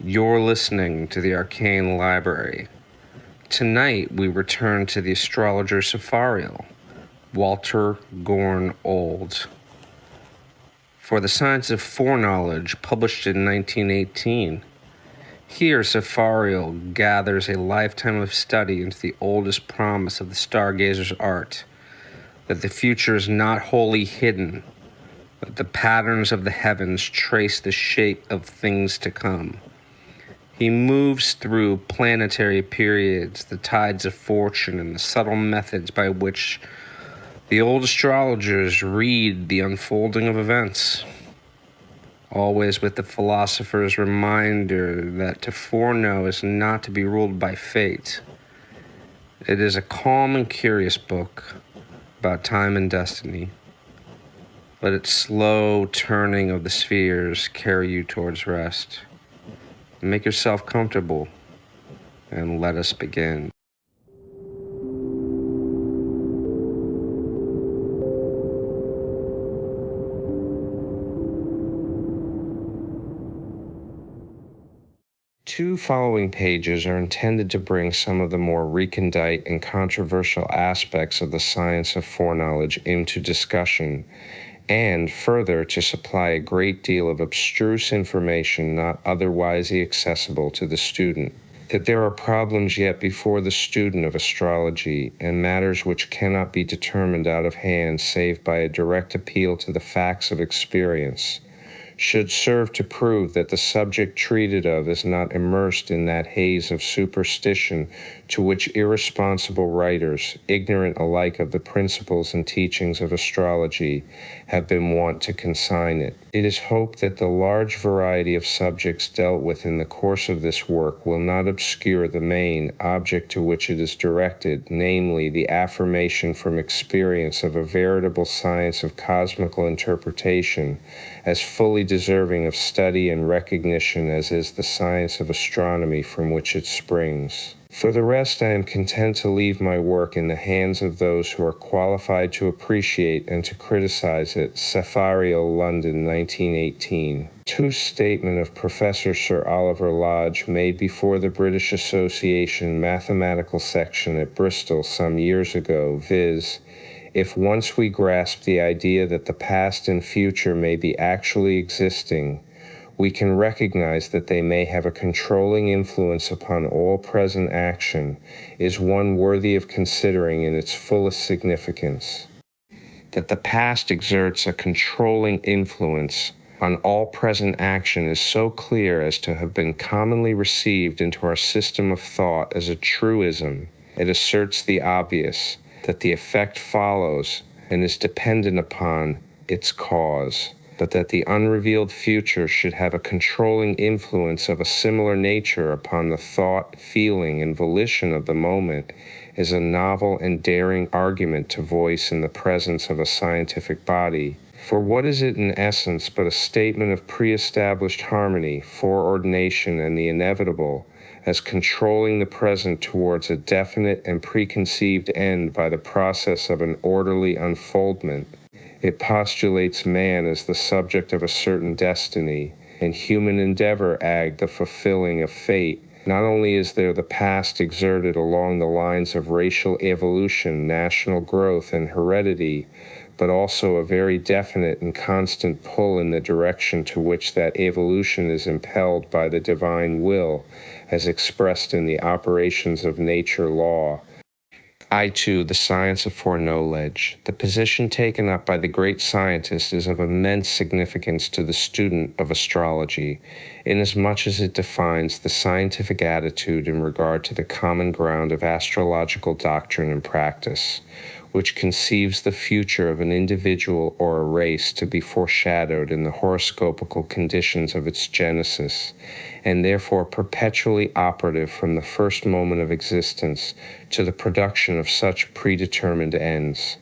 You're listening to the Arcane Library. Tonight we return to the astrologer Safariel, Walter Gorn Old. For the Science of Foreknowledge, published in 1918, here Safariel gathers a lifetime of study into the oldest promise of the stargazer's art, that the future is not wholly hidden, but the patterns of the heavens trace the shape of things to come. He moves through planetary periods, the tides of fortune, and the subtle methods by which the old astrologers read the unfolding of events. Always with the philosopher's reminder that to foreknow is not to be ruled by fate. It is a calm and curious book about time and destiny. Let its slow turning of the spheres carry you towards rest. Make yourself comfortable, and let us begin. Two following pages are intended to bring some of the more recondite and controversial aspects of the science of foreknowledge into discussion, and further to supply a great deal of abstruse information not otherwise accessible to the student. That there are problems yet before the student of astrology, and matters which cannot be determined out of hand save by a direct appeal to the facts of experience, should serve to prove that the subject treated of is not immersed in that haze of superstition to which irresponsible writers, ignorant alike of the principles and teachings of astrology, have been wont to consign it. It is hoped that the large variety of subjects dealt with in the course of this work will not obscure the main object to which it is directed, namely, the affirmation from experience of a veritable science of cosmical interpretation, as fully deserving of study and recognition as is the science of astronomy from which it springs. For the rest, I am content to leave my work in the hands of those who are qualified to appreciate and to criticize it. Safariel, London, 1918. To statement of Professor Sir Oliver Lodge made before the British Association Mathematical Section at Bristol some years ago, viz., if once we grasp the idea that the past and future may be actually existing, we can recognize that they may have a controlling influence upon all present action, is one worthy of considering in its fullest significance. That the past exerts a controlling influence on all present action is so clear as to have been commonly received into our system of thought as a truism. It asserts the obvious, that the effect follows and is dependent upon its cause, but that the unrevealed future should have a controlling influence of a similar nature upon the thought, feeling, and volition of the moment is a novel and daring argument to voice in the presence of a scientific body. For what is it in essence but a statement of pre-established harmony, foreordination, and the inevitable, as controlling the present towards a definite and preconceived end by the process of an orderly unfoldment? It postulates man as the subject of a certain destiny, and human endeavor the fulfilling of fate. Not only is there the past exerted along the lines of racial evolution, national growth, and heredity, but also a very definite and constant pull in the direction to which that evolution is impelled by the divine will, as expressed in the operations of nature law. I, too, the science of foreknowledge. The position taken up by the great scientist is of immense significance to the student of astrology, inasmuch as it defines the scientific attitude in regard to the common ground of astrological doctrine and practice, which conceives the future of an individual or a race to be foreshadowed in the horoscopical conditions of its genesis, and therefore perpetually operative from the first moment of existence to the production of such predetermined ends.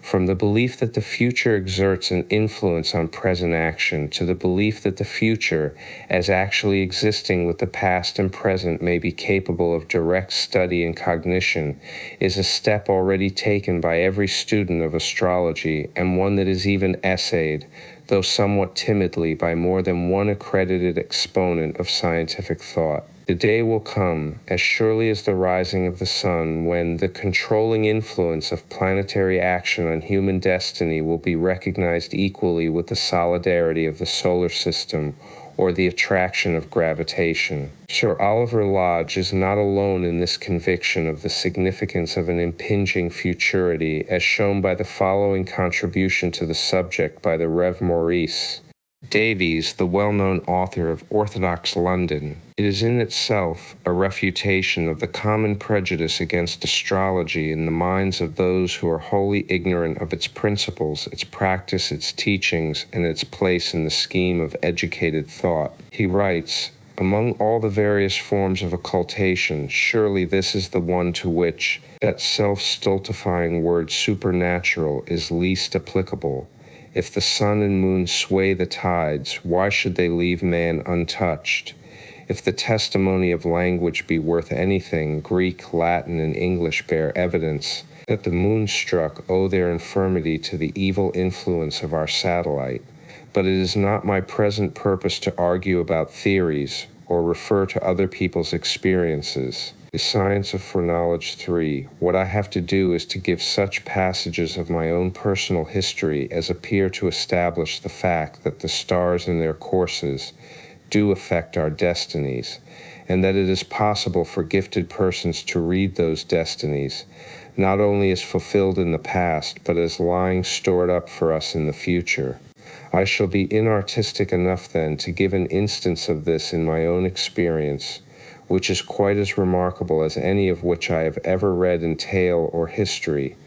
From the belief that the future exerts an influence on present action to the belief that the future, as actually existing with the past and present, may be capable of direct study and cognition, is a step already taken by every student of astrology, and one that is even essayed, though somewhat timidly, by more than one accredited exponent of scientific thought. The day will come, as surely as the rising of the sun, when the controlling influence of planetary action on human destiny will be recognized equally with the solidarity of the solar system or the attraction of gravitation. Sir Oliver Lodge is not alone in this conviction of the significance of an impinging futurity, as shown by the following contribution to the subject by the Rev. Maurice Davies, the well-known author of Orthodox London. It is in itself a refutation of the common prejudice against astrology in the minds of those who are wholly ignorant of its principles, its practice, its teachings, and its place in the scheme of educated thought. He writes, "Among all the various forms of occultation, surely this is the one to which that self-stultifying word supernatural is least applicable. If the sun and moon sway the tides, why should they leave man untouched? If the testimony of language be worth anything, Greek, Latin, and English bear evidence that the moonstruck owe their infirmity to the evil influence of our satellite. But it is not my present purpose to argue about theories or refer to other people's experiences. The Science of Foreknowledge 3. What I have to do is to give such passages of my own personal history as appear to establish the fact that the stars in their courses do affect our destinies, and that it is possible for gifted persons to read those destinies, not only as fulfilled in the past, but as lying stored up for us in the future. I shall be inartistic enough then to give an instance of this in my own experience, which is quite as remarkable as any of which I have ever read in tale or history.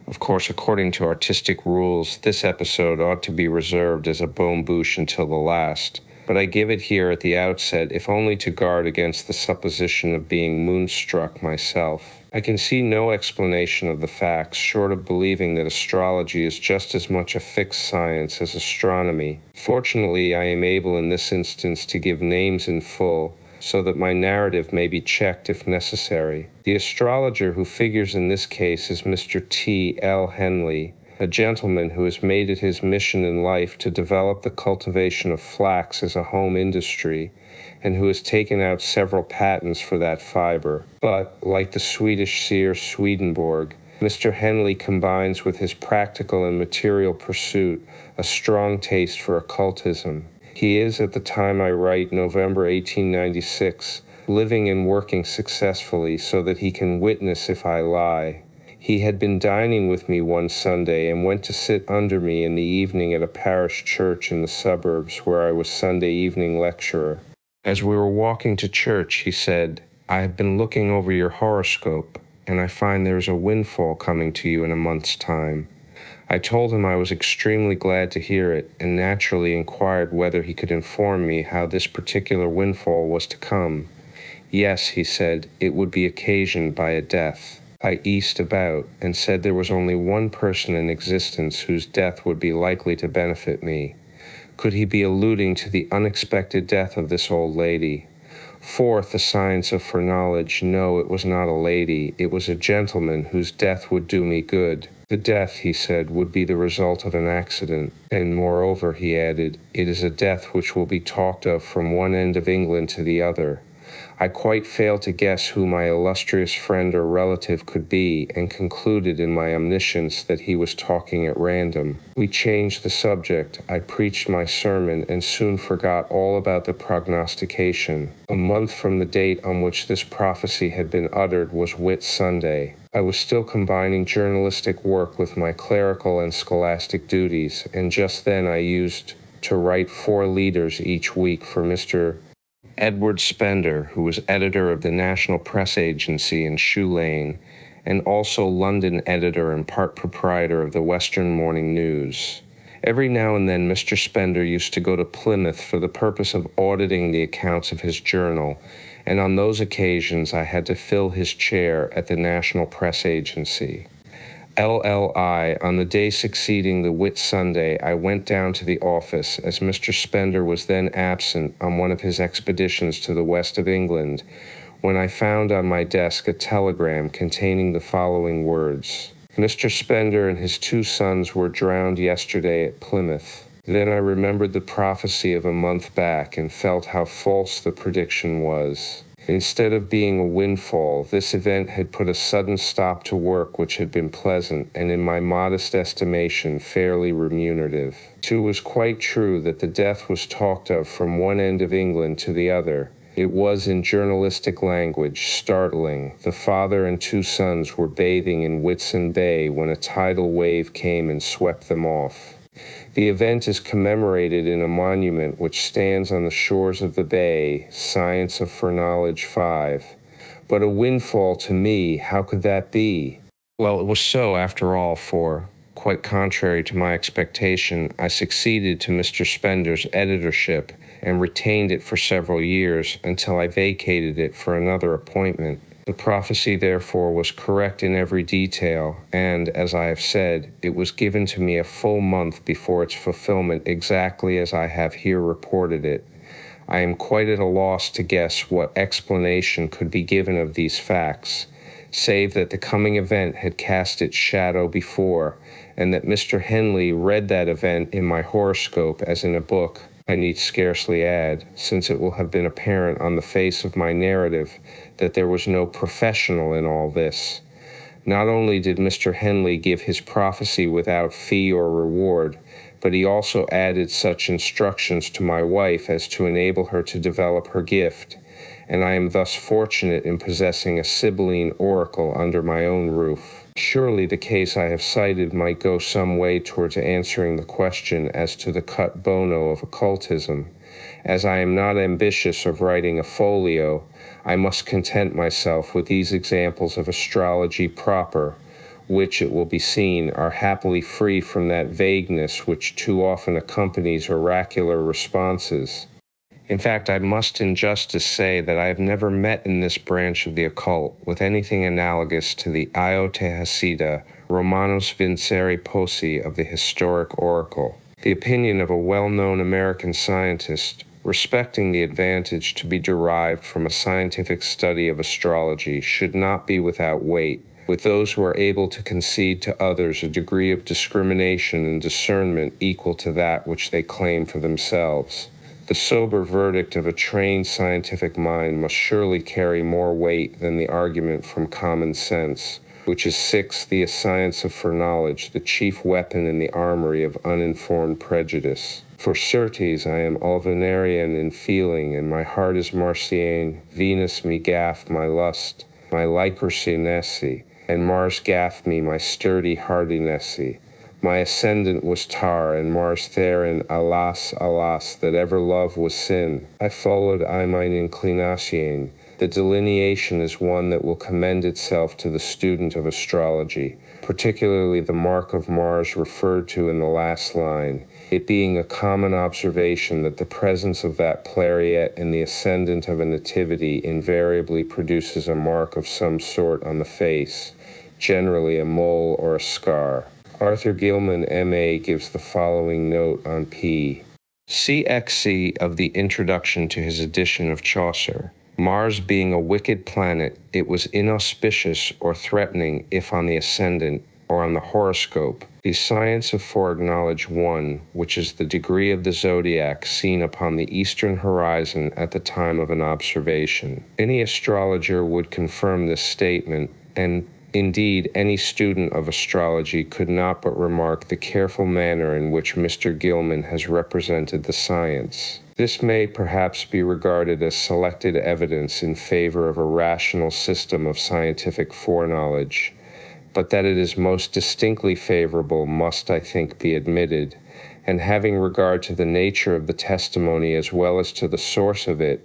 Of course, according to artistic rules, this episode ought to be reserved as a bonne bouche until the last, but I give it here at the outset, if only to guard against the supposition of being moonstruck myself. I can see no explanation of the facts, short of believing that astrology is just as much a fixed science as astronomy. Fortunately, I am able in this instance to give names in full, so that my narrative may be checked if necessary. The astrologer who figures in this case is Mr. T. L. Henley, a gentleman who has made it his mission in life to develop the cultivation of flax as a home industry, and who has taken out several patents for that fiber. But, like the Swedish seer Swedenborg, Mr. Henley combines with his practical and material pursuit a strong taste for occultism. He is, at the time I write, November 1896, living and working successfully so that he can witness if I lie. He had been dining with me one Sunday and went to sit under me in the evening at a parish church in the suburbs where I was Sunday evening lecturer. As we were walking to church, he said, "I have been looking over your horoscope, and I find there is a windfall coming to you in a month's time." I told him I was extremely glad to hear it, and naturally inquired whether he could inform me how this particular windfall was to come. Yes, he said, it would be occasioned by a death. I eased about, and said there was only one person in existence whose death would be likely to benefit me. Could he be alluding to the unexpected death of this old lady? Fourth, the Science of Foreknowledge. No, it was not a lady. It was a gentleman whose death would do me good. The death, he said, would be the result of an accident. And moreover, he added, it is a death which will be talked of from one end of England to the other. I quite failed to guess who my illustrious friend or relative could be, and concluded in my omniscience that he was talking at random. We changed the subject. I preached my sermon, and soon forgot all about the prognostication. A month from the date on which this prophecy had been uttered was Whit Sunday. I was still combining journalistic work with my clerical and scholastic duties, and just then I used to write 4 leaders each week for Mr. Edward Spender, who was editor of the National Press Agency in Shoe Lane, and also London editor and part proprietor of the Western Morning News. Every now and then Mr. Spender used to go to Plymouth for the purpose of auditing the accounts of his journal, and on those occasions I had to fill his chair at the National Press Agency. LLI, on the day succeeding the Whit Sunday, I went down to the office, as Mr. Spender was then absent on one of his expeditions to the west of England, when I found on my desk a telegram containing the following words. Mr. Spender and his 2 sons were drowned yesterday at Plymouth. Then I remembered the prophecy of a month back and felt how false the prediction was. Instead of being a windfall, this event had put a sudden stop to work which had been pleasant and, in my modest estimation, fairly remunerative. It was quite true that the death was talked of from one end of England to the other. It was, in journalistic language, startling. The father and two sons were bathing in Whitsun Bay when a tidal wave came and swept them off. The event is commemorated in a monument which stands on the shores of the bay, Science of Foreknowledge 5. But a windfall to me, how could that be? Well, it was so after all, for, quite contrary to my expectation, I succeeded to Mr. Spender's editorship and retained it for several years until I vacated it for another appointment. The prophecy, therefore, was correct in every detail, and, as I have said, it was given to me a full month before its fulfillment exactly as I have here reported it. I am quite at a loss to guess what explanation could be given of these facts, save that the coming event had cast its shadow before, and that Mr. Henley read that event in my horoscope as in a book. I need scarcely add, since it will have been apparent on the face of my narrative that there was no professional in all this. Not only did Mr. Henley give his prophecy without fee or reward, but he also added such instructions to my wife as to enable her to develop her gift, and I am thus fortunate in possessing a Sibylline oracle under my own roof. Surely the case I have cited might go some way towards answering the question as to the cut bono of occultism. As I am not ambitious of writing a folio, I must content myself with these examples of astrology proper, which, it will be seen, are happily free from that vagueness which too often accompanies oracular responses. In fact, I must in justice say that I have never met in this branch of the occult with anything analogous to the Io te Hesida, Romanos vincere posse of the historic oracle. The opinion of a well-known American scientist respecting the advantage to be derived from a scientific study of astrology should not be without weight with those who are able to concede to others a degree of discrimination and discernment equal to that which they claim for themselves. The sober verdict of a trained scientific mind must surely carry more weight than the argument from common sense, which is the science of foreknowledge, the chief weapon in the armory of uninformed prejudice. For certes, I am Alvinarian in feeling, and my heart is Marcian. Venus me gaff my lust, my lycosinesse, and Mars gaff me my sturdy hardinesse. My ascendant was tar, and Mars therein, alas, alas, that ever love was sin. I followed mine inclination. The delineation is one that will commend itself to the student of astrology, particularly the mark of Mars referred to in the last line, it being a common observation that the presence of that plariet in the ascendant of a nativity invariably produces a mark of some sort on the face, generally a mole or a scar. Arthur Gilman, M.A., gives the following note on P. CXC of the introduction to his edition of Chaucer. Mars being a wicked planet, it was inauspicious or threatening if on the ascendant or on the horoscope. The science of foreknowledge 1, which is the degree of the zodiac seen upon the eastern horizon at the time of an observation. Any astrologer would confirm this statement, and indeed, any student of astrology could not but remark the careful manner in which Mr. Gilman has represented the science. This may perhaps be regarded as selected evidence in favor of a rational system of scientific foreknowledge, but that it is most distinctly favorable must, I think, be admitted, and having regard to the nature of the testimony as well as to the source of it,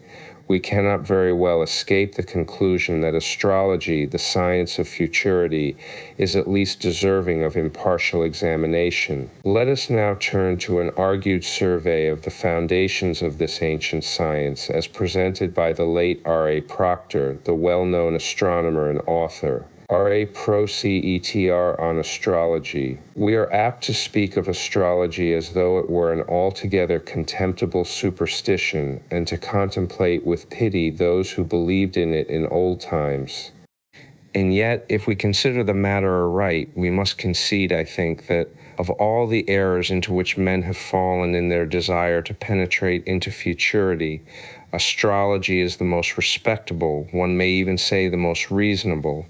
we cannot very well escape the conclusion that astrology, the science of futurity, is at least deserving of impartial examination. Let us now turn to an argued survey of the foundations of this ancient science as presented by the late R.A. Proctor, the well-known astronomer and author. R.A. Procetr on astrology. We are apt to speak of astrology as though it were an altogether contemptible superstition, and to contemplate with pity those who believed in it in old times. And yet, if we consider the matter aright, we must concede, I think, that of all the errors into which men have fallen in their desire to penetrate into futurity, astrology is the most respectable, one may even say the most reasonable.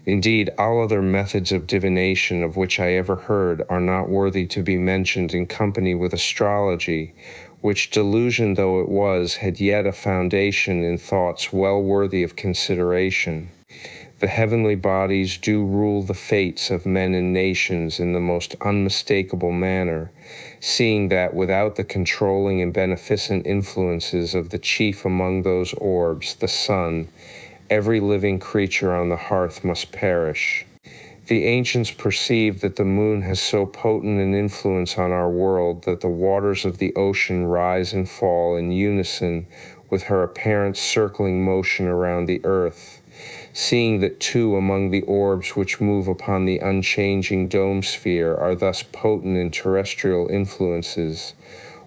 Indeed, all other methods of divination of which I ever heard are not worthy to be mentioned in company with astrology, which, delusion though it was, had yet a foundation in thoughts well worthy of consideration. The heavenly bodies do rule the fates of men and nations in the most unmistakable manner, seeing that without the controlling and beneficent influences of the chief among those orbs, the sun, every living creature on the hearth must perish. The ancients perceived that the moon has so potent an influence on our world that the waters of the ocean rise and fall in unison with her apparent circling motion around the earth. Seeing that two among the orbs which move upon the unchanging dome sphere are thus potent in terrestrial influences,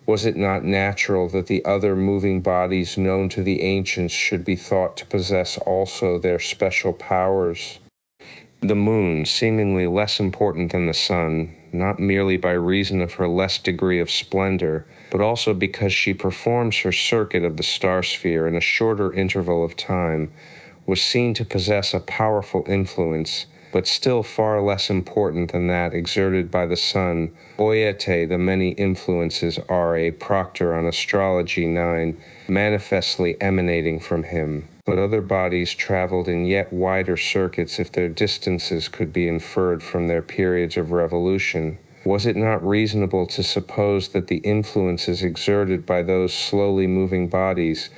was it not natural that the other moving bodies known to the ancients should be thought to possess also their special powers? The moon, seemingly less important than the sun, not merely by reason of her less degree of splendor, but also because she performs her circuit of the star sphere in a shorter interval of time, was seen to possess a powerful influence, but still far less important than that exerted by the sun. Oyete, the many influences are a proctor on Astrology 9, manifestly emanating from him. But other bodies traveled in yet wider circuits if their distances could be inferred from their periods of revolution. Was it not reasonable to suppose that the influences exerted by those slowly moving bodies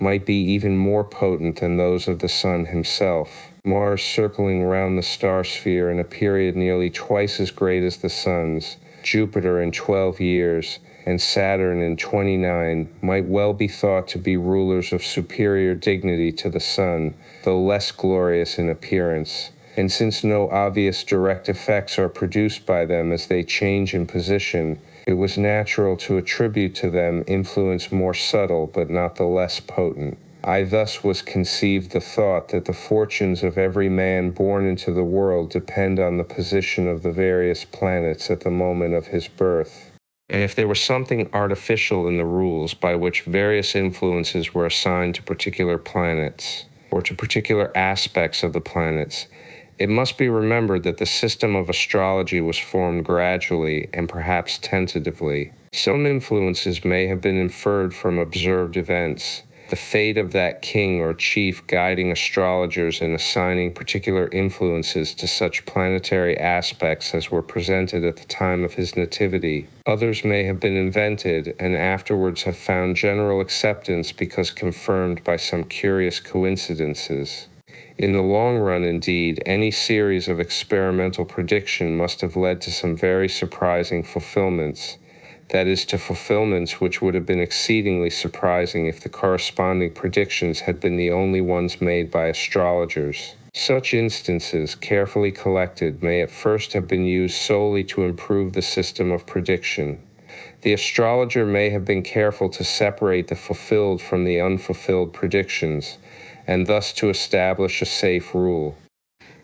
might be even more potent than those of the sun himself? Mars circling round the star sphere in a period nearly twice as great as the sun's, Jupiter in 12 years, and Saturn in 29 might well be thought to be rulers of superior dignity to the sun, though less glorious in appearance. And since no obvious direct effects are produced by them as they change in position, it was natural to attribute to them influence more subtle but not the less potent. I thus was conceived the thought that the fortunes of every man born into the world depend on the position of the various planets at the moment of his birth. And if there was something artificial in the rules by which various influences were assigned to particular planets, or to particular aspects of the planets, it must be remembered that the system of astrology was formed gradually and perhaps tentatively. Some influences may have been inferred from observed events. The fate of that king or chief guiding astrologers in assigning particular influences to such planetary aspects as were presented at the time of his nativity. Others may have been invented and afterwards have found general acceptance because confirmed by some curious coincidences. In the long run, indeed, any series of experimental prediction must have led to some very surprising fulfillments. That is, to fulfillments which would have been exceedingly surprising if the corresponding predictions had been the only ones made by astrologers. Such instances, carefully collected, may at first have been used solely to improve the system of prediction. The astrologer may have been careful to separate the fulfilled from the unfulfilled predictions, and thus to establish a safe rule.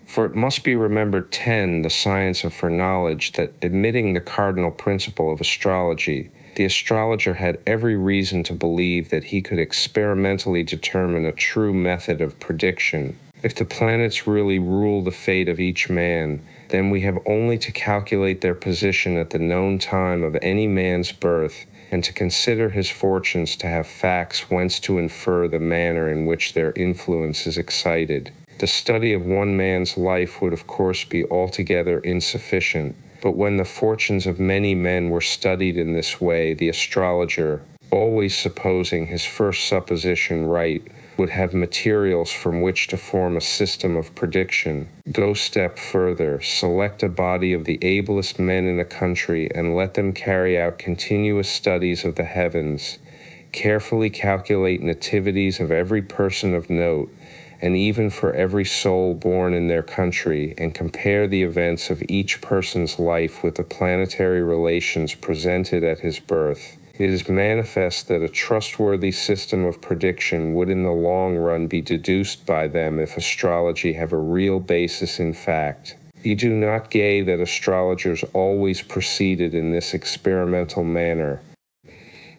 For it must be remembered, 10, the science of foreknowledge, that admitting the cardinal principle of astrology, the astrologer had every reason to believe that he could experimentally determine a true method of prediction. If the planets really rule the fate of each man, then we have only to calculate their position at the known time of any man's birth, and to consider his fortunes to have facts whence to infer the manner in which their influence is excited. The study of one man's life would of course be altogether insufficient, but when the fortunes of many men were studied in this way, the astrologer, always supposing his first supposition right, would have materials from which to form a system of prediction. Go a step further, select a body of the ablest men in a country and let them carry out continuous studies of the heavens, carefully calculate nativities of every person of note, and even for every soul born in their country, and compare the events of each person's life with the planetary relations presented at his birth. It is manifest that a trustworthy system of prediction would in the long run be deduced by them if astrology have a real basis in fact. Ye do not gay that astrologers always proceeded in this experimental manner.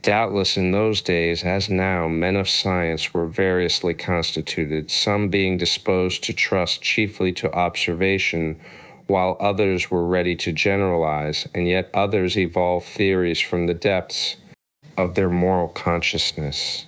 Doubtless in those days, as now, men of science were variously constituted, some being disposed to trust chiefly to observation, while others were ready to generalize, and yet others evolved theories from the depths of their moral consciousness.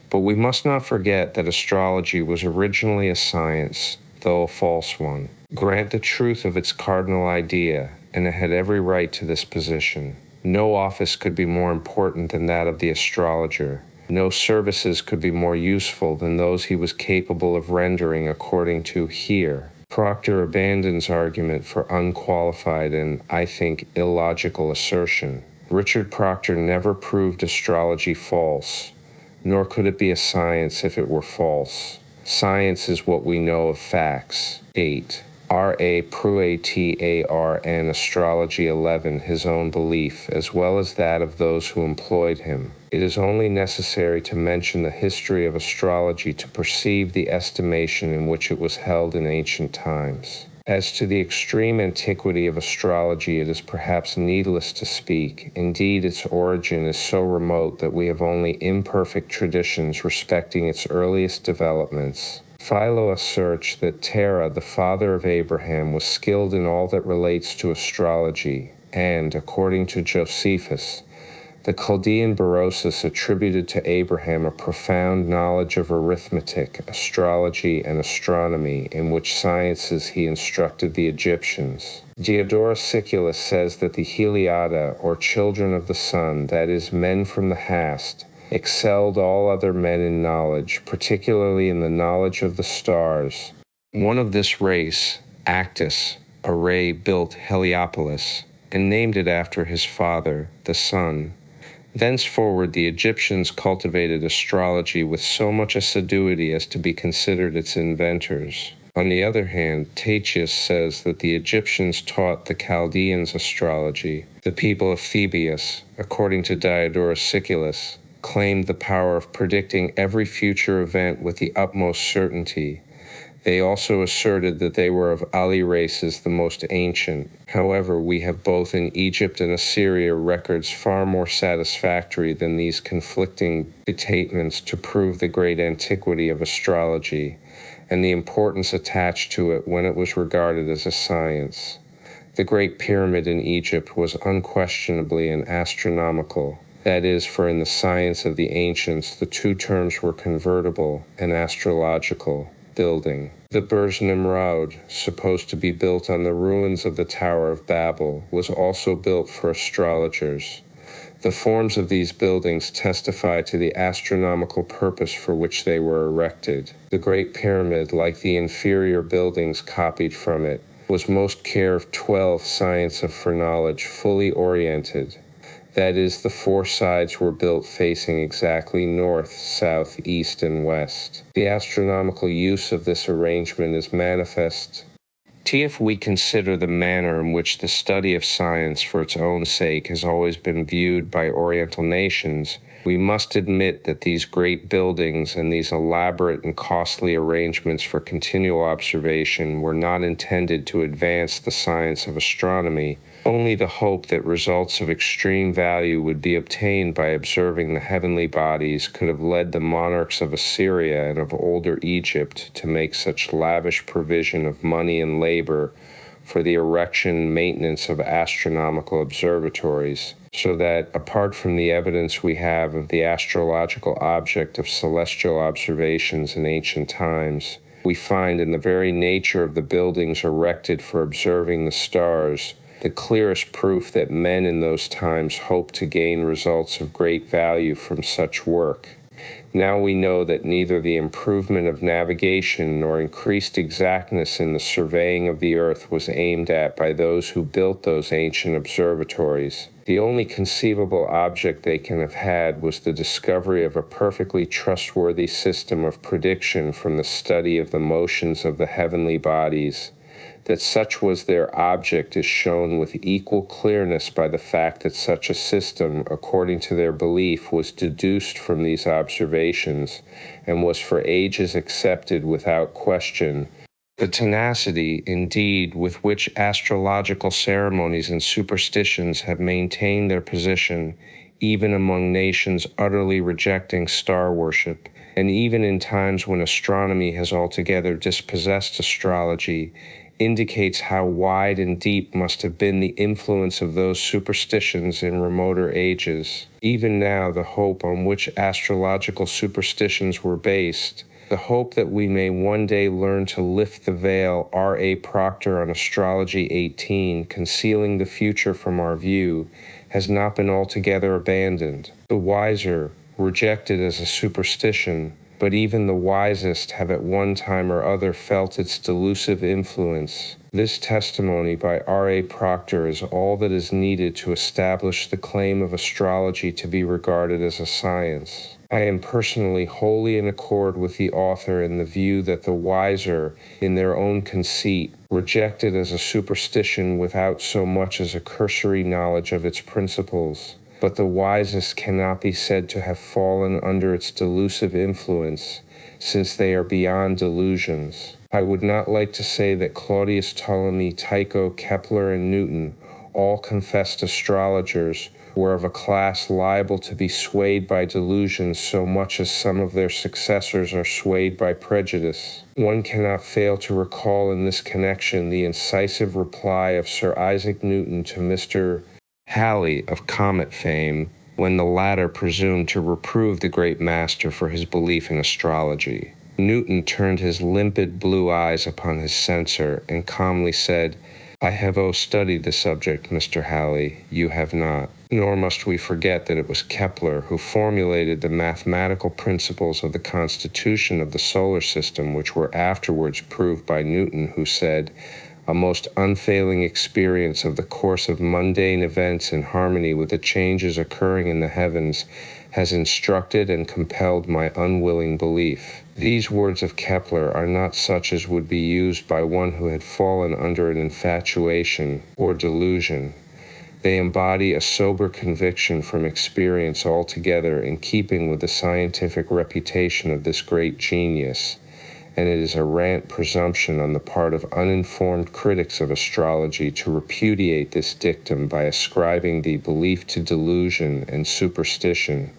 But we must not forget that astrology was originally a science, though a false one. Grant the truth of its cardinal idea, and it had every right to this position. No office could be more important than that of the astrologer. No services could be more useful than those he was capable of rendering according to here. Proctor abandons argument for unqualified and, I think, illogical assertion. Richard Proctor never proved astrology false, nor could it be a science if it were false. Science is what we know of facts. 8. R.A. Pruatar and Astrology 11, his own belief, as well as that of those who employed him. It is only necessary to mention the history of astrology to perceive the estimation in which it was held in ancient times. As to the extreme antiquity of astrology, it is perhaps needless to speak. Indeed, its origin is so remote that we have only imperfect traditions respecting its earliest developments. Philo asserts that Terah, the father of Abraham, was skilled in all that relates to astrology, and, according to Josephus, the Chaldean Berosus attributed to Abraham a profound knowledge of arithmetic, astrology, and astronomy, in which sciences he instructed the Egyptians. Diodorus Siculus says that the Heliada, or children of the sun, that is, men from the Hast, excelled all other men in knowledge, particularly in the knowledge of the stars. One of this race, Actus, a ray built Heliopolis, and named it after his father, the sun. Thenceforward the Egyptians cultivated astrology with so much assiduity as to be considered its inventors. On the other hand, Tatius says that the Egyptians taught the Chaldeans astrology. The people of Thebais, according to Diodorus Siculus, claimed the power of predicting every future event with the utmost certainty. They also asserted that they were of Ali races the most ancient. However, we have both in Egypt and Assyria records far more satisfactory than these conflicting statements to prove the great antiquity of astrology and the importance attached to it when it was regarded as a science. The Great Pyramid in Egypt was unquestionably an astronomical. That is, for in the science of the ancients the two terms were convertible and astrological. Building. The Burj Nimrod, supposed to be built on the ruins of the Tower of Babel, was also built for astrologers. The forms of these buildings testify to the astronomical purpose for which they were erected. The Great Pyramid, like the inferior buildings copied from it, was most care of 12 science of foreknowledge fully oriented. That is, the four sides were built facing exactly north, south, east, and west. The astronomical use of this arrangement is manifest. If we consider the manner in which the study of science for its own sake has always been viewed by Oriental nations, we must admit that these great buildings and these elaborate and costly arrangements for continual observation were not intended to advance the science of astronomy, only to hope that results of extreme value would be obtained by observing the heavenly bodies could have led the monarchs of Assyria and of older Egypt to make such lavish provision of money and labor for the erection and maintenance of astronomical observatories, so that, apart from the evidence we have of the astrological object of celestial observations in ancient times, we find in the very nature of the buildings erected for observing the stars the clearest proof that men in those times hoped to gain results of great value from such work. Now we know that neither the improvement of navigation nor increased exactness in the surveying of the earth was aimed at by those who built those ancient observatories. The only conceivable object they can have had was the discovery of a perfectly trustworthy system of prediction from the study of the motions of the heavenly bodies. That such was their object is shown with equal clearness by the fact that such a system, according to their belief, was deduced from these observations and was for ages accepted without question. The tenacity, indeed, with which astrological ceremonies and superstitions have maintained their position, even among nations utterly rejecting star worship, and even in times when astronomy has altogether dispossessed astrology, indicates how wide and deep must have been the influence of those superstitions in remoter ages. Even now, the hope on which astrological superstitions were based, the hope that we may one day learn to lift the veil, R.A. Proctor on Astrology 18, concealing the future from our view, has not been altogether abandoned. The wiser reject it as a superstition, but even the wisest have at one time or other felt its delusive influence. This testimony by R.A. Proctor is all that is needed to establish the claim of astrology to be regarded as a science. I am personally wholly in accord with the author in the view that the wiser, in their own conceit, reject it as a superstition without so much as a cursory knowledge of its principles. But the wisest cannot be said to have fallen under its delusive influence, since they are beyond delusions. I would not like to say that Claudius Ptolemy, Tycho, Kepler, and Newton, all confessed astrologers, were of a class liable to be swayed by delusions so much as some of their successors are swayed by prejudice. One cannot fail to recall in this connection the incisive reply of Sir Isaac Newton to Mr. Halley of comet fame, when the latter presumed to reprove the great master for his belief in astrology. Newton turned his limpid blue eyes upon his censor and calmly said, "I have studied the subject, Mr. Halley, you have not." Nor must we forget that it was Kepler who formulated the mathematical principles of the constitution of the solar system, which were afterwards proved by Newton, who said, "A most unfailing experience of the course of mundane events in harmony with the changes occurring in the heavens has instructed and compelled my unwilling belief." These words of Kepler are not such as would be used by one who had fallen under an infatuation or delusion. They embody a sober conviction from experience altogether in keeping with the scientific reputation of this great genius, and it is a rank presumption on the part of uninformed critics of astrology to repudiate this dictum by ascribing the belief to delusion and superstition,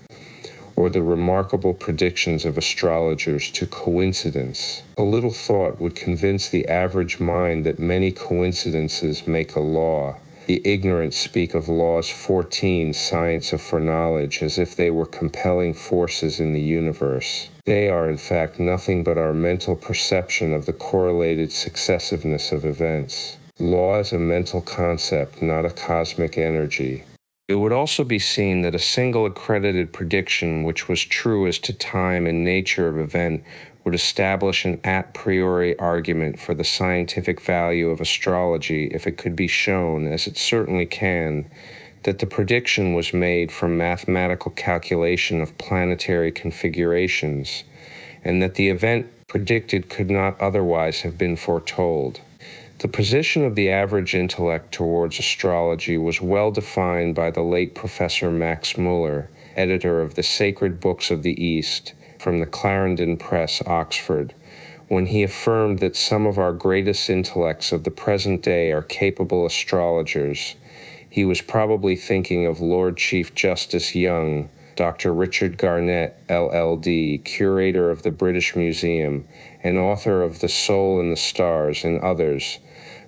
or the remarkable predictions of astrologers to coincidence. A little thought would convince the average mind that many coincidences make a law. The ignorant speak of Laws 14, Science of Foreknowledge, as if they were compelling forces in the universe. They are, in fact, nothing but our mental perception of the correlated successiveness of events. Law is a mental concept, not a cosmic energy. It would also be seen that a single accredited prediction which was true as to time and nature of event would establish an a priori argument for the scientific value of astrology if it could be shown, as it certainly can, that the prediction was made from mathematical calculation of planetary configurations, and that the event predicted could not otherwise have been foretold. The position of the average intellect towards astrology was well defined by the late Professor Max Muller, editor of the Sacred Books of the East, from the Clarendon Press, Oxford, when he affirmed that some of our greatest intellects of the present day are capable astrologers. He was probably thinking of Lord Chief Justice Young, Dr. Richard Garnett, LL.D., curator of the British Museum, and author of The Soul in the Stars, and others.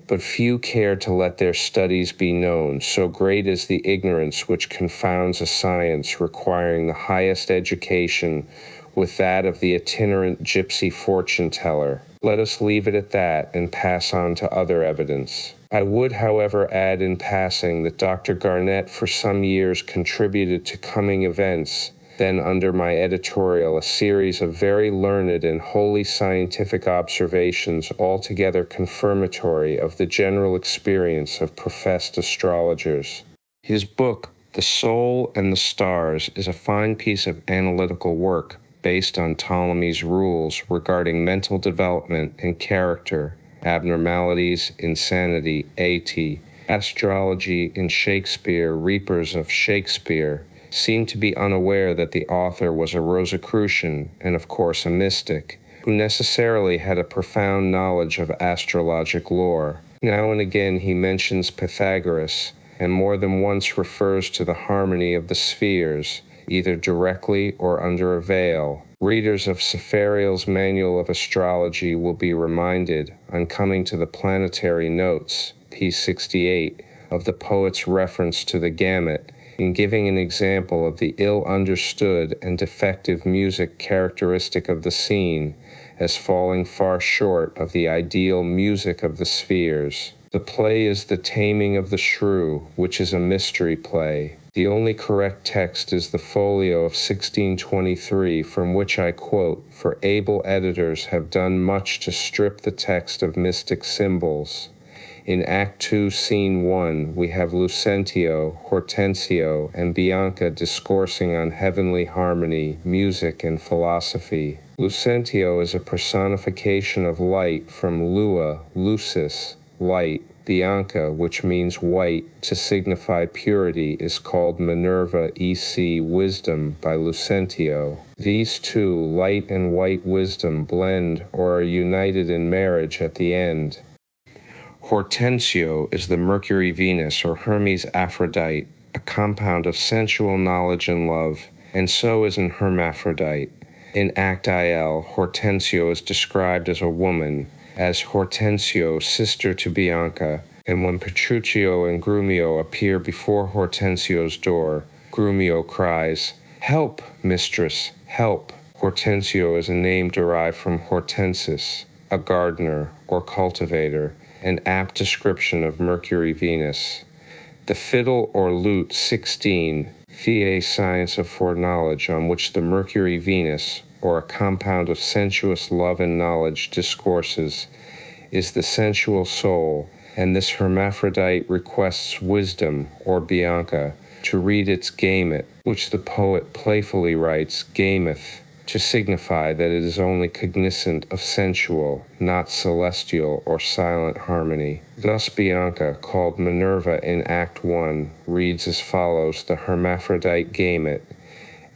But few care to let their studies be known, so great is the ignorance which confounds a science requiring the highest education with that of the itinerant gypsy fortune-teller. Let us leave it at that and pass on to other evidence. I would, however, add in passing that Dr. Garnett for some years contributed to Coming Events, then under my editorial, a series of very learned and wholly scientific observations altogether confirmatory of the general experience of professed astrologers. His book, The Soul and the Stars, is a fine piece of analytical work based on Ptolemy's rules regarding mental development and character, Abnormalities, Insanity, A.T. Astrology in Shakespeare, Reapers of Shakespeare, seem to be unaware that the author was a Rosicrucian and, of course, a mystic, who necessarily had a profound knowledge of astrologic lore. Now and again he mentions Pythagoras, and more than once refers to the harmony of the spheres, either directly or under a veil. Readers of Cephariel's Manual of Astrology will be reminded, on coming to the planetary notes, p. 68, of the poet's reference to the gamut, in giving an example of the ill-understood and defective music characteristic of the scene as falling far short of the ideal music of the spheres. The play is The Taming of the Shrew, which is a mystery play. The only correct text is the folio of 1623, from which I quote, for able editors have done much to strip the text of mystic symbols. In Act 2, Scene 1, we have Lucentio, Hortensio, and Bianca discoursing on heavenly harmony, music, and philosophy. Lucentio is a personification of light from Lua, Lucis, light. Bianca, which means white, to signify purity, is called Minerva e.c. wisdom by Lucentio. These two, light and white wisdom, blend or are united in marriage at the end. Hortensio is the Mercury-Venus or Hermes-Aphrodite, a compound of sensual knowledge and love, and so is an hermaphrodite. In Act IL, Hortensio is described as a woman, as Hortensio, sister to Bianca, and when Petruchio and Grumio appear before Hortensio's door, Grumio cries, "Help, mistress, help!" Hortensio is a name derived from Hortensis, a gardener or cultivator, an apt description of Mercury-Venus. The fiddle or lute 16, Theae Science of Foreknowledge, on which the Mercury-Venus, or a compound of sensuous love and knowledge, discourses, is the sensual soul, and this hermaphrodite requests wisdom, or Bianca, to read its gamut, which the poet playfully writes gameth, to signify that it is only cognizant of sensual, not celestial or silent harmony. Thus Bianca, called Minerva in Act 1, reads as follows the hermaphrodite gamut.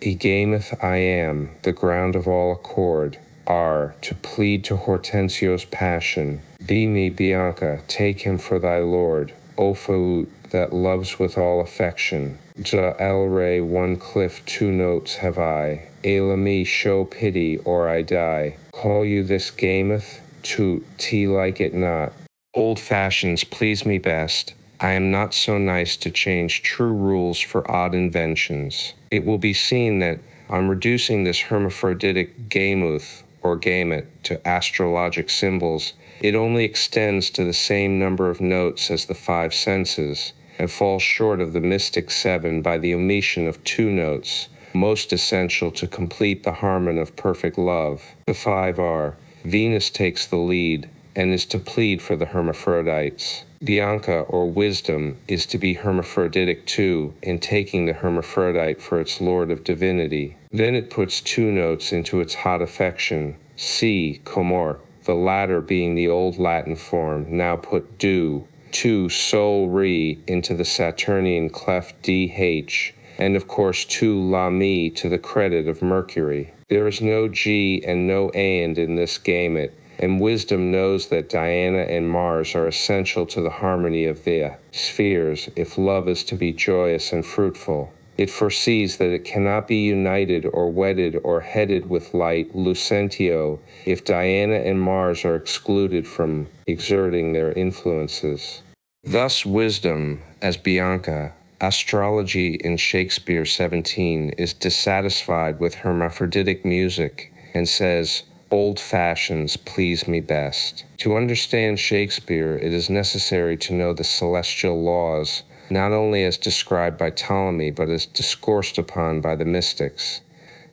E gameth I am, the ground of all accord, R, to plead to Hortensio's passion. Be me, Bianca, take him for thy lord, O Faut, that loves with all affection. Ja el re, one cliff, two notes have I. Aila me, show pity, or I die. Call you this gameth? Toot, tea like it not. Old fashions please me best. I am not so nice to change true rules for odd inventions. It will be seen that on reducing this hermaphroditic gamuth, or gamut, to astrologic symbols, it only extends to the same number of notes as the five senses, and falls short of the mystic 7 by the omission of 2 notes, most essential to complete the harmony of perfect love. The 5 are, Venus takes the lead, and is to plead for the hermaphrodites. Bianca, or wisdom, is to be hermaphroditic too, in taking the hermaphrodite for its lord of divinity. Then it puts 2 notes into its hot affection, C, comor, the latter being the old Latin form, now put do, 2 sol re into the Saturnian clef DH, and of course 2 la mi to the credit of Mercury. There is no G and no and in this gamut, and wisdom knows that Diana and Mars are essential to the harmony of the spheres if love is to be joyous and fruitful. It foresees that it cannot be united or wedded or headed with light Lucentio if Diana and Mars are excluded from exerting their influences. Thus wisdom, as Bianca, astrology in Shakespeare 17, is dissatisfied with hermaphroditic music and says, "Old fashions please me best." To understand Shakespeare, it is necessary to know the celestial laws, not only as described by Ptolemy, but as discoursed upon by the mystics.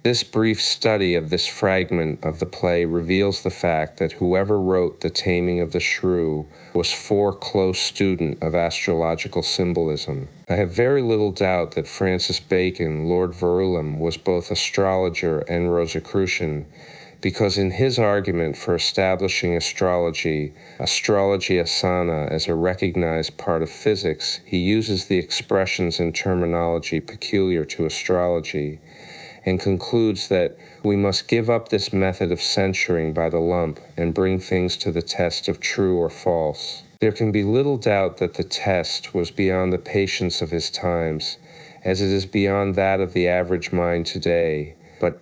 This brief study of this fragment of the play reveals the fact that whoever wrote The Taming of the Shrew was a close student of astrological symbolism. I have very little doubt that Francis Bacon, Lord Verulam, was both astrologer and Rosicrucian, because in his argument for establishing astrology asana, as a recognized part of physics, he uses the expressions and terminology peculiar to astrology, and concludes that we must give up this method of censuring by the lump and bring things to the test of true or false. There can be little doubt that the test was beyond the patience of his times, as it is beyond that of the average mind today. But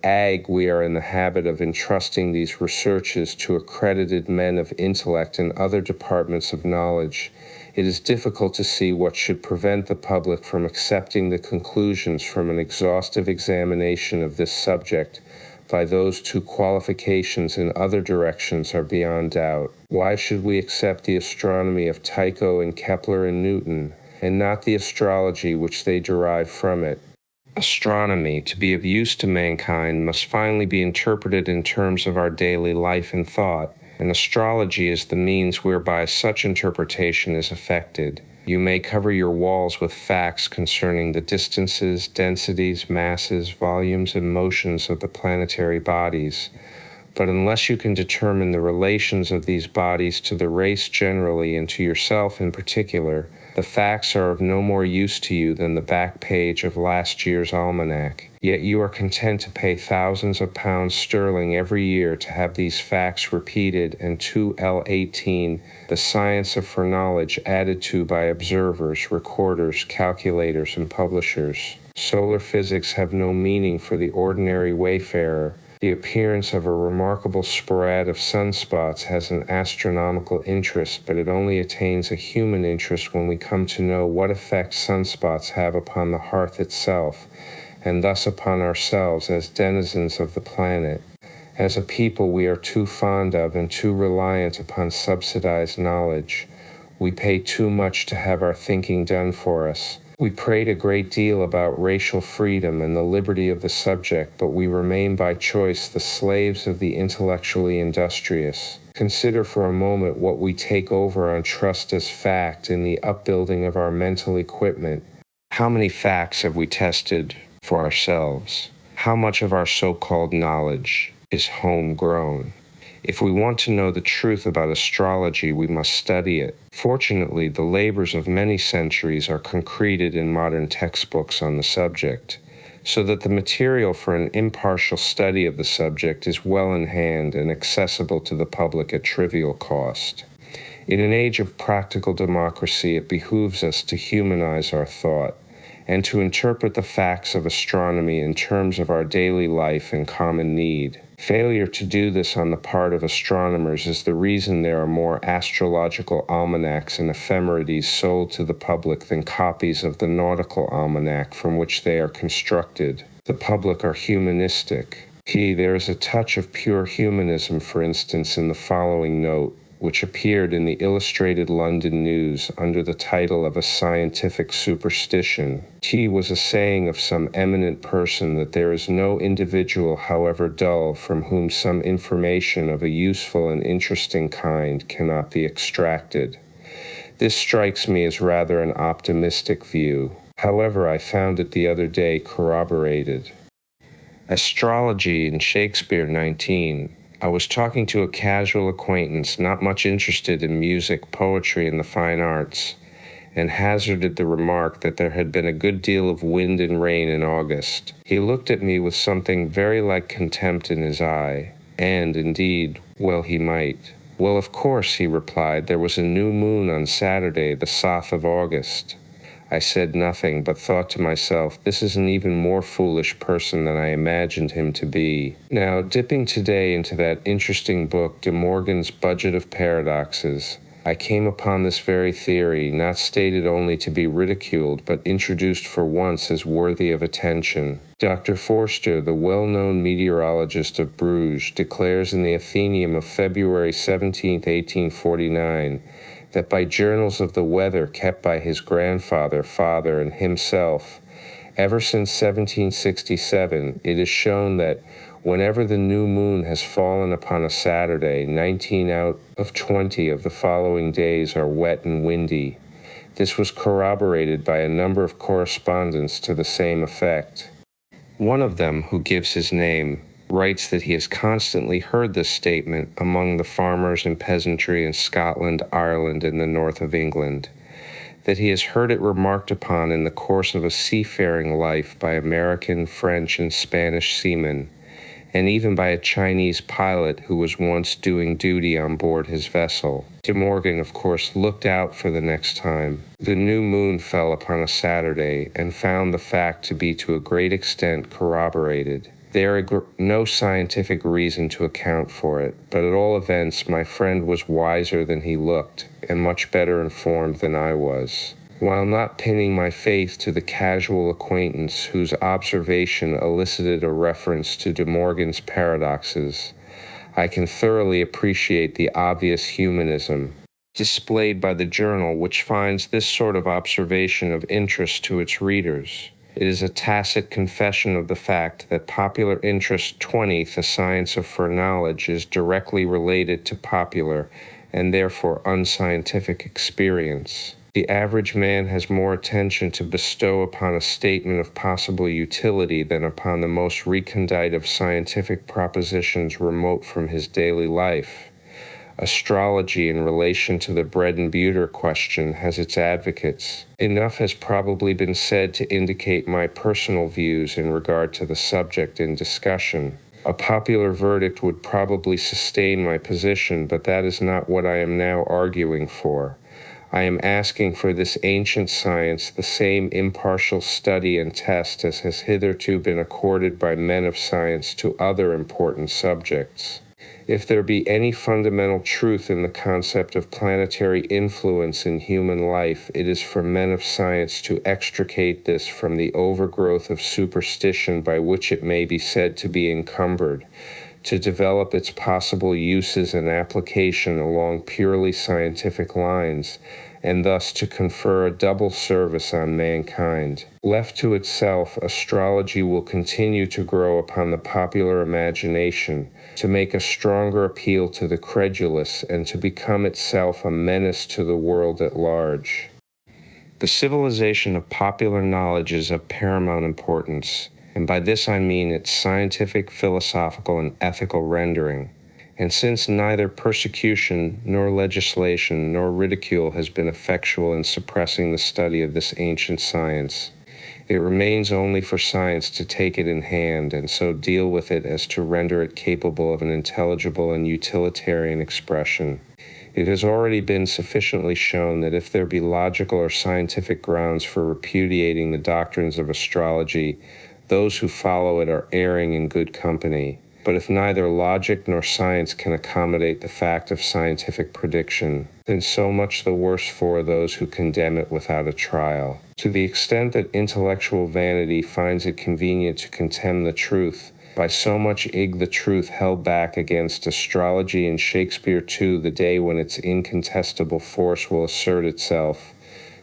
we are in the habit of entrusting these researches to accredited men of intellect in other departments of knowledge. It is difficult to see what should prevent the public from accepting the conclusions from an exhaustive examination of this subject by those whose qualifications in other directions are beyond doubt. Why should we accept the astronomy of Tycho and Kepler and Newton, and not the astrology which they derive from it? Astronomy, to be of use to mankind, must finally be interpreted in terms of our daily life and thought, and astrology is the means whereby such interpretation is effected. You may cover your walls with facts concerning the distances, densities, masses, volumes, and motions of the planetary bodies, but unless you can determine the relations of these bodies to the race generally and to yourself in particular, the facts are of no more use to you than the back page of last year's almanac. Yet you are content to pay thousands of pounds sterling every year to have these facts repeated and 2L18, the science of foreknowledge, added to by observers, recorders, calculators, and publishers. Solar physics have no meaning for the ordinary wayfarer. The appearance of a remarkable sporad of sunspots has an astronomical interest, but it only attains a human interest when we come to know what effect sunspots have upon the hearth itself, and thus upon ourselves as denizens of the planet. As a people, we are too fond of and too reliant upon subsidized knowledge. We pay too much to have our thinking done for us. We prate a great deal about racial freedom and the liberty of the subject, but we remain by choice the slaves of the intellectually industrious. Consider for a moment what we take over on trust as fact in the upbuilding of our mental equipment. How many facts have we tested for ourselves? How much of our so-called knowledge is homegrown? If we want to know the truth about astrology, we must study it. Fortunately, the labors of many centuries are concreted in modern textbooks on the subject, so that the material for an impartial study of the subject is well in hand and accessible to the public at trivial cost. In an age of practical democracy, it behooves us to humanize our thought and to interpret the facts of astronomy in terms of our daily life and common need. Failure to do this on the part of astronomers is the reason there are more astrological almanacs and ephemerides sold to the public than copies of the nautical almanac from which they are constructed. The public are humanistic. There is a touch of pure humanism, for instance, in the following note, which appeared in the Illustrated London News under the title of A Scientific Superstition. Was a saying of some eminent person that there is no individual, however dull, from whom some information of a useful and interesting kind cannot be extracted. This strikes me as rather an optimistic view. However, I found it the other day corroborated. Astrology in Shakespeare 19. I was talking to a casual acquaintance not much interested in music, poetry, and the fine arts, and hazarded the remark that there had been a good deal of wind and rain in August. He looked at me with something very like contempt in his eye, and, indeed, well he might. Well, of course, he replied, there was a new moon on Saturday, the Soth of August. I said nothing, but thought to myself, this is an even more foolish person than I imagined him to be. Now, dipping today into that interesting book, De Morgan's Budget of Paradoxes, I came upon this very theory, not stated only to be ridiculed, but introduced for once as worthy of attention. Dr. Forster, the well-known meteorologist of Bruges, declares in the Athenaeum of February 17, 1849, that by journals of the weather kept by his grandfather, father, and himself, ever since 1767, it is shown that whenever the new moon has fallen upon a Saturday, 19 out of 20 of the following days are wet and windy. This was corroborated by a number of correspondents to the same effect. One of them, who gives his name, writes that he has constantly heard this statement among the farmers and peasantry in Scotland, Ireland, and the north of England, that he has heard it remarked upon in the course of a seafaring life by American, French, and Spanish seamen, and even by a Chinese pilot who was once doing duty on board his vessel. De Morgan, of course, looked out for the next time. The new moon fell upon a Saturday and found the fact to be to a great extent corroborated. There is no scientific reason to account for it, but at all events my friend was wiser than he looked, and much better informed than I was. While not pinning my faith to the casual acquaintance whose observation elicited a reference to De Morgan's paradoxes, I can thoroughly appreciate the obvious humanism displayed by the journal, which finds this sort of observation of interest to its readers. It is a tacit confession of the fact that popular interest 20, the science of foreknowledge, is directly related to popular and therefore unscientific experience. The average man has more attention to bestow upon a statement of possible utility than upon the most recondite of scientific propositions remote from his daily life. Astrology in relation to the bread and butter question has its advocates. Enough has probably been said to indicate my personal views in regard to the subject in discussion. A popular verdict would probably sustain my position, but that is not what I am now arguing for. I am asking for this ancient science the same impartial study and test as has hitherto been accorded by men of science to other important subjects. If there be any fundamental truth in the concept of planetary influence in human life, it is for men of science to extricate this from the overgrowth of superstition by which it may be said to be encumbered, to develop its possible uses and application along purely scientific lines, and thus to confer a double service on mankind. Left to itself, astrology will continue to grow upon the popular imagination, to make a stronger appeal to the credulous, and to become itself a menace to the world at large. The civilization of popular knowledge is of paramount importance, and by this I mean its scientific, philosophical, and ethical rendering. And since neither persecution, nor legislation, nor ridicule has been effectual in suppressing the study of this ancient science, it remains only for science to take it in hand and so deal with it as to render it capable of an intelligible and utilitarian expression. It has already been sufficiently shown that if there be logical or scientific grounds for repudiating the doctrines of astrology, those who follow it are erring in good company. But if neither logic nor science can accommodate the fact of scientific prediction, then so much the worse for those who condemn it without a trial. To the extent that intellectual vanity finds it convenient to contemn the truth, by so much the truth held back against astrology and Shakespeare too the day when its incontestable force will assert itself,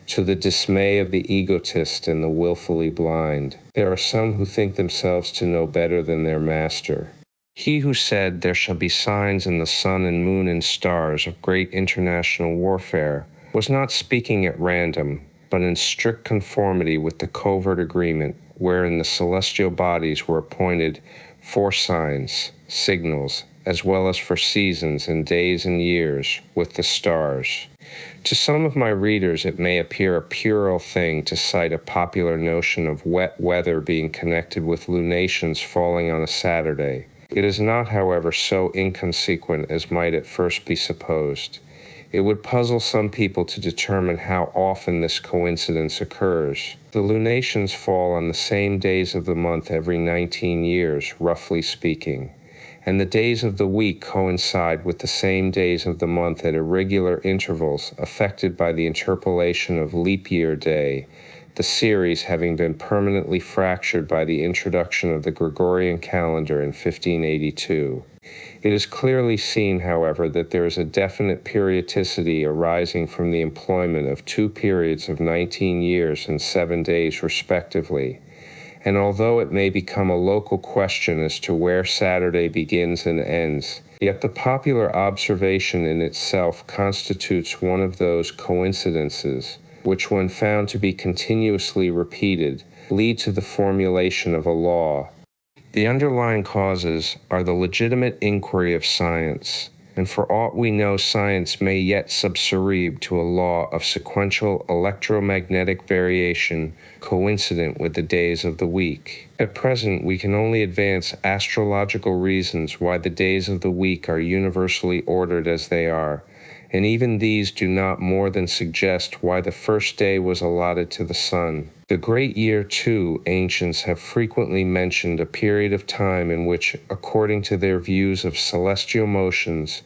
to the dismay of the egotist and the willfully blind. There are some who think themselves to know better than their master. He who said there shall be signs in the sun and moon and stars of great international warfare was not speaking at random, but in strict conformity with the covert agreement wherein the celestial bodies were appointed for signs, signals, as well as for seasons and days and years with the stars. To some of my readers it may appear a puerile thing to cite a popular notion of wet weather being connected with lunations falling on a Saturday. It is not, however, so inconsequent as might at first be supposed. It would puzzle some people to determine how often this coincidence occurs. The lunations fall on the same days of the month every 19 years, roughly speaking, and the days of the week coincide with the same days of the month at irregular intervals, affected by the interpolation of leap year day, the series having been permanently fractured by the introduction of the Gregorian calendar in 1582. It is clearly seen, however, that there is a definite periodicity arising from the employment of two periods of 19 years and 7 days respectively, and although it may become a local question as to where Saturday begins and ends, yet the popular observation in itself constitutes one of those coincidences which, when found to be continuously repeated, lead to the formulation of a law. The underlying causes are the legitimate inquiry of science, and for aught we know, science may yet subserve to a law of sequential electromagnetic variation coincident with the days of the week. At present, we can only advance astrological reasons why the days of the week are universally ordered as they are, and even these do not more than suggest why the first day was allotted to the sun. The great year, too, ancients have frequently mentioned a period of time in which, according to their views of celestial motions,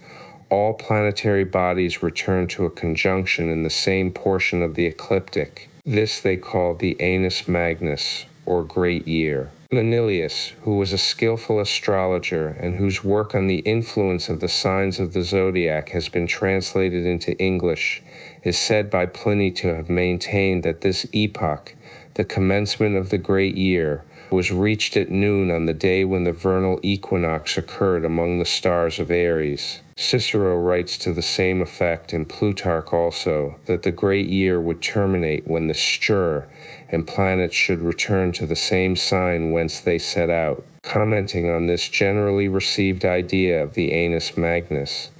all planetary bodies return to a conjunction in the same portion of the ecliptic. This they call the Annus Magnus, or Great Year. Manilius, who was a skillful astrologer and whose work on the influence of the signs of the zodiac has been translated into English, is said by Pliny to have maintained that this epoch, the commencement of the great year, was reached at noon on the day when the vernal equinox occurred among the stars of Aries. Cicero writes to the same effect, and Plutarch also, that the great year would terminate when the stir and planets should return to the same sign whence they set out. Commenting on this generally received idea of the Annus Magnus,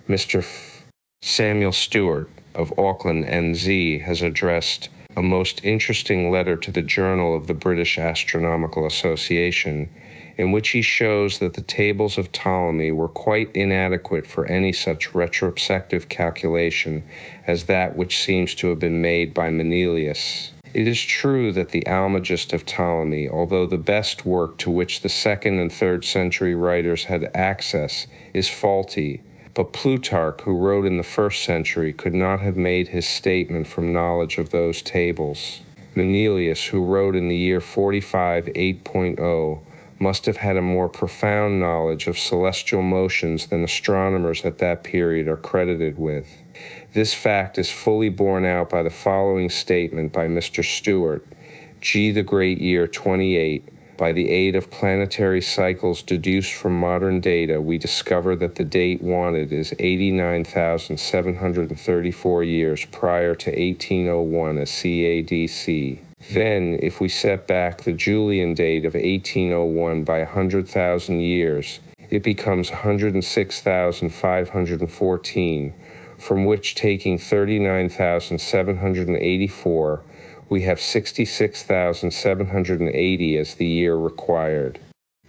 Mr. Samuel Stewart of Auckland, NZ, has addressed a most interesting letter to the Journal of the British Astronomical Association, in which he shows that the tables of Ptolemy were quite inadequate for any such retrospective calculation as that which seems to have been made by Manilius. It is true that the Almagest of Ptolemy, although the best work to which the 2nd and 3rd century writers had access, is faulty, but Plutarch, who wrote in the 1st century, could not have made his statement from knowledge of those tables. Manilius, who wrote in the year 45 8.0, must have had a more profound knowledge of celestial motions than astronomers at that period are credited with. This fact is fully borne out by the following statement by Mr. Stewart: G. the Great Year 28. By the aid of planetary cycles deduced from modern data, we discover that the date wanted is 89,734 years prior to 1801 as CADC. Then, if we set back the Julian date of 1801 by 100,000 years, it becomes 106,514, from which, taking 39,784, we have 66,780 as the year required.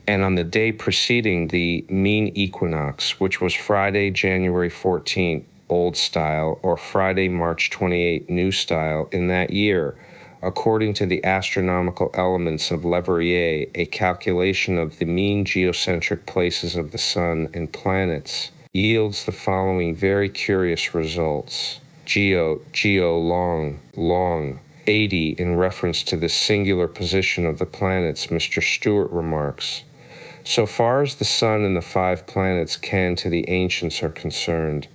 And on the day preceding the mean equinox, which was Friday, January 14th, Old Style, or Friday, March 28th, New Style, in that year, according to the astronomical elements of Leverrier, a calculation of the mean geocentric places of the sun and planets yields the following very curious results. Geo long, 80 in reference to the singular position of the planets. Mr. Stewart remarks, so far as the sun and the 5 planets can to the ancients are concerned,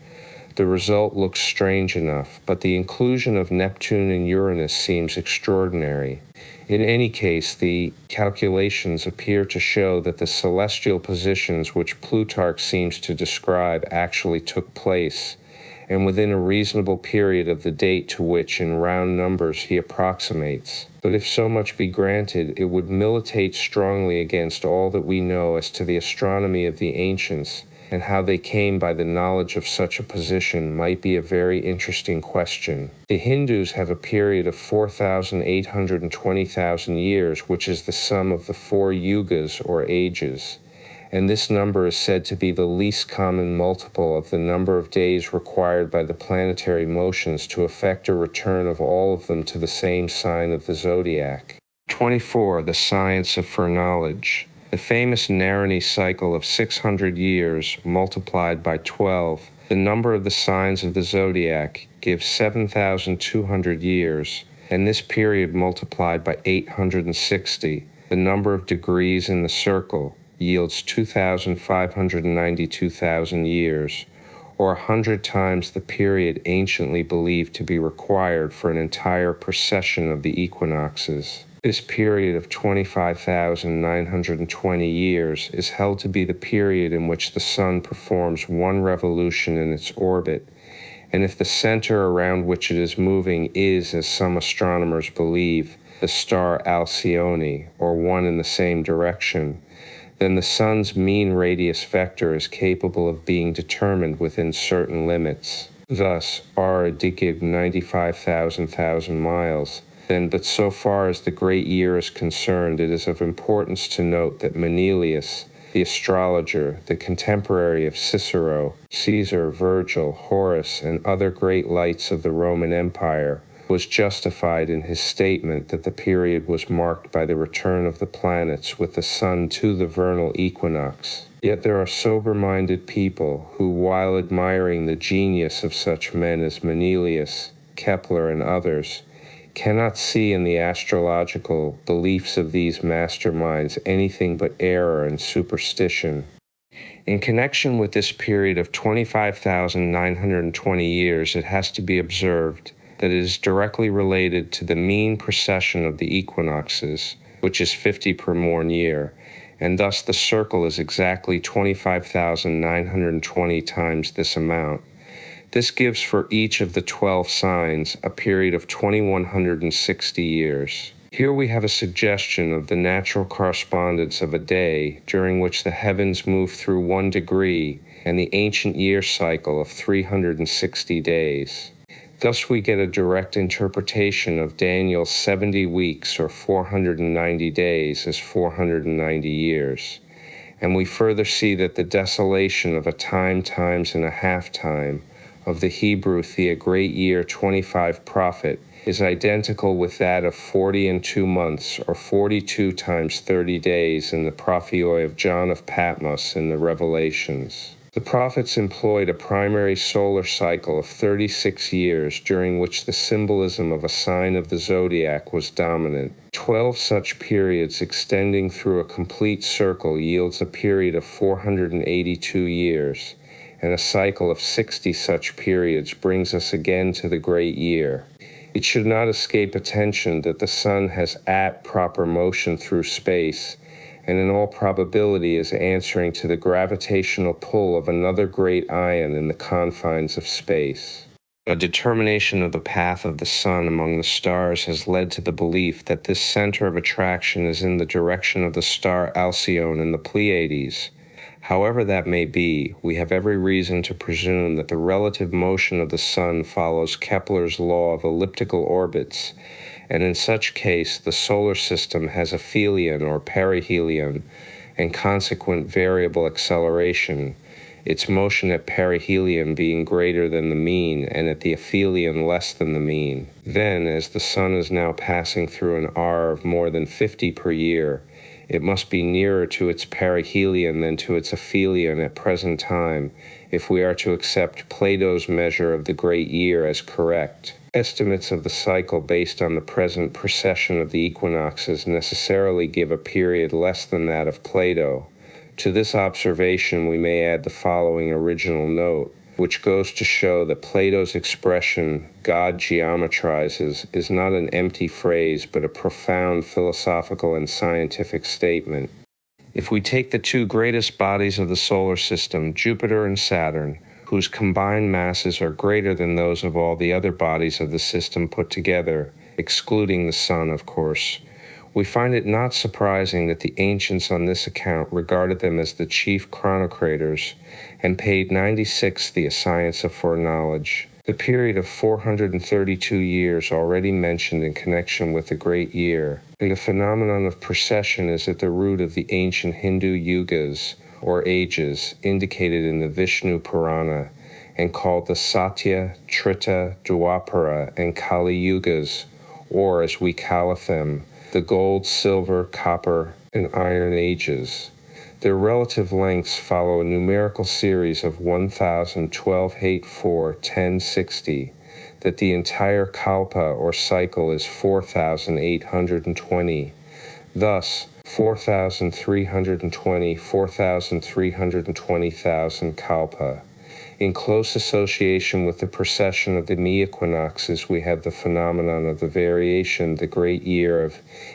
the result looks strange enough, but the inclusion of Neptune and Uranus seems extraordinary. In any case, the calculations appear to show that the celestial positions which Plutarch seems to describe actually took place, and within a reasonable period of the date to which, in round numbers, he approximates. But if so much be granted, it would militate strongly against all that we know as to the astronomy of the ancients, and how they came by the knowledge of such a position might be a very interesting question. The Hindus have a period of 4,820,000 years, which is the sum of the 4 yugas, or ages, and this number is said to be the least common multiple of the number of days required by the planetary motions to effect a return of all of them to the same sign of the zodiac. 24. The science of foreknowledge. The famous Narani cycle of 600 years multiplied by 12, the number of the signs of the zodiac, gives 7,200 years, and this period multiplied by 860, the number of degrees in the circle, yields 2,592,000 years, or 100 times the period anciently believed to be required for an entire precession of the equinoxes. This period of 25,920 years is held to be the period in which the sun performs one revolution in its orbit, and if the center around which it is moving is, as some astronomers believe, the star Alcyone, or one in the same direction, then the sun's mean radius vector is capable of being determined within certain limits. Thus, r digib 95,000 miles. Then, but so far as the great year is concerned, it is of importance to note that Manilius, the astrologer, the contemporary of Cicero, Caesar, Virgil, Horace, and other great lights of the Roman Empire, was justified in his statement that the period was marked by the return of the planets with the sun to the vernal equinox. Yet there are sober-minded people who, while admiring the genius of such men as Manilius, Kepler, and others, cannot see in the astrological beliefs of these masterminds anything but error and superstition. In connection with this period of 25,920 years, it has to be observed that it is directly related to the mean precession of the equinoxes, which is 50 per morn year, and thus the circle is exactly 25,920 times this amount. This gives for each of the 12 signs a period of 2,160 years. Here we have a suggestion of the natural correspondence of a day during which the heavens move through 1 degree and the ancient year cycle of 360 days. Thus we get a direct interpretation of Daniel's 70 weeks or 490 days as 490 years. And we further see that the desolation of a time times and a half time of the Hebrew great year 25 prophet is identical with that of 40 and 2 months, or 42 times 30 days in the propheoi of John of Patmos in the Revelations. The prophets employed a primary solar cycle of 36 years during which the symbolism of a sign of the zodiac was dominant. 12 such periods extending through a complete circle yields a period of 482 years. And a cycle of 60 such periods brings us again to the great year. It should not escape attention that the sun has proper motion through space, and in all probability is answering to the gravitational pull of another great ion in the confines of space. A determination of the path of the sun among the stars has led to the belief that this center of attraction is in the direction of the star Alcyone in the Pleiades. However that may be, we have every reason to presume that the relative motion of the sun follows Kepler's law of elliptical orbits, and in such case the solar system has aphelion or perihelion and consequent variable acceleration, its motion at perihelion being greater than the mean and at the aphelion less than the mean. Then, as the sun is now passing through an R of more than 50 per year, it must be nearer to its perihelion than to its aphelion at present time if we are to accept Plato's measure of the great year as correct. Estimates of the cycle based on the present precession of the equinoxes necessarily give a period less than that of Plato. To this observation we may add the following original note, which goes to show that Plato's expression, God geometrizes, is not an empty phrase but a profound philosophical and scientific statement. If we take the two greatest bodies of the solar system, Jupiter and Saturn, whose combined masses are greater than those of all the other bodies of the system put together, excluding the Sun, of course, we find it not surprising that the ancients on this account regarded them as the chief chronocrators and paid 96 the science of foreknowledge. The period of 432 years already mentioned in connection with the great year, and the phenomenon of precession is at the root of the ancient Hindu yugas, or ages, indicated in the Vishnu Purana, and called the Satya, Trita, Dwapara, and Kali Yugas, or as we calleth them, the gold, silver, copper, and iron ages. Their relative lengths follow a numerical series of 1,000, 12, 8, 4, 10, 60, that the entire kalpa or cycle is 4,820. Thus, 4,320, 4,320,000 kalpa. In close association with the precession of the equinoxes, we have the phenomenon of the variation, the great year,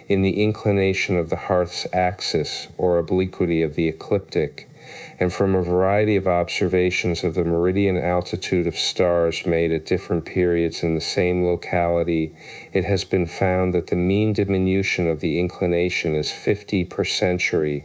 in the inclination of the hearth's axis, or obliquity of the ecliptic, and from a variety of observations of the meridian altitude of stars made at different periods in the same locality, it has been found that the mean diminution of the inclination is 50 per century,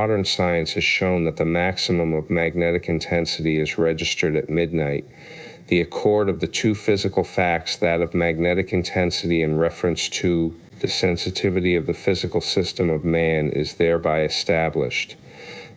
modern science has shown that the maximum of magnetic intensity is registered at midnight. The accord of the two physical facts, that of magnetic intensity in reference to the sensitivity of the physical system of man, is thereby established.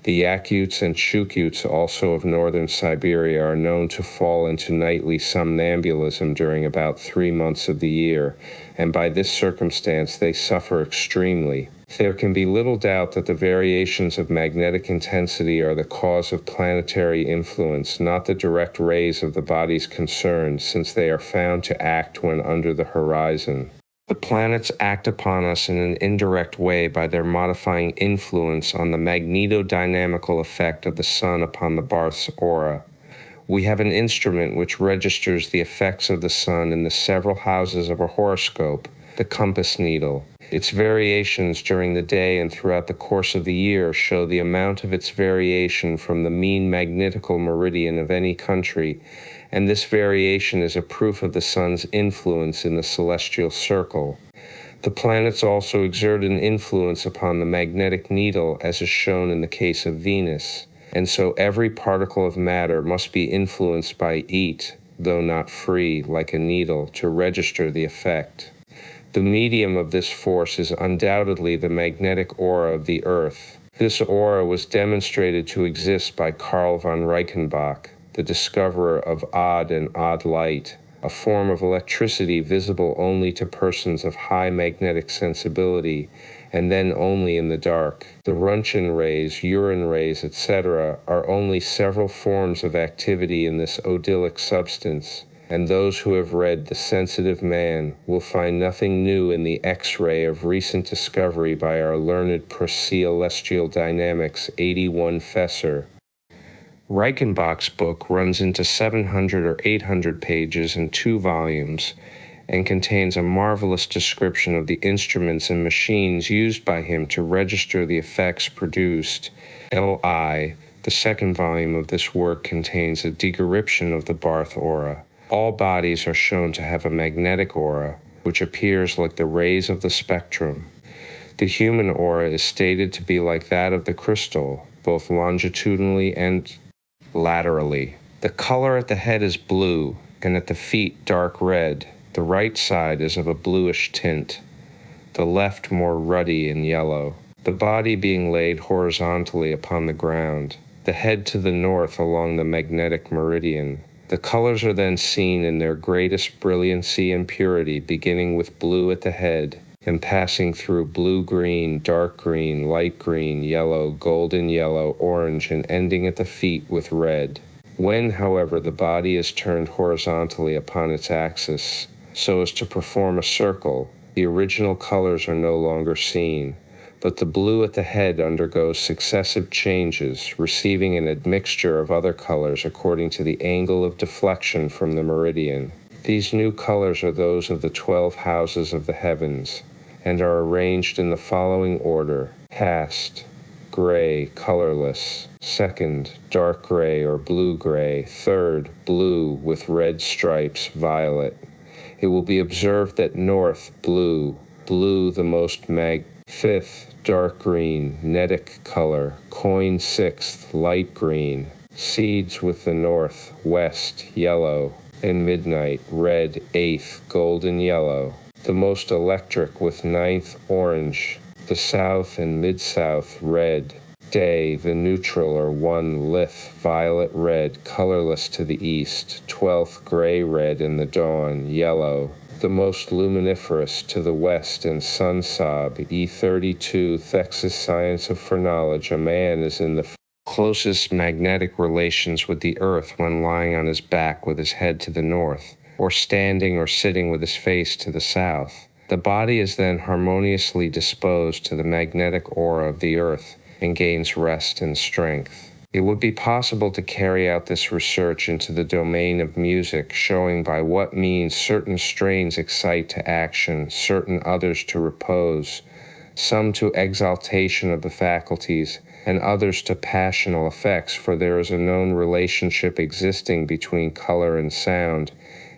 The Yakuts and Chukyuts, also of northern Siberia, are known to fall into nightly somnambulism during about 3 months of the year, and by this circumstance they suffer extremely. There can be little doubt that the variations of magnetic intensity are the cause of planetary influence, not the direct rays of the bodies concerned, since they are found to act when under the horizon. The planets act upon us in an indirect way by their modifying influence on the magnetodynamical effect of the sun upon the Barth's aura. We have an instrument which registers the effects of the sun in the several houses of a horoscope, the compass needle. Its variations during the day and throughout the course of the year show the amount of its variation from the mean magnetical meridian of any country, and this variation is a proof of the sun's influence in the celestial circle. The planets also exert an influence upon the magnetic needle, as is shown in the case of Venus, and so every particle of matter must be influenced by it, though not free, like a needle, to register the effect. The medium of this force is undoubtedly the magnetic aura of the Earth. This aura was demonstrated to exist by Carl von Reichenbach, the discoverer of odd and odd light, a form of electricity visible only to persons of high magnetic sensibility, and then only in the dark. The Roentgen rays, urine rays, etc., are only several forms of activity in this odyllic substance, and those who have read The Sensitive Man will find nothing new in the X-ray of recent discovery by our learned Celestial Dynamics 81 Fesser. Reichenbach's book runs into 700 or 800 pages in 2 volumes and contains a marvelous description of the instruments and machines used by him to register the effects produced. L.I. The second volume of this work contains a description of the Barth aura. All bodies are shown to have a magnetic aura, which appears like the rays of the spectrum. The human aura is stated to be like that of the crystal, both longitudinally and laterally. The color at the head is blue, and at the feet dark red. The right side is of a bluish tint, the left more ruddy and yellow. The body being laid horizontally upon the ground, the head to the north along the magnetic meridian. The colors are then seen in their greatest brilliancy and purity, beginning with blue at the head, and passing through blue-green, dark green, light green, yellow, golden yellow, orange, and ending at the feet with red. When, however, the body is turned horizontally upon its axis, so as to perform a circle, the original colors are no longer seen, but the blue at the head undergoes successive changes, receiving an admixture of other colors according to the angle of deflection from the meridian. These new colors are those of the 12 houses of the heavens, and are arranged in the following order: cast, gray, colorless; second, dark gray or blue-gray; third, blue with red stripes, violet. It will be observed that north, blue the most fifth, dark green, netic color; coin sixth, light green; seeds with the north, west, yellow; and midnight, red; eighth, golden yellow; the most electric with ninth, orange; the south and mid-south, red; day, the neutral or one lith, violet red, colorless to the east; 12th, gray-red in the dawn, yellow; the most luminiferous to the west and sun sob, E32, Thex's science of foreknowledge. A man is in the closest magnetic relations with the earth when lying on his back with his head to the north, or standing or sitting with his face to the south. The body is then harmoniously disposed to the magnetic aura of the earth and gains rest and strength. It would be possible to carry out this research into the domain of music, showing by what means certain strains excite to action, certain others to repose, some to exaltation of the faculties, and others to passional effects, for there is a known relationship existing between color and sound,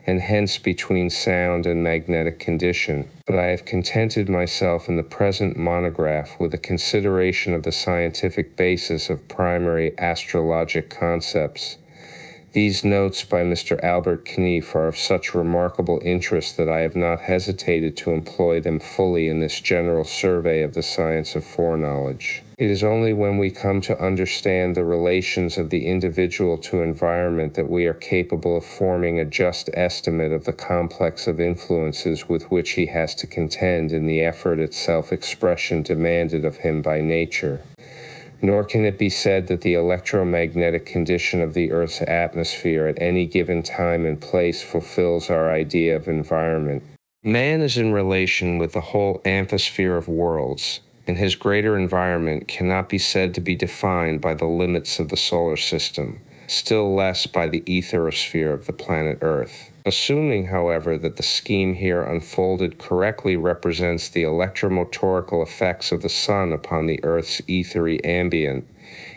and hence between sound and magnetic condition. But I have contented myself in the present monograph with a consideration of the scientific basis of primary astrologic concepts. These notes by Mr. Albert Knief are of such remarkable interest that I have not hesitated to employ them fully in this general survey of the science of foreknowledge. It is only when we come to understand the relations of the individual to environment that we are capable of forming a just estimate of the complex of influences with which he has to contend in the effort at self-expression demanded of him by nature. Nor can it be said that the electromagnetic condition of the Earth's atmosphere at any given time and place fulfills our idea of environment. Man is in relation with the whole amphisphere of worlds, and his greater environment cannot be said to be defined by the limits of the solar system, still less by the etherosphere of the planet Earth. Assuming, however, that the scheme here unfolded correctly represents the electromotorical effects of the sun upon the Earth's ethery ambient,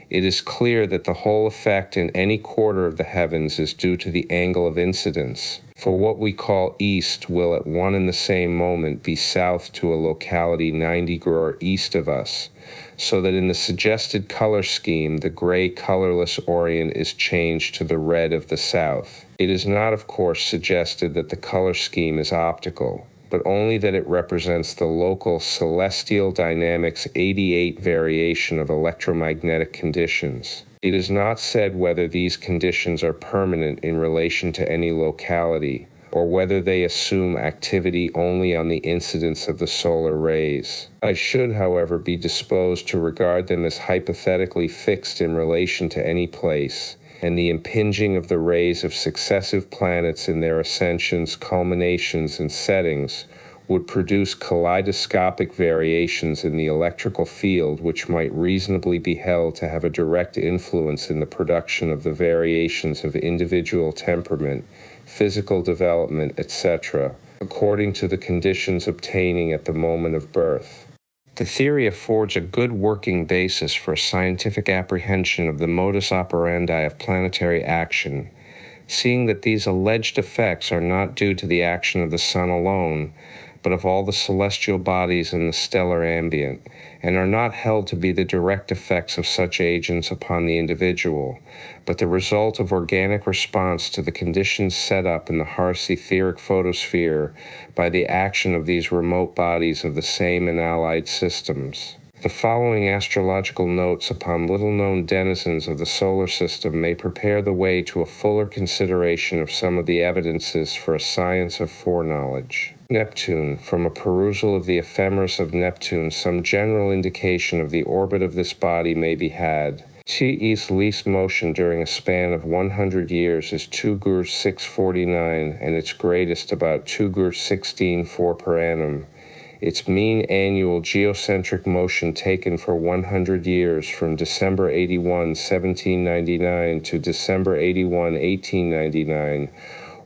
It is clear that the whole effect in any quarter of the heavens is due to the angle of incidence, for what we call east will at one and the same moment be south to a locality 90° east of us, so that in the suggested color scheme the gray colorless Orient is changed to the red of the south. It is not, of course, suggested that the color scheme is optical, but only that it represents the local celestial dynamics 88 variation of electromagnetic conditions. It is not said whether these conditions are permanent in relation to any locality, or whether they assume activity only on the incidence of the solar rays. I should, however, be disposed to regard them as hypothetically fixed in relation to any place, and the impinging of the rays of successive planets in their ascensions, culminations, and settings would produce kaleidoscopic variations in the electrical field which might reasonably be held to have a direct influence in the production of the variations of individual temperament, physical development, etc., according to the conditions obtaining at the moment of birth. The theory affords a good working basis for a scientific apprehension of the modus operandi of planetary action, seeing that these alleged effects are not due to the action of the sun alone, but of all the celestial bodies in the stellar ambient, and are not held to be the direct effects of such agents upon the individual, but the result of organic response to the conditions set up in the harsh etheric photosphere by the action of these remote bodies of the same and allied systems. The following astrological notes upon little-known denizens of the solar system may prepare the way to a fuller consideration of some of the evidences for a science of foreknowledge. Neptune. From a perusal of the ephemeris of Neptune, some general indication of the orbit of this body may be had. Its least motion during a span of 100 years is 2 649, and its greatest about 2 16 per annum. Its mean annual geocentric motion taken for 100 years from December 81, 1799 to December 81, 1899,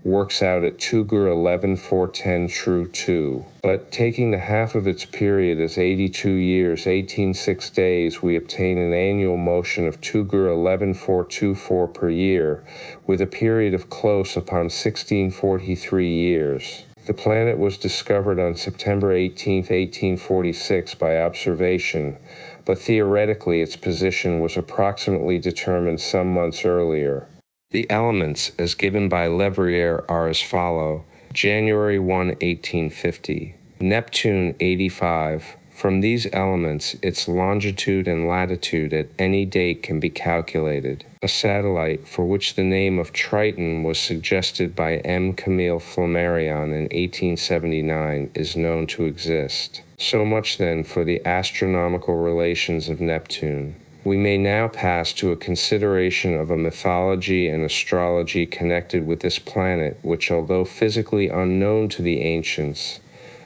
works out at 2 11 410 true 2. But taking the half of its period as 82 years, 18 days, we obtain an annual motion of 2 11 424 per year, with a period of close upon 1643 years. The planet was discovered on September 18, 1846 by observation, but theoretically its position was approximately determined some months earlier. The elements, as given by Leverrier, are as follow. January 1, 1850. Neptune 85. From these elements, its longitude and latitude at any date can be calculated. A satellite, for which the name of Triton was suggested by M. Camille Flammarion in 1879, is known to exist. So much, then, for the astronomical relations of Neptune. We may now pass to a consideration of a mythology and astrology connected with this planet, which, although physically unknown to the ancients,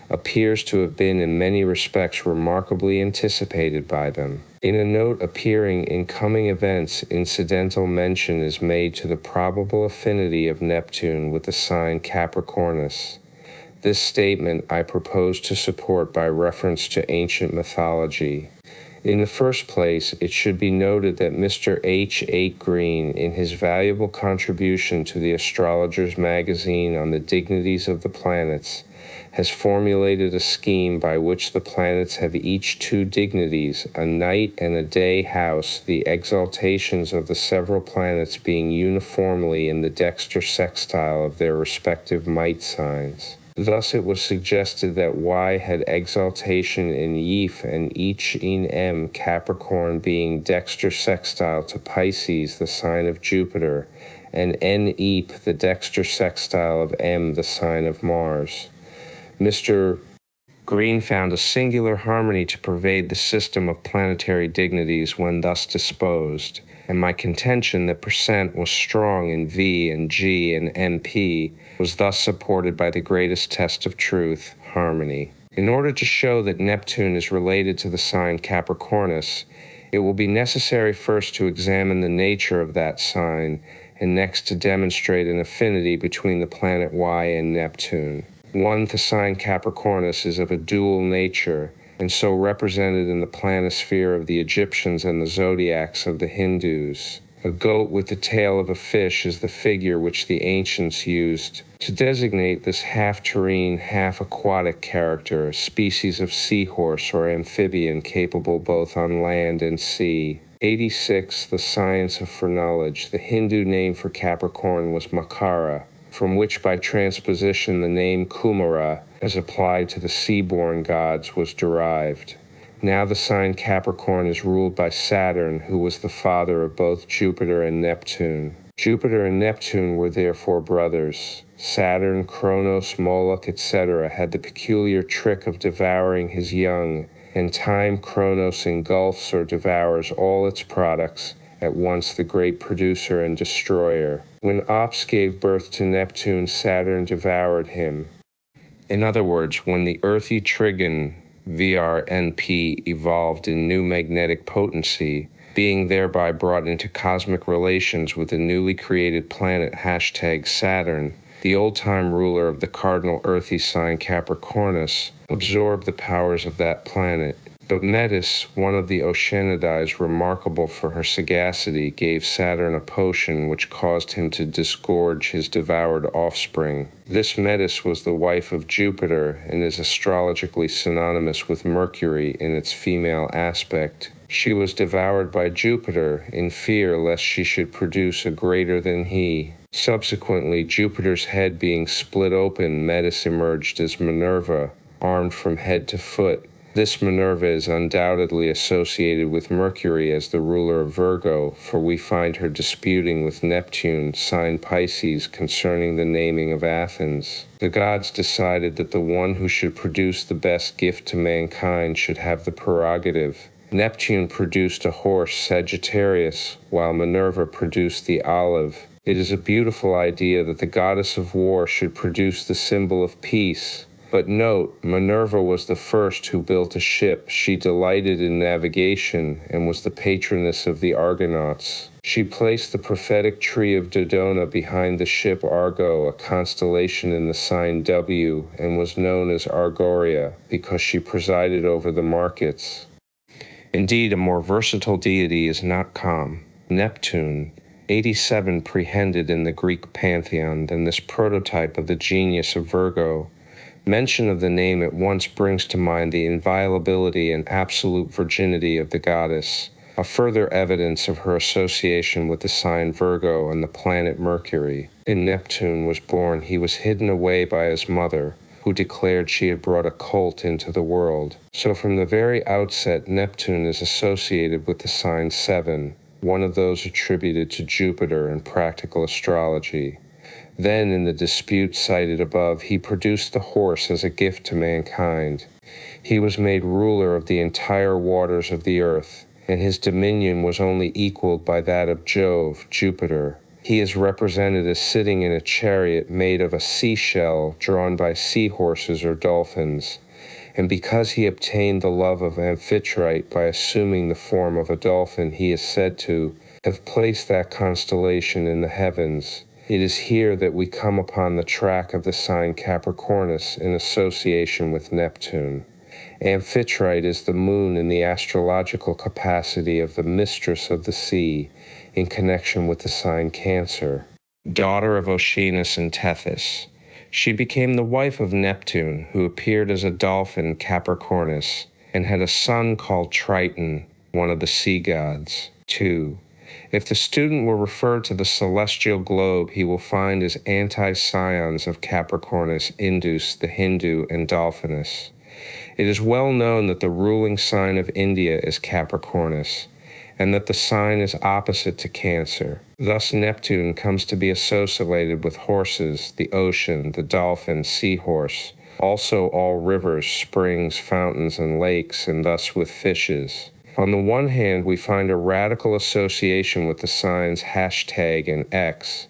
appears to have been in many respects remarkably anticipated by them. In a note appearing in Coming Events, incidental mention is made to the probable affinity of Neptune with the sign Capricornus. This statement I propose to support by reference to ancient mythology. In the first place, it should be noted that Mr. H. 8 Green, in his valuable contribution to the Astrologer's Magazine on the dignities of the planets, has formulated a scheme by which the planets have each 2 dignities, a night and a day house, the exaltations of the several planets being uniformly in the dexter sextile of their respective might signs. Thus it was suggested that Y had exaltation in Ypres and each in M, Capricorn being dexter sextile to Pisces, the sign of Jupiter, and N Ypres, the dexter sextile of M, the sign of Mars. Mr. Green found a singular harmony to pervade the system of planetary dignities when thus disposed, and my contention that percent was strong in V and G and MP was thus supported by the greatest test of truth, harmony. In order to show that Neptune is related to the sign Capricornus, it will be necessary first to examine the nature of that sign, and next to demonstrate an affinity between the planet Y and Neptune. 1. The sign Capricornus is of a dual nature, and so represented in the planisphere of the Egyptians and the zodiacs of the Hindus. A goat with the tail of a fish is the figure which the ancients used to designate this half-terrene, half-aquatic character, a species of seahorse or amphibian capable both on land and sea. 86. The science of foreknowledge. The Hindu name for Capricorn was Makara, from which by transposition the name Kumara, as applied to the sea-born gods, was derived. Now the sign Capricorn is ruled by Saturn, who was the father of both Jupiter and Neptune. Jupiter and Neptune were therefore brothers. Saturn, Kronos, Moloch, etc. had the peculiar trick of devouring his young, and time Kronos engulfs or devours all its products, at once the great producer and destroyer. When Ops gave birth to Neptune, Saturn devoured him. In other words, when the earthy trigon VRNP evolved in new magnetic potency, being thereby brought into cosmic relations with the newly created planet #Saturn, the old-time ruler of the cardinal earthy sign Capricornus, absorbed the powers of that planet. But Metis, one of the Oceanides remarkable for her sagacity, gave Saturn a potion which caused him to disgorge his devoured offspring. This Metis was the wife of Jupiter and is astrologically synonymous with Mercury in its female aspect. She was devoured by Jupiter in fear lest she should produce a greater than he. Subsequently, Jupiter's head being split open, Metis emerged as Minerva, armed from head to foot. This Minerva is undoubtedly associated with Mercury as the ruler of Virgo, for we find her disputing with Neptune, sign Pisces, concerning the naming of Athens. The gods decided that the one who should produce the best gift to mankind should have the prerogative. Neptune produced a horse, Sagittarius, while Minerva produced the olive. It is a beautiful idea that the goddess of war should produce the symbol of peace. But note, Minerva was the first who built a ship. She delighted in navigation and was the patroness of the Argonauts. She placed the prophetic tree of Dodona behind the ship Argo, a constellation in the sign W, and was known as Argoria because she presided over the markets. Indeed, a more versatile deity is not calm. Neptune, 87 prehended in the Greek pantheon than this prototype of the genius of Virgo. Mention of the name at once brings to mind the inviolability and absolute virginity of the goddess, a further evidence of her association with the sign Virgo and the planet Mercury. When Neptune was born, he was hidden away by his mother, who declared she had brought a colt into the world. So from the very outset, Neptune is associated with the sign 7, one of those attributed to Jupiter in practical astrology. Then, in the dispute cited above, he produced the horse as a gift to mankind. He was made ruler of the entire waters of the earth, and his dominion was only equaled by that of Jove, Jupiter. He is represented as sitting in a chariot made of a seashell drawn by seahorses or dolphins. And because he obtained the love of Amphitrite by assuming the form of a dolphin, he is said to have placed that constellation in the heavens. It is here that we come upon the track of the sign Capricornus in association with Neptune. Amphitrite is the moon in the astrological capacity of the mistress of the sea in connection with the sign Cancer. Daughter of Oceanus and Tethys, she became the wife of Neptune, who appeared as a dolphin, Capricornus, and had a son called Triton, one of the sea gods. 2. If the student will refer to the celestial globe, he will find as anti-scions of Capricornus, Indus, the Hindu, and Dolphinus. It is well known that the ruling sign of India is Capricornus, and that the sign is opposite to Cancer. Thus Neptune comes to be associated with horses, the ocean, the dolphin, seahorse, also all rivers, springs, fountains, and lakes, and thus with fishes. On the one hand, we find a radical association with the signs hashtag and X,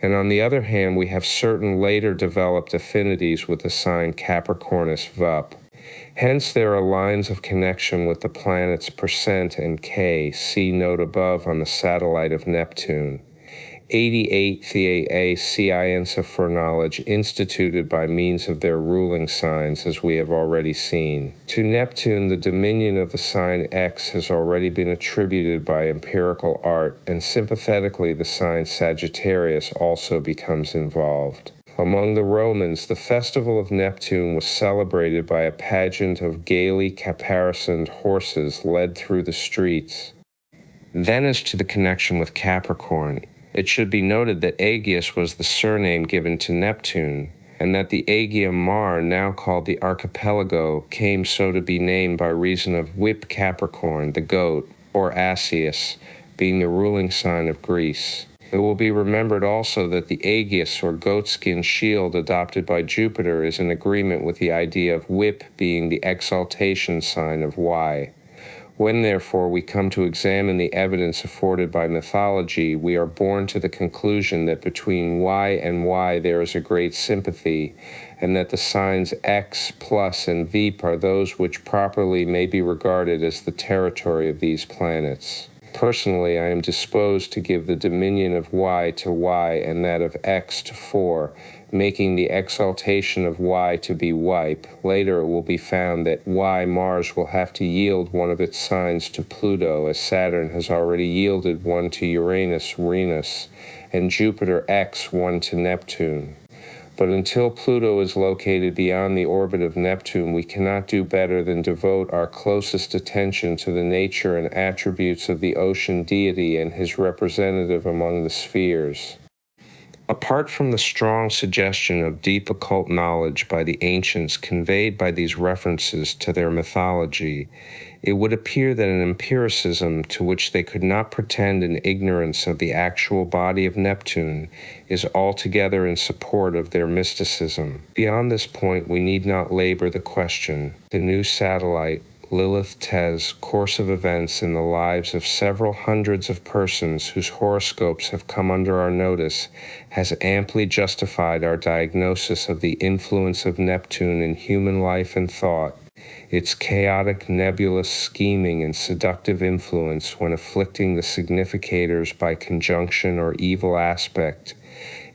and on the other hand, we have certain later developed affinities with the sign Capricornus VUP. Hence, there are lines of connection with the planets percent and K, see note above on the satellite of Neptune. 88 Theae Scientia Foreknowledge instituted by means of their ruling signs, as we have already seen. To Neptune, the dominion of the sign X has already been attributed by empirical art, and sympathetically the sign Sagittarius also becomes involved. Among the Romans, the festival of Neptune was celebrated by a pageant of gaily caparisoned horses led through the streets. Then as to the connection with Capricorn, it should be noted that Aegeus was the surname given to Neptune, and that the Aegean Mare, now called the Archipelago, came so to be named by reason of Whip Capricorn, the goat, or Asius, being the ruling sign of Greece. It will be remembered also that the Aegis, or goatskin shield adopted by Jupiter, is in agreement with the idea of Whip being the exaltation sign of Y. When, therefore, we come to examine the evidence afforded by mythology, we are borne to the conclusion that between Y and Y there is a great sympathy, and that the signs X, Plus, and Veep are those which properly may be regarded as the territory of these planets. Personally, I am disposed to give the dominion of Y to Y and that of X to 4, making the exaltation of Y to be Wipe. Later it will be found that Y Mars will have to yield one of its signs to Pluto, as Saturn has already yielded one to Uranus, Renus, and Jupiter X one to Neptune. But until Pluto is located beyond the orbit of Neptune, we cannot do better than devote our closest attention to the nature and attributes of the ocean deity and his representative among the spheres. Apart from the strong suggestion of deep occult knowledge by the ancients conveyed by these references to their mythology, it would appear that an empiricism to which they could not pretend an ignorance of the actual body of Neptune is altogether in support of their mysticism. Beyond this point, we need not labor the question. The new satellite, Lilith Tez, course of events in the lives of several hundreds of persons whose horoscopes have come under our notice, has amply justified our diagnosis of the influence of Neptune in human life and thought, its chaotic, nebulous scheming and seductive influence when afflicting the significators by conjunction or evil aspect,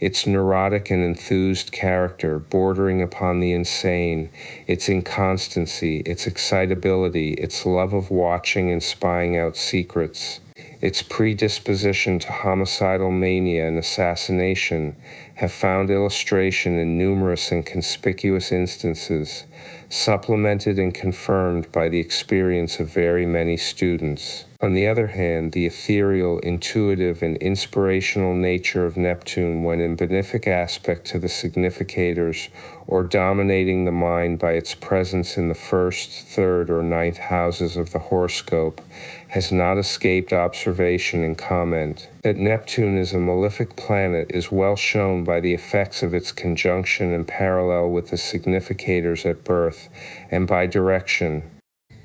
its neurotic and enthused character bordering upon the insane, its inconstancy, its excitability, its love of watching and spying out secrets, its predisposition to homicidal mania and assassination, have found illustration in numerous and conspicuous instances, supplemented and confirmed by the experience of very many students. On the other hand, the ethereal, intuitive, and inspirational nature of Neptune, when in benefic aspect to the significators, or dominating the mind by its presence in the first, third, or ninth houses of the horoscope, has not escaped observation and comment. That Neptune is a malefic planet is well shown by the effects of its conjunction and parallel with the significators at birth, and by direction.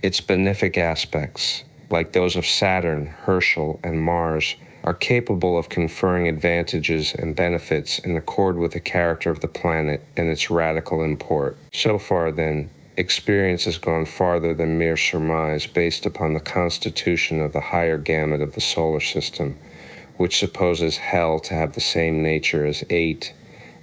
Its benefic aspects, like those of Saturn, Herschel, and Mars, are capable of conferring advantages and benefits in accord with the character of the planet and its radical import. So far, then, experience has gone farther than mere surmise based upon the constitution of the higher gamut of the solar system, which supposes hell to have the same nature as 8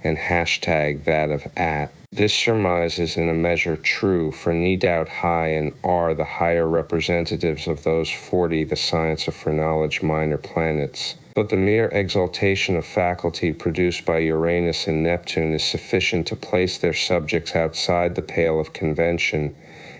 and hashtag that of at. This surmise is in a measure true, for no doubt high and are the higher representatives of those 40 the science of foreknowledge minor planets. But the mere exaltation of faculty produced by Uranus and Neptune is sufficient to place their subjects outside the pale of convention,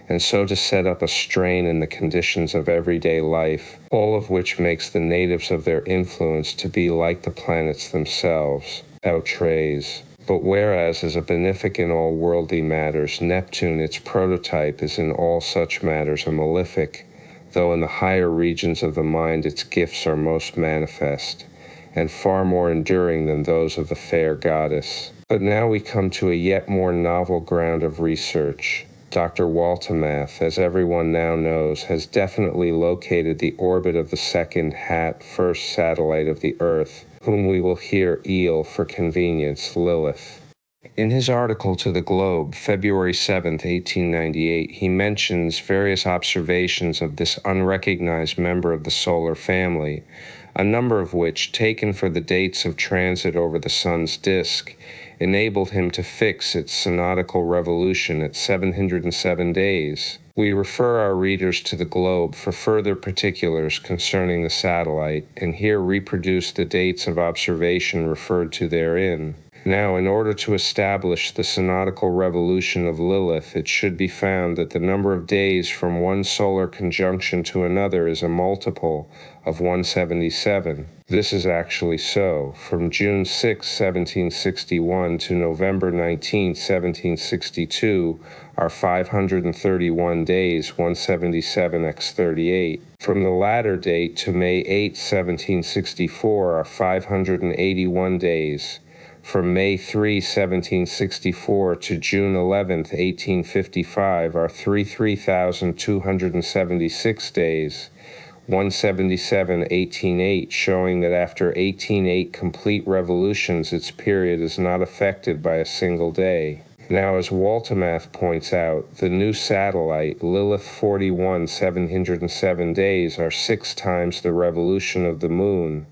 and so to set up a strain in the conditions of everyday life, all of which makes the natives of their influence to be like the planets themselves, outres. But whereas as a benefic in all worldly matters, Neptune, its prototype, is in all such matters a malefic, though in the higher regions of the mind its gifts are most manifest, and far more enduring than those of the fair goddess. But now we come to a yet more novel ground of research. Dr. Waltemath, as everyone now knows, has definitely located the orbit of the second first satellite of the Earth, whom we will here eel for convenience Lilith. In his article to the Globe, February 7, 1898, he mentions various observations of this unrecognized member of the solar family, a number of which, taken for the dates of transit over the sun's disk, enabled him to fix its synodical revolution at 707 days. We refer our readers to the Globe for further particulars concerning the satellite, and here reproduce the dates of observation referred to therein. Now, in order to establish the synodical revolution of Lilith, it should be found that the number of days from one solar conjunction to another is a multiple of 177. This is actually so. From June 6, 1761 to November 19, 1762 are 531 days, 177 x 38. From the latter date to May 8, 1764 are 581 days. From May 3, 1764 to June 11, 1855 are 3,276 days, 177, 1808, showing that after 1808 complete revolutions, its period is not affected by a single day. Now, as Waltemath points out, the new satellite, Lilith 41, 707 days, are 6 times the revolution of the moon,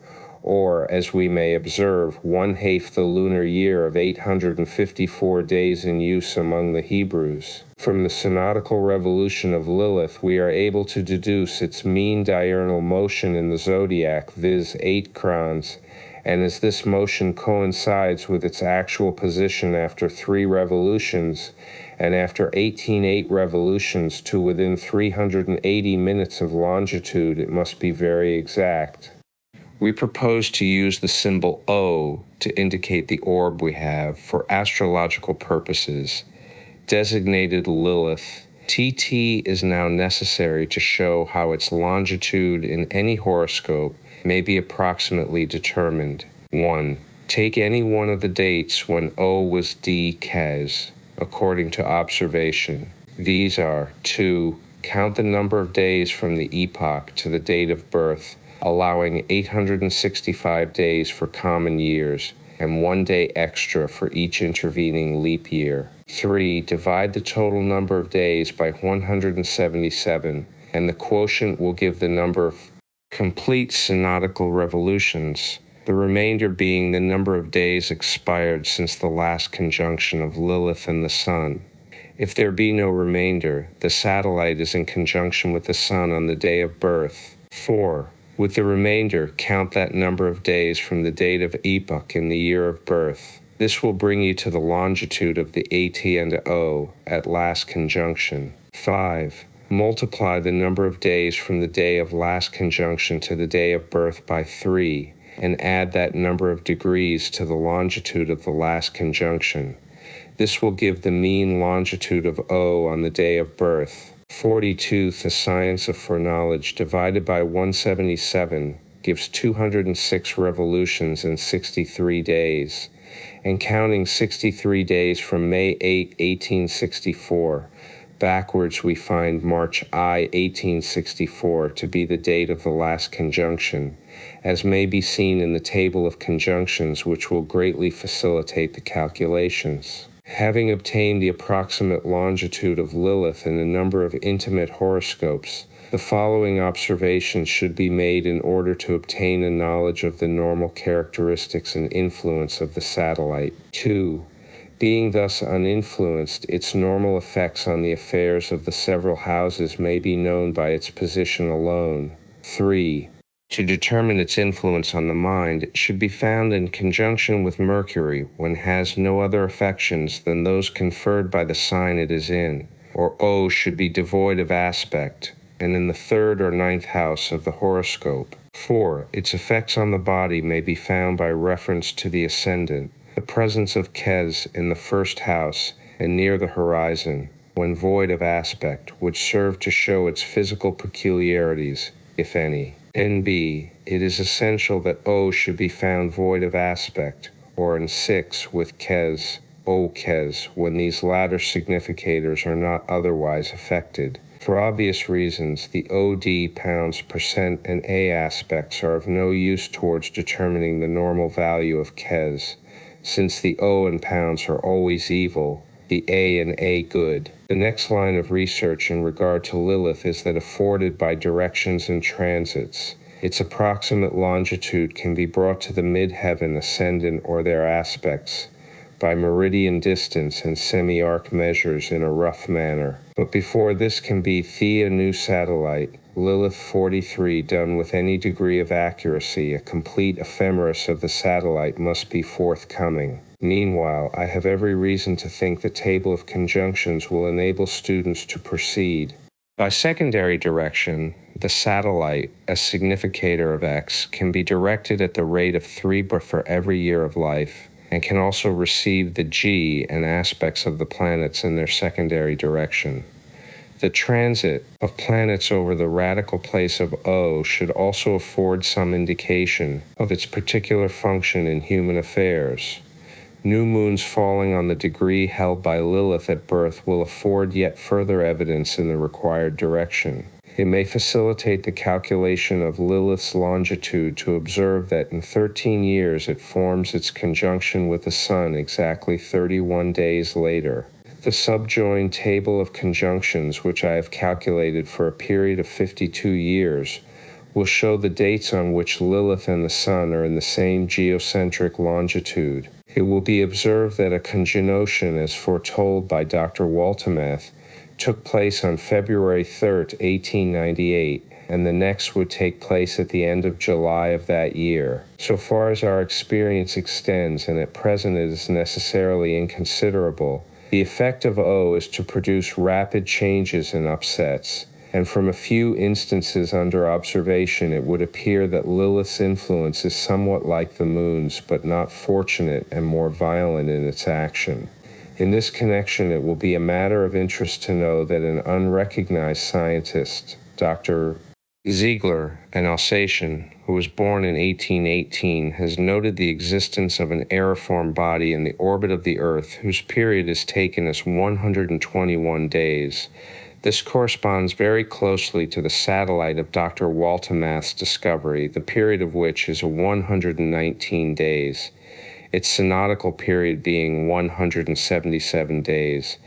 or, as we may observe, 1/2 the lunar year of 854 days in use among the Hebrews. From the synodical revolution of Lilith, we are able to deduce its mean diurnal motion in the zodiac, viz. 8 crans, and as this motion coincides with its actual position after 3 revolutions, and after 1808 revolutions to within 380 minutes of longitude, it must be very exact. We propose to use the symbol O to indicate the orb we have for astrological purposes, designated Lilith. TT is now necessary to show how its longitude in any horoscope may be approximately determined. 1. Take any one of the dates when O was D Kes, according to observation. These are 2. Count the number of days from the epoch to the date of birth, allowing 865 days for common years, and 1 day extra for each intervening leap year. 3. Divide the total number of days by 177, and the quotient will give the number of complete synodical revolutions, the remainder being the number of days expired since the last conjunction of Lilith and the Sun. If there be no remainder, the satellite is in conjunction with the Sun on the day of birth. 4. With the remainder, count that number of days from the date of epoch in the year of birth. This will bring you to the longitude of the AT and O at last conjunction. 5. Multiply the number of days from the day of last conjunction to the day of birth by 3, and add that number of degrees to the longitude of the last conjunction. This will give the mean longitude of O on the day of birth. 42. The science of foreknowledge divided by 177 gives 206 revolutions in 63 days, and counting 63 days from May 8, 1864, backwards we find March I, 1864 to be the date of the last conjunction, as may be seen in the table of conjunctions, which will greatly facilitate the calculations. Having obtained the approximate longitude of Lilith in a number of intimate horoscopes, the following observations should be made in order to obtain a knowledge of the normal characteristics and influence of the satellite. 2. Being thus uninfluenced, its normal effects on the affairs of the several houses may be known by its position alone. 3. To determine its influence on the mind, it should be found in conjunction with Mercury when it has no other affections than those conferred by the sign it is in, or O should be devoid of aspect, and in the 3rd or 9th house of the horoscope. 4. Its effects on the body may be found by reference to the ascendant, the presence of Kes in the 1st house and near the horizon, when void of aspect, would serve to show its physical peculiarities, if any. NB. It is essential that O should be found void of aspect, or in 6 with Kes, O Kes, when these latter significators are not otherwise affected. For obvious reasons, the OD, pounds, percent, and A aspects are of no use towards determining the normal value of Kes. since the O in pounds are always evil, the A in A good. The next line of research in regard to Lilith is that afforded by directions and transits, its approximate longitude can be brought to the midheaven ascendant or their aspects by meridian distance and semi-arc measures in a rough manner. But before this can be Thea Nu satellite, Lilith 43 done with any degree of accuracy, a complete ephemeris of the satellite must be forthcoming. Meanwhile, I have every reason to think the table of conjunctions will enable students to proceed. By secondary direction, the satellite, a significator of X, can be directed at the rate of 3 for every year of life, and can also receive the G and aspects of the planets in their secondary direction. The transit of planets over the radical place of O should also afford some indication of its particular function in human affairs. New moons falling on the degree held by Lilith at birth will afford yet further evidence in the required direction. It may facilitate the calculation of Lilith's longitude to observe that in 13 years it forms its conjunction with the Sun exactly 31 days later. The subjoined table of conjunctions, which I have calculated for a period of 52 years, will show the dates on which Lilith and the Sun are in the same geocentric longitude. It will be observed that a conjunction, as foretold by Dr. Waltemath, took place on February 3rd, 1898, and the next would take place at the end of July of that year. So far as our experience extends, and at present it is necessarily inconsiderable, the effect of O is to produce rapid changes and upsets, and from a few instances under observation it would appear that Lilith's influence is somewhat like the moon's, but not fortunate and more violent in its action. In this connection, it will be a matter of interest to know that an unrecognized scientist, Dr. Ziegler, an Alsatian, who was born in 1818, has noted the existence of an aeriform body in the orbit of the Earth whose period is taken as 121 days. This corresponds very closely to the satellite of Dr. Waltemath's discovery, the period of which is 119 days, its synodical period being 177 days.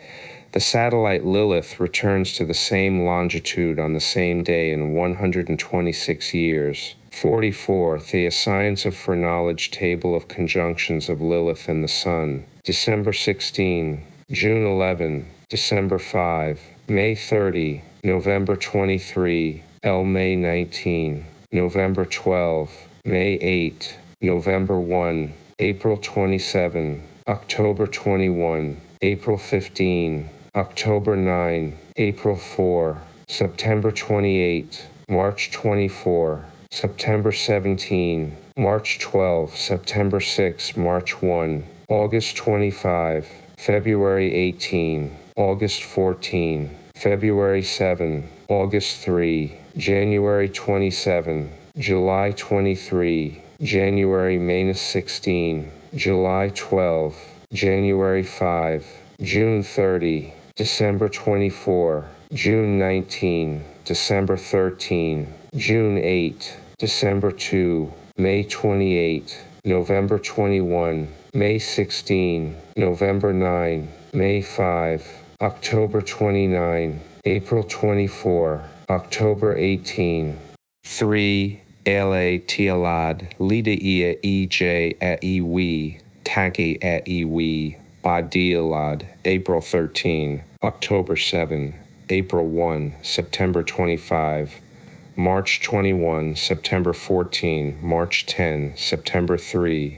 The satellite Lilith returns to the same longitude on the same day in 126 years. 44. The Science of Foreknowledge Table of Conjunctions of Lilith and the Sun. December 16, June 11, December 5, May 30, November 23, May 19, November 12, May 8, November 1, April 27, October 21, April 15, October 9, April 4, September 28, March 24, September 17, March 12, September 6, March 1, August 25, February 18, August 14, February 7, August 3, January 27, July 23, January 16, July 12, January 5, June 30, December 24, June 19, December 13, June 8, December 2, May 28, November 21, May 16, November 9, May 5, October 29, April 24, October 18. 3. Ele Tialad, Lida Ia EJ at Iwi, Taki at Iwi, Badialad, April 13, October 7, April 1, September 25, March 21, September 14, March 10, September 3,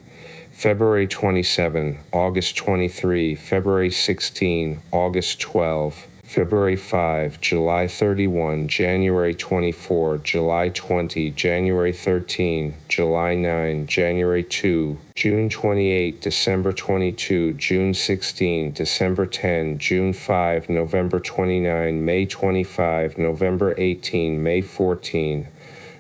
February 27, August 23, February 16, August 12, February 5, July 31, January 24, July 20, January 13, July 9, January 2, June 28, December 22, June 16, December 10, June 5, November 29, May 25, November 18, May 14,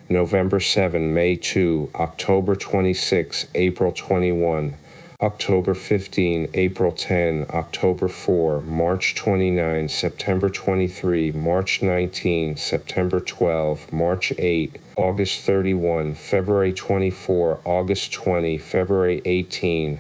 November 7, May 2, October 26, April 21, October 15, April 10, October 4, March 29, September 23, March 19, September 12, March 8, August 31, February 24, August 20, February 18,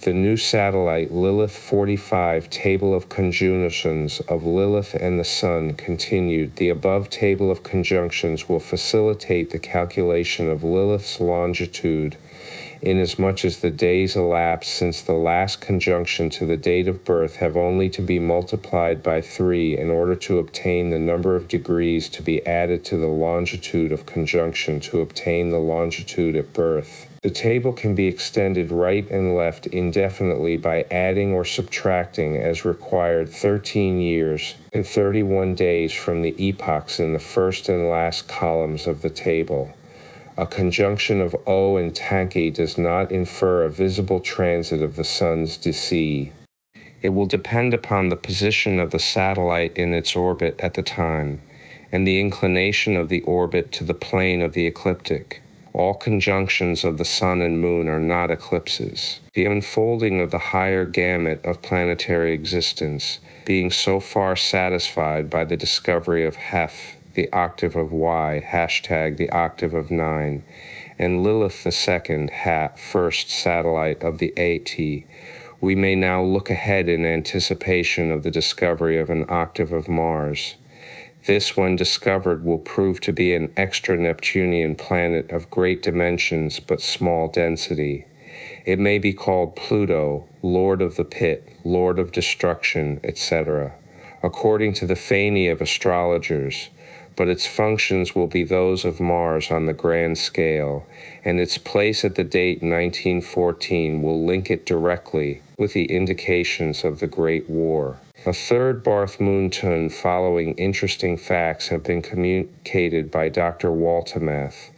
The new satellite Lilith 45 table of conjunctions of Lilith and the Sun continued. The above table of conjunctions will facilitate the calculation of Lilith's longitude, inasmuch as the days elapsed since the last conjunction to the date of birth have only to be multiplied by 3 in order to obtain the number of degrees to be added to the longitude of conjunction to obtain the longitude at birth. The table can be extended right and left indefinitely by adding or subtracting as required 13 years and 31 days from the epochs in the first and last columns of the table. A conjunction of O and Tanki does not infer a visible transit of the Sun's disc. It will depend upon the position of the satellite in its orbit at the time, and the inclination of the orbit to the plane of the ecliptic. All conjunctions of the Sun and Moon are not eclipses. The unfolding of the higher gamut of planetary existence, being so far satisfied by the discovery of Heph, the octave of Y, the octave of 9, and Lilith the second, first satellite of the AT, we may now look ahead in anticipation of the discovery of an octave of Mars. This, when discovered, will prove to be an extra-Neptunian planet of great dimensions but small density. It may be called Pluto, Lord of the Pit, Lord of Destruction, etc., according to the fani of astrologers, but its functions will be those of Mars on the grand scale, and its place at the date 1914 will link it directly with the indications of the Great War. A third Barth Moon following interesting facts have been communicated by Dr. Waltemath,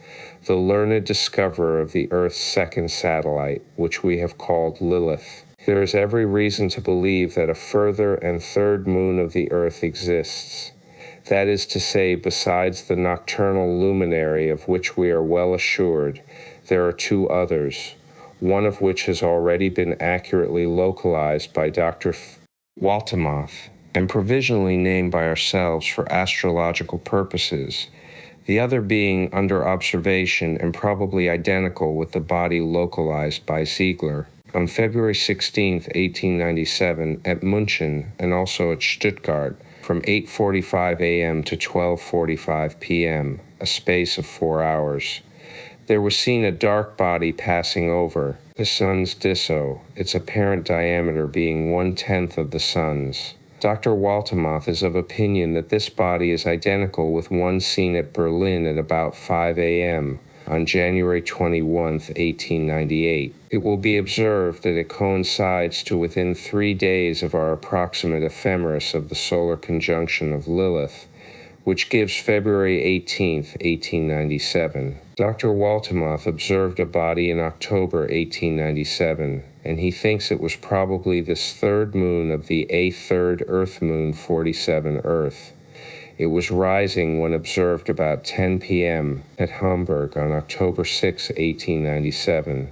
the learned discoverer of the Earth's second satellite, which we have called Lilith. There is every reason to believe that a further and third moon of the Earth exists. That is to say, besides the nocturnal luminary of which we are well assured, there are 2 others, one of which has already been accurately localized by Dr. Waltemath and provisionally named by ourselves for astrological purposes, the other being under observation and probably identical with the body localized by Ziegler on February 16, 1897, at München and also at Stuttgart, from 8:45 a.m. to 12:45 p.m., a space of 4 hours. There was seen a dark body passing over the Sun's disk, its apparent diameter being 1/10 of the Sun's. Dr. Waltemath is of opinion that this body is identical with one seen at Berlin at about 5 a.m. on January 21, 1898. It will be observed that it coincides to within 3 days of our approximate ephemeris of the solar conjunction of Lilith, which gives February 18, 1897. Dr. Waltemath observed a body in October 1897, and he thinks it was probably this third moon of the A3rd Earth moon 47 Earth. It was rising when observed about 10 p.m. at Hamburg on October 6, 1897,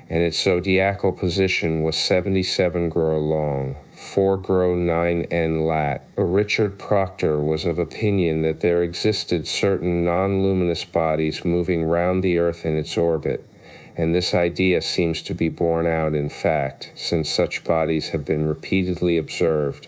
and its zodiacal position was 77 Grau long, 4 Grau 9 lat. Richard Proctor was of opinion that there existed certain non-luminous bodies moving round the Earth in its orbit, and this idea seems to be borne out in fact, since such bodies have been repeatedly observed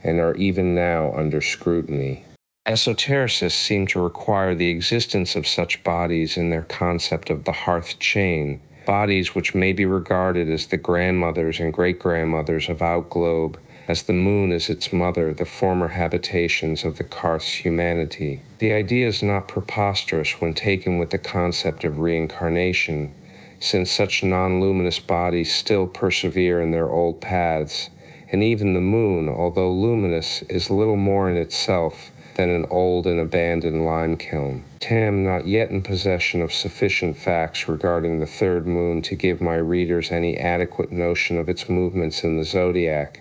and are even now under scrutiny. Esotericists seem to require the existence of such bodies in their concept of the hearth chain, bodies which may be regarded as the grandmothers and great-grandmothers of our globe, as the moon is its mother, the former habitations of the Karth's humanity. The idea is not preposterous when taken with the concept of reincarnation, since such non-luminous bodies still persevere in their old paths, and even the moon, although luminous, is little more in itself than an old and abandoned lime kiln. Am not yet in possession of sufficient facts regarding the third moon to give my readers any adequate notion of its movements in the zodiac,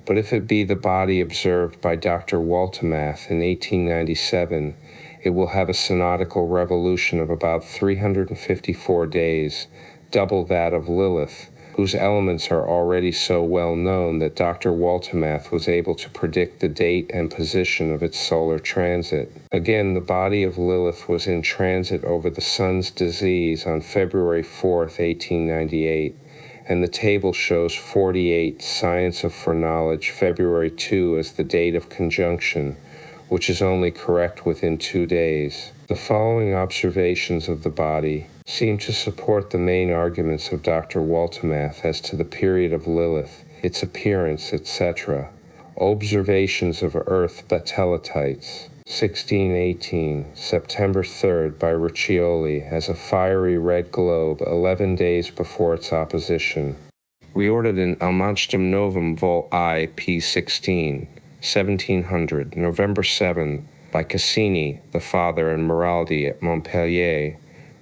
but if it be the body observed by Dr. Waltemath in 1897, it will have a synodical revolution of about 354 days, double that of Lilith, whose elements are already so well known that Dr. Waltemath was able to predict the date and position of its solar transit. Again, the body of Lilith was in transit over the Sun's disease on February 4, 1898, and the table shows 48, Science of Foreknowledge, February 2 as the date of conjunction, which is only correct within 2 days. The following observations of the body seem to support the main arguments of Dr. Waltemath as to the period of Lilith, its appearance, etc. Observations of Earth Batellatites, 1618, September 3rd by Riccioli as a fiery red globe 11 days before its opposition. Reordered in Almagestum Novum Vol I P16, 1700, November 7, by Cassini, the father, and Maraldi at Montpellier,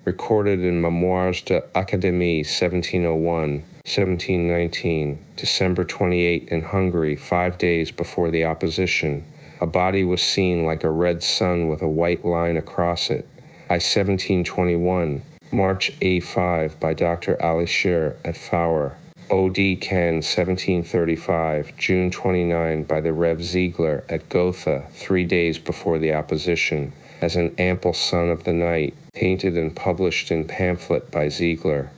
recorded in Memoires d'Académie 1701, 1719, December 28 in Hungary, 5 days before the opposition. A body was seen like a red sun with a white line across it. I 1721, March A5 by Dr. Alisher at Fauer. O.D. Ken 1735, June 29 by the Rev. Ziegler at Gotha, 3 days before the opposition, as an ample sun of the night, painted and published in pamphlet by Ziegler.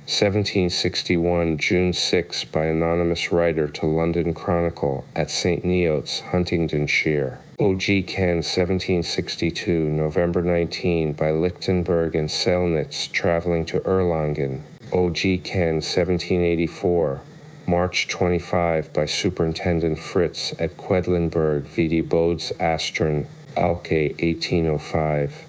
1761, June 6 by anonymous writer to London Chronicle at St. Neots, Huntingdonshire. O.G. Ken 1762, November 19 by Lichtenberg and Selnitz traveling to Erlangen. O.G. Ken 1784, March 25 by Superintendent Fritz at Quedlinburg, vidi Bodes Astern, Alke 1805.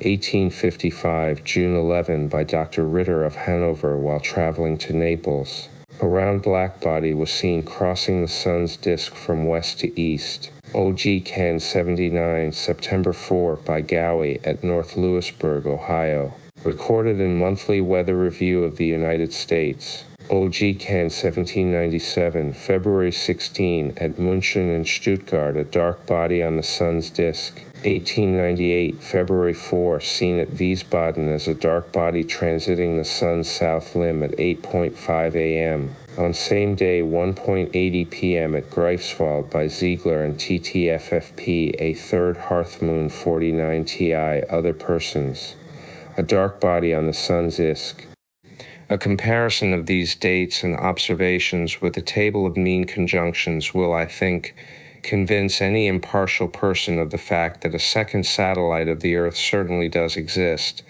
1855, June 11 by Dr. Ritter of Hanover while traveling to Naples. A round black body was seen crossing the sun's disk from west to east. O.G. Ken 79, September 4 by Gowie at North Lewisburg, Ohio. Recorded in Monthly Weather Review of the United States. O.G. Ken 1797, February 16 at München and Stuttgart, a dark body on the sun's disk. 1898, February 4, seen at Wiesbaden as a dark body transiting the sun's south limb at 8:5 a.m. On same day, 1:80 p.m. at Greifswald by Ziegler and TTFFP, a third Hearth Moon 49 Ti, other persons. A dark body on the sun's disk. A comparison of these dates and observations with a table of mean conjunctions will, I think, convince any impartial person of the fact that a second satellite of the Earth certainly does exist,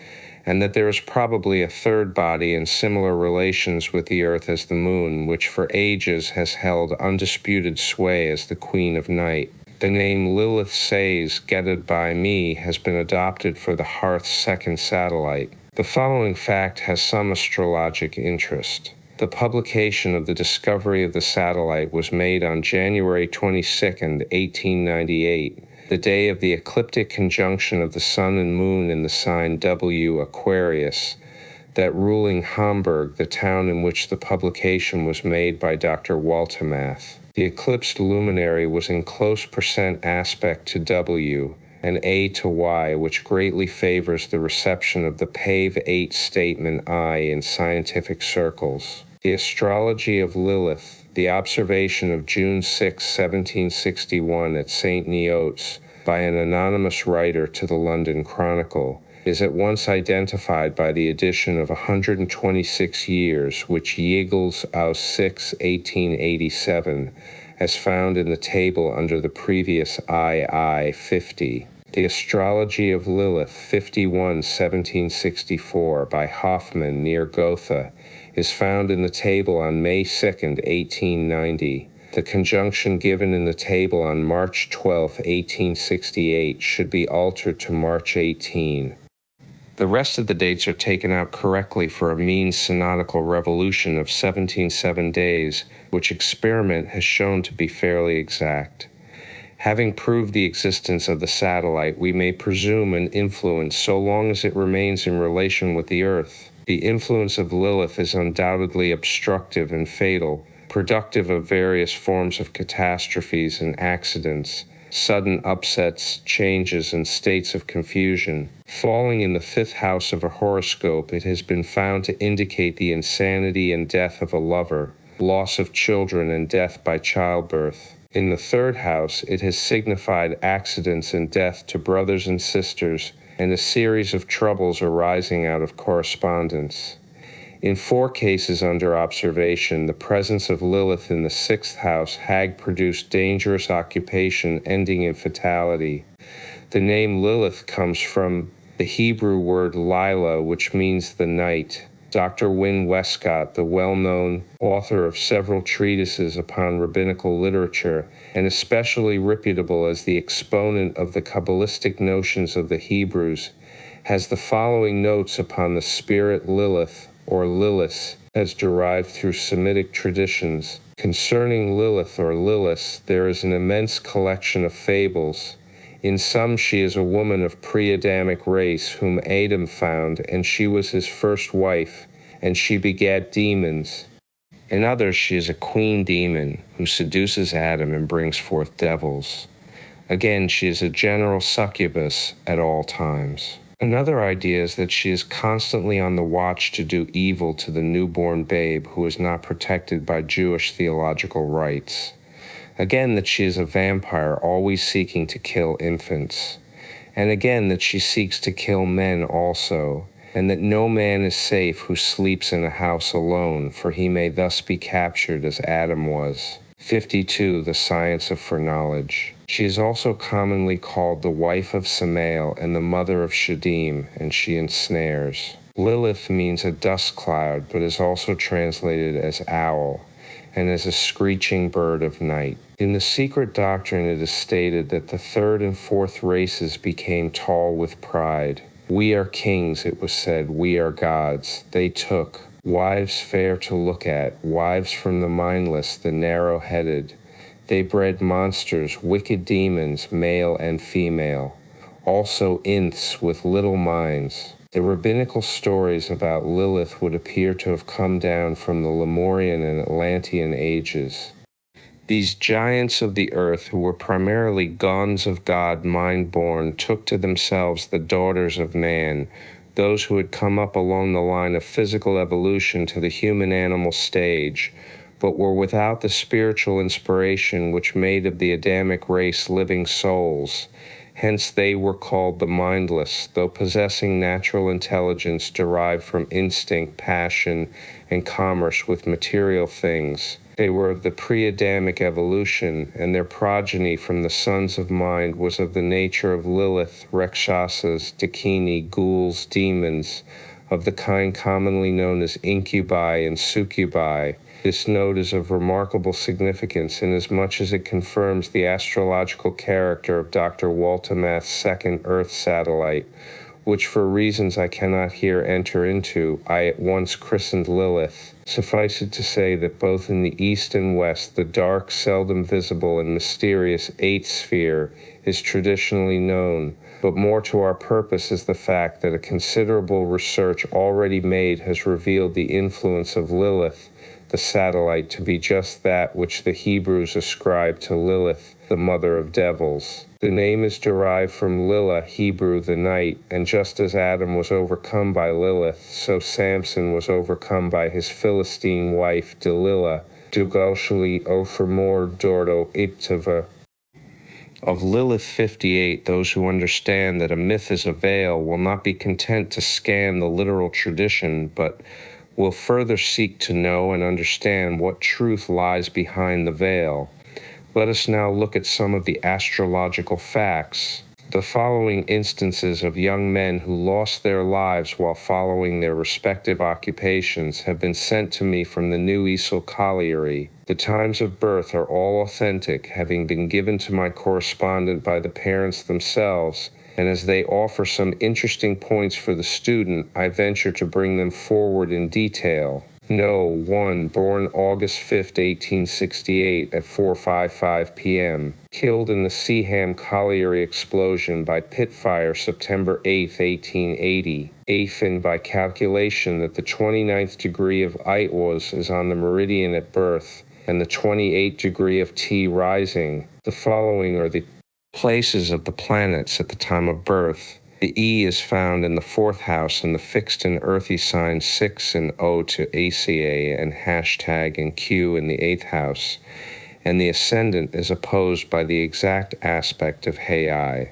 and that there is probably a third body in similar relations with the Earth as the Moon, which for ages has held undisputed sway as the Queen of Night. The name Lilith Sayes, getted by me, has been adopted for the Hearth's second satellite. The following fact has some astrologic interest. The publication of the discovery of the satellite was made on January 22, 1898, the day of the ecliptic conjunction of the Sun and Moon in the sign W Aquarius, that ruling Hamburg, the town in which the publication was made by Dr. Waltemath. The eclipsed luminary was in close percent aspect to W and A to Y, which greatly favors the reception of the PAVE 8 statement I in scientific circles. The astrology of Lilith, the observation of June 6, 1761 at St. Neots by an anonymous writer to the London Chronicle, is at once identified by the addition of 126 years, which Yiegels aus 6, 1887, as found in the table under the previous II 50. The Astrology of Lilith, 51, 1764, by Hoffman near Gotha, is found in the table on May 2, 1890. The conjunction given in the table on March 12, 1868, should be altered to March 18. The rest of the dates are taken out correctly for a mean synodical revolution of 17.7 days, which experiment has shown to be fairly exact. Having proved the existence of the satellite, we may presume an influence so long as it remains in relation with the Earth. The influence of Lilith is undoubtedly obstructive and fatal, productive of various forms of catastrophes and accidents, sudden upsets, changes, and states of confusion. Falling in the 5th house of a horoscope, it has been found to indicate the insanity and death of a lover, loss of children, and death by childbirth. In the 3rd house, it has signified accidents and death to brothers and sisters, and a series of troubles arising out of correspondence. In 4 cases under observation, the presence of Lilith in the 6th house had produced dangerous occupation ending in fatality. The name Lilith comes from the Hebrew word Lila, which means the night. Dr. Wynne Westcott, the well-known author of several treatises upon rabbinical literature, and especially reputable as the exponent of the Kabbalistic notions of the Hebrews, has the following notes upon the spirit Lilith, or Lilis, as derived through Semitic traditions. Concerning Lilith or Lilis, there is an immense collection of fables. In some, she is a woman of pre-Adamic race whom Adam found, and she was his first wife, and she begat demons. In others, she is a queen demon who seduces Adam and brings forth devils. Again, she is a general succubus at all times. Another idea is that she is constantly on the watch to do evil to the newborn babe who is not protected by Jewish theological rites. Again, that she is a vampire always seeking to kill infants. And again, that she seeks to kill men also, and that no man is safe who sleeps in a house alone, for he may thus be captured as Adam was. 52. The science of foreknowledge. She is also commonly called the wife of Samael and the mother of Shadim, and she ensnares. Lilith means a dust cloud, but is also translated as owl, and as a screeching bird of night. In the secret doctrine, it is stated that the 3rd and 4th races became tall with pride. We are kings, it was said, we are gods. They took wives fair to look at, wives from the mindless, the narrow-headed. They bred monsters, wicked demons, male and female, also inths with little minds. The rabbinical stories about Lilith would appear to have come down from the Lemurian and Atlantean ages. These giants of the earth, who were primarily gods of God, mind-born, took to themselves the daughters of man, those who had come up along the line of physical evolution to the human-animal stage, but were without the spiritual inspiration which made of the Adamic race living souls. Hence they were called the mindless, though possessing natural intelligence derived from instinct, passion, and commerce with material things. They were of the pre-Adamic evolution, and their progeny from the sons of mind was of the nature of Lilith, Rakshasas, Dakini, ghouls, demons, of the kind commonly known as incubi and succubi. This note is of remarkable significance inasmuch as it confirms the astrological character of Dr. Walter Math's second Earth satellite, which for reasons I cannot here enter into, I at once christened Lilith. Suffice it to say that both in the east and west, the dark, seldom visible, and mysterious 8th sphere is traditionally known, but more to our purpose is the fact that a considerable research already made has revealed the influence of Lilith, the satellite, to be just that which the Hebrews ascribed to Lilith, the mother of devils. The name is derived from Lila, Hebrew, the night, and just as Adam was overcome by Lilith, so Samson was overcome by his Philistine wife Delilah, Dugalshali Ophirmor Dordo Iptava. Of Lilith 58, those who understand that a myth is a veil will not be content to scan the literal tradition, but will further seek to know and understand what truth lies behind the veil. Let us now look at some of the astrological facts. The following instances of young men who lost their lives while following their respective occupations have been sent to me from the New Easel Colliery. The times of birth are all authentic, having been given to my correspondent by the parents themselves, and as they offer some interesting points for the student, I venture to bring them forward in detail. No. 1. Born August 5, 1868 at 4:55 p.m. Killed in the Seaham Colliery explosion by pit fire September 8, 1880. Aphin by calculation that the 29th degree of Itwas is on the meridian at birth, and the 28th degree of T rising. The following are the places of the planets at the time of birth. The E is found in the 4th house and the fixed and earthy signs 6 and O to ACA and hashtag and Q in the 8th house, and the ascendant is opposed by the exact aspect of Hei.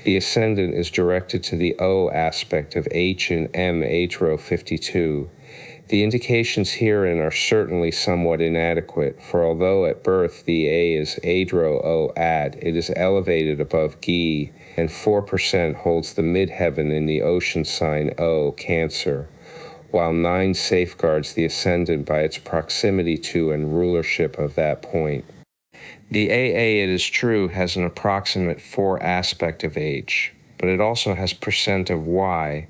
The ascendant is directed to the O aspect of H in M H-Rho 52. The indications herein are certainly somewhat inadequate, for although at birth the A is Adro O Ad, it is elevated above Gi, and 4% holds the midheaven in the ocean sign O, Cancer, while 9 safeguards the ascendant by its proximity to and rulership of that point. The AA, it is true, has an approximate 4 aspect of H, but it also has percent of Y,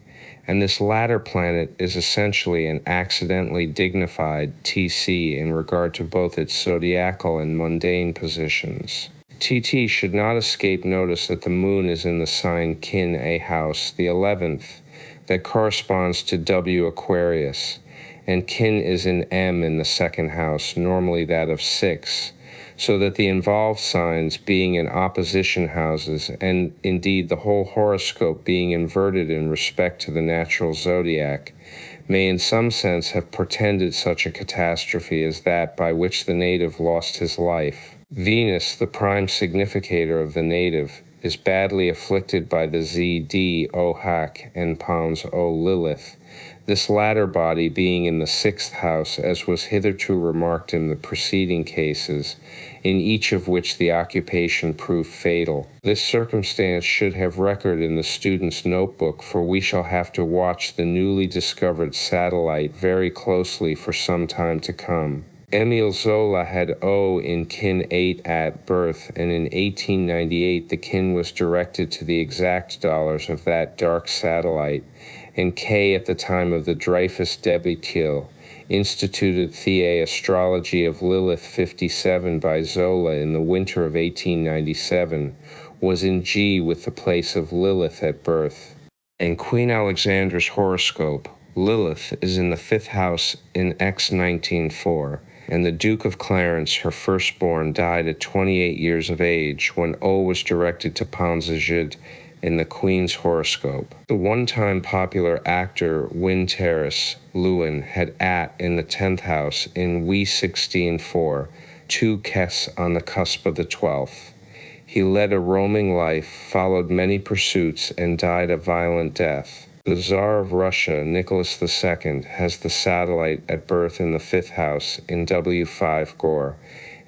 and this latter planet is essentially an accidentally dignified TC in regard to both its zodiacal and mundane positions. TT should not escape notice that the moon is in the sign Kin A house, the 11th, that corresponds to W Aquarius, and Kin is in M in the 2nd house, normally that of 6, so that the involved signs being in opposition houses, and indeed the whole horoscope being inverted in respect to the natural zodiac, may in some sense have portended such a catastrophe as that by which the native lost his life. Venus, the prime significator of the native, is badly afflicted by the ZD Ohak and Pons O Lilith, this latter body being in the 6th house, as was hitherto remarked in the preceding cases, in each of which the occupation proved fatal. This circumstance should have record in the student's notebook, for we shall have to watch the newly discovered satellite very closely for some time to come. Emile Zola had O in Kin 8 at birth, and in 1898 the Kin was directed to the exact dollars of that dark satellite, and K at the time of the Dreyfus debutile, instituted The Astrology of Lilith 57 by Zola in the winter of 1897, was in G with the place of Lilith at birth. In Queen Alexandra's horoscope, Lilith is in the 5th house in X 1904, and the Duke of Clarence, her firstborn, died at 28 years of age when O was directed to Ponsajid in the Queen's horoscope. The one-time popular actor Wyn Terrace Lewin had At in the 10th house in We 16-4, 2 Kes on the cusp of the 12th. He led a roaming life, followed many pursuits, and died a violent death. The Tsar of Russia, Nicholas II, has the satellite at birth in the 5th house in W5 Gore,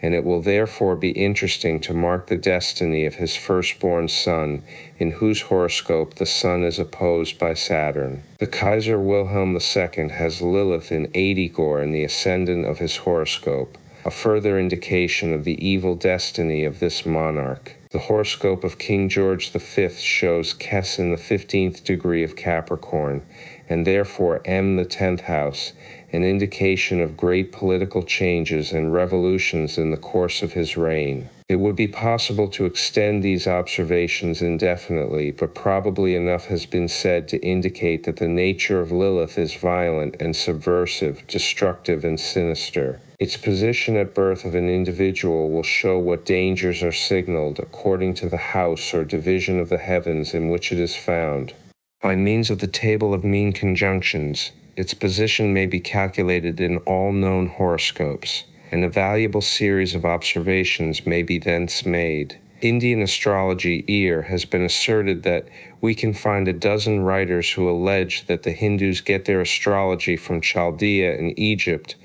and it will therefore be interesting to mark the destiny of his firstborn son, in whose horoscope the sun is opposed by Saturn. The Kaiser Wilhelm II has Lilith in 80 Gore in the ascendant of his horoscope, a further indication of the evil destiny of this monarch. The horoscope of King George V shows Kes in the 15th degree of Capricorn, and therefore M the 10th house, an indication of great political changes and revolutions in the course of his reign. It would be possible to extend these observations indefinitely, but probably enough has been said to indicate that the nature of Lilith is violent and subversive, destructive and sinister. Its position at birth of an individual will show what dangers are signaled according to the house or division of the heavens in which it is found. By means of the table of mean conjunctions, its position may be calculated in all known horoscopes, and a valuable series of observations may be thence made. Indian astrology has been asserted that we can find a dozen writers who allege that the Hindus get their astrology from Chaldea and Egypt,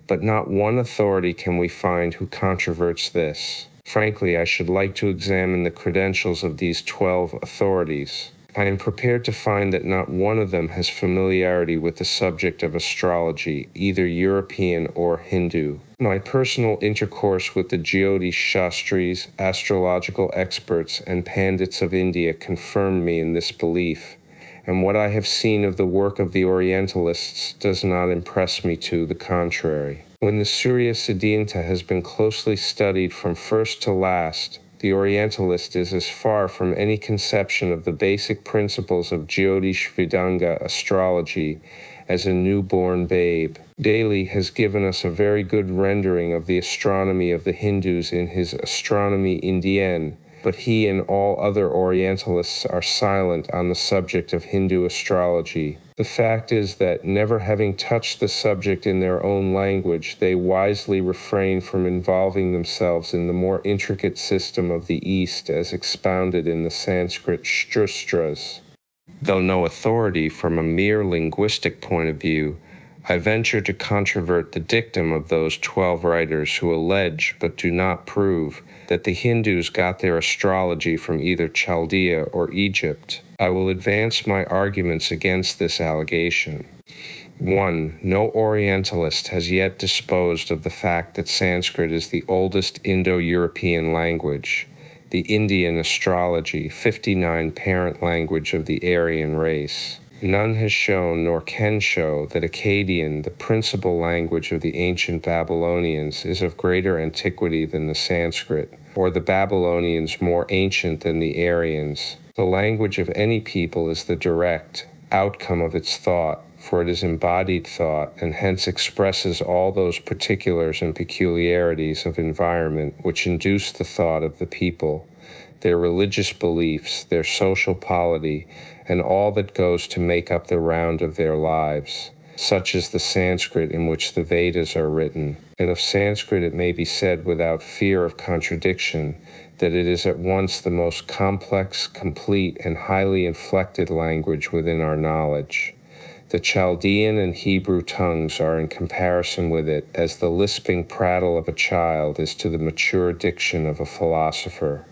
but not one authority can we find who controverts this. Frankly, I should like to examine the credentials of these 12 authorities. I am prepared to find that not one of them has familiarity with the subject of astrology, either European or Hindu. My personal intercourse with the Jyotish Shastris, astrological experts, and Pandits of India confirmed me in this belief, and what I have seen of the work of the Orientalists does not impress me to the contrary. When the Surya Siddhanta has been closely studied from first to last, the Orientalist is as far from any conception of the basic principles of Jyotish Vedanga astrology as a newborn babe. Daly has given us a very good rendering of the astronomy of the Hindus in his Astronomie Indienne, but he and all other Orientalists are silent on the subject of Hindu astrology. The fact is that, never having touched the subject in their own language, they wisely refrain from involving themselves in the more intricate system of the East as expounded in the Sanskrit Shastras. Though no authority from a mere linguistic point of view, I venture to controvert the dictum of those 12 writers who allege, but do not prove, that the Hindus got their astrology from either Chaldea or Egypt. I will advance my arguments against this allegation. 1. No Orientalist has yet disposed of the fact that Sanskrit is the oldest Indo-European language, the Indian astrology, 59 parent language of the Aryan race. None has shown nor can show that Akkadian, the principal language of the ancient Babylonians, is of greater antiquity than the Sanskrit, or the Babylonians more ancient than the Aryans. The language of any people is the direct outcome of its thought, for it is embodied thought, and hence expresses all those particulars and peculiarities of environment which induce the thought of the people, their religious beliefs, their social polity, and all that goes to make up the round of their lives. Such is the Sanskrit in which the Vedas are written. And of Sanskrit it may be said without fear of contradiction that it is at once the most complex, complete, and highly inflected language within our knowledge. The Chaldean and Hebrew tongues are in comparison with it as the lisping prattle of a child is to the mature diction of a philosopher.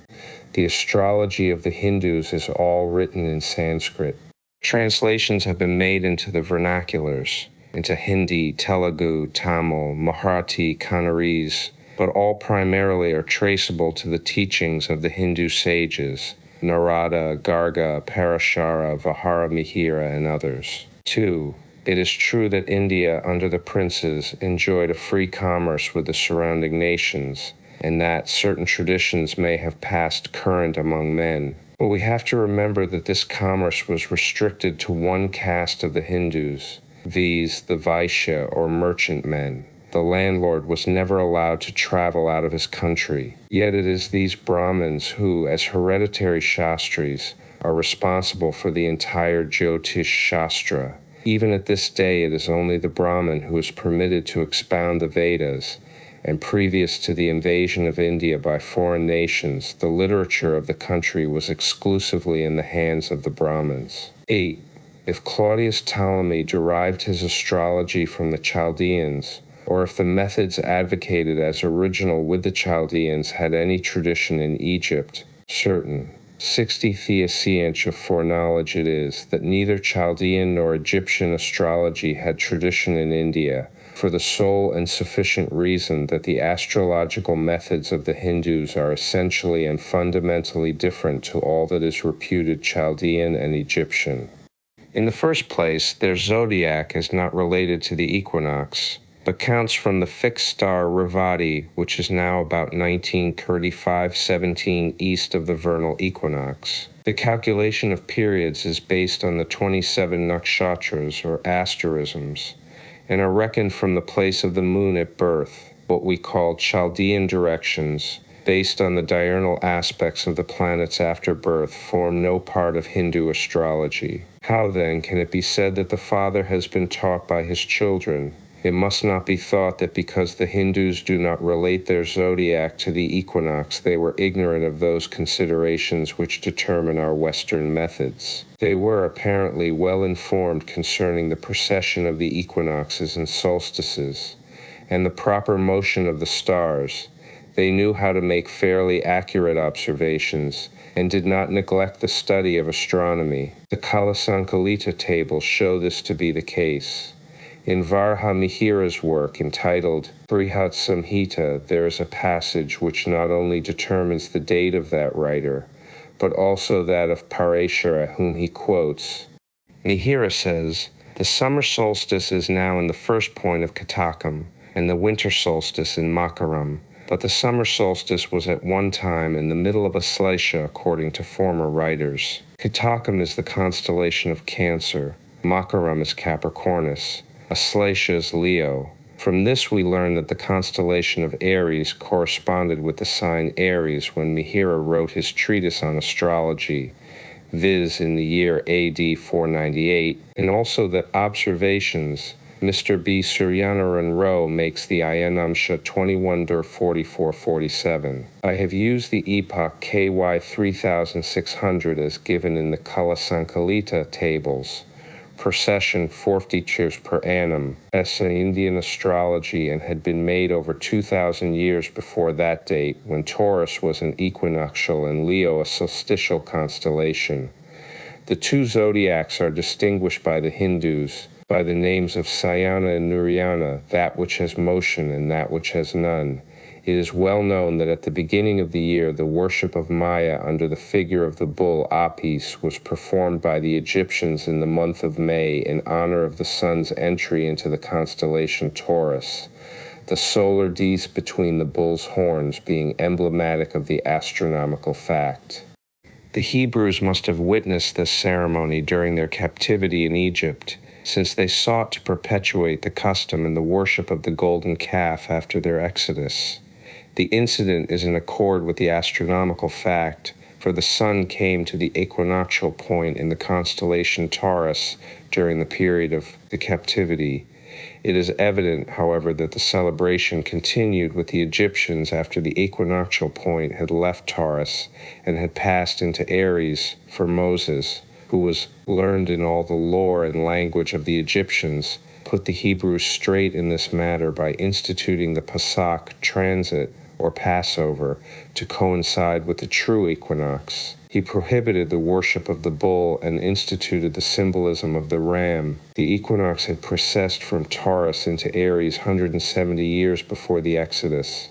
The astrology of the Hindus is all written in Sanskrit. Translations have been made into the vernaculars, into Hindi, Telugu, Tamil, Marathi, Kannarese, but all primarily are traceable to the teachings of the Hindu sages, Narada, Garga, Parashara, Vihara Mihira, and others. 2. It is true that India, under the princes, enjoyed a free commerce with the surrounding nations, and that certain traditions may have passed current among men. But we have to remember that this commerce was restricted to one caste of the Hindus, viz. The Vaishya or merchant men. The landlord was never allowed to travel out of his country. Yet it is these Brahmins who, as hereditary Shastris, are responsible for the entire Jyotish Shastra. Even at this day it is only the Brahmin who is permitted to expound the Vedas, and previous to the invasion of India by foreign nations, the literature of the country was exclusively in the hands of the Brahmins. 8. If Claudius Ptolemy derived his astrology from the Chaldeans, or if the methods advocated as original with the Chaldeans had any tradition in Egypt, certain 60 Theoscientia foreknowledge it is that neither Chaldean nor Egyptian astrology had tradition in India, for the sole and sufficient reason that the astrological methods of the Hindus are essentially and fundamentally different to all that is reputed Chaldean and Egyptian. In the first place, their zodiac is not related to the equinox, but counts from the fixed star Revati, which is now about 1935-17 east of the vernal equinox. The calculation of periods is based on the 27 nakshatras, or asterisms, and are reckoned from the place of the moon at birth, what we call Chaldean directions, based on the diurnal aspects of the planets after birth, form no part of Hindu astrology. How, then, can it be said that the father has been taught by his children? It must not be thought that because the Hindus do not relate their zodiac to the equinox, they were ignorant of those considerations which determine our Western methods. They were apparently well informed concerning the precession of the equinoxes and solstices, and the proper motion of the stars. They knew how to make fairly accurate observations, and did not neglect the study of astronomy. The Kalasankalita tables show this to be the case. In Varaha Mihira's work entitled Brihat Samhita, there is a passage which not only determines the date of that writer, but also that of Parashara, whom he quotes. Mihira says, "The summer solstice is now in the first point of Katakam, and the winter solstice in Makaram, but the summer solstice was at one time in the middle of Aslesha according to former writers. Katakam is the constellation of Cancer, Makaram is Capricornus, Aslesha is Leo. From this we learn that the constellation of Aries corresponded with the sign Aries when Mihira wrote his treatise on astrology, viz. In the year AD 498, and also that observations Mr. B. Suryanaran Rao makes the Ayanamsha 21-4447. I have used the epoch KY 3600 as given in the Kala Sankalita tables. Precession 40 years per annum as an Indian astrology and had been made over 2,000 years before that date when Taurus was an equinoctial and Leo a solstitial constellation. The two zodiacs are distinguished by the Hindus by the names of Sayana and Nuryana, that which has motion and that which has none. It is well known that at the beginning of the year the worship of Maya under the figure of the bull Apis was performed by the Egyptians in the month of May in honor of the sun's entry into the constellation Taurus, the solar disk between the bull's horns being emblematic of the astronomical fact. The Hebrews must have witnessed this ceremony during their captivity in Egypt, since they sought to perpetuate the custom and the worship of the golden calf after their exodus. The incident is in accord with the astronomical fact, for the sun came to the equinoctial point in the constellation Taurus during the period of the captivity. It is evident, however, that the celebration continued with the Egyptians after the equinoctial point had left Taurus and had passed into Aries for Moses, who was learned in all the lore and language of the Egyptians, put the Hebrews straight in this matter by instituting the Pesach transit, or Passover, to coincide with the true equinox. He prohibited the worship of the bull and instituted the symbolism of the ram. The equinox had precessed from Taurus into Aries 170 years before the Exodus.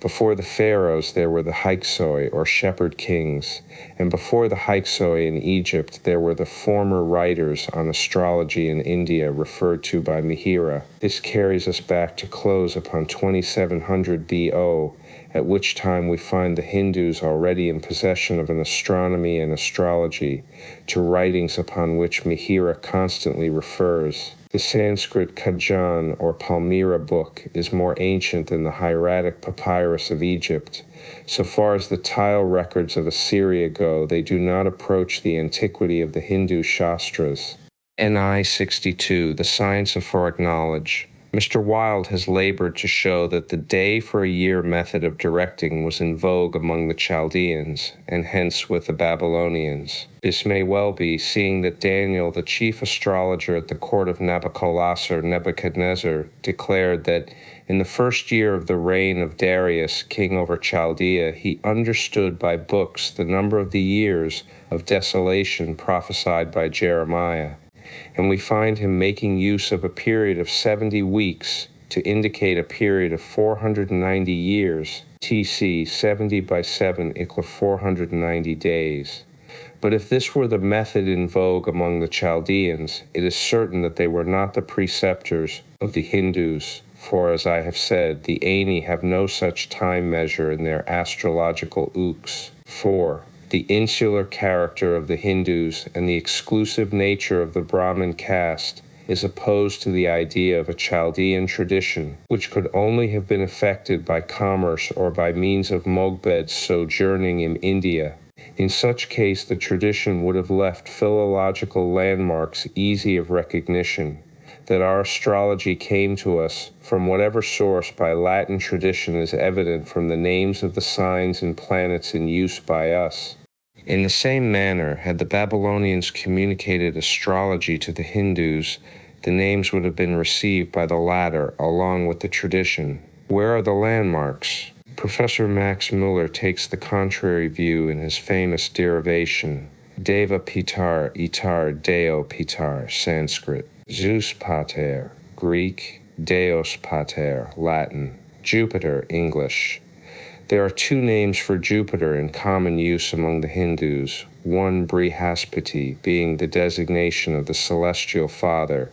Before the pharaohs there were the Hyksos, or shepherd kings, and before the Hyksos in Egypt there were the former writers on astrology in India referred to by Mihira. This carries us back to close upon 2700 BO, at which time we find the Hindus already in possession of an astronomy and astrology, to writings upon which Mihira constantly refers. The Sanskrit Kajan or Palmyra book is more ancient than the hieratic papyrus of Egypt. So far as the tile records of Assyria go, they do not approach the antiquity of the Hindu Shastras. NI 62, The Science of Foreknowledge. Mr. Wilde has labored to show that the day for a year method of directing was in vogue among the Chaldeans, and hence with the Babylonians. This may well be, seeing that Daniel, the chief astrologer at the court of Nabokolassar Nebuchadnezzar, declared that in the first year of the reign of Darius, king over Chaldea, he understood by books the number of the years of desolation prophesied by Jeremiah. And we find him making use of a period of 70 weeks to indicate a period of 490 years, TC 70 by 7 = 490 days. But if this were the method in vogue among the Chaldeans, it is certain that they were not the preceptors of the Hindus, for as I have said, the Aini have no such time measure in their astrological ooks. 4. The insular character of the Hindus and the exclusive nature of the Brahmin caste is opposed to the idea of a Chaldean tradition, which could only have been effected by commerce or by means of Mogbeds sojourning in India. In such case, the tradition would have left philological landmarks easy of recognition. That our astrology came to us from whatever source by Latin tradition is evident from the names of the signs and planets in use by us. In the same manner, had the Babylonians communicated astrology to the Hindus, the names would have been received by the latter along with the tradition. Where are the landmarks? Professor Max Muller takes the contrary view in his famous derivation. Deva Pitar, Itar, Deo Pitar, Sanskrit. Zeus Pater, Greek. Deus Pater, Latin. Jupiter, English. There are two names for Jupiter in common use among the Hindus, one Brihaspati being the designation of the celestial father,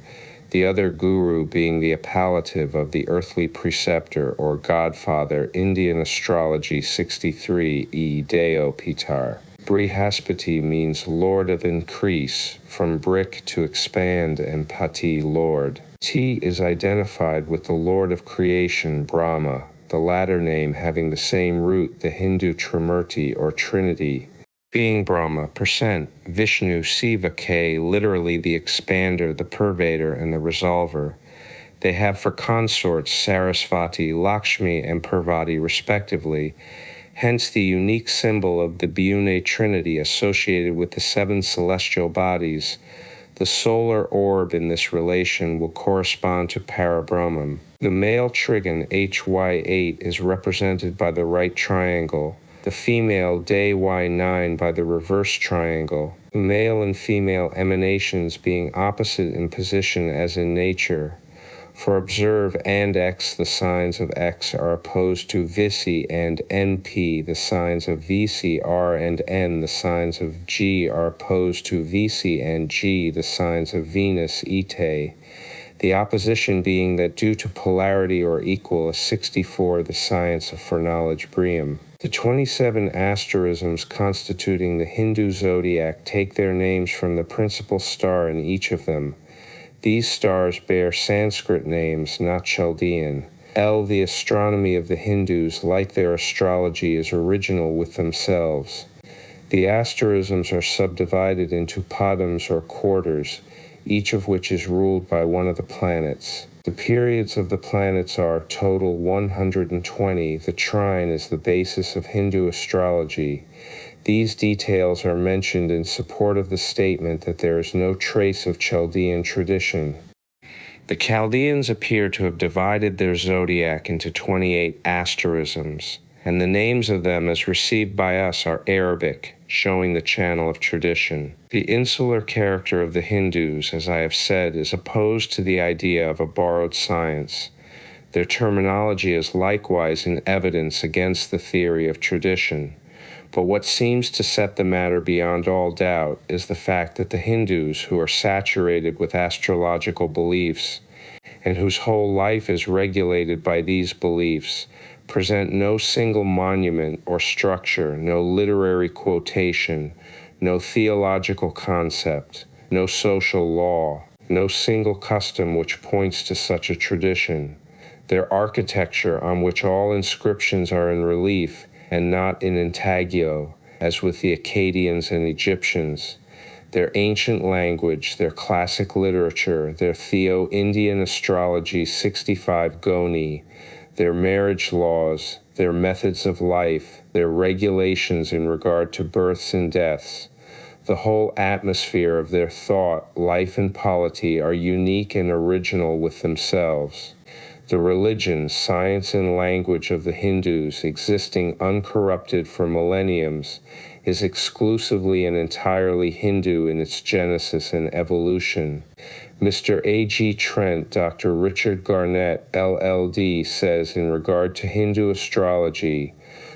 the other Guru being the appellative of the earthly preceptor or godfather, Indian Astrology 63 e Deo Pitar. Brihaspati means Lord of Increase, from brick to expand, and Pati, Lord. T is identified with the Lord of Creation, Brahma, the latter name having the same root, the Hindu Trimurti or Trinity, being Brahma, percent, Vishnu, Siva, K, literally the expander, the pervader, and the resolver. They have for consorts Sarasvati, Lakshmi, and Parvati respectively, hence the unique symbol of the Byune Trinity associated with the 7 celestial bodies. The solar orb in this relation will correspond to Parabrahman. The male trigon HY8 is represented by the right triangle, the female day Y9 by the reverse triangle, the male and female emanations being opposite in position as in nature. For observe and X, the signs of X are opposed to Visi and NP, the signs of Visi, R and N, the signs of G are opposed to Visi and G, the signs of Venus, Ite. The opposition being that due to polarity or equal is 64, the science of foreknowledge, Briam. The 27 asterisms constituting the Hindu zodiac take their names from the principal star in each of them. These stars bear Sanskrit names, not Chaldean. The astronomy of the Hindus, like their astrology, is original with themselves. The asterisms are subdivided into padams or quarters, each of which is ruled by one of the planets. The periods of the planets are total 120. The trine is the basis of Hindu astrology. These details are mentioned in support of the statement that there is no trace of Chaldean tradition. The Chaldeans appear to have divided their zodiac into 28 asterisms, and the names of them as received by us are Arabic, showing the channel of tradition. The insular character of the Hindus, as I have said, is opposed to the idea of a borrowed science. Their terminology is likewise in evidence against the theory of tradition. But what seems to set the matter beyond all doubt is the fact that the Hindus, who are saturated with astrological beliefs, and whose whole life is regulated by these beliefs, present no single monument or structure, no literary quotation, no theological concept, no social law, no single custom which points to such a tradition. Their architecture, on which all inscriptions are in relief, and not in intaglio, as with the Akkadians and Egyptians, their ancient language, their classic literature, their Theo-Indian astrology 65 Goni, their marriage laws, their methods of life, their regulations in regard to births and deaths, the whole atmosphere of their thought, life, and polity are unique and original with themselves. The religion, science, and language of the Hindus, existing uncorrupted for millenniums, is exclusively and entirely Hindu in its genesis and evolution. Mr. A.G. Trent, Dr. Richard Garnett, LLD, says in regard to Hindu astrology,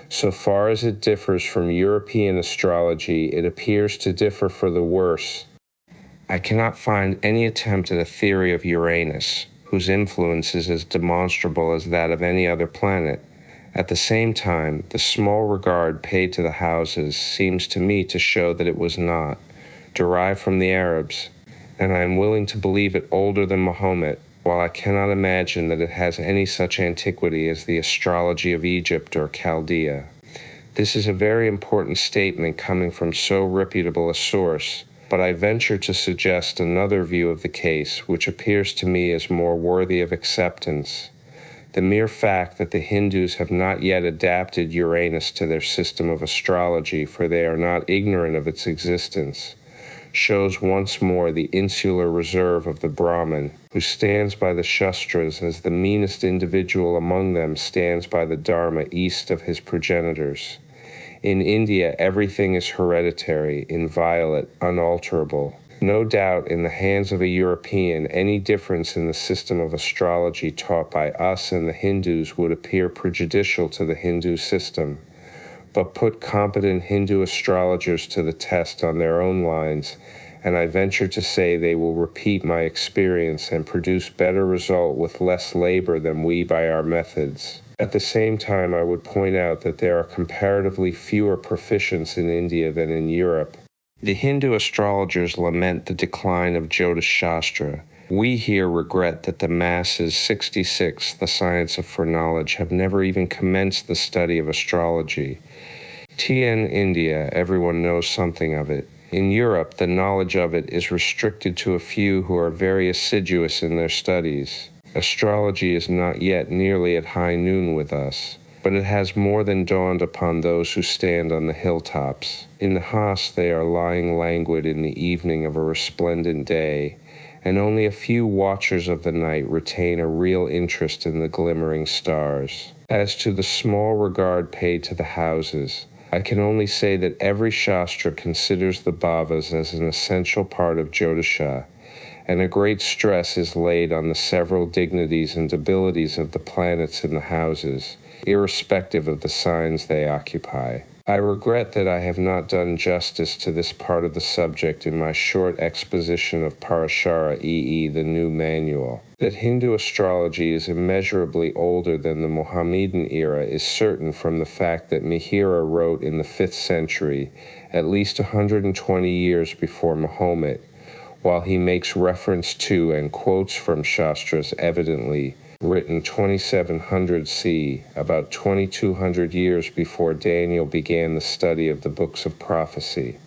so far as it differs from European astrology, it appears to differ for the worse. I cannot find any attempt at a theory of Uranus, whose influence is as demonstrable as that of any other planet. At the same time, the small regard paid to the houses seems to me to show that it was not, derived from the Arabs, and I am willing to believe it older than Mahomet, while I cannot imagine that it has any such antiquity as the astrology of Egypt or Chaldea. This is a very important statement coming from so reputable a source, but I venture to suggest another view of the case, which appears to me as more worthy of acceptance. The mere fact that the Hindus have not yet adapted Uranus to their system of astrology, for they are not ignorant of its existence, shows once more the insular reserve of the Brahmin, who stands by the Shastras as the meanest individual among them stands by the Dharma east of his progenitors. In India, everything is hereditary, inviolate, unalterable. No doubt, in the hands of a European, any difference in the system of astrology taught by us and the Hindus would appear prejudicial to the Hindu system. But put competent Hindu astrologers to the test on their own lines, and I venture to say they will repeat my experience and produce better result with less labor than we by our methods. At the same time, I would point out that there are comparatively fewer proficients in India than in Europe. The Hindu astrologers lament the decline of Jyotish Shastra. We here regret that the masses 66, the science of foreknowledge, have never even commenced the study of astrology. In India, everyone knows something of it. In Europe, the knowledge of it is restricted to a few who are very assiduous in their studies. Astrology is not yet nearly at high noon with us, but it has more than dawned upon those who stand on the hilltops. In the Haas they are lying languid in the evening of a resplendent day, and only a few watchers of the night retain a real interest in the glimmering stars. As to the small regard paid to the houses, I can only say that every Shastra considers the bhavas as an essential part of Jyotisha, and a great stress is laid on the several dignities and abilities of the planets in the houses, irrespective of the signs they occupy. I regret that I have not done justice to this part of the subject in my short exposition of Parashara EE, the new manual. That Hindu astrology is immeasurably older than the Mohammedan era is certain from the fact that Mihira wrote in the 5th century, at least 120 years before Mahomet, while he makes reference to and quotes from Shastras evidently written 2700 C, about 2200 years before Daniel began the study of the books of prophecy.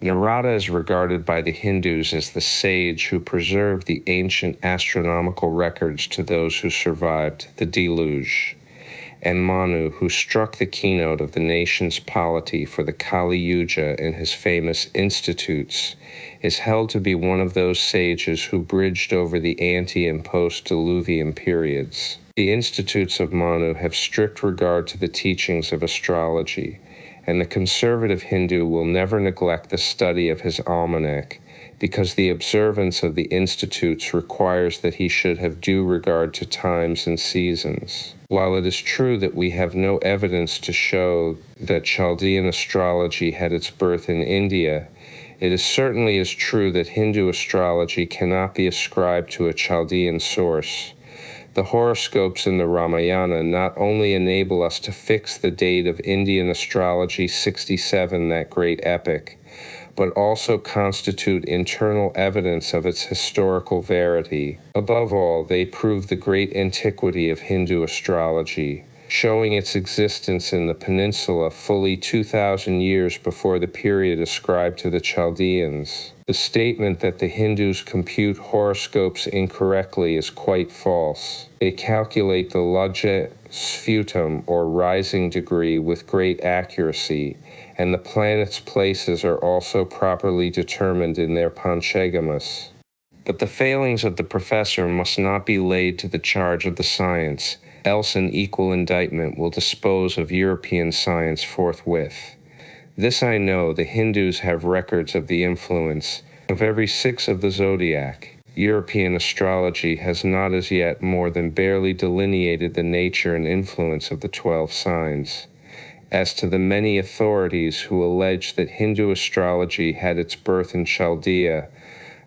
Narada is regarded by the Hindus as the sage who preserved the ancient astronomical records to those who survived the deluge, and Manu, who struck the keynote of the nation's polity for the Kali Yuga in his famous Institutes, is held to be one of those sages who bridged over the ante and post-diluvian periods. The Institutes of Manu have strict regard to the teachings of astrology, and the conservative Hindu will never neglect the study of his almanac, because the observance of the Institutes requires that he should have due regard to times and seasons. While it is true that we have no evidence to show that Chaldean astrology had its birth in India, it is certainly as true that Hindu astrology cannot be ascribed to a Chaldean source. The horoscopes in the Ramayana not only enable us to fix the date of Indian astrology 67, that great epic, but also constitute internal evidence of its historical verity. Above all, they prove the great antiquity of Hindu astrology, showing its existence in the peninsula fully 2,000 years before the period ascribed to the Chaldeans. The statement that the Hindus compute horoscopes incorrectly is quite false. They calculate the Lagna Sputum, or rising degree, with great accuracy, and the planets' places are also properly determined in their Panchagamas. But the failings of the professor must not be laid to the charge of the science, else an equal indictment will dispose of European science forthwith. This I know, the Hindus have records of the influence of every 6 of the zodiac. European astrology has not as yet more than barely delineated the nature and influence of the 12 signs. As to the many authorities who allege that Hindu astrology had its birth in Chaldea,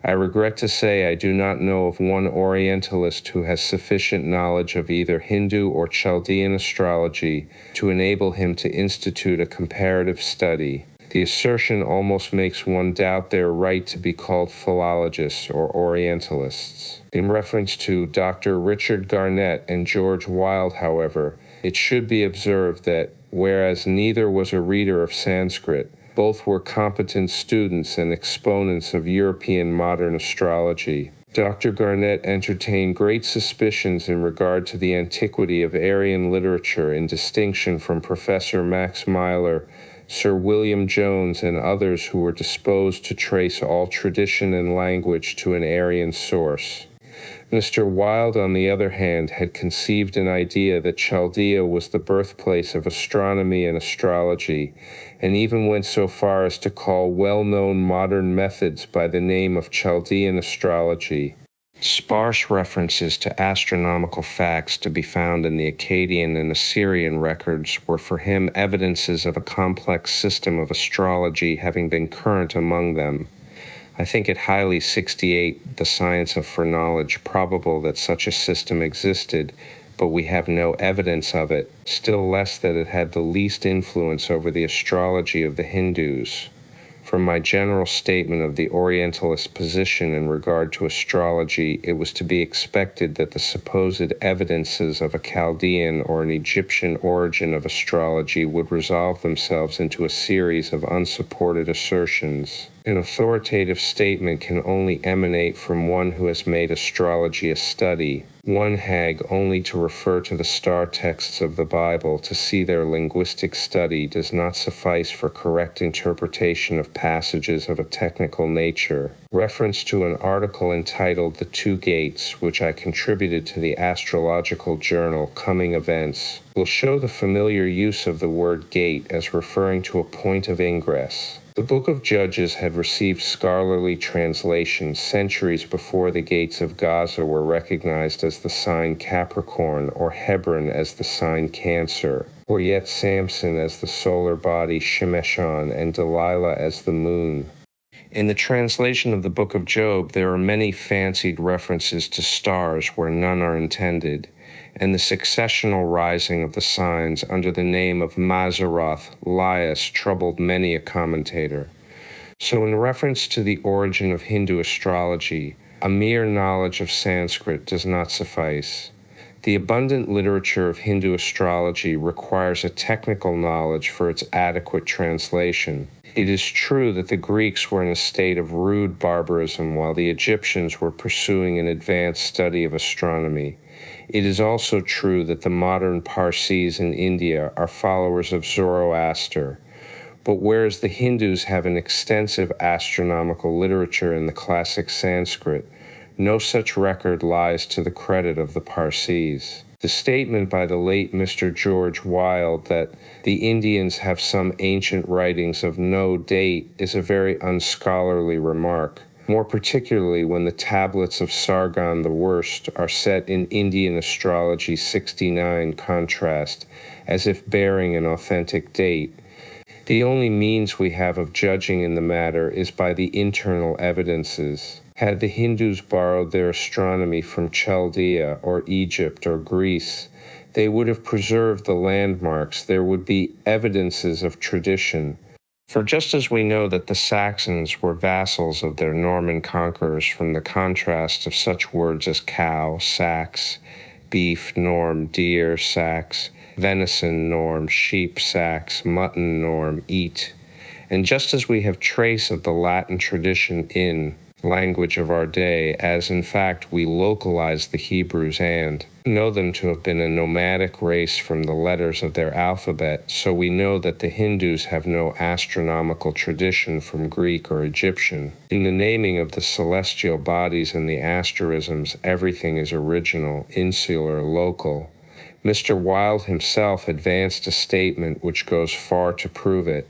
I regret to say I do not know of one Orientalist who has sufficient knowledge of either Hindu or Chaldean astrology to enable him to institute a comparative study. The assertion almost makes one doubt their right to be called philologists or Orientalists. In reference to Dr. Richard Garnett and George Wilde, however, it should be observed that, whereas neither was a reader of Sanskrit, both were competent students and exponents of European modern astrology. Dr. Garnett entertained great suspicions in regard to the antiquity of Aryan literature in distinction from Professor Max Myler, Sir William Jones, and others who were disposed to trace all tradition and language to an Aryan source. Mr. Wilde, on the other hand, had conceived an idea that Chaldea was the birthplace of astronomy and astrology, and even went so far as to call well-known modern methods by the name of Chaldean astrology. Sparse references to astronomical facts to be found in the Akkadian and Assyrian records were for him evidences of a complex system of astrology having been current among them. I think it highly 68, the science of foreknowledge, probable that such a system existed, but we have no evidence of it, still less that it had the least influence over the astrology of the Hindus. From my general statement of the Orientalist position in regard to astrology, it was to be expected that the supposed evidences of a Chaldean or an Egyptian origin of astrology would resolve themselves into a series of unsupported assertions. An authoritative statement can only emanate from one who has made astrology a study. One had only to refer to the star texts of the Bible to see their linguistic study does not suffice for correct interpretation of passages of a technical nature. Reference to an article entitled The Two Gates, which I contributed to the astrological journal Coming Events, will show the familiar use of the word gate as referring to a point of ingress. The Book of Judges had received scholarly translation centuries before the gates of Gaza were recognized as the sign Capricorn, or Hebron as the sign Cancer, or yet Samson as the solar body Shemeshon, and Delilah as the moon. In the translation of the Book of Job, there are many fancied references to stars where none are intended, and the successional rising of the signs under the name of Mazaroth, Laius, troubled many a commentator. So in reference to the origin of Hindu astrology, a mere knowledge of Sanskrit does not suffice. The abundant literature of Hindu astrology requires a technical knowledge for its adequate translation. It is true that the Greeks were in a state of rude barbarism while the Egyptians were pursuing an advanced study of astronomy. It is also true that the modern Parsis in India are followers of Zoroaster. But whereas the Hindus have an extensive astronomical literature in the classic Sanskrit, no such record lies to the credit of the Parsis. The statement by the late Mr. George Wilde that the Indians have some ancient writings of no date is a very unscholarly remark, more particularly when the tablets of Sargon the Worst are set in Indian Astrology 69 contrast, as if bearing an authentic date. The only means we have of judging in the matter is by the internal evidences. Had the Hindus borrowed their astronomy from Chaldea or Egypt or Greece, they would have preserved the landmarks. There would be evidences of tradition. For just as we know that the Saxons were vassals of their Norman conquerors from the contrast of such words as cow, sax, beef, norm, deer, sax, venison, norm, sheep, sax, mutton, norm, eat, and just as we have trace of the Latin tradition in language of our day, as in fact we localize the Hebrews and know them to have been a nomadic race from the letters of their alphabet, so we know that the Hindus have no astronomical tradition from Greek or Egyptian. In the naming of the celestial bodies and the asterisms, everything is original, insular, local. Mr. Wilde himself advanced a statement which goes far to prove it.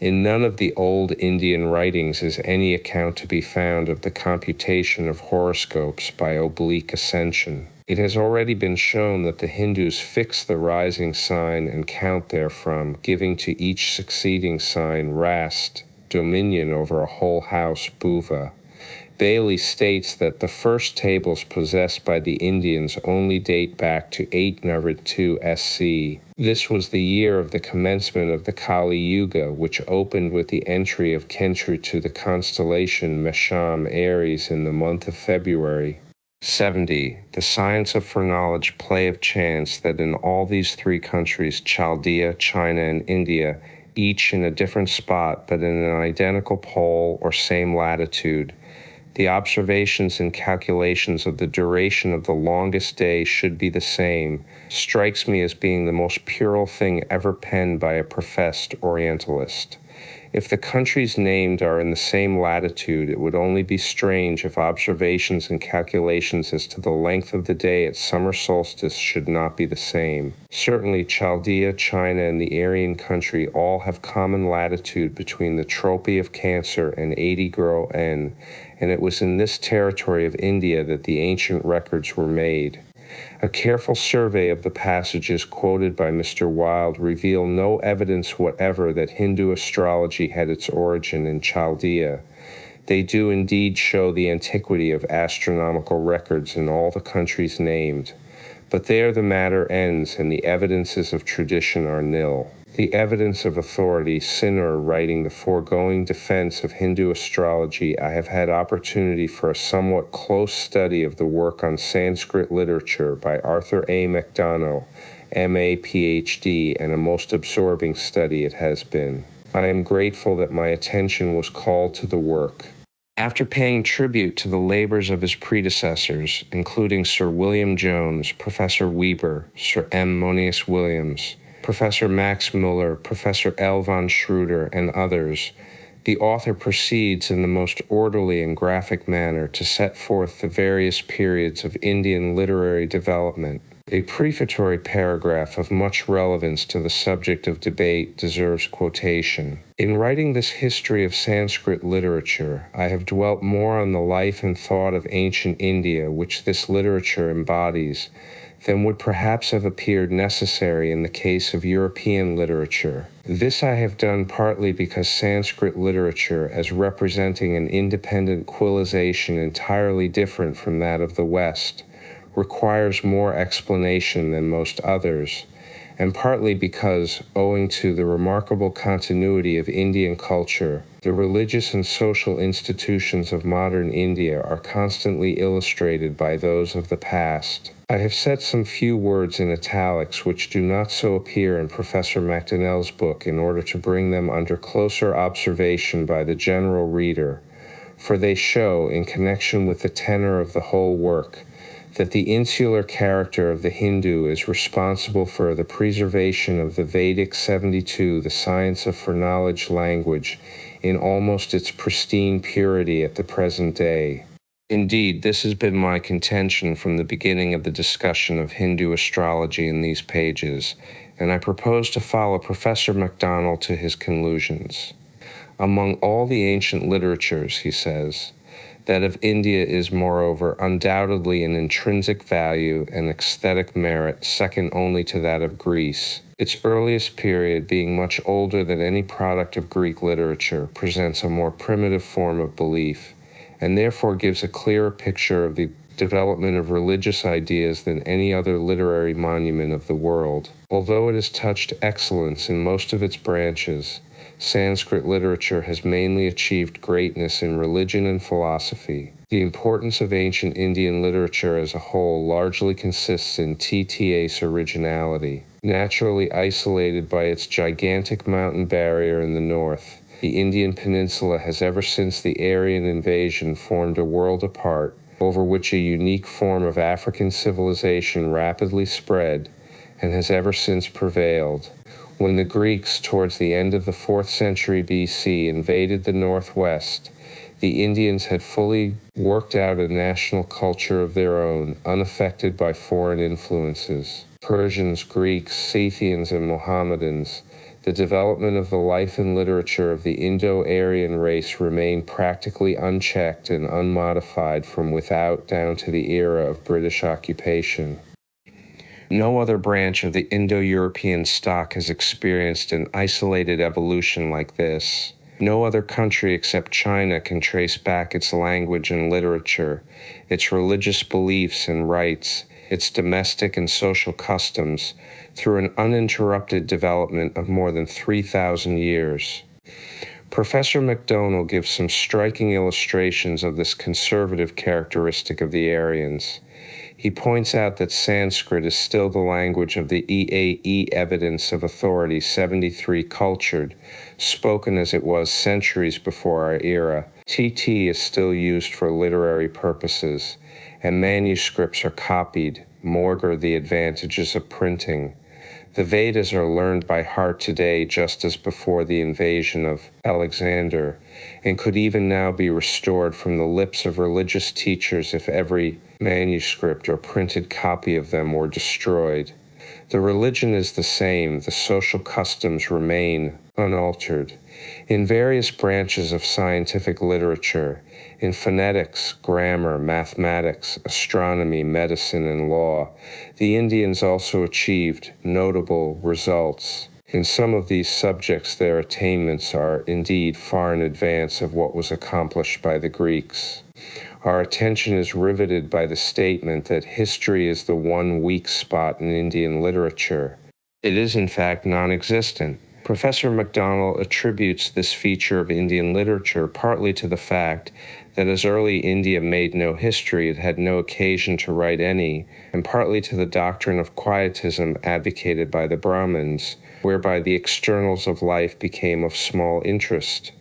In none of the old Indian writings is any account to be found of the computation of horoscopes by oblique ascension. It has already been shown that the Hindus fix the rising sign and count therefrom, giving to each succeeding sign Rast, dominion over a whole house, Bhuva. Bailey states that the first tables possessed by the Indians only date back to 892 SC. This was the year of the commencement of the Kali Yuga, which opened with the entry of Khentu to the constellation Mesham Aries in the month of February. 70. The science of foreknowledge play of chance that in all these three countries, Chaldea, China, and India, each in a different spot but in an identical pole or same latitude, the observations and calculations of the duration of the longest day should be the same, strikes me as being the most puerile thing ever penned by a professed Orientalist. If the countries named are in the same latitude, it would only be strange if observations and calculations as to the length of the day at summer solstice should not be the same. Certainly Chaldea, China, and the Aryan country all have common latitude between the Tropi of Cancer and 80 Gro N, and it was in this territory of India that the ancient records were made. A careful survey of the passages quoted by Mr. Wilde reveal no evidence whatever that Hindu astrology had its origin in Chaldea. They do indeed show the antiquity of astronomical records in all the countries named, But there the matter ends, and the evidences of tradition are nil. The evidence of authority, Sinur writing the foregoing defense of Hindu astrology, I have had opportunity for a somewhat close study of the work on Sanskrit literature by Arthur A. MacDonell, M.A., Ph.D., and a most absorbing study it has been. I am grateful that my attention was called to the work. After paying tribute to the labors of his predecessors, including Sir William Jones, Professor Weber, Sir M. Monius Williams, Professor Max Muller, Professor L. von Schroeder, and others, the author proceeds in the most orderly and graphic manner to set forth the various periods of Indian literary development. A prefatory paragraph of much relevance to the subject of debate deserves quotation. In writing this history of Sanskrit literature, I have dwelt more on the life and thought of ancient India, which this literature embodies, than would perhaps have appeared necessary in the case of European literature. This I have done partly because Sanskrit literature, as representing an independent quillization entirely different from that of the West, requires more explanation than most others, and partly because, owing to the remarkable continuity of Indian culture, the religious and social institutions of modern India are constantly illustrated by those of the past. I have set some few words in italics which do not so appear in Professor MacDonell's book in order to bring them under closer observation by the general reader, for they show, in connection with the tenor of the whole work, that the insular character of the Hindu is responsible for the preservation of the Vedic 72, the science of foreknowledge language, in almost its pristine purity at the present day. Indeed, this has been my contention from the beginning of the discussion of Hindu astrology in these pages, and I propose to follow Professor MacDonell to his conclusions. Among all the ancient literatures, he says, that of India is, moreover, undoubtedly an intrinsic value and aesthetic merit second only to that of Greece. Its earliest period, being much older than any product of Greek literature, presents a more primitive form of belief, and therefore gives a clearer picture of the development of religious ideas than any other literary monument of the world. Although it has touched excellence in most of its branches, Sanskrit literature has mainly achieved greatness in religion and philosophy. The importance of ancient Indian literature as a whole largely consists in TTA's originality. Naturally isolated by its gigantic mountain barrier in the north, the Indian peninsula has ever since the Aryan invasion formed a world apart, over which a unique form of African civilization rapidly spread, and has ever since prevailed. When the Greeks, towards the end of the 4th century BC, invaded the Northwest, the Indians had fully worked out a national culture of their own, unaffected by foreign influences. Persians, Greeks, Scythians, and Mohammedans, the development of the life and literature of the Indo-Aryan race remained practically unchecked and unmodified from without down to the era of British occupation. No other branch of the Indo-European stock has experienced an isolated evolution like this. No other country except China can trace back its language and literature, its religious beliefs and rites, its domestic and social customs, through an uninterrupted development of more than 3,000 years. Professor MacDonell gives some striking illustrations of this conservative characteristic of the Aryans. He points out that Sanskrit is still the language of the EAE evidence of authority 73 cultured, spoken as it was centuries before our era. TT is still used for literary purposes, and manuscripts are copied, maugre the advantages of printing. The Vedas are learned by heart today just as before the invasion of Alexander, and could even now be restored from the lips of religious teachers if every manuscript or printed copy of them were destroyed. The religion is the same, the social customs remain unaltered. In various branches of scientific literature, in phonetics, grammar, mathematics, astronomy, medicine, and law, the Indians also achieved notable results. In some of these subjects, their attainments are indeed far in advance of what was accomplished by the Greeks. our attention is riveted by the statement that history is the one weak spot in Indian literature. It is, in fact, non-existent. Professor MacDonald attributes this feature of Indian literature partly to the fact that as early India made no history, it had no occasion to write any, and partly to the doctrine of quietism advocated by the Brahmins, whereby the externals of life became of small interest.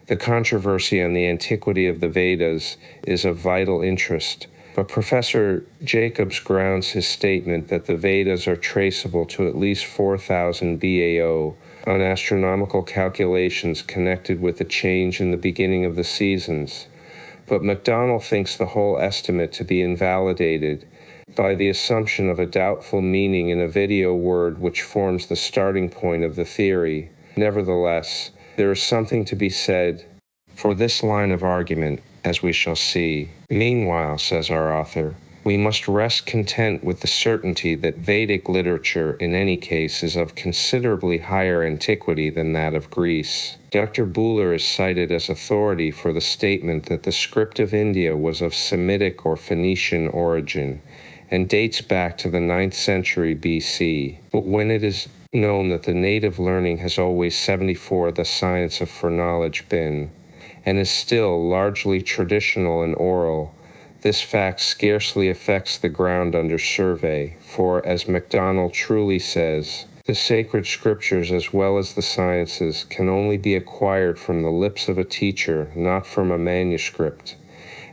The controversy on the antiquity of the Vedas is of vital interest, but Professor Jacobs grounds his statement that the Vedas are traceable to at least 4000 BAO on astronomical calculations connected with a change in the beginning of the seasons. But MacDonald thinks the whole estimate to be invalidated by the assumption of a doubtful meaning in a video word which forms the starting point of the theory. Nevertheless, there is something to be said for this line of argument, as we shall see. Meanwhile, says our author, we must rest content with the certainty that Vedic literature, in any case, is of considerably higher antiquity than that of Greece. Dr. Buhler is cited as authority for the statement that the script of India was of Semitic or Phoenician origin, and dates back to the 9th century BC. But when it is known that the native learning has always 74 the science of foreknowledge been, and is still largely traditional and oral, this fact scarcely affects the ground under survey, for, as MacDonald truly says, the sacred scriptures as well as the sciences can only be acquired from the lips of a teacher, not from a manuscript.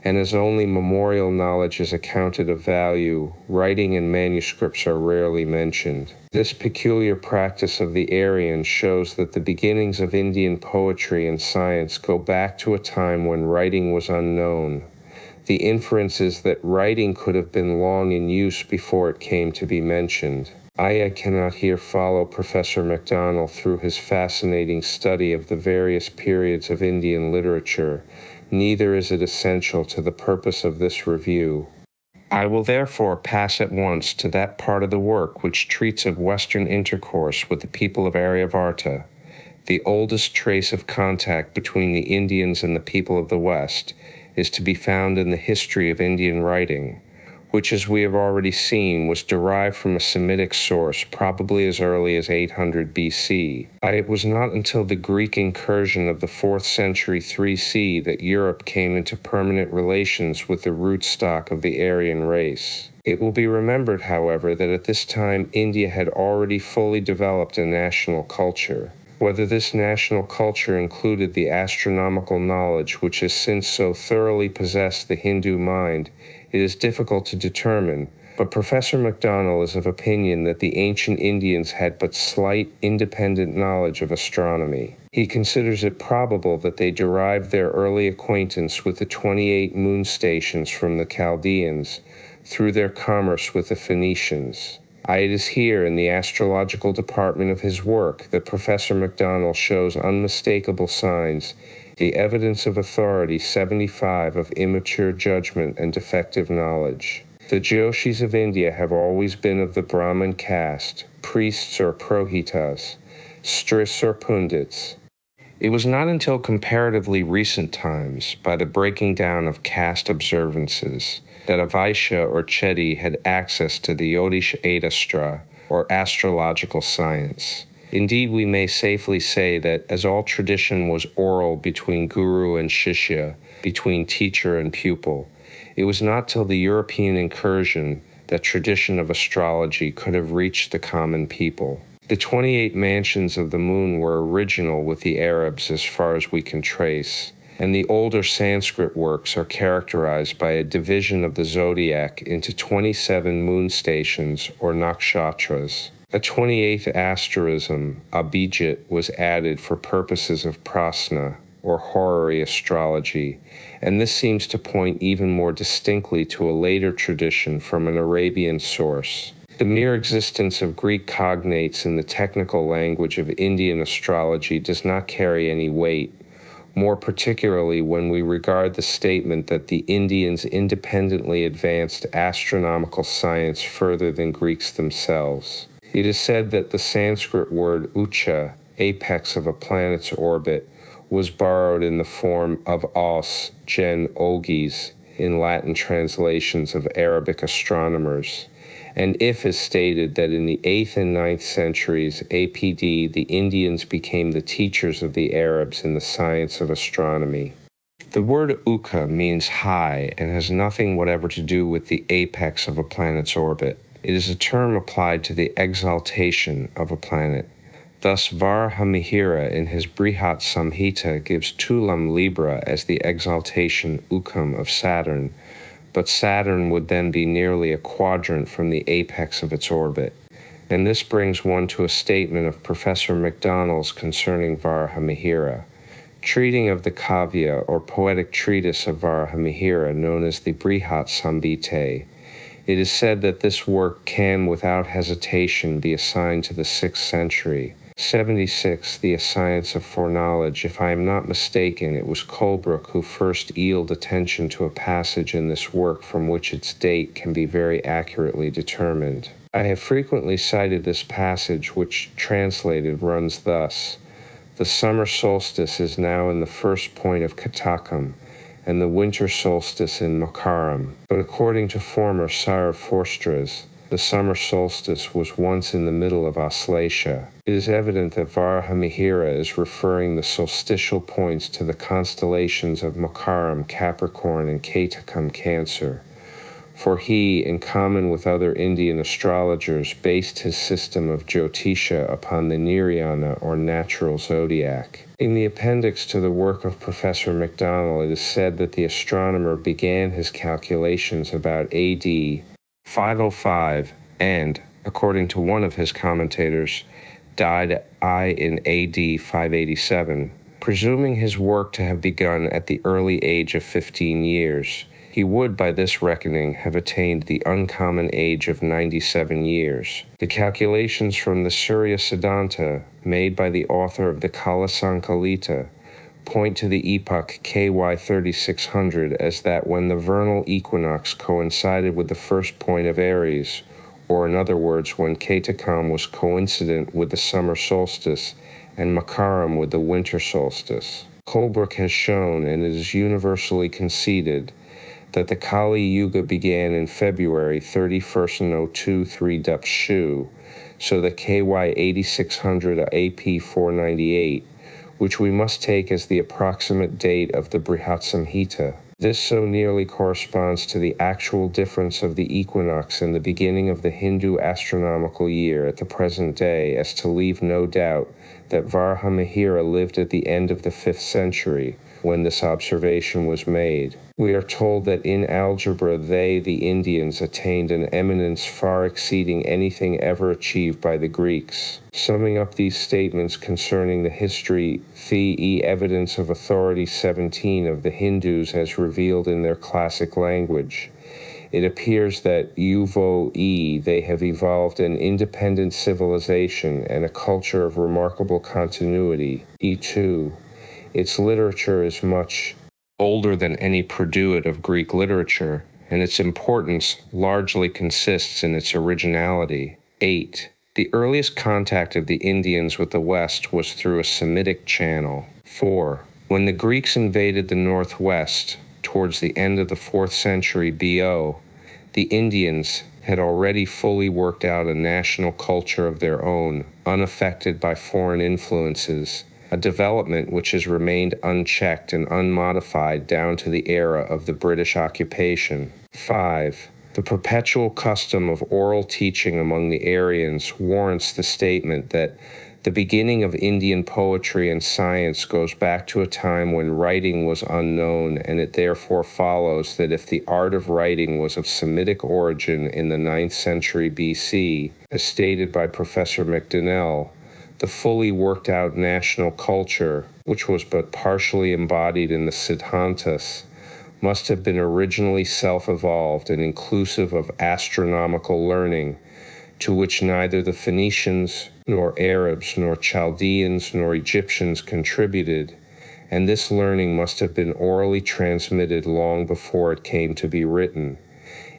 And as only memorial knowledge is accounted of value, writing and manuscripts are rarely mentioned. This peculiar practice of the Aryans shows that the beginnings of Indian poetry and science go back to a time when writing was unknown. The inference is that writing could have been long in use before it came to be mentioned. I cannot here follow Professor MacDonald through his fascinating study of the various periods of Indian literature, neither is it essential to the purpose of this review. I will therefore pass at once to that part of the work which treats of Western intercourse with the people of Aryavarta, the oldest trace of contact between the Indians and the people of the West is to be found in the history of Indian writing, which, as we have already seen, was derived from a Semitic source probably as early as 800 BC. It was not until the Greek incursion of the 4th century 3C that Europe came into permanent relations with the rootstock of the Aryan race. It will be remembered, however, that at this time India had already fully developed a national culture. Whether this national culture included the astronomical knowledge which has since so thoroughly possessed the Hindu mind, it is difficult to determine, but Professor MacDonald is of opinion that the ancient Indians had but slight independent knowledge of astronomy. He considers it probable that they derived their early acquaintance with the 28 moon stations from the Chaldeans through their commerce with the Phoenicians. It is here in the astrological department of his work that Professor MacDonald shows unmistakable signs, the evidence of authority 75 of immature judgment and defective knowledge. The Joshis of India have always been of the Brahmin caste, priests or prohitas, stris or pundits. It was not until comparatively recent times, by the breaking down of caste observances, that a Vaishya or Chedi had access to the Jyotish Adastra, or astrological science. Indeed, we may safely say that as all tradition was oral between guru and shishya, between teacher and pupil, it was not till the European incursion that tradition of astrology could have reached the common people. The 28 mansions of the moon were original with the Arabs as far as we can trace, and the older Sanskrit works are characterized by a division of the zodiac into 27 moon stations or nakshatras. A 28th asterism, Abhijit, was added for purposes of prasna, or horary astrology, and this seems to point even more distinctly to a later tradition from an Arabian source. The mere existence of Greek cognates in the technical language of Indian astrology does not carry any weight, more particularly when we regard the statement that the Indians independently advanced astronomical science further than Greeks themselves. It is said that the Sanskrit word ucha, apex of a planet's orbit, was borrowed in the form of os, gen, ogis, in Latin translations of Arabic astronomers. And if is stated that in the 8th and 9th centuries APD, the Indians became the teachers of the Arabs in the science of astronomy. The word uka means high and has nothing whatever to do with the apex of a planet's orbit. It is a term applied to the exaltation of a planet. Thus, Varahamihira in his Brihat Samhita gives Tulam Libra as the exaltation ukam of Saturn, but Saturn would then be nearly a quadrant from the apex of its orbit. And this brings one to a statement of Professor McDonnell's concerning Varahamihira. Treating of the Kavya, or poetic treatise of Varahamihira, known as the Brihat Samhita, it is said that this work can, without hesitation, be assigned to the 6th century. 76. The Science of Foreknowledge. If I am not mistaken, it was Colebrooke who first yielded attention to a passage in this work from which its date can be very accurately determined. I have frequently cited this passage, which, translated, runs thus: "The summer solstice is now in the first point of Katakam, and the winter solstice in Makaram. But according to former Sarafostras, the summer solstice was once in the middle of Auslatia." It is evident that Varahamihira is referring the solstitial points to the constellations of Makaram, Capricorn, and Katakam, Cancer. For he, in common with other Indian astrologers, based his system of Jyotisha upon the Nirayana, or natural zodiac. In the appendix to the work of Professor McDonnell, it is said that the astronomer began his calculations about AD 505 and, according to one of his commentators, died in AD 587. Presuming his work to have begun at the early age of 15 years, he would, by this reckoning, have attained the uncommon age of 97 years. The calculations from the Surya Siddhanta, made by the author of the Kala Sankalita, point to the epoch KY 3600 as that when the vernal equinox coincided with the first point of Aries, or in other words, when Katakam was coincident with the summer solstice and Makaram with the winter solstice. Colebrooke has shown, and it is universally conceded, that the Kali Yuga began in February 31st 023 Dupshu, so that KY 8600 AP 498, which we must take as the approximate date of the Brihat Samhita. This so nearly corresponds to the actual difference of the equinox and the beginning of the Hindu astronomical year at the present day as to leave no doubt that Varahamihira lived at the end of the 5th century when this observation was made. We are told that in algebra they, the Indians, attained an eminence far exceeding anything ever achieved by the Greeks. Summing up these statements concerning the history, the evidence of authority 17 of the Hindus as revealed in their classic language, it appears that they have evolved an independent civilization and a culture of remarkable continuity. E2. Its literature is much older than any produit of Greek literature, and its importance largely consists in its originality. 8. The earliest contact of the Indians with the West was through a Semitic channel. 4. When the Greeks invaded the Northwest towards the end of the 4th century BO, the Indians had already fully worked out a national culture of their own, unaffected by foreign influences, a development which has remained unchecked and unmodified down to the era of the British occupation. 5. The perpetual custom of oral teaching among the Aryans warrants the statement that the beginning of Indian poetry and science goes back to a time when writing was unknown, and it therefore follows that if the art of writing was of Semitic origin in the 9th century BC, as stated by Professor McDonnell, the fully worked-out national culture, which was but partially embodied in the Siddhantas, must have been originally self-evolved and inclusive of astronomical learning, to which neither the Phoenicians, nor Arabs, nor Chaldeans, nor Egyptians contributed, and this learning must have been orally transmitted long before it came to be written.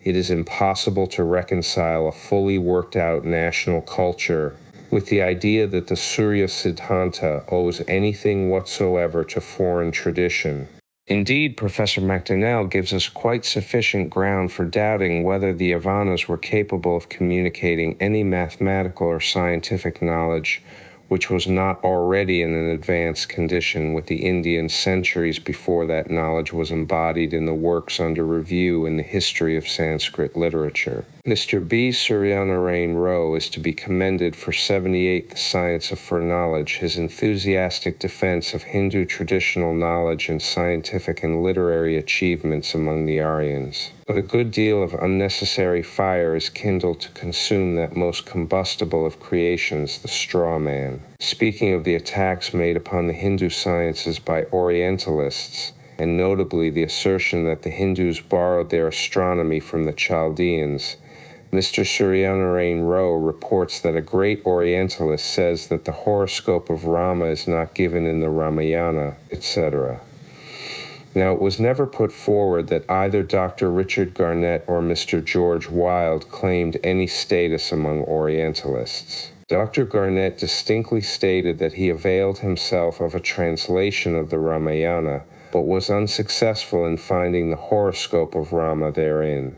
It is impossible to reconcile a fully worked-out national culture with the idea that the Surya Siddhanta owes anything whatsoever to foreign tradition. Indeed, Professor McDonnell gives us quite sufficient ground for doubting whether the Yavanas were capable of communicating any mathematical or scientific knowledge which was not already in an advanced condition with the Indians centuries before that knowledge was embodied in the works under review in the history of Sanskrit literature. Mr. B. Suryanarayan Rao is to be commended for 78 The Science of Foreknowledge, his enthusiastic defense of Hindu traditional knowledge and scientific and literary achievements among the Aryans. But a good deal of unnecessary fire is kindled to consume that most combustible of creations, the straw man. Speaking of the attacks made upon the Hindu sciences by Orientalists, and notably the assertion that the Hindus borrowed their astronomy from the Chaldeans, Mr. Suryanarayan Rao reports that a great Orientalist says that the horoscope of Rama is not given in the Ramayana, etc. Now, it was never put forward that either Dr. Richard Garnett or Mr. George Wilde claimed any status among Orientalists. Dr. Garnett distinctly stated that he availed himself of a translation of the Ramayana, but was unsuccessful in finding the horoscope of Rama therein.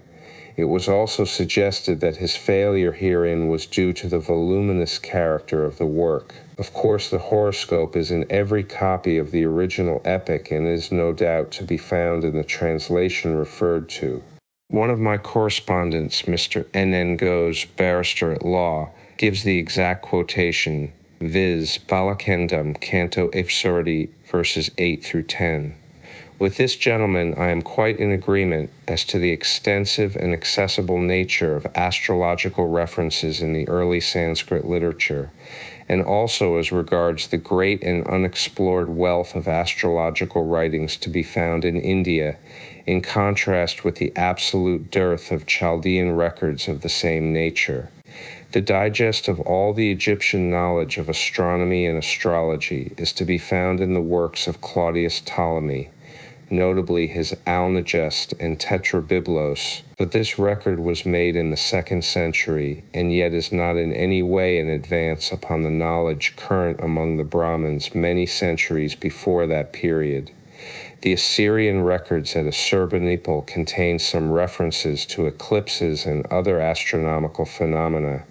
It was also suggested that his failure herein was due to the voluminous character of the work. Of course, the horoscope is in every copy of the original epic and is no doubt to be found in the translation referred to. One of my correspondents, Mr. N.N. Ghose, barrister at law, gives the exact quotation, viz. Balakendam, Canto Absurdi, verses 8 through 10. With this gentleman, I am quite in agreement as to the extensive and accessible nature of astrological references in the early Sanskrit literature, and also as regards the great and unexplored wealth of astrological writings to be found in India, in contrast with the absolute dearth of Chaldean records of the same nature. The digest of all the Egyptian knowledge of astronomy and astrology is to be found in the works of Claudius Ptolemy, notably his Almagest and Tetrabiblos, but this record was made in the 2nd century, and yet is not in any way an advance upon the knowledge current among the Brahmins many centuries before that period. The Assyrian records at Assurbanipal contain some references to eclipses and other astronomical phenomena,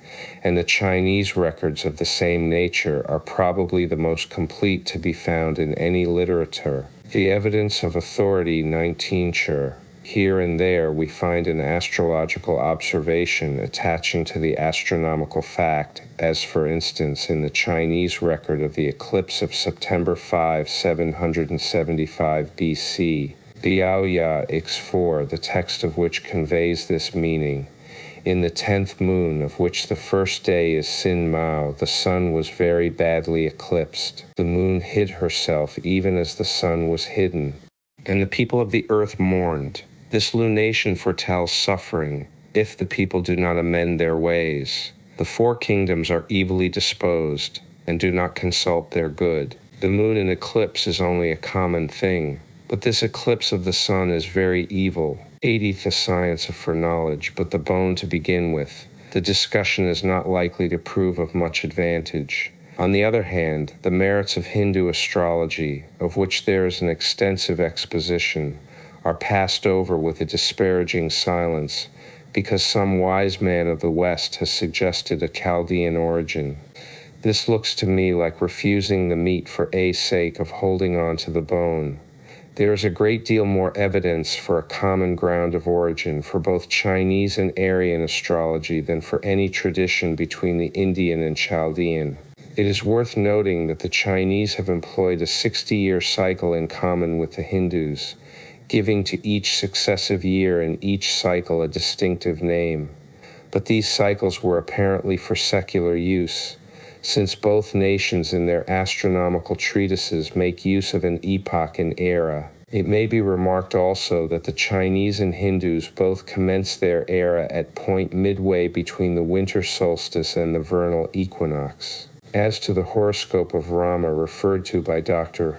and the Chinese records of the same nature are probably the most complete to be found in any literature. The evidence of authority 19th. Here and there we find an astrological observation attaching to the astronomical fact, as for instance in the Chinese record of the eclipse of September 5, 775 BC, the Aoya X4, the text of which conveys this meaning. In the 10th moon, of which the first day is Sin Mao, the sun was very badly eclipsed. The moon hid herself even as the sun was hidden, and the people of the earth mourned. This lunation foretells suffering, if the people do not amend their ways. The 4 kingdoms are evilly disposed, and do not consult their good. The moon in eclipse is only a common thing, but this eclipse of the sun is very evil. 80th The Science of Foreknowledge, but the bone to begin with. The discussion is not likely to prove of much advantage. On the other hand, the merits of Hindu astrology, of which there is an extensive exposition, are passed over with a disparaging silence, because some wise man of the West has suggested a Chaldean origin. This looks to me like refusing the meat for a sake of holding on to the bone. There is a great deal more evidence for a common ground of origin for both Chinese and Aryan astrology than for any tradition between the Indian and Chaldean. It is worth noting that the Chinese have employed a 60-year cycle in common with the Hindus, giving to each successive year in each cycle a distinctive name. But these cycles were apparently for secular use, since both nations in their astronomical treatises make use of an epoch and era. It may be remarked also that the Chinese and Hindus both commence their era at point midway between the winter solstice and the vernal equinox. As to the horoscope of Rama referred to by Dr.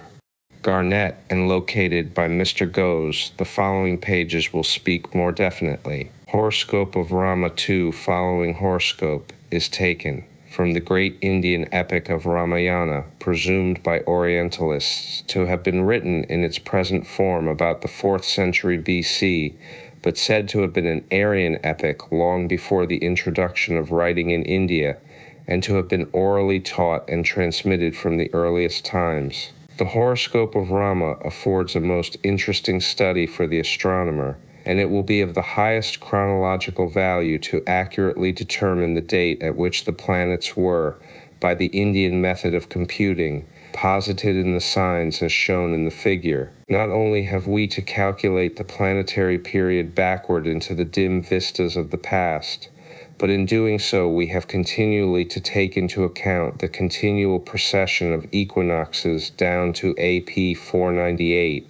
Garnett and located by Mr. Ghose, the following pages will speak more definitely. Horoscope of Rama 2 following horoscope is taken. from the great Indian epic of Ramayana, presumed by Orientalists to have been written in its present form about the 4th century BC, but said to have been an Aryan epic long before the introduction of writing in India, and to have been orally taught and transmitted from the earliest times. The horoscope of Rama affords a most interesting study for the astronomer, and it will be of the highest chronological value to accurately determine the date at which the planets were, by the Indian method of computing, posited in the signs as shown in the figure. Not only have we to calculate the planetary period backward into the dim vistas of the past, but in doing so we have continually to take into account the continual precession of equinoxes down to AP 498,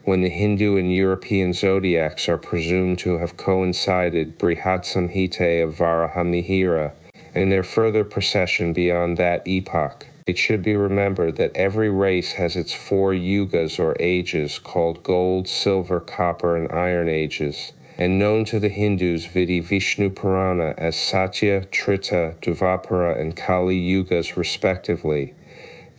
when the Hindu and European zodiacs are presumed to have coincided Brihat Samhita of Varahamihira, and their further precession beyond that epoch. It should be remembered that every race has its 4 yugas or ages called gold, silver, copper, and iron ages, and known to the Hindus vidi Vishnu Purana as Satya, Trita, Dvapara, and Kali yugas respectively.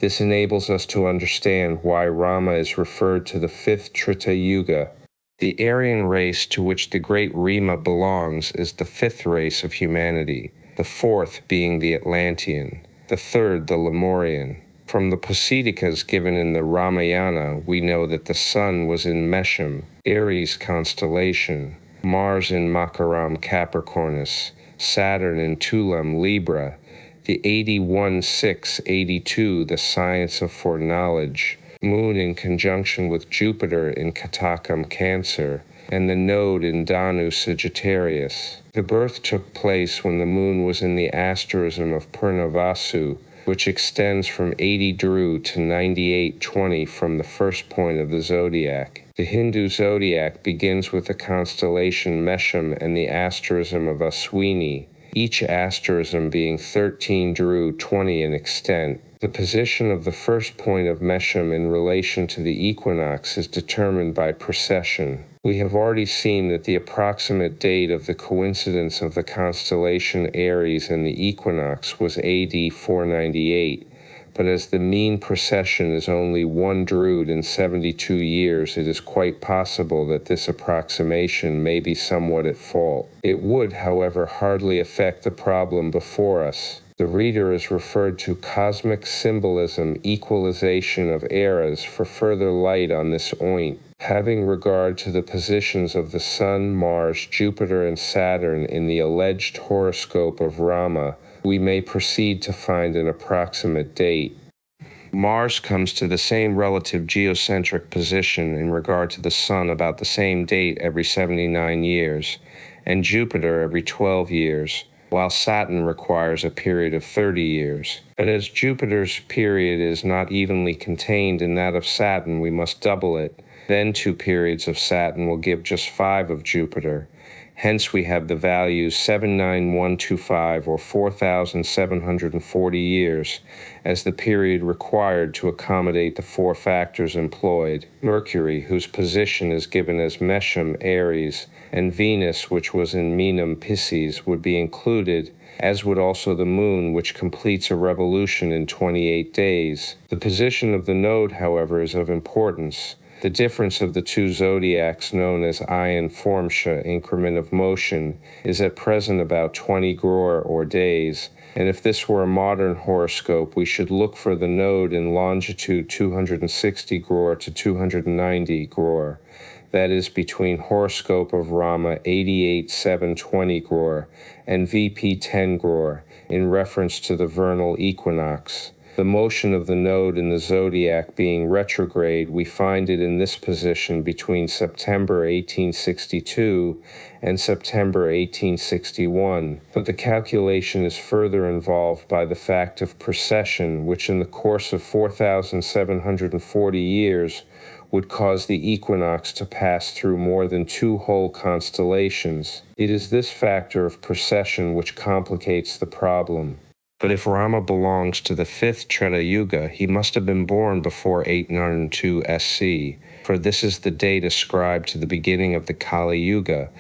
This enables us to understand why Rama is referred to the 5th Trita Yuga. The Aryan race to which the great Rima belongs is the 5th race of humanity, the 4th being the Atlantean, the 3rd the Lemurian. From the Posedikas given in the Ramayana, we know that the sun was in Mesham, Aries constellation, Mars in Makaram Capricornus, Saturn in Tulam Libra, the 81-6-82, the science of foreknowledge, Moon in conjunction with Jupiter in Katakam Cancer, and the node in Danu Sagittarius. The birth took place when the moon was in the asterism of Purnavasu, which extends from 80 Dhru to 98-20 from the first point of the zodiac. The Hindu zodiac begins with the constellation Mesham and the asterism of Aswini, each asterism being 13 Dhru 20 in extent. The position of the first point of Mesham in relation to the equinox is determined by precession. We have already seen that the approximate date of the coincidence of the constellation Aries and the equinox was AD 498, but as the mean precession is only 1 Dhru in 72 years, it is quite possible that this approximation may be somewhat at fault. It would, however, hardly affect the problem before us. The reader is referred to cosmic symbolism equalization of eras for further light on this point. Having regard to the positions of the Sun, Mars, Jupiter, and Saturn in the alleged horoscope of Rama, we may proceed to find an approximate date. Mars comes to the same relative geocentric position in regard to the Sun about the same date every 79 years, and Jupiter every 12 years, while Saturn requires a period of 30 years. But as Jupiter's period is not evenly contained in that of Saturn, we must double it. Then 2 periods of Saturn will give just 5 of Jupiter. Hence we have the values 79125 or 4,740 years as the period required to accommodate the 4 factors employed. Mercury, whose position is given as Mesham Aries, and Venus, which was in Meenam Pisces, would be included, as would also the moon, which completes a revolution in 28 days. The position of the node, however, is of importance. The difference of the 2 zodiacs, known as Ayan Formsha, increment of motion, is at present about 20 Gror or days, and if this were a modern horoscope, we should look for the node in longitude 260 Gror to 290 Gror, that is between horoscope of Rama 88-720 Gror and VP 10 Gror, in reference to the vernal equinox. The motion of the node in the zodiac being retrograde, we find it in this position between September 1862 and September 1861. But the calculation is further involved by the fact of precession, which in the course of 4,740 years would cause the equinox to pass through more than 2 whole constellations. It is this factor of precession which complicates the problem. But if Rama belongs to the 5th Treta Yuga, he must have been born before 802 SC, for this is the date ascribed to the beginning of the Kali Yuga,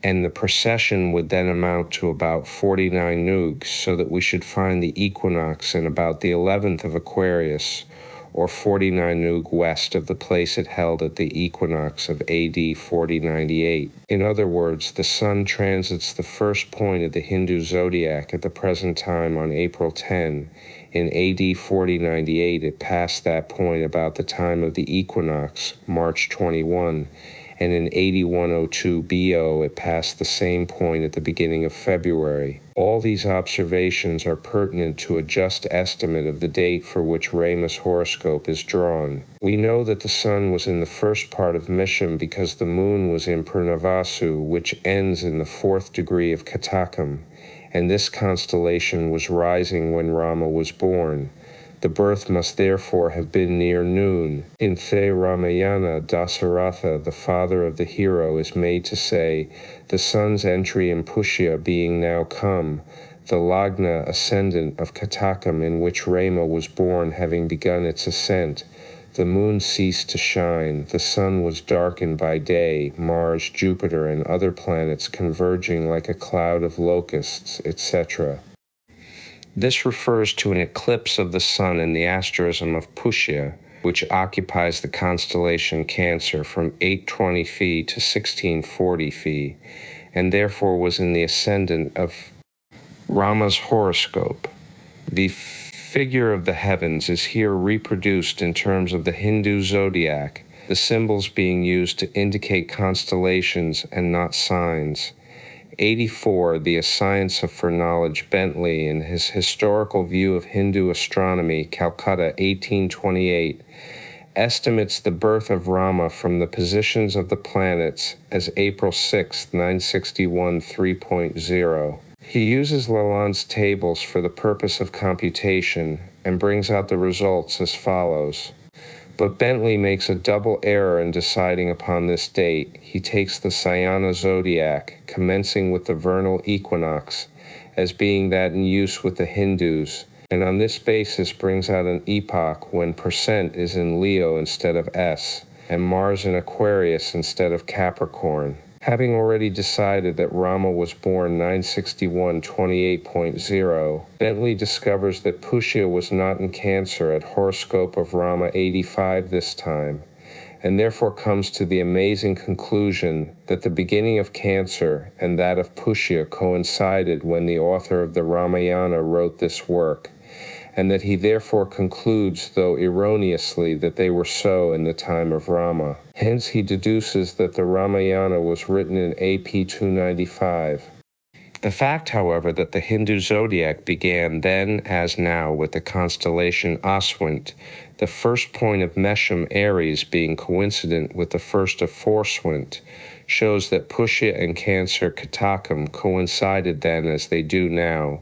and the precession would then amount to about 49 nugs, so that we should find the equinox in about the 11th of Aquarius, or 49 nug west of the place it held at the equinox of AD 4098. In other words, the sun transits the first point of the Hindu zodiac at the present time on April 10. In AD 4098, it passed that point about the time of the equinox, March 21, and in 8102 BO, it passed the same point at the beginning of February. All these observations are pertinent to a just estimate of the date for which Ramus' horoscope is drawn. We know that the sun was in the first part of Misham because the moon was in Purnavasu, which ends in the 4th degree of Katakam, and this constellation was rising when Rama was born. The birth must therefore have been near noon. In The Ramayana, Dasaratha, the father of the hero, is made to say, the sun's entry in Pushya being now come, the Lagna ascendant of Katakam in which Rama was born having begun its ascent, the moon ceased to shine, the sun was darkened by day, Mars, Jupiter, and other planets converging like a cloud of locusts, etc. This refers to an eclipse of the sun in the asterism of Pushya, which occupies the constellation Cancer from 820 Phi to 1640 Phi, and therefore was in the ascendant of Rama's horoscope. The figure of the heavens is here reproduced in terms of the Hindu zodiac, the symbols being used to indicate constellations and not signs. 84, the A Science of Foreknowledge, Bentley, in his Historical View of Hindu Astronomy, Calcutta, 1828, estimates the birth of Rama from the positions of the planets as April 6, 961 3.0. He uses Lalande's tables for the purpose of computation and brings out the results as follows. But Bentley makes a double error in deciding upon this date. He takes the Sayana zodiac, commencing with the vernal equinox, as being that in use with the Hindus, and on this basis brings out an epoch when percent is in Leo instead of S, and Mars in Aquarius instead of Capricorn. Having already decided that Rama was born 961 28.0, Bentley discovers that Pushya was not in Cancer at horoscope of Rama 85 this time, and therefore comes to the amazing conclusion that the beginning of Cancer and that of Pushya coincided when the author of the Ramayana wrote this work, and that he therefore concludes, though erroneously, that they were so in the time of Rama. Hence he deduces that the Ramayana was written in AP 295. The fact, however, that the Hindu zodiac began then as now with the constellation Aswint, the first point of Mesham Aries being coincident with the first of Forswint, shows that Pushya and Cancer Katakam coincided then as they do now,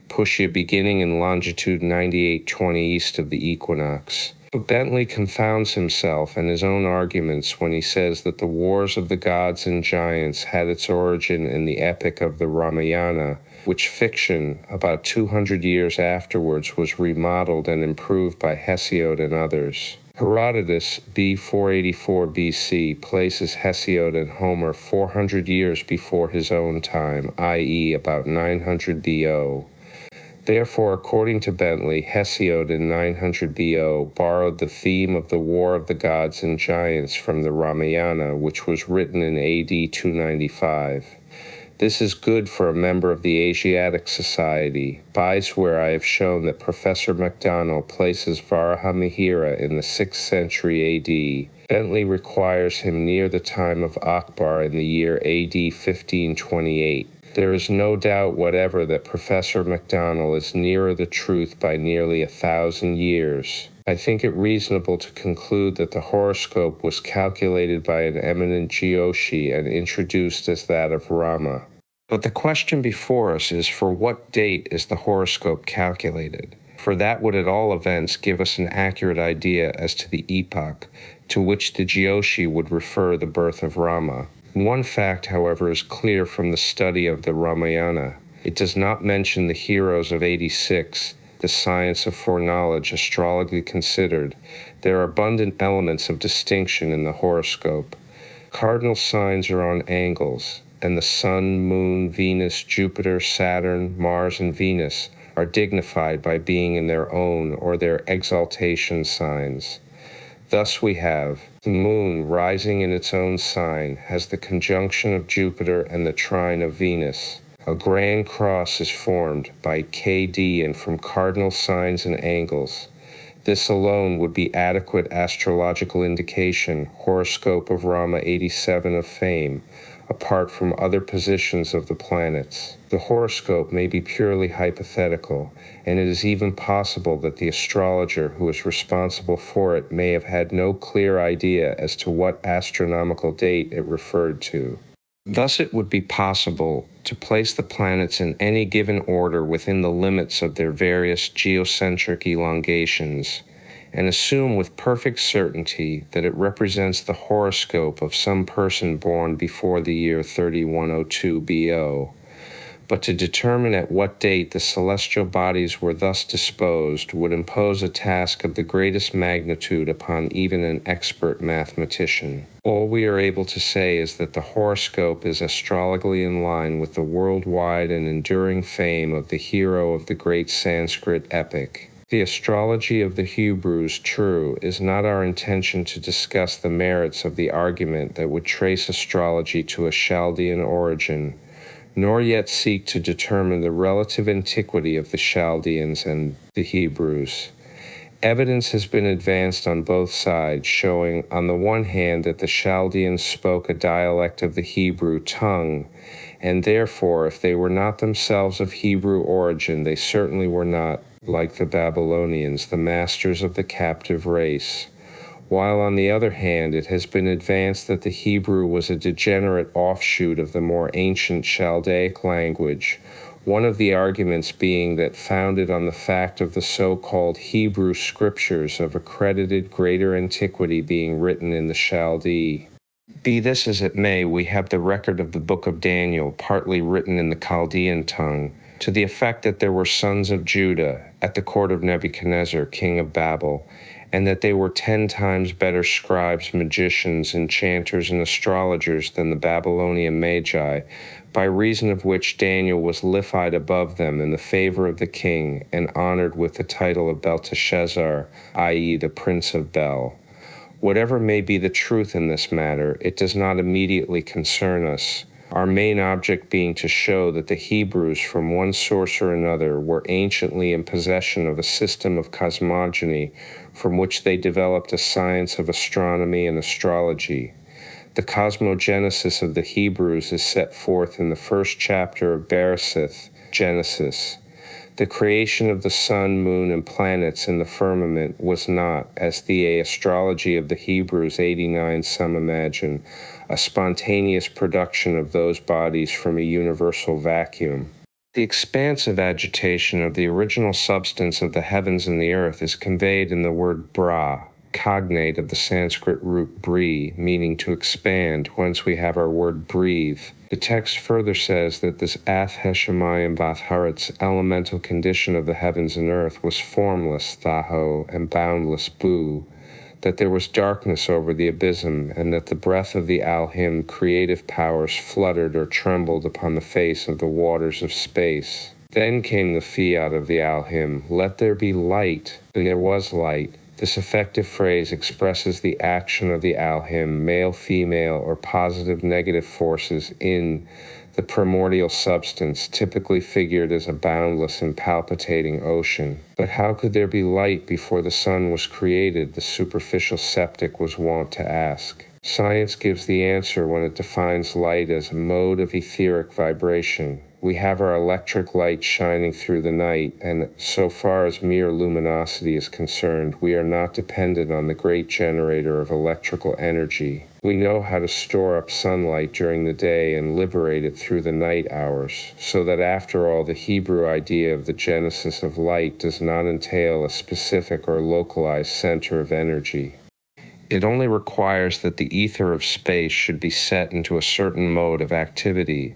Pushya beginning in longitude 9820 east of the equinox. But Bentley confounds himself and his own arguments when he says that the wars of the gods and giants had its origin in the epic of the Ramayana, which fiction, about 200 years afterwards, was remodeled and improved by Hesiod and others. Herodotus, b. 484 BC, places Hesiod and Homer 400 years before his own time, i.e. about 900 BO. Therefore, according to Bentley, Hesiod in 900 BO borrowed the theme of the War of the Gods and Giants from the Ramayana, which was written in AD 295. This is good for a member of the Asiatic Society, buys where I have shown that Professor MacDonald places Varahamihira in the 6th century AD. Bentley requires him near the time of Akbar in the year AD 1528. There is no doubt whatever that Professor MacDonald is nearer the truth by nearly 1,000 years. I think it reasonable to conclude that the horoscope was calculated by an eminent Jyotish and introduced as that of Rama. But the question before us is, for what date is the horoscope calculated? For that would at all events give us an accurate idea as to the epoch to which the Jyotish would refer the birth of Rama. One fact, however, is clear from the study of the Ramayana. It does not mention the heroes of 86, the science of foreknowledge astrologically considered. There are abundant elements of distinction in the horoscope. Cardinal signs are on angles. and the Sun, Moon, Venus, Jupiter, Saturn, Mars, and Venus are dignified by being in their own or their exaltation signs. Thus we have the Moon rising in its own sign has the conjunction of Jupiter and the trine of Venus. A grand cross is formed by KD and from cardinal signs and angles. This alone would be adequate astrological indication, horoscope of Rama 87 of fame, apart from other positions of the planets. The horoscope may be purely hypothetical, and it is even possible that the astrologer who is responsible for it may have had no clear idea as to what astronomical date it referred to. Thus it would be possible to place the planets in any given order within the limits of their various geocentric elongations, and assume with perfect certainty that it represents the horoscope of some person born before the year 3102 BO. But to determine at what date the celestial bodies were thus disposed would impose a task of the greatest magnitude upon even an expert mathematician. All we are able to say is that the horoscope is astrologically in line with the worldwide and enduring fame of the hero of the great Sanskrit epic. The astrology of the Hebrews, true, is not our intention to discuss the merits of the argument that would trace astrology to a Chaldean origin, nor yet seek to determine the relative antiquity of the Chaldeans and the Hebrews. Evidence has been advanced on both sides, showing, on the one hand, that the Chaldeans spoke a dialect of the Hebrew tongue, and therefore, if they were not themselves of Hebrew origin, they certainly were not, like the Babylonians, the masters of the captive race. While on the other hand, it has been advanced that the Hebrew was a degenerate offshoot of the more ancient Chaldaic language, one of the arguments being that founded on the fact of the so-called Hebrew scriptures of accredited greater antiquity being written in the Chaldee. Be this as it may, we have the record of the book of Daniel, partly written in the Chaldean tongue, to the effect that there were sons of Judah at the court of Nebuchadnezzar, king of Babel, and that they were 10 times better scribes, magicians, enchanters, and astrologers than the Babylonian Magi, by reason of which Daniel was lifted above them in the favor of the king and honored with the title of Belteshazzar, i.e. the Prince of Bel. Whatever may be the truth in this matter, it does not immediately concern us, our main object being to show that the Hebrews from one source or another were anciently in possession of a system of cosmogony from which they developed a science of astronomy and astrology. The cosmogenesis of the Hebrews is set forth in the first chapter of Bereshith, Genesis. The creation of the sun, moon, and planets in the firmament was not, as the astrology of the Hebrews 89 some imagine, a spontaneous production of those bodies from a universal vacuum. The expansive agitation of the original substance of the heavens and the earth is conveyed in the word bra, cognate of the Sanskrit root bri, meaning to expand, whence we have our word breathe. The text further says that this ath heshamayim vatharetz elemental condition of the heavens and earth was formless, thaho, and boundless, bu, that there was darkness over the abysm, and that the breath of the Alhim creative powers fluttered or trembled upon the face of the waters of space. Then came the fiat of the Alhim, let there be light, and there was light. This effective phrase expresses the action of the Alhim, male, female, or positive negative forces in the primordial substance, typically figured as a boundless and palpitating ocean. But how could there be light before the sun was created, the superficial skeptic was wont to ask. Science gives the answer when it defines light as a mode of etheric vibration. We have our electric light shining through the night, and so far as mere luminosity is concerned, we are not dependent on the great generator of electrical energy. We know how to store up sunlight during the day and liberate it through the night hours, so that after all, the Hebrew idea of the genesis of light does not entail a specific or localized center of energy. It only requires that the ether of space should be set into a certain mode of activity.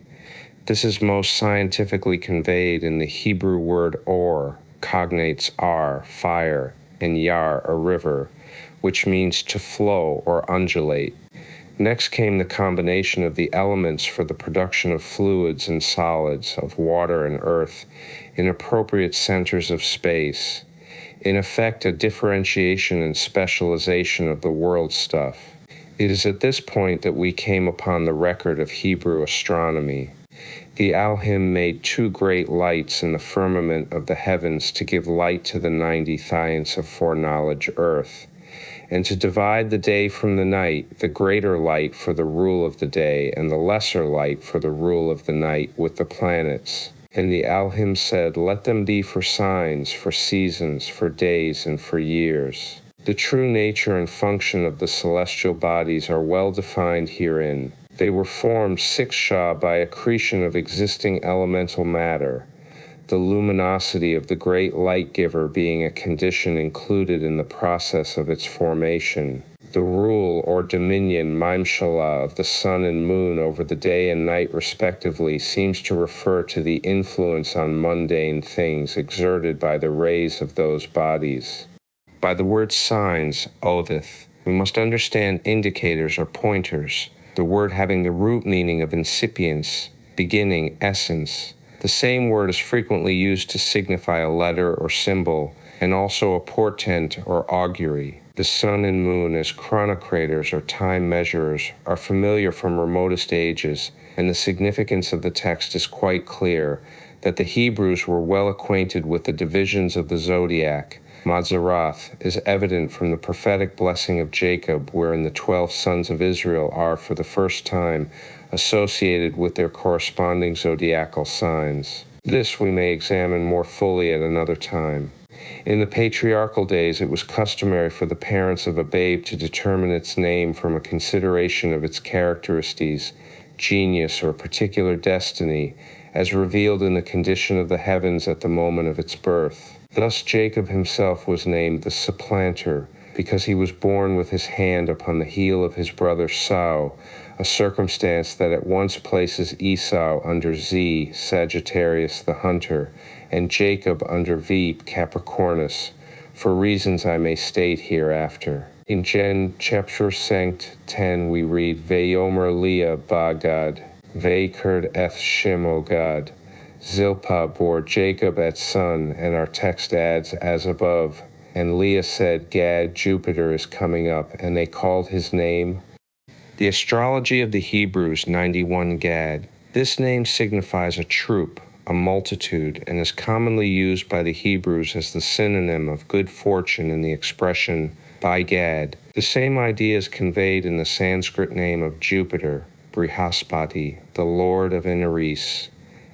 This is most scientifically conveyed in the Hebrew word or, cognates ar, fire, and yar, a river, which means to flow or undulate. Next came the combination of the elements for the production of fluids and solids, of water and earth, in appropriate centers of space. In effect, a differentiation and specialization of the world stuff. It is at this point that we came upon the record of Hebrew astronomy. The Elohim made 2 great lights in the firmament of the heavens to give light to the 90 thionts of foreknowledge earth, and to divide the day from the night, the greater light for the rule of the day, and the lesser light for the rule of the night with the planets. And the Elohim said, "Let them be for signs, for seasons, for days, and for years." The true nature and function of the celestial bodies are well defined herein. They were formed 6 Shah by accretion of existing elemental matter, the luminosity of the great light giver being a condition included in the process of its formation. The rule or dominion Maimshalah of the sun and moon over the day and night respectively seems to refer to the influence on mundane things exerted by the rays of those bodies. By the word signs, odith, we must understand indicators or pointers, the word having the root meaning of incipience, beginning, essence. The same word is frequently used to signify a letter or symbol, and also a portent or augury. The sun and moon as chronocrators or time measurers are familiar from remotest ages, and the significance of the text is quite clear, that the Hebrews were well acquainted with the divisions of the zodiac. Mazzaroth is evident from the prophetic blessing of Jacob, wherein the 12 sons of Israel are, for the first time, associated with their corresponding zodiacal signs. This we may examine more fully at another time. In the patriarchal days, it was customary for the parents of a babe to determine its name from a consideration of its characteristics, genius, or particular destiny, as revealed in the condition of the heavens at the moment of its birth. Thus Jacob himself was named the supplanter, because he was born with his hand upon the heel of his brother Esau, a circumstance that at once places Esau under Z, Sagittarius the hunter, and Jacob under V, Capricornus, for reasons I may state hereafter. In Gen chapter 10 we read, Vayomer Leah ba Gad, Vaykurd eth Shem o God. Zilpah bore Jacob at son, and our text adds, as above, and Leah said, Gad, Jupiter is coming up, and they called his name. The astrology of the Hebrews, 91 Gad. This name signifies a troop, a multitude, and is commonly used by the Hebrews as the synonym of good fortune in the expression, by Gad. The same idea is conveyed in the Sanskrit name of Jupiter, Brihaspati, the Lord of Inaris.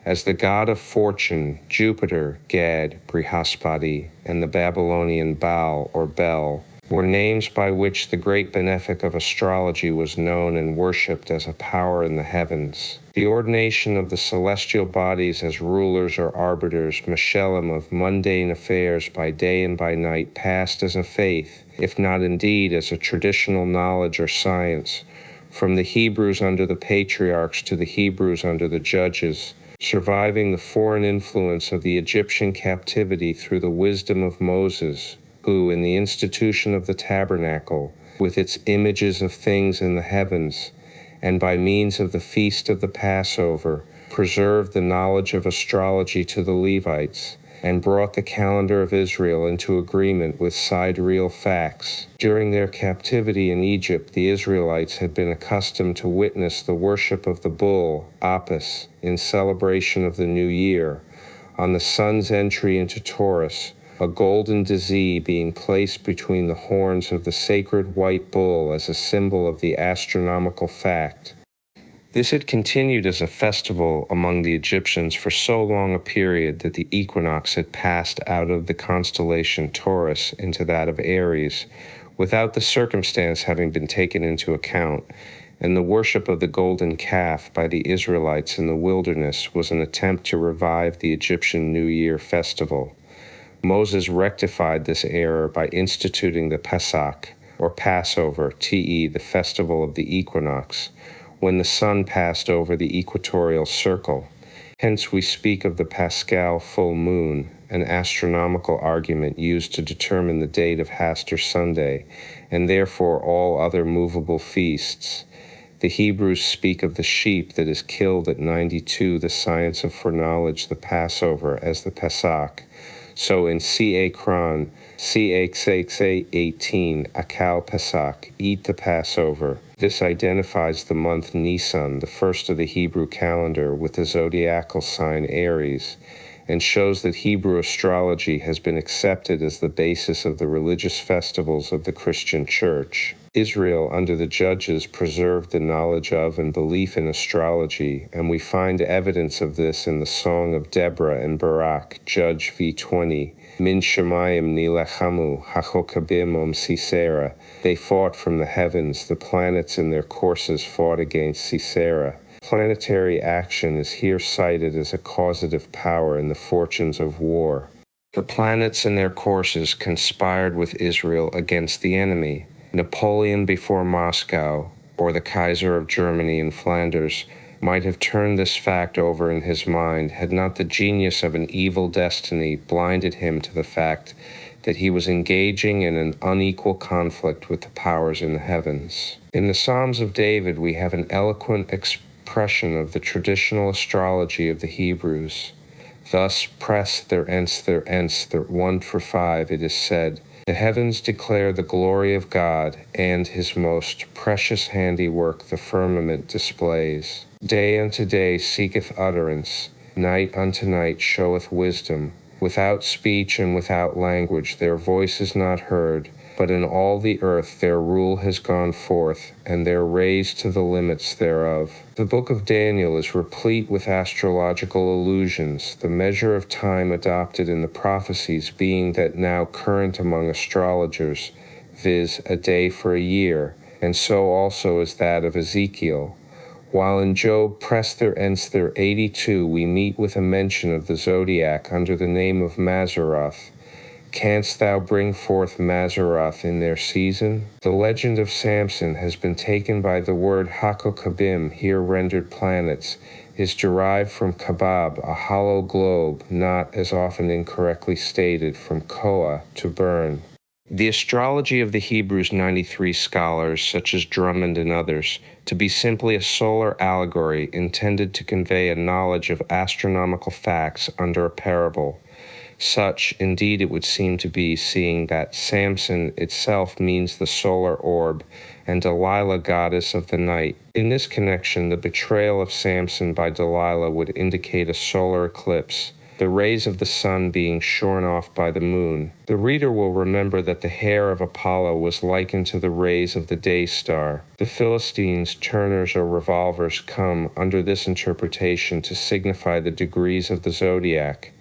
As the god of fortune, Jupiter, Gad, Brihaspati, and the Babylonian Baal or Bel were names by which the great benefic of astrology was known and worshipped as a power in the heavens. The ordination of the celestial bodies as rulers or arbiters, Meshelim of mundane affairs by day and by night, passed as a faith, if not indeed as a traditional knowledge or science, from the Hebrews under the patriarchs to the Hebrews under the judges, surviving the foreign influence of the Egyptian captivity through the wisdom of Moses, who, in the institution of the tabernacle, with its images of things in the heavens, and by means of the feast of the Passover, preserved the knowledge of astrology to the Levites, and brought the calendar of Israel into agreement with sidereal facts. During their captivity in Egypt, the Israelites had been accustomed to witness the worship of the bull, Apis, in celebration of the new year, on the sun's entry into Taurus, a golden disease being placed between the horns of the sacred white bull as a symbol of the astronomical fact. This had continued as a festival among the Egyptians for so long a period that the equinox had passed out of the constellation Taurus into that of Aries, without the circumstance having been taken into account, and the worship of the golden calf by the Israelites in the wilderness was an attempt to revive the Egyptian New Year festival. Moses rectified this error by instituting the Pesach, or Passover, the festival of the equinox, when the sun passed over the equatorial circle. Hence we speak of the Paschal full moon, an astronomical argument used to determine the date of Haster Sunday, and therefore all other movable feasts. The Hebrews speak of the sheep that is killed at 92, the science of foreknowledge, the Passover, as the Pesach. So in Cakron, CXXA 18, Akal Pesach, eat the Passover. This identifies the month Nisan, the first of the Hebrew calendar, with the zodiacal sign Aries, and shows that Hebrew astrology has been accepted as the basis of the religious festivals of the Christian Church. Israel, under the judges, preserved the knowledge of and belief in astrology, and we find evidence of this in the Song of Deborah and Barak, Judge v. 20. Min Shemayim nilechamu, hachokabim Sisera. They fought from the heavens, the planets in their courses fought against Sisera. Planetary action is here cited as a causative power in the fortunes of war. The planets in their courses conspired with Israel against the enemy. Napoleon before Moscow, or the Kaiser of Germany in Flanders, might have turned this fact over in his mind had not the genius of an evil destiny blinded him to the fact that he was engaging in an unequal conflict with the powers in the heavens. In the Psalms of David, we have an eloquent expression of the traditional astrology of the Hebrews. Thus, press their 1 for 5, it is said, the heavens declare the glory of God, and his most precious handiwork the firmament displays. Day unto day seeketh utterance, night unto night showeth wisdom. Without speech and without language their voice is not heard, but in all the earth their rule has gone forth, and their rays to the limits thereof. The book of Daniel is replete with astrological allusions, the measure of time adopted in the prophecies being that now current among astrologers, viz., a day for a year, and so also is that of Ezekiel. While in Job press their 82 we meet with a mention of the zodiac under the name of Mazzaroth. Canst thou bring forth Mazzaroth in their season? The legend of Samson has been taken by the word Hakokabim, here rendered planets, is derived from kabab, a hollow globe, not, as often incorrectly stated, from koa, to burn. The astrology of the Hebrews 93 scholars, such as Drummond and others, to be simply a solar allegory intended to convey a knowledge of astronomical facts under a parable. Such, indeed, it would seem to be, seeing that Samson itself means the solar orb, and Delilah goddess of the night. In this connection, the betrayal of Samson by Delilah would indicate a solar eclipse, the rays of the sun being shorn off by the moon. The reader will remember that the hair of Apollo was likened to the rays of the day star. The Philistines, turners, or revolvers come, under this interpretation, to signify the degrees of the zodiac,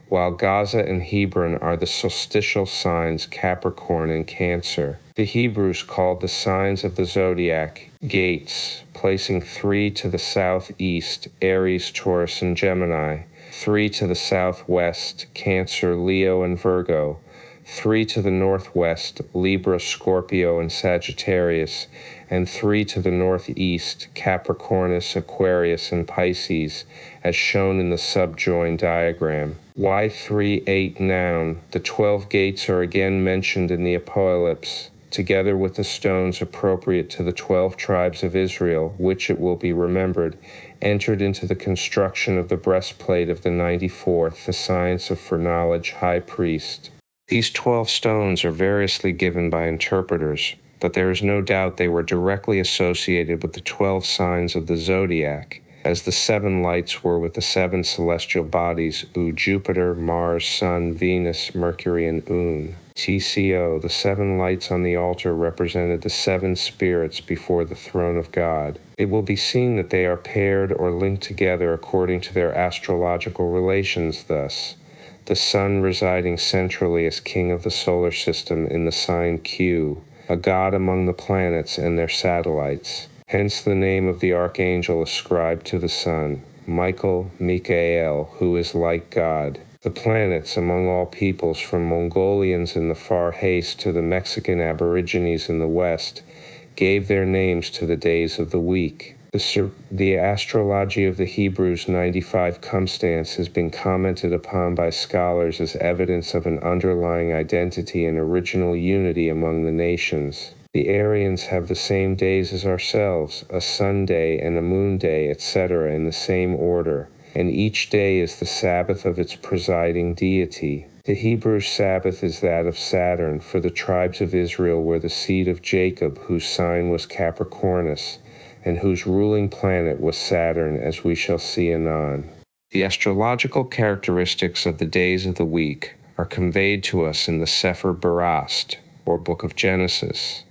while Gaza and Hebron are the solstitial signs Capricorn and Cancer. The Hebrews called the signs of the zodiac gates, placing 3 to the southeast, Aries, Taurus, and Gemini, 3 to the southwest, Cancer, Leo, and Virgo, 3 to the northwest, Libra, Scorpio, and Sagittarius, and 3 to the northeast, Capricornus, Aquarius, and Pisces, as shown in the subjoined diagram. Y38 noun. The 12 gates are again mentioned in the Apocalypse, together with the stones appropriate to the 12 tribes of Israel, which, it will be remembered, entered into the construction of the breastplate of the 94th, the science of foreknowledge, high priest. These 12 stones are variously given by interpreters, but there is no doubt they were directly associated with the 12 signs of the zodiac, as the 7 lights were with the 7 celestial bodies, Jupiter, Mars, Sun, Venus, Mercury, and TCO. The 7 lights on the altar represented the 7 spirits before the throne of God. It will be seen that they are paired or linked together according to their astrological relations thus: the Sun residing centrally as king of the solar system in the sign Q, a god among the planets and their satellites. Hence the name of the archangel ascribed to the Sun, Michael, Mikael, who is like God. The planets among all peoples, from Mongolians in the far east to the Mexican aborigines in the west, gave their names to the days of the week. The astrology of the Hebrews 95 cumstance has been commented upon by scholars as evidence of an underlying identity and original unity among the nations. The Aryans have the same days as ourselves, a sun day and a moon day, etc., in the same order, and each day is the Sabbath of its presiding deity. The Hebrews' Sabbath is that of Saturn, for the tribes of Israel were the seed of Jacob, whose sign was Capricornus, and whose ruling planet was Saturn, as we shall see anon. The astrological characteristics of the days of the week are conveyed to us in the Sefer Berast, or Book of Genesis.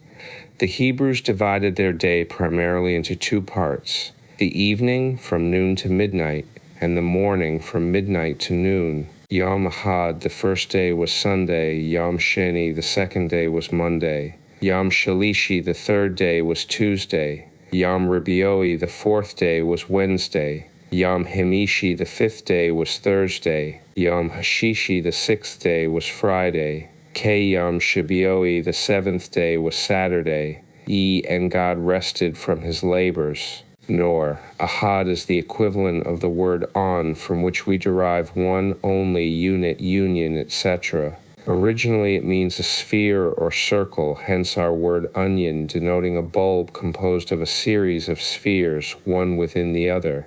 The Hebrews divided their day primarily into two parts: the evening from noon to midnight, and the morning from midnight to noon. Yom Ahad, the first day, was Sunday. Yom Sheni, the second day, was Monday. Yom Shalishi, the third day, was Tuesday. Yom Rabioi, the fourth day, was Wednesday. Yom Hemishi, the fifth day, was Thursday. Yom Hashishi, the sixth day, was Friday. Yom Shibioi, the seventh day, was Saturday. And God rested from his labors. Nor, Ahad is the equivalent of the word on, from which we derive one, only, unit, union, etc. Originally it means a sphere or circle, hence our word onion, denoting a bulb composed of a series of spheres, one within the other.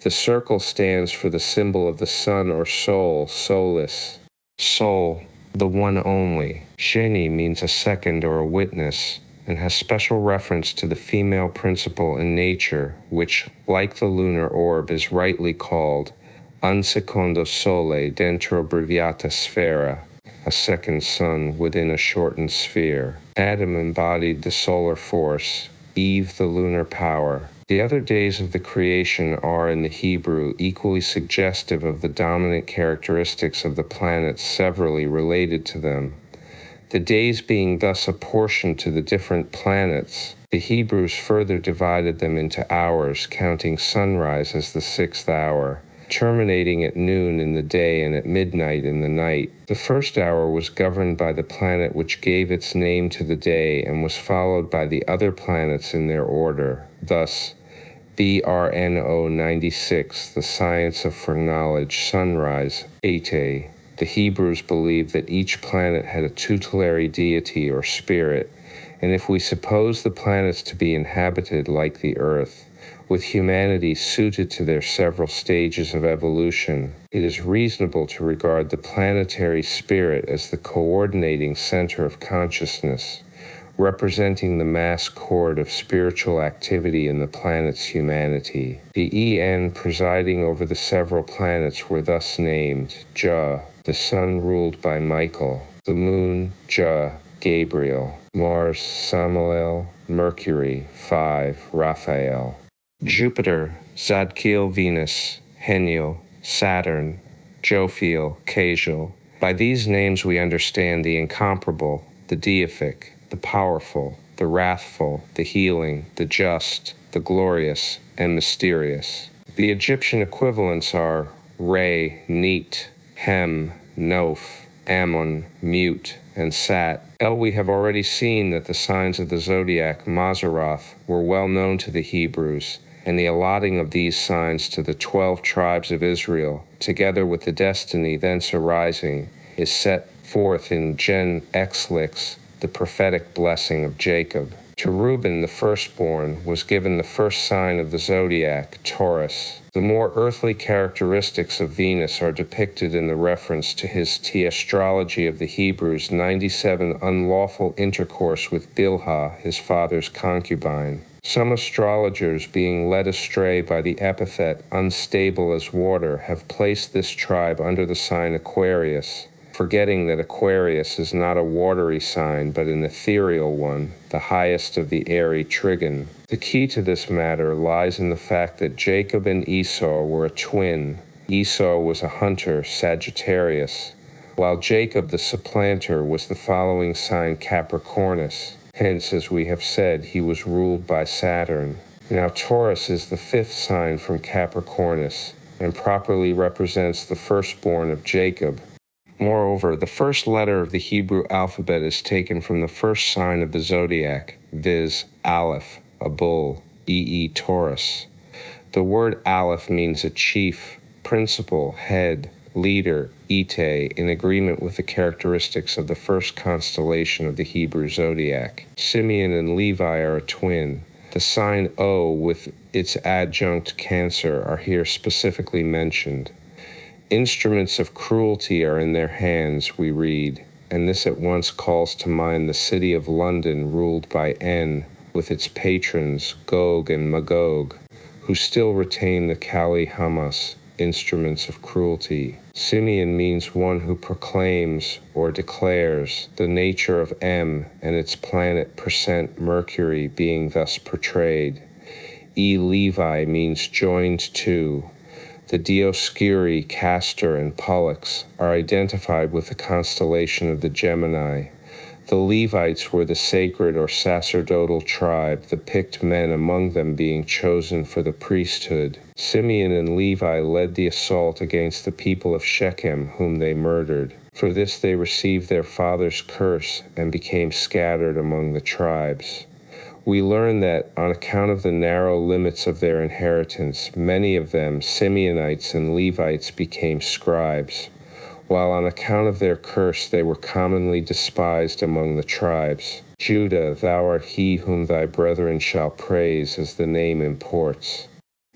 The circle stands for the symbol of the sun or soul, solis. Soul, the one only. Sheni means a second or a witness, and has special reference to the female principle in nature, which, like the lunar orb, is rightly called un secondo sole dentro breviata sfera, a second sun within a shortened sphere. Adam embodied the solar force, Eve the lunar power. The other days of the creation are, in the Hebrew, equally suggestive of the dominant characteristics of the planets severally related to them. The days being thus apportioned to the different planets, the Hebrews further divided them into hours, counting sunrise as the sixth hour, terminating at noon in the day and at midnight in the night. The first hour was governed by the planet which gave its name to the day and was followed by the other planets in their order. Thus, BRNO 96, the science of foreknowledge, sunrise, Ate. The Hebrews believed that each planet had a tutelary deity or spirit, and if we suppose the planets to be inhabited like the earth, with humanity suited to their several stages of evolution, it is reasonable to regard the planetary spirit as the coordinating center of consciousness, representing the mass chord of spiritual activity in the planet's humanity. The En presiding over the several planets were thus named: Jah, the sun ruled by Michael; the moon, Jah, Gabriel; Mars, Samael; Mercury, 5, Raphael; Jupiter, Zadkiel; Venus, Heniel; Saturn, Jophiel, Casiel. By these names we understand the incomparable, the deific, the powerful, the wrathful, the healing, the just, the glorious, and mysterious. The Egyptian equivalents are Re, Neat; Hem, Noph; Ammon, Mute; and Sat. We have already seen that the signs of the zodiac, Mazzaroth, were well known to the Hebrews, and the allotting of these signs to the 12 tribes of Israel, together with the destiny thence arising, is set forth in Gen Exlix, the prophetic blessing of Jacob. To Reuben, the firstborn, was given the first sign of the zodiac, Taurus. The more earthly characteristics of Venus are depicted in the reference to his astrology of the Hebrews' 97 unlawful intercourse with Bilhah, his father's concubine. Some astrologers, being led astray by the epithet unstable as water, have placed this tribe under the sign Aquarius, forgetting that Aquarius is not a watery sign but an ethereal one, the highest of the airy trigon. The key to this matter lies in the fact that Jacob and Esau were a twin. Esau was a hunter, Sagittarius, while Jacob the supplanter was the following sign, Capricornus. Hence, as we have said, he was ruled by Saturn. Now Taurus is the fifth sign from Capricornus, and properly represents the firstborn of Jacob. Moreover, the first letter of the Hebrew alphabet is taken from the first sign of the zodiac, viz. Aleph, a bull, Taurus. The word Aleph means a chief, principal, head, leader, Ite, in agreement with the characteristics of the first constellation of the Hebrew zodiac. Simeon and Levi are a twin. The sign O with its adjunct Cancer are here specifically mentioned. Instruments of cruelty are in their hands, we read, and this at once calls to mind the city of London ruled by En, with its patrons Gog and Magog, who still retain the Kali Hamas, instruments of cruelty. Simeon means one who proclaims or declares the nature of M and its planet percent Mercury being thus portrayed. Levi means joined to. The Dioscuri, Castor, and Pollux are identified with the constellation of the Gemini. The Levites were the sacred or sacerdotal tribe, the picked men among them being chosen for the priesthood. Simeon and Levi led the assault against the people of Shechem, whom they murdered. For this they received their father's curse and became scattered among the tribes. We learn that, on account of the narrow limits of their inheritance, many of them, Simeonites and Levites, became scribes, while on account of their curse they were commonly despised among the tribes. Judah, thou art he whom thy brethren shall praise, as the name imports.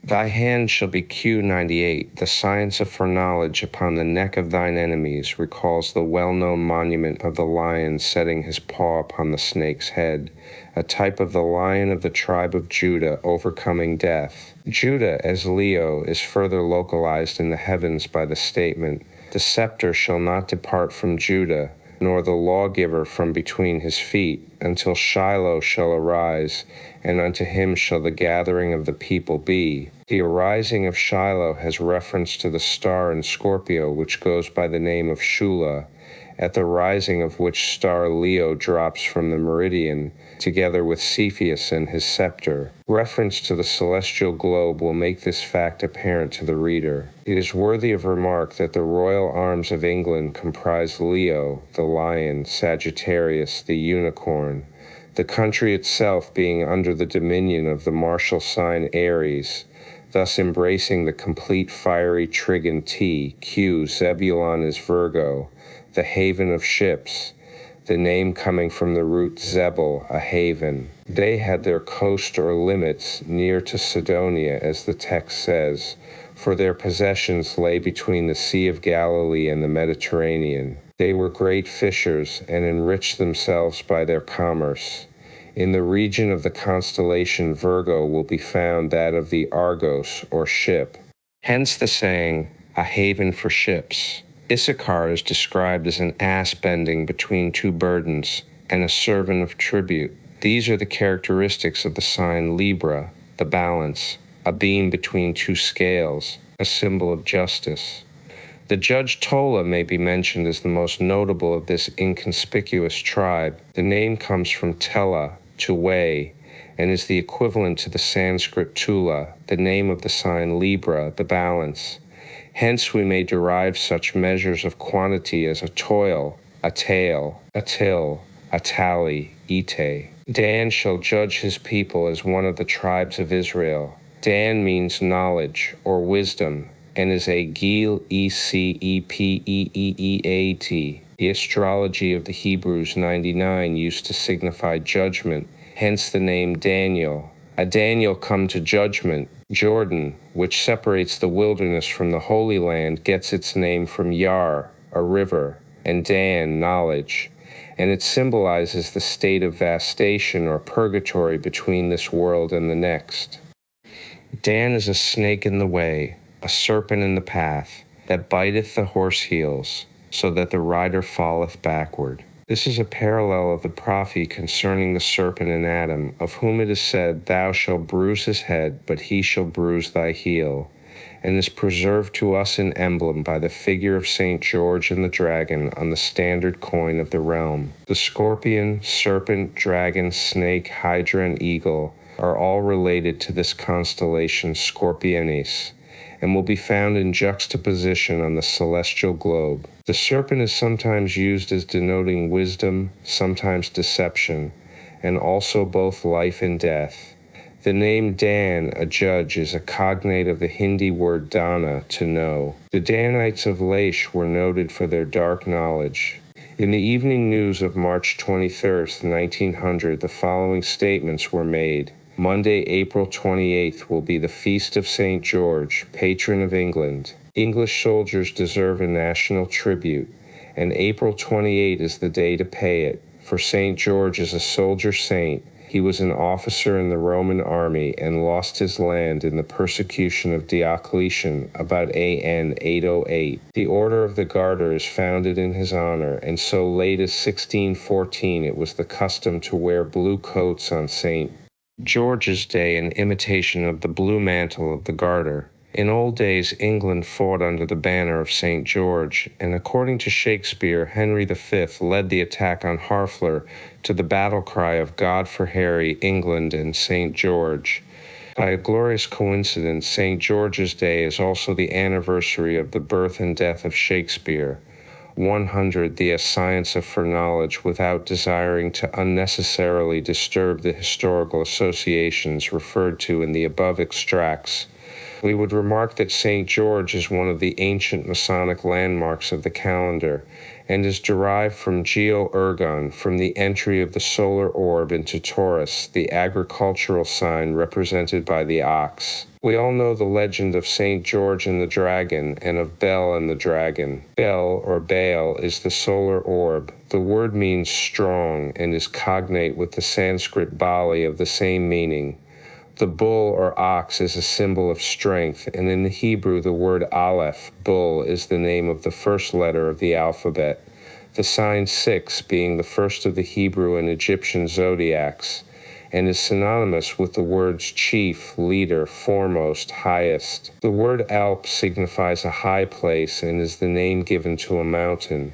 Thy hand shall be Q98. The science of foreknowledge upon the neck of thine enemies recalls the well-known monument of the lion setting his paw upon the snake's head, a type of the lion of the tribe of Judah overcoming death. Judah, as Leo, is further localized in the heavens by the statement, "The scepter shall not depart from Judah, nor the lawgiver from between his feet, until Shiloh shall arise, and unto him shall the gathering of the people be." The arising of Shiloh has reference to the star in Scorpio, which goes by the name of Shula, at the rising of which star Leo drops from the meridian, together with Cepheus and his scepter. Reference to the celestial globe will make this fact apparent to the reader. It is worthy of remark that the royal arms of England comprise Leo, the lion, Sagittarius, the unicorn, the country itself being under the dominion of the martial sign Aries, thus embracing the complete fiery trigon T. Q. Zebulon is Virgo, the haven of ships, the name coming from the root Zebul, a haven. They had their coast or limits near to Sidonia, as the text says, for their possessions lay between the Sea of Galilee and the Mediterranean. They were great fishers and enriched themselves by their commerce. In the region of the constellation Virgo will be found that of the Argos, or ship. Hence the saying, a haven for ships. Issachar is described as an ass bending between two burdens and a servant of tribute. These are the characteristics of the sign Libra, the balance, a beam between two scales, a symbol of justice. The judge Tola may be mentioned as the most notable of this inconspicuous tribe. The name comes from Tela, to weigh, and is the equivalent to the Sanskrit Tula, the name of the sign Libra, the balance. Hence we may derive such measures of quantity as a toil, a tale, a till, a tally, ite. Dan shall judge his people as one of the tribes of Israel. Dan means knowledge or wisdom, and is a Gil Ecepeeat. The astrology of the Hebrews 99 used to signify judgment, hence the name Daniel. A Daniel come to judgment. Jordan, which separates the wilderness from the Holy Land, gets its name from Yar, a river, and Dan, knowledge, and it symbolizes the state of vastation or purgatory between this world and the next. Dan is a snake in the way, a serpent in the path, that biteth the horse heels, so that the rider falleth backward. This is a parallel of the prophecy concerning the serpent in Adam, of whom it is said, "Thou shalt bruise his head, but he shall bruise thy heel," and is preserved to us in emblem by the figure of St. George and the dragon on the standard coin of the realm. The scorpion, serpent, dragon, snake, hydra, and eagle are all related to this constellation Scorpionis, and will be found in juxtaposition on the celestial globe. The serpent is sometimes used as denoting wisdom, sometimes deception, and also both life and death. The name Dan, a judge, is a cognate of the Hindi word dana, to know. The Danites of Laish were noted for their dark knowledge. In the Evening News of March 23, 1900, the following statements were made. Monday, April 28th will be the Feast of St. George, patron of England. English soldiers deserve a national tribute, and April 28 is the day to pay it, for St. George is a soldier saint. He was an officer in the Roman army and lost his land in the persecution of Diocletian about AN 808. The Order of the Garter is founded in his honor, and so late as 1614 it was the custom to wear blue coats on St. George's Day in imitation of the blue mantle of the Garter. In old days, England fought under the banner of St. George, and according to Shakespeare, Henry V led the attack on Harfleur to the battle cry of God for Harry, England, and St. George. By a glorious coincidence, St. George's Day is also the anniversary of the birth and death of Shakespeare. 100. The science of foreknowledge without desiring to unnecessarily disturb the historical associations referred to in the above extracts. We would remark that St. George is one of the ancient Masonic landmarks of the calendar, and is derived from Geo-Ergon, from the entry of the solar orb into Taurus, the agricultural sign represented by the ox. We all know the legend of St. George and the dragon, and of Bel and the dragon. Bel, or Baal, is the solar orb. The word means strong, and is cognate with the Sanskrit Bali of the same meaning. The bull or ox is a symbol of strength, and in the Hebrew the word Aleph, bull, is the name of the first letter of the alphabet, the sign 6 being the first of the Hebrew and Egyptian zodiacs, and is synonymous with the words chief, leader, foremost, highest. The word Alp signifies a high place and is the name given to a mountain.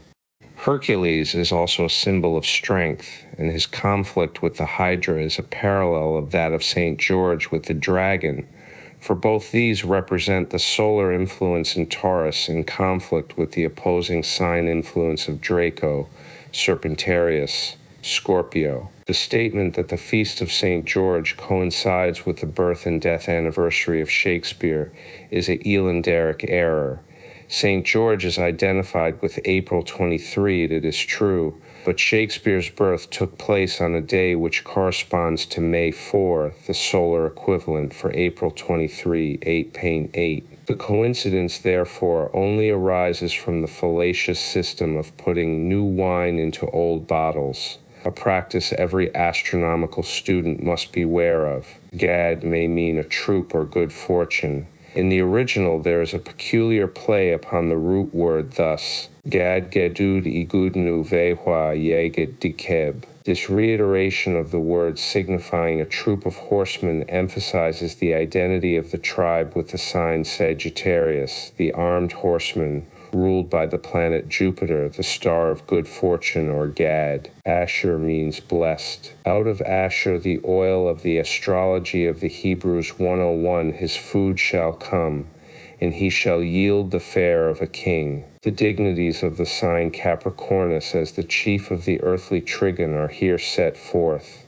Hercules is also a symbol of strength, and his conflict with the Hydra is a parallel of that of St. George with the dragon, for both these represent the solar influence in Taurus in conflict with the opposing sign influence of Draco, Serpentarius, Scorpio. The statement that the Feast of St. George coincides with the birth and death anniversary of Shakespeare is a Elanderic error. St. George is identified with April 23, it is true, but Shakespeare's birth took place on a day which corresponds to May 4, the solar equivalent for April 23, 8.8. The coincidence, therefore, only arises from the fallacious system of putting new wine into old bottles, a practice every astronomical student must beware of. Gad may mean a troop or good fortune. In the original, there is a peculiar play upon the root word thus, Gad gedud igudnu vehwa yeget dikeb. This reiteration of the word signifying a troop of horsemen emphasizes the identity of the tribe with the sign Sagittarius, the armed horsemen, ruled by the planet Jupiter, the star of good fortune, or Gad. Asher means blessed. Out of Asher, the oil of the astrology of the Hebrews 101, his food shall come, and he shall yield the fare of a king. The dignities of the sign Capricornus as the chief of the earthly trigon are here set forth.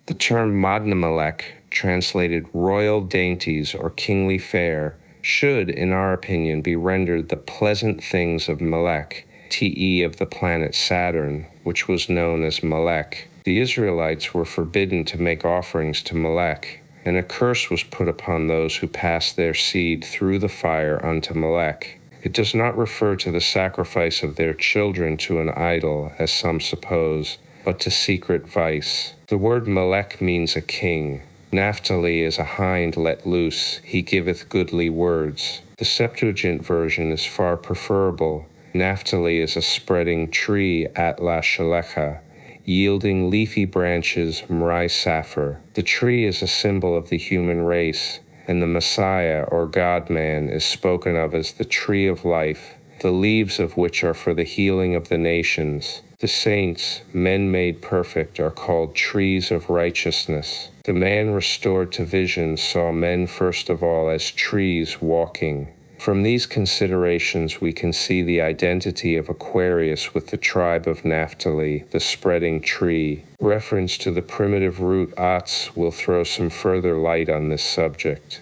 The term Madnamalek, translated royal dainties or kingly fare, should, in our opinion, be rendered the pleasant things of Melech, TE of the planet Saturn, which was known as Melech. The Israelites were forbidden to make offerings to Melech, and a curse was put upon those who passed their seed through the fire unto Melech. It does not refer to the sacrifice of their children to an idol, as some suppose, but to secret vice. The word Melech means a king. Naphtali is a hind let loose, he giveth goodly words. The Septuagint version is far preferable. Naphtali is a spreading tree at la shalecha, yielding leafy branches mrai sapphire. The tree is a symbol of the human race, and the Messiah or God-man is spoken of as the tree of life, the leaves of which are for the healing of the nations. The saints, men made perfect, are called trees of righteousness. The man restored to vision saw men first of all as trees walking, From these considerations, we can see the identity of Aquarius with the tribe of Naphtali, the spreading tree. Reference to the primitive root Atz will throw some further light on this subject.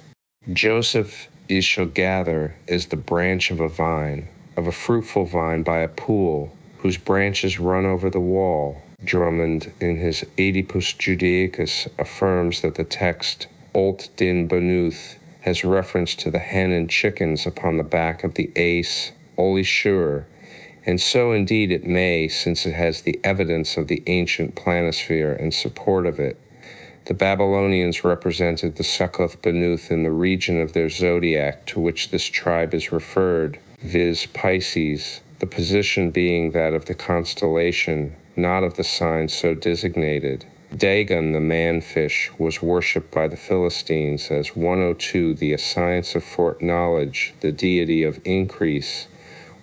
Joseph is shall gather is the branch of a vine, of a fruitful vine by a pool, whose branches run over the wall. Drummond, in his Oedipus Judaicus, affirms that the text Olt din Banuth has reference to the hen and chickens upon the back of the ace, Olishur, and so indeed it may, since it has the evidence of the ancient planisphere in support of it. The Babylonians represented the Succoth Banuth in the region of their zodiac to which this tribe is referred, viz. Pisces, the position being that of the constellation, not of the sign so designated. Dagon, the man-fish, was worshipped by the Philistines as 102, the science of foreknowledge, the deity of increase,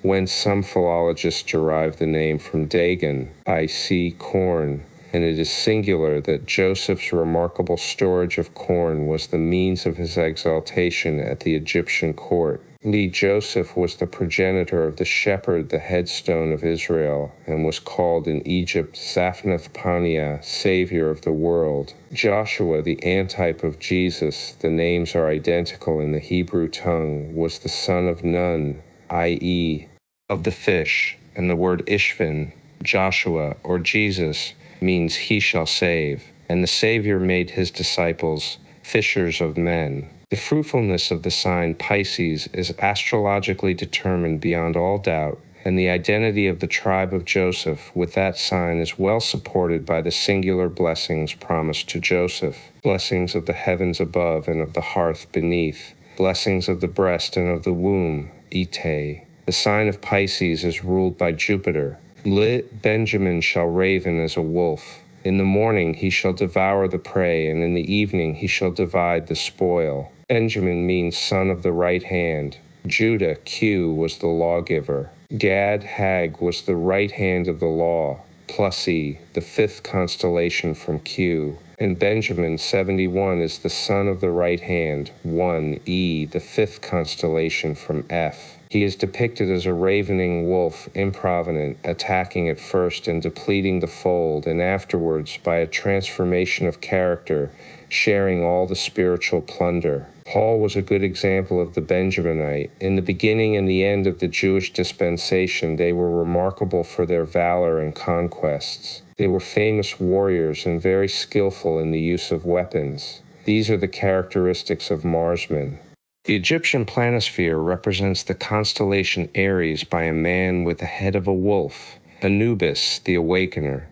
whence some philologists derive the name from Dagon, i.c. corn, and it is singular that Joseph's remarkable storage of corn was the means of his exaltation at the Egyptian court. Joseph was the progenitor of the shepherd, the headstone of Israel, and was called in Egypt Zaphnath Paneah, Savior of the world. Joshua, the antype of Jesus, the names are identical in the Hebrew tongue, was the son of Nun, i.e., of the fish, and the word Ishvan, Joshua, or Jesus, means he shall save, and the Savior made his disciples fishers of men. The fruitfulness of the sign Pisces is astrologically determined beyond all doubt, and the identity of the tribe of Joseph with that sign is well supported by the singular blessings promised to Joseph, blessings of the heavens above and of the hearth beneath, blessings of the breast and of the womb, Ite. The sign of Pisces is ruled by Jupiter. Benjamin shall raven as a wolf. In the morning he shall devour the prey, and in the evening he shall divide the spoil. Benjamin means son of the right hand. Judah, Q, was the lawgiver. Gad, Hag, was the right hand of the law, plus E, the fifth constellation from Q. And Benjamin, 71, is the son of the right hand, 1, E, the fifth constellation from F. He is depicted as a ravening wolf, improvident, attacking at first and depleting the fold, and afterwards, by a transformation of character, sharing all the spiritual plunder. Paul was a good example of the Benjaminite. In the beginning and the end of the Jewish dispensation, they were remarkable for their valor and conquests. They were famous warriors and very skillful in the use of weapons. These are the characteristics of Marsmen. The Egyptian planisphere represents the constellation Aries by a man with the head of a wolf, Anubis, the awakener.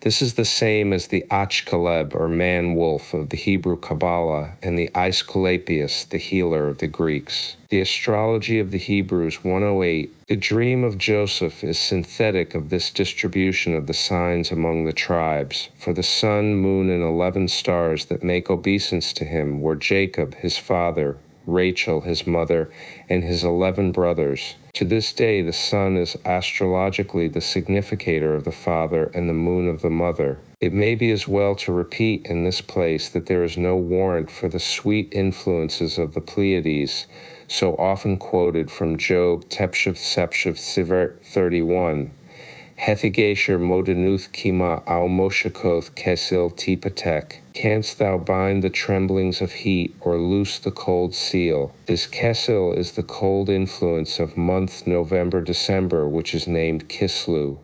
This is the same as the Achkaleb, or man-wolf, of the Hebrew Kabbalah, and the Aesculapius, the healer of the Greeks. The astrology of the Hebrews 108, the dream of Joseph is synthetic of this distribution of the signs among the tribes, for the sun, moon, and 11 stars that make obeisance to him were Jacob, his father, Rachel, his mother, and his 11 brothers. To this day, the sun is astrologically the significator of the father and the moon of the mother. It may be as well to repeat in this place that there is no warrant for the sweet influences of the Pleiades, so often quoted from Job Tepshav Sepshav Sivert 31. Hethigasher modanuth kima au moshakoth kesil tipatek. Canst thou bind the tremblings of heat, or loose the cold seal? This kesil is the cold influence of month November-December, which is named Kislew.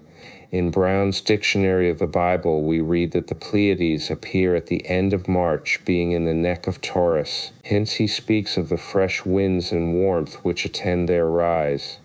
In Brown's Dictionary of the Bible, we read that the Pleiades appear at the end of March, being in the neck of Taurus. Hence he speaks of the fresh winds and warmth which attend their rise.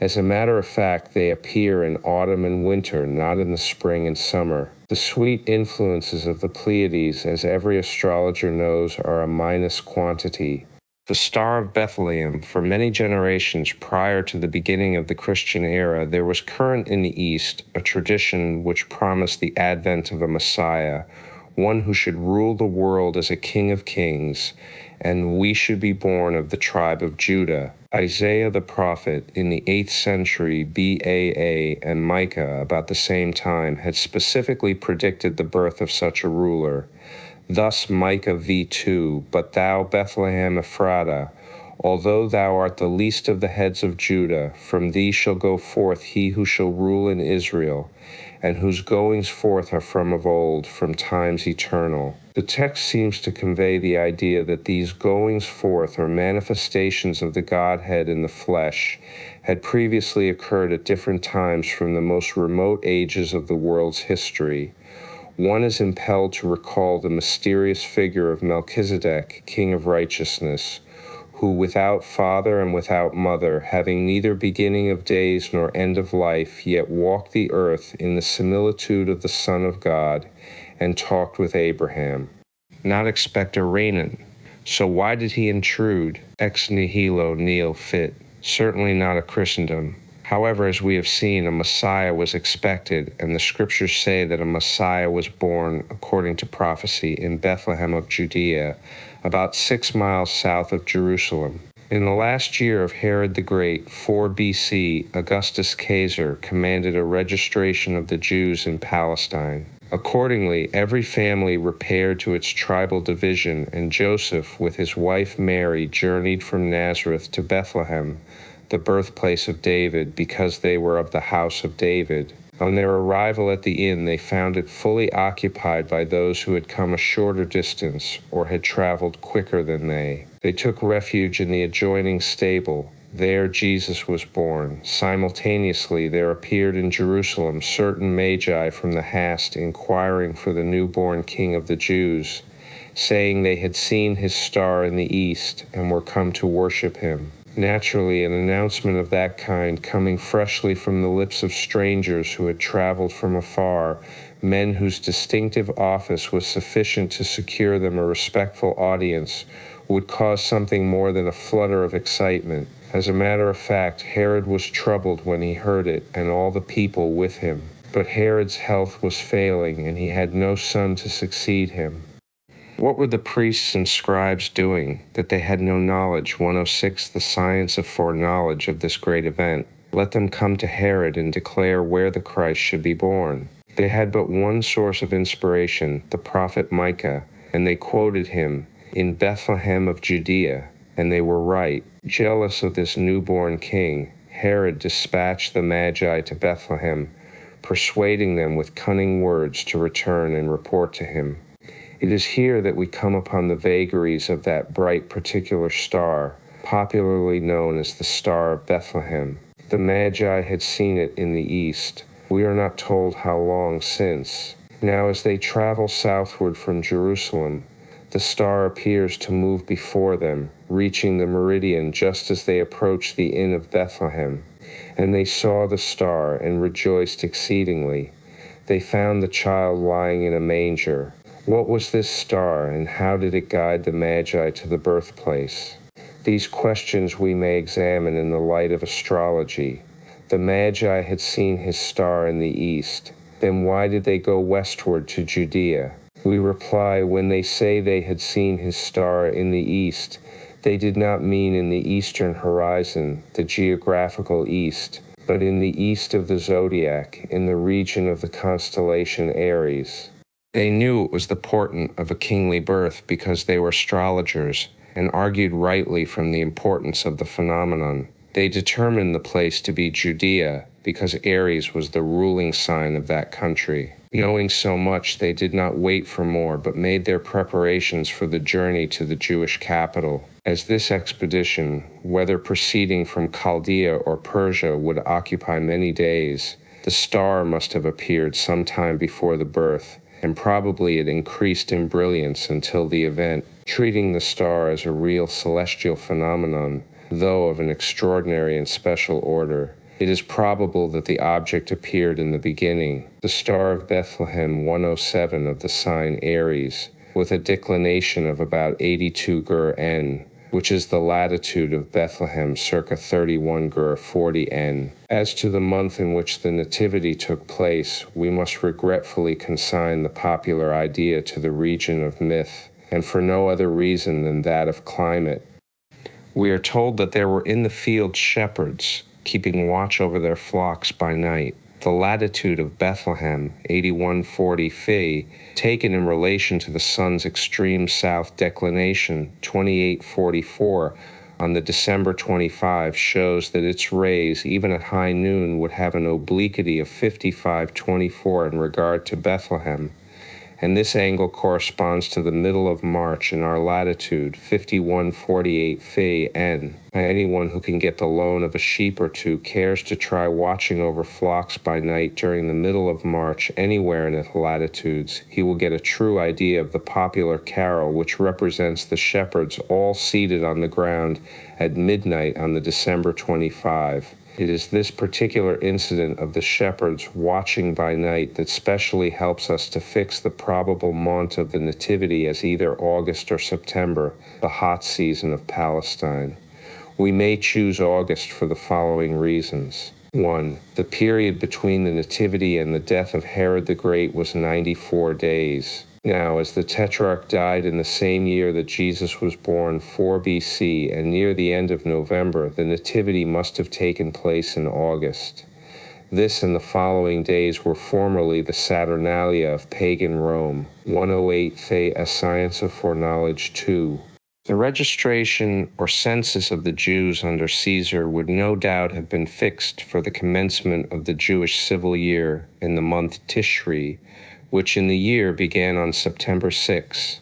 As a matter of fact, they appear in autumn and winter, not in the spring and summer. The sweet influences of the Pleiades, as every astrologer knows, are a minus quantity. The Star of Bethlehem, for many generations prior to the beginning of the Christian era, there was current in the East a tradition which promised the advent of a Messiah, one who should rule the world as a King of Kings, and we should be born of the tribe of Judah. Isaiah the prophet in the 8th century BAA and Micah about the same time had specifically predicted the birth of such a ruler. Thus Micah v2, "But thou, Bethlehem Ephratah, Although thou art the least of the heads of Judah, from thee shall go forth he who shall rule in Israel, and whose goings forth are from of old, from times eternal. The text seems to convey the idea that these goings forth, or manifestations of the Godhead in the flesh, had previously occurred at different times from the most remote ages of the world's history. One is impelled to recall the mysterious figure of Melchizedek, King of Righteousness, who without father and without mother, having neither beginning of days nor end of life, yet walked the earth in the similitude of the Son of God, and talked with Abraham. Not expecta regnum. So why did he intrude ex nihilo nihil fit? Certainly not a Christendom. However, as we have seen, a Messiah was expected, and the scriptures say that a Messiah was born, according to prophecy, in Bethlehem of Judea, about 6 miles south of Jerusalem. In the last year of Herod the Great, 4 BC, Augustus Caesar commanded a registration of the Jews in Palestine. Accordingly, every family repaired to its tribal division, and Joseph, with his wife Mary, journeyed from Nazareth to Bethlehem, the birthplace of David, because they were of the house of David. On their arrival at the inn, they found it fully occupied by those who had come a shorter distance, or had traveled quicker than they. They took refuge in the adjoining stable. There Jesus was born. Simultaneously there appeared in Jerusalem certain magi from the Hast, inquiring for the newborn King of the Jews, saying they had seen his star in the east, and were come to worship him. Naturally, an announcement of that kind, coming freshly from the lips of strangers who had traveled from afar, men whose distinctive office was sufficient to secure them a respectful audience, would cause something more than a flutter of excitement. As a matter of fact, Herod was troubled when he heard it, and all the people with him. But Herod's health was failing, and he had no son to succeed him. What were the priests and scribes doing, that they had no knowledge? 106. The science of foreknowledge of this great event. Let them come to Herod and declare where the Christ should be born. They had but one source of inspiration, the prophet Micah, and they quoted him, "In Bethlehem of Judea," and they were right. Jealous of this newborn king, Herod dispatched the Magi to Bethlehem, persuading them with cunning words to return and report to him. It is here that we come upon the vagaries of that bright particular star, popularly known as the Star of Bethlehem. The Magi had seen it in the east. We are not told how long since. Now as they travel southward from Jerusalem, the star appears to move before them, reaching the meridian just as they approach the inn of Bethlehem. And they saw the star and rejoiced exceedingly. They found the child lying in a manger. What was this star, and how did it guide the Magi to the birthplace? These questions we may examine in the light of astrology. The Magi had seen his star in the east. Then why did they go westward to Judea? We reply, when they say they had seen his star in the east, they did not mean in the eastern horizon, the geographical east, but in the east of the zodiac, in the region of the constellation Aries. They knew it was the portent of a kingly birth because they were astrologers and argued rightly from the importance of the phenomenon. They determined the place to be Judea because Aries was the ruling sign of that country. Knowing so much, they did not wait for more, but made their preparations for the journey to the Jewish capital. As this expedition, whether proceeding from Chaldea or Persia, would occupy many days, the star must have appeared some time before the birth, and probably it increased in brilliance until the event, treating the star as a real celestial phenomenon, though of an extraordinary and special order. It is probable that the object appeared in the beginning, the Star of Bethlehem 107 of the sign Aries, with a declination of about 82 Gur N, which is the latitude of Bethlehem, circa 31 Gur 40 N. As to the month in which the Nativity took place, we must regretfully consign the popular idea to the region of myth, and for no other reason than that of climate. We are told that there were in the field shepherds, keeping watch over their flocks by night. The latitude of Bethlehem, 8140 Phi, taken in relation to the sun's extreme south declination, 2844, on the December 25 shows that its rays, even at high noon, would have an obliquity of 55-24 in regard to Bethlehem, and this angle corresponds to the middle of March in our latitude, 5148 Phi N. Anyone who can get the loan of a sheep or two cares to try watching over flocks by night during the middle of March anywhere in the latitudes, he will get a true idea of the popular carol which represents the shepherds all seated on the ground at midnight on the December 25. It is this particular incident of the shepherds watching by night that specially helps us to fix the probable month of the Nativity as either August or September, the hot season of Palestine. We may choose August for the following reasons. 1. The period between the Nativity and the death of Herod the Great was 94 days. Now, as the Tetrarch died in the same year that Jesus was born, 4 BC, and near the end of November, the Nativity must have taken place in August. This and the following days were formerly the Saturnalia of pagan Rome. 108 The A Science of Foreknowledge 2. The registration or census of the Jews under Caesar would no doubt have been fixed for the commencement of the Jewish civil year in the month Tishri, which in the year began on September 6.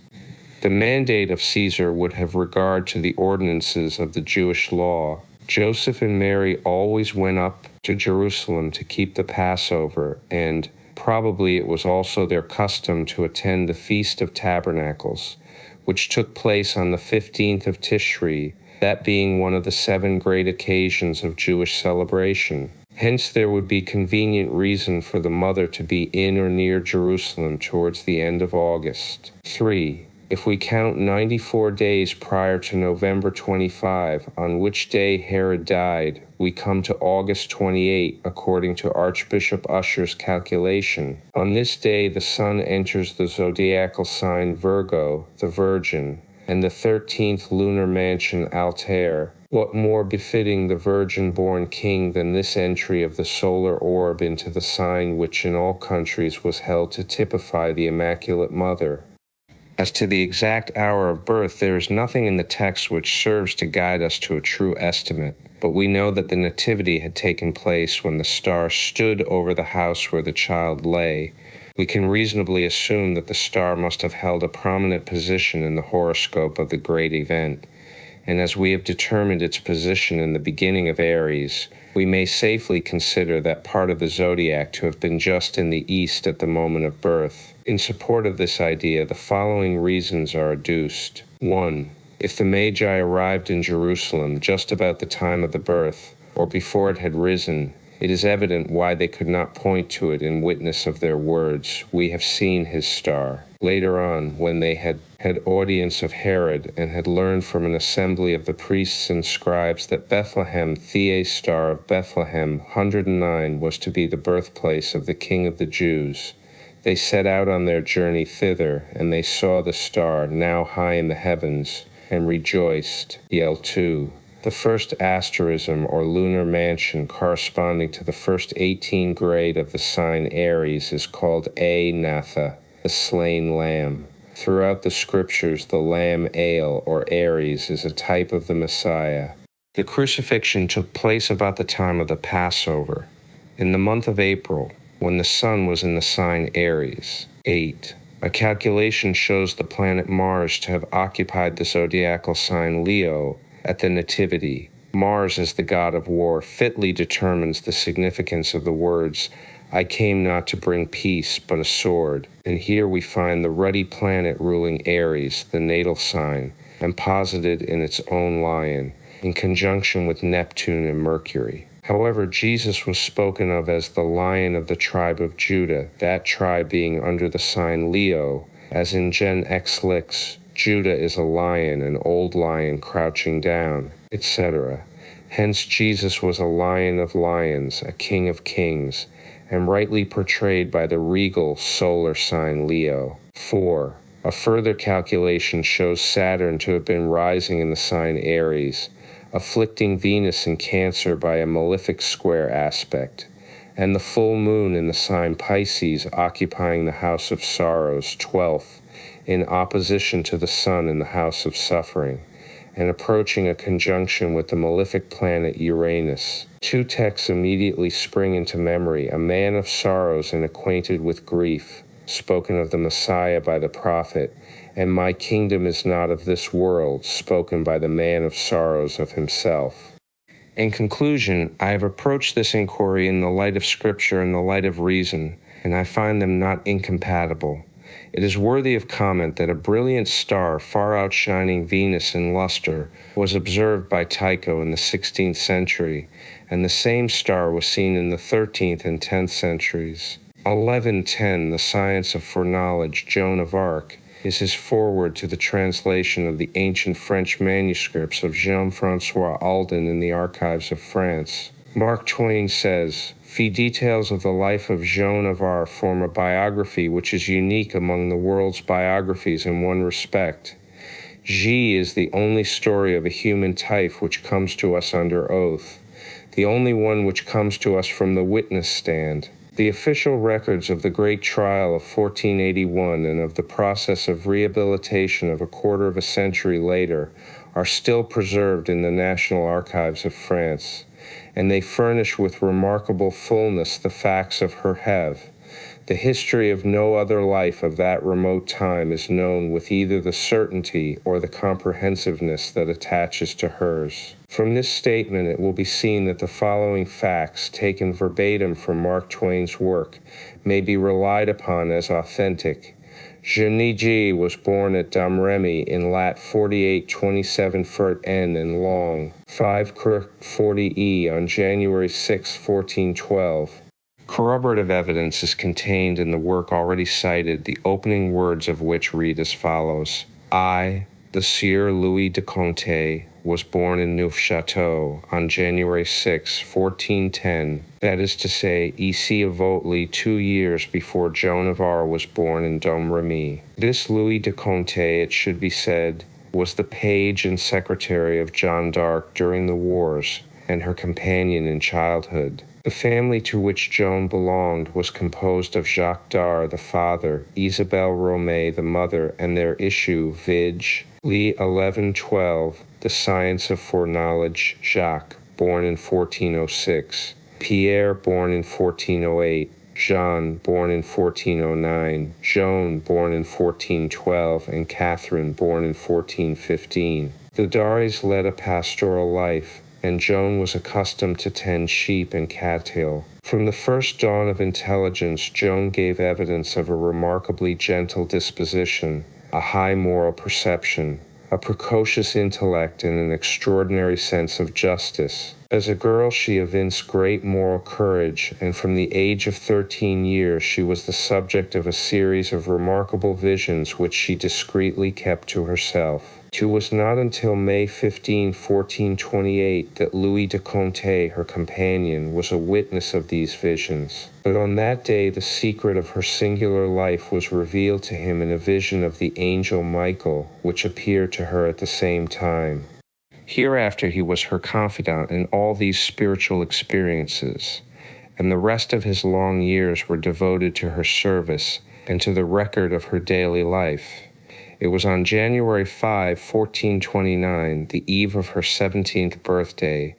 The mandate of Caesar would have regard to the ordinances of the Jewish law. Joseph and Mary always went up to Jerusalem to keep the Passover, and probably it was also their custom to attend the Feast of Tabernacles, which took place on the 15th of Tishri, that being one of the 7 great occasions of Jewish celebration. Hence there would be convenient reason for the mother to be in or near Jerusalem towards the end of August. 3. If we count 94 days prior to November 25, on which day Herod died, we come to August 28, according to Archbishop Usher's calculation. On this day the sun enters the zodiacal sign Virgo, the Virgin, and the 13th lunar mansion Altair. What more befitting the virgin-born king than this entry of the solar orb into the sign which in all countries was held to typify the Immaculate Mother? As to the exact hour of birth, there is nothing in the text which serves to guide us to a true estimate, but we know that the Nativity had taken place when the star stood over the house where the child lay. We can reasonably assume that the star must have held a prominent position in the horoscope of the great event, and as we have determined its position in the beginning of Aries, we may safely consider that part of the zodiac to have been just in the east at the moment of birth. In support of this idea, the following reasons are adduced. 1. If the Magi arrived in Jerusalem just about the time of the birth, or before it had risen, it is evident why they could not point to it in witness of their words, "We have seen his star." Later on, when they had audience of Herod and had learned from an assembly of the priests and scribes that Bethlehem, the star of Bethlehem, 109, was to be the birthplace of the King of the Jews, they set out on their journey thither, and they saw the star now high in the heavens, and rejoiced. L2. The first asterism or lunar mansion corresponding to the first 18 grade of the sign Aries is called A Natha, the slain lamb. Throughout the scriptures, the lamb Ale or Aries is a type of the Messiah. The crucifixion took place about the time of the Passover, in the month of April, when the sun was in the sign Aries. 8. A calculation shows the planet Mars to have occupied the zodiacal sign Leo at the Nativity. Mars, as the god of war, fitly determines the significance of the words, "I came not to bring peace, but a sword." And here we find the ruddy planet ruling Aries, the natal sign, and posited in its own lion, in conjunction with Neptune and Mercury. However, Jesus was spoken of as the Lion of the tribe of Judah, that tribe being under the sign Leo, as in Gen X Lix, Judah is a lion, an old lion crouching down, etc. Hence Jesus was a lion of lions, a king of kings, and rightly portrayed by the regal solar sign Leo. 4. A further calculation shows Saturn to have been rising in the sign Aries, afflicting Venus in Cancer by a malefic square aspect, and the full moon in the sign Pisces occupying the house of sorrows, 12th, in opposition to the sun in the house of suffering, and approaching a conjunction with the malefic planet Uranus. Two texts immediately spring into memory: a man of sorrows and acquainted with grief, spoken of the Messiah by the prophet, and my kingdom is not of this world, spoken by the man of sorrows of himself. In conclusion, I have approached this inquiry in the light of Scripture and the light of reason, and I find them not incompatible. It is worthy of comment that a brilliant star far outshining Venus in luster was observed by Tycho in the 16th century, and the same star was seen in the 13th and 10th centuries. 1110, The Science of Foreknowledge, Joan of Arc, is his foreword to the translation of the ancient French manuscripts of Jean-François Alden in the archives of France. Mark Twain says, details of the life of Joan of Arc form a biography which is unique among the world's biographies in one respect. G is the only story of a human type which comes to us under oath, the only one which comes to us from the witness stand. The official records of the great trial of 1481 and of the process of rehabilitation of a quarter of a century later are still preserved in the National Archives of France, and they furnish with remarkable fullness the facts of her have. The history of no other life of that remote time is known with either the certainty or the comprehensiveness that attaches to hers. From this statement it will be seen that the following facts, taken verbatim from Mark Twain's work, may be relied upon as authentic. Jeanne G. was born at Domremy in lat. 48 27 foot N and long, 5 Cr. 40 E on January 6, 1412. Corroborative evidence is contained in the work already cited, the opening words of which read as follows: I, the Sieur Louis de Conte, was born in Neufchâteau on January 6, 1410, that is to say, ici avotly 2 years before Joan of Arc was born in Domremy. This Louis de Conte, it should be said, was the page and secretary of Jeanne d'Arc during the wars, and her companion in childhood. The family to which Joan belonged was composed of Jacques d'Arc, the father, Isabelle Romay, the mother, and their issue, vide, Lee 1112, The Science of Foreknowledge, Jacques, born in 1406, Pierre, born in 1408, Jean, born in 1409, Joan, born in 1412, and Catherine, born in 1415. The d'Arcs led a pastoral life, and Joan was accustomed to tend sheep and cattle. From the first dawn of intelligence, Joan gave evidence of a remarkably gentle disposition, a high moral perception, a precocious intellect, and an extraordinary sense of justice. As a girl, she evinced great moral courage, and from the age of 13 years she was the subject of a series of remarkable visions which she discreetly kept to herself. It was not until May 15, 1428, that Louis de Conte, her companion, was a witness of these visions. But on that day the secret of her singular life was revealed to him in a vision of the angel Michael, which appeared to her at the same time. Hereafter he was her confidant in all these spiritual experiences, and the rest of his long years were devoted to her service and to the record of her daily life. It was on January 5, 1429, the eve of her 17th birthday,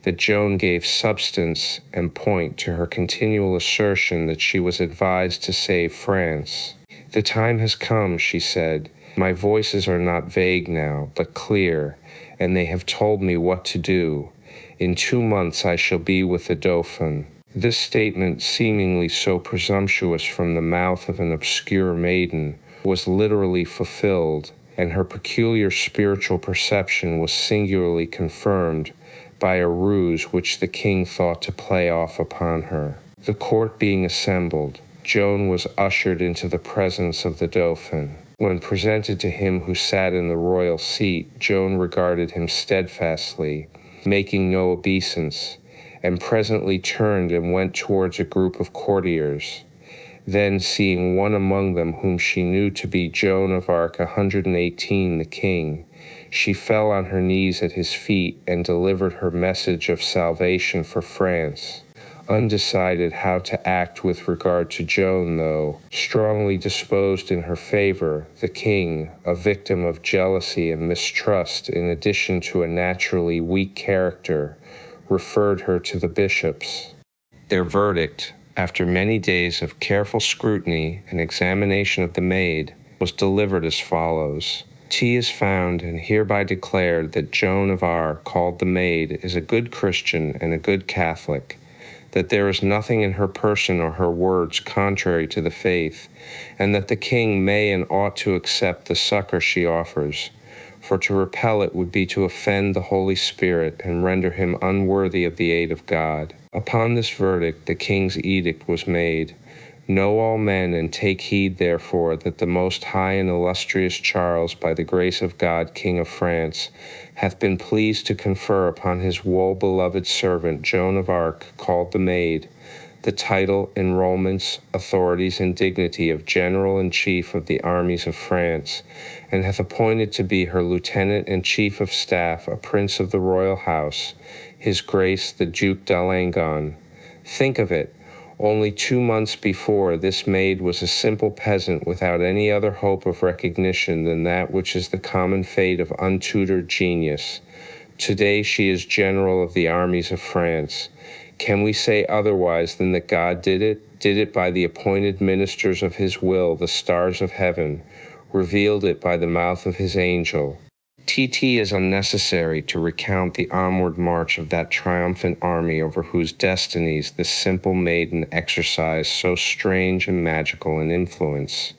that Joan gave substance and point to her continual assertion that she was advised to save France. The time has come, she said. My voices are not vague now, but clear, and they have told me what to do. In 2 months I shall be with the Dauphin. This statement, seemingly so presumptuous from the mouth of an obscure maiden, was literally fulfilled, and her peculiar spiritual perception was singularly confirmed by a ruse which the king thought to play off upon her. The court being assembled, Joan was ushered into the presence of the Dauphin. When presented to him who sat in the royal seat, Joan regarded him steadfastly, making no obeisance, and presently turned and went towards a group of courtiers. Then, seeing one among them whom she knew to be Joan of Arc 118, the king, she fell on her knees at his feet and delivered her message of salvation for France. undecided how to act with regard to Joan, though strongly disposed in her favor. The king, a victim of jealousy and mistrust in addition to a naturally weak character, referred her to the bishops. Their verdict, after many days of careful scrutiny and examination of the maid, was delivered as follows. T is found and hereby declared that Joan of Arc, called the Maid, is a good Christian and a good Catholic, that there is nothing in her person or her words contrary to the faith, and that the king may and ought to accept the succor she offers, for to repel it would be to offend the Holy Spirit and render him unworthy of the aid of God. Upon this verdict the king's edict was made. Know all men, and take heed therefore, that the most high and illustrious Charles, by the grace of God, King of France, hath been pleased to confer upon his well-beloved servant Joan of Arc, called the Maid, the title, enrollments, authorities, and dignity of General in Chief of the armies of France, and hath appointed to be her lieutenant and chief of staff a prince of the royal house, his Grace the Duke d'Alençon. Think of it! Only 2 months before, this maid was a simple peasant without any other hope of recognition than that which is the common fate of untutored genius. Today she is general of the armies of France. Can we say otherwise than that God did it by the appointed ministers of his will, the stars of heaven, revealed it by the mouth of his angel? TT is unnecessary to recount the onward march of that triumphant army over whose destinies this simple maiden exercised so strange and magical an influence.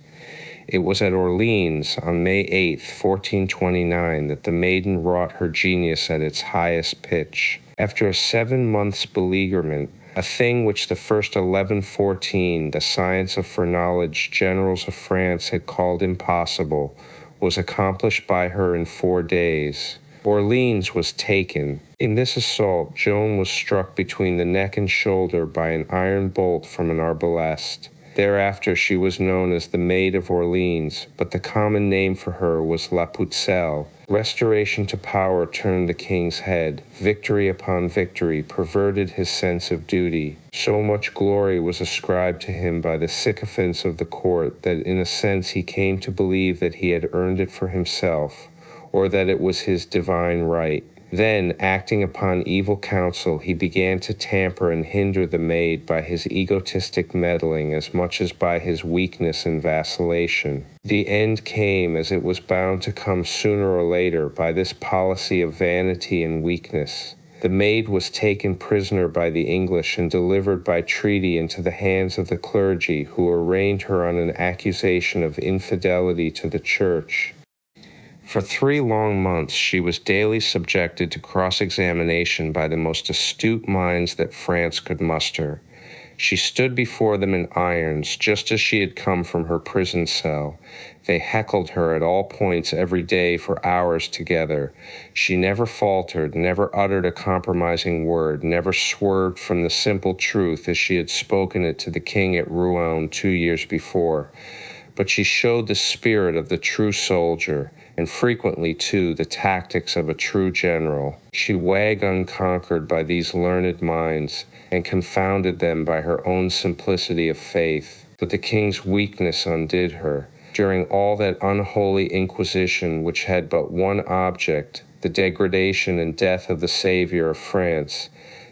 It was at Orleans on May 8, 1429, that the maiden wrought her genius at its highest pitch. After a 7 months' beleaguerment, a thing which the first 1114, the science of foreknowledge generals of France had called impossible, was accomplished by her in 4 days. Orleans was taken. In this assault, Joan was struck between the neck and shoulder by an iron bolt from an arbalest. Thereafter she was known as the Maid of Orleans, but the common name for her was La Pucelle. Restoration to power turned the king's head. Victory upon victory perverted his sense of duty. So much glory was ascribed to him by the sycophants of the court that in a sense he came to believe that he had earned it for himself, or that it was his divine right. Then, acting upon evil counsel, he began to tamper and hinder the maid by his egotistic meddling as much as by his weakness and vacillation. The end came, as it was bound to come sooner or later, by this policy of vanity and weakness. The maid was taken prisoner by the English and delivered by treaty into the hands of the clergy, who arraigned her on an accusation of infidelity to the Church. For 3 long months she was daily subjected to cross-examination by the most astute minds that France could muster. She stood before them in irons, just as she had come from her prison cell. They heckled her at all points every day for hours together. She never faltered, never uttered a compromising word, never swerved from the simple truth as she had spoken it to the king at Rouen 2 years before. But she showed the spirit of the true soldier, and frequently, too, the tactics of a true general. She wagged unconquered by these learned minds, and confounded them by her own simplicity of faith. But the king's weakness undid her. During all that unholy inquisition, which had but one object, the degradation and death of the Savior of France,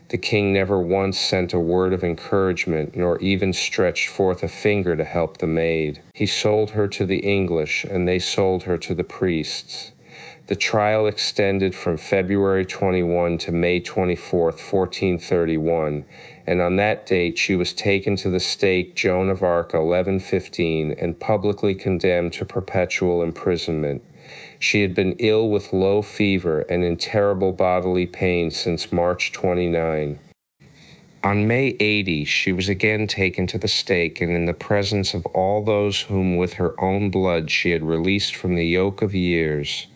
the king never once sent a word of encouragement, nor even stretched forth a finger to help the maid. He sold her to the English, and they sold her to the priests. The trial extended from February 21 to May 24, 1431, and on that date she was taken to the stake Joan of Arc 1115 and publicly condemned to perpetual imprisonment. She had been ill with low fever and in terrible bodily pain since March 29. On May 80, she was again taken to the stake, and in the presence of all those whom with her own blood she had released from the yoke of years,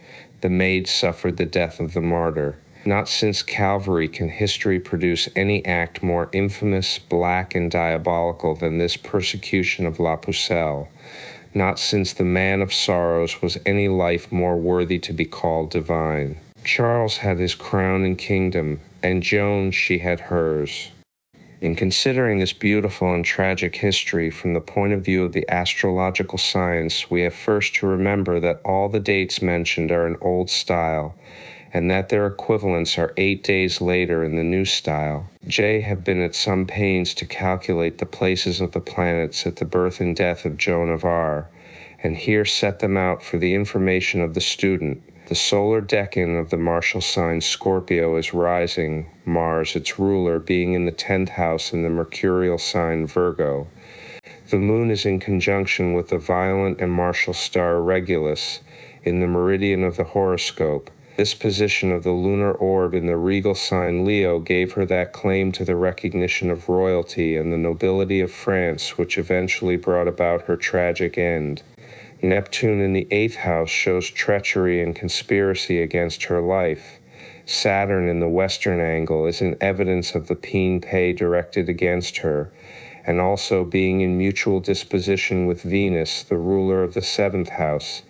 the maid suffered the death of the martyr. Not since Calvary can history produce any act more infamous, black, and diabolical than this persecution of La Pucelle. Not since the man of sorrows was any life more worthy to be called divine. Charles had his crown and kingdom, and Joan, she had hers. In considering this beautiful and tragic history from the point of view of the astrological science, we have first to remember that all the dates mentioned are in Old Style, and that their equivalents are 8 days later in the New Style. J have been at some pains to calculate the places of the planets at the birth and death of Joan of Arc, and here set them out for the information of the student. The solar decan of the martial sign Scorpio is rising, Mars, its ruler, being in the 10th house in the mercurial sign Virgo. The moon is in conjunction with the violent and martial star Regulus in the meridian of the horoscope. This position of the lunar orb in the regal sign Leo gave her that claim to the recognition of royalty and the nobility of France which eventually brought about her tragic end. Neptune in the 8th house shows treachery and conspiracy against her life. Saturn in the western angle is an evidence of the peen pay directed against her, and also being in mutual disposition with Venus, the ruler of the 7th house.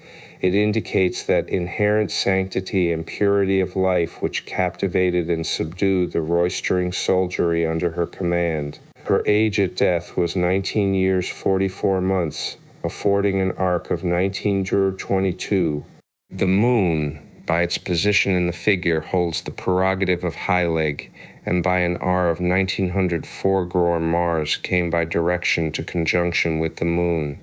It indicates that inherent sanctity and purity of life which captivated and subdued the roistering soldiery under her command. Her age at death was 19 years 44 months, affording an arc of 19-22. The moon, by its position in the figure, holds the prerogative of Heilig, and by an R of 1904 Mars came by direction to conjunction with the moon.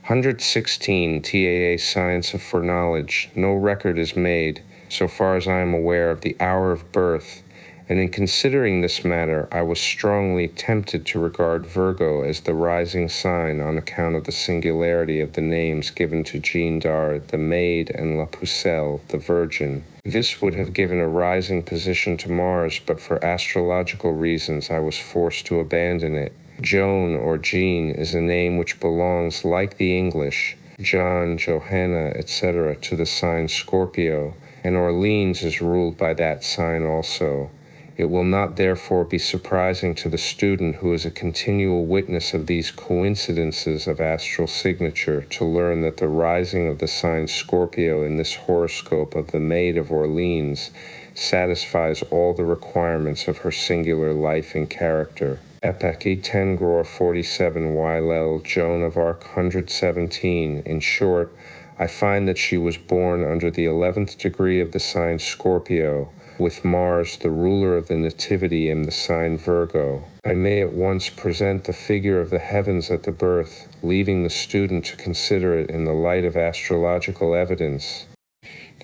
116 TAA Science of Foreknowledge. No record is made, so far as I am aware, of the hour of birth, and in considering this matter, I was strongly tempted to regard Virgo as the rising sign on account of the singularity of the names given to Jeanne d'Arc, the Maid, and La Pucelle, the Virgin. This would have given a rising position to Mars, but for astrological reasons I was forced to abandon it. Joan or Jean is a name which belongs, like the English, John, Johanna, etc., to the sign Scorpio, and Orleans is ruled by that sign also. It will not therefore be surprising to the student who is a continual witness of these coincidences of astral signature to learn that the rising of the sign Scorpio in this horoscope of the Maid of Orleans satisfies all the requirements of her singular life and character. Epoch 10 Gror 47 Ylel Joan of Arc 117. In short, I find that she was born under the 11th degree of the sign Scorpio, with Mars, the ruler of the nativity, in the sign Virgo. I may at once present the figure of the heavens at the birth, leaving the student to consider it in the light of astrological evidence.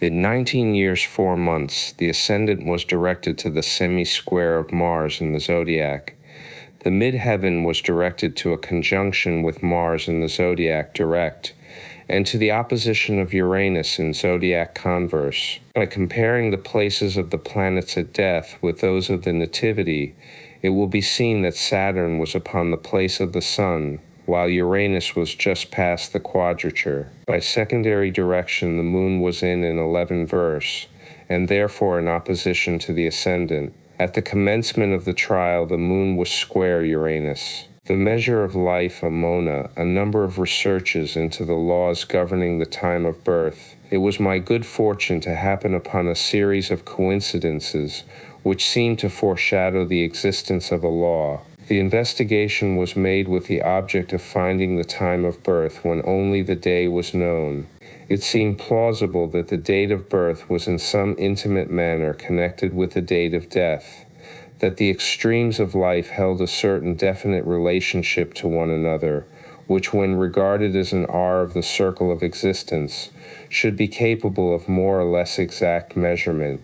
At 19 years 4 months, the ascendant was directed to the semi-square of Mars in the zodiac. The midheaven was directed to a conjunction with Mars in the zodiac direct, and to the opposition of Uranus in zodiac converse. By comparing the places of the planets at death with those of the nativity, it will be seen that Saturn was upon the place of the Sun, while Uranus was just past the quadrature. By secondary direction, the moon was in an 11 verse, and therefore in opposition to the ascendant. At the commencement of the trial, the moon was square Uranus. The measure of life, Amona, a number of researches into the laws governing the time of birth. It was my good fortune to happen upon a series of coincidences which seemed to foreshadow the existence of a law. The investigation was made with the object of finding the time of birth when only the day was known. It seemed plausible that the date of birth was in some intimate manner connected with the date of death, that the extremes of life held a certain definite relationship to one another, which when regarded as an R of the circle of existence, should be capable of more or less exact measurement.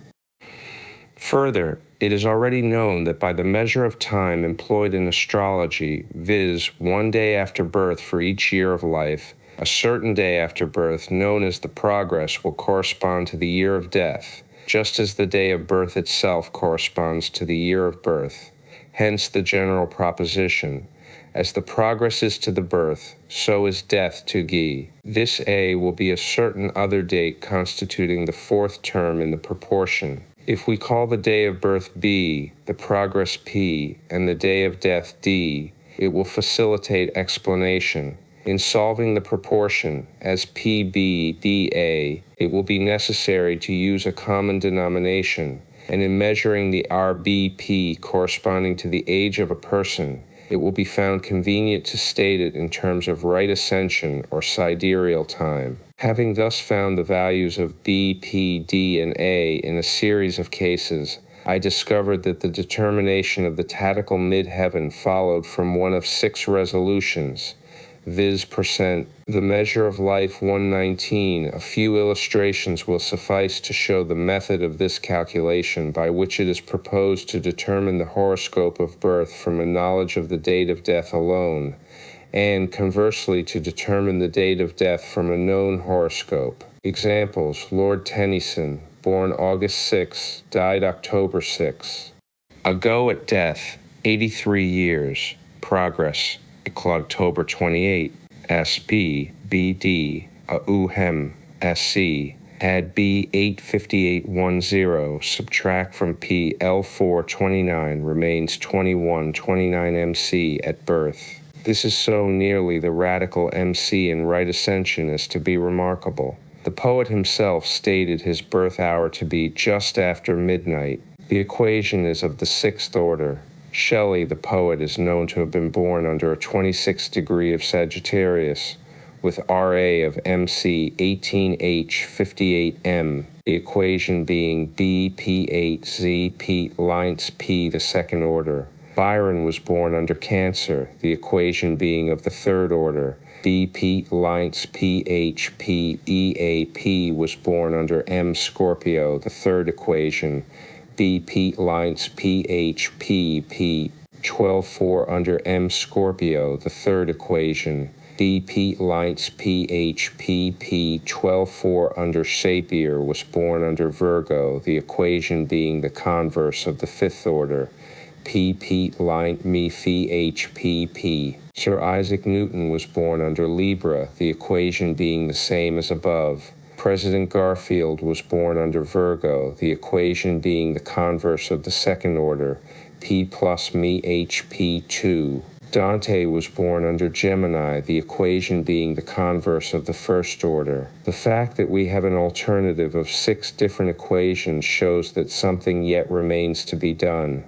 Further, it is already known that by the measure of time employed in astrology, viz., 1 day after birth for each year of life, a certain day after birth, known as the progress, will correspond to the year of death, just as the day of birth itself corresponds to the year of birth. Hence the general proposition, as the progress is to the birth, so is death to Guy. This A will be a certain other date constituting the 4th term in the proportion. If we call the day of birth B, the progress P, and the day of death D, it will facilitate explanation. In solving the proportion as PBDA, it will be necessary to use a common denomination, and in measuring the RBP corresponding to the age of a person, it will be found convenient to state it in terms of right ascension or sidereal time. Having thus found the values of B, P, D, and A in a series of cases, I discovered that the determination of the tactical midheaven followed from one of 6 resolutions, viz. Percent, the measure of life 119. A few illustrations will suffice to show the method of this calculation by which it is proposed to determine the horoscope of birth from a knowledge of the date of death alone, and conversely to determine the date of death from a known horoscope. Examples: Lord Tennyson, born August 6, died October 6. A go at death, 83 years. Progress, October 28. SB, BD, Auhem, SC. Add B 85810, subtract from P L429, remains 2129 MC at birth. This is so nearly the radical MC in right ascension as to be remarkable. The poet himself stated his birth hour to be just after midnight. The equation is of the 6th order. Shelley, the poet, is known to have been born under a 26th degree of Sagittarius, with RA of MC 18H58M, the equation being BP8ZP lines P, the 2nd order. Byron was born under Cancer, the equation being of the 3rd order. BP lines PHP EAP was born under M Scorpio, the 3rd equation. BP lines PHPP 12-4 under M Scorpio, the 3rd equation. BP lines PHPP 12-4 under Sapir was born under Virgo, the equation being the converse of the 5th order. PP line me HPP. Sir Isaac Newton was born under Libra, the equation being the same as above. President Garfield was born under Virgo, the equation being the converse of the 2nd order, P plus me HP2. Dante was born under Gemini, the equation being the converse of the 1st order. The fact that we have an alternative of 6 different equations shows that something yet remains to be done.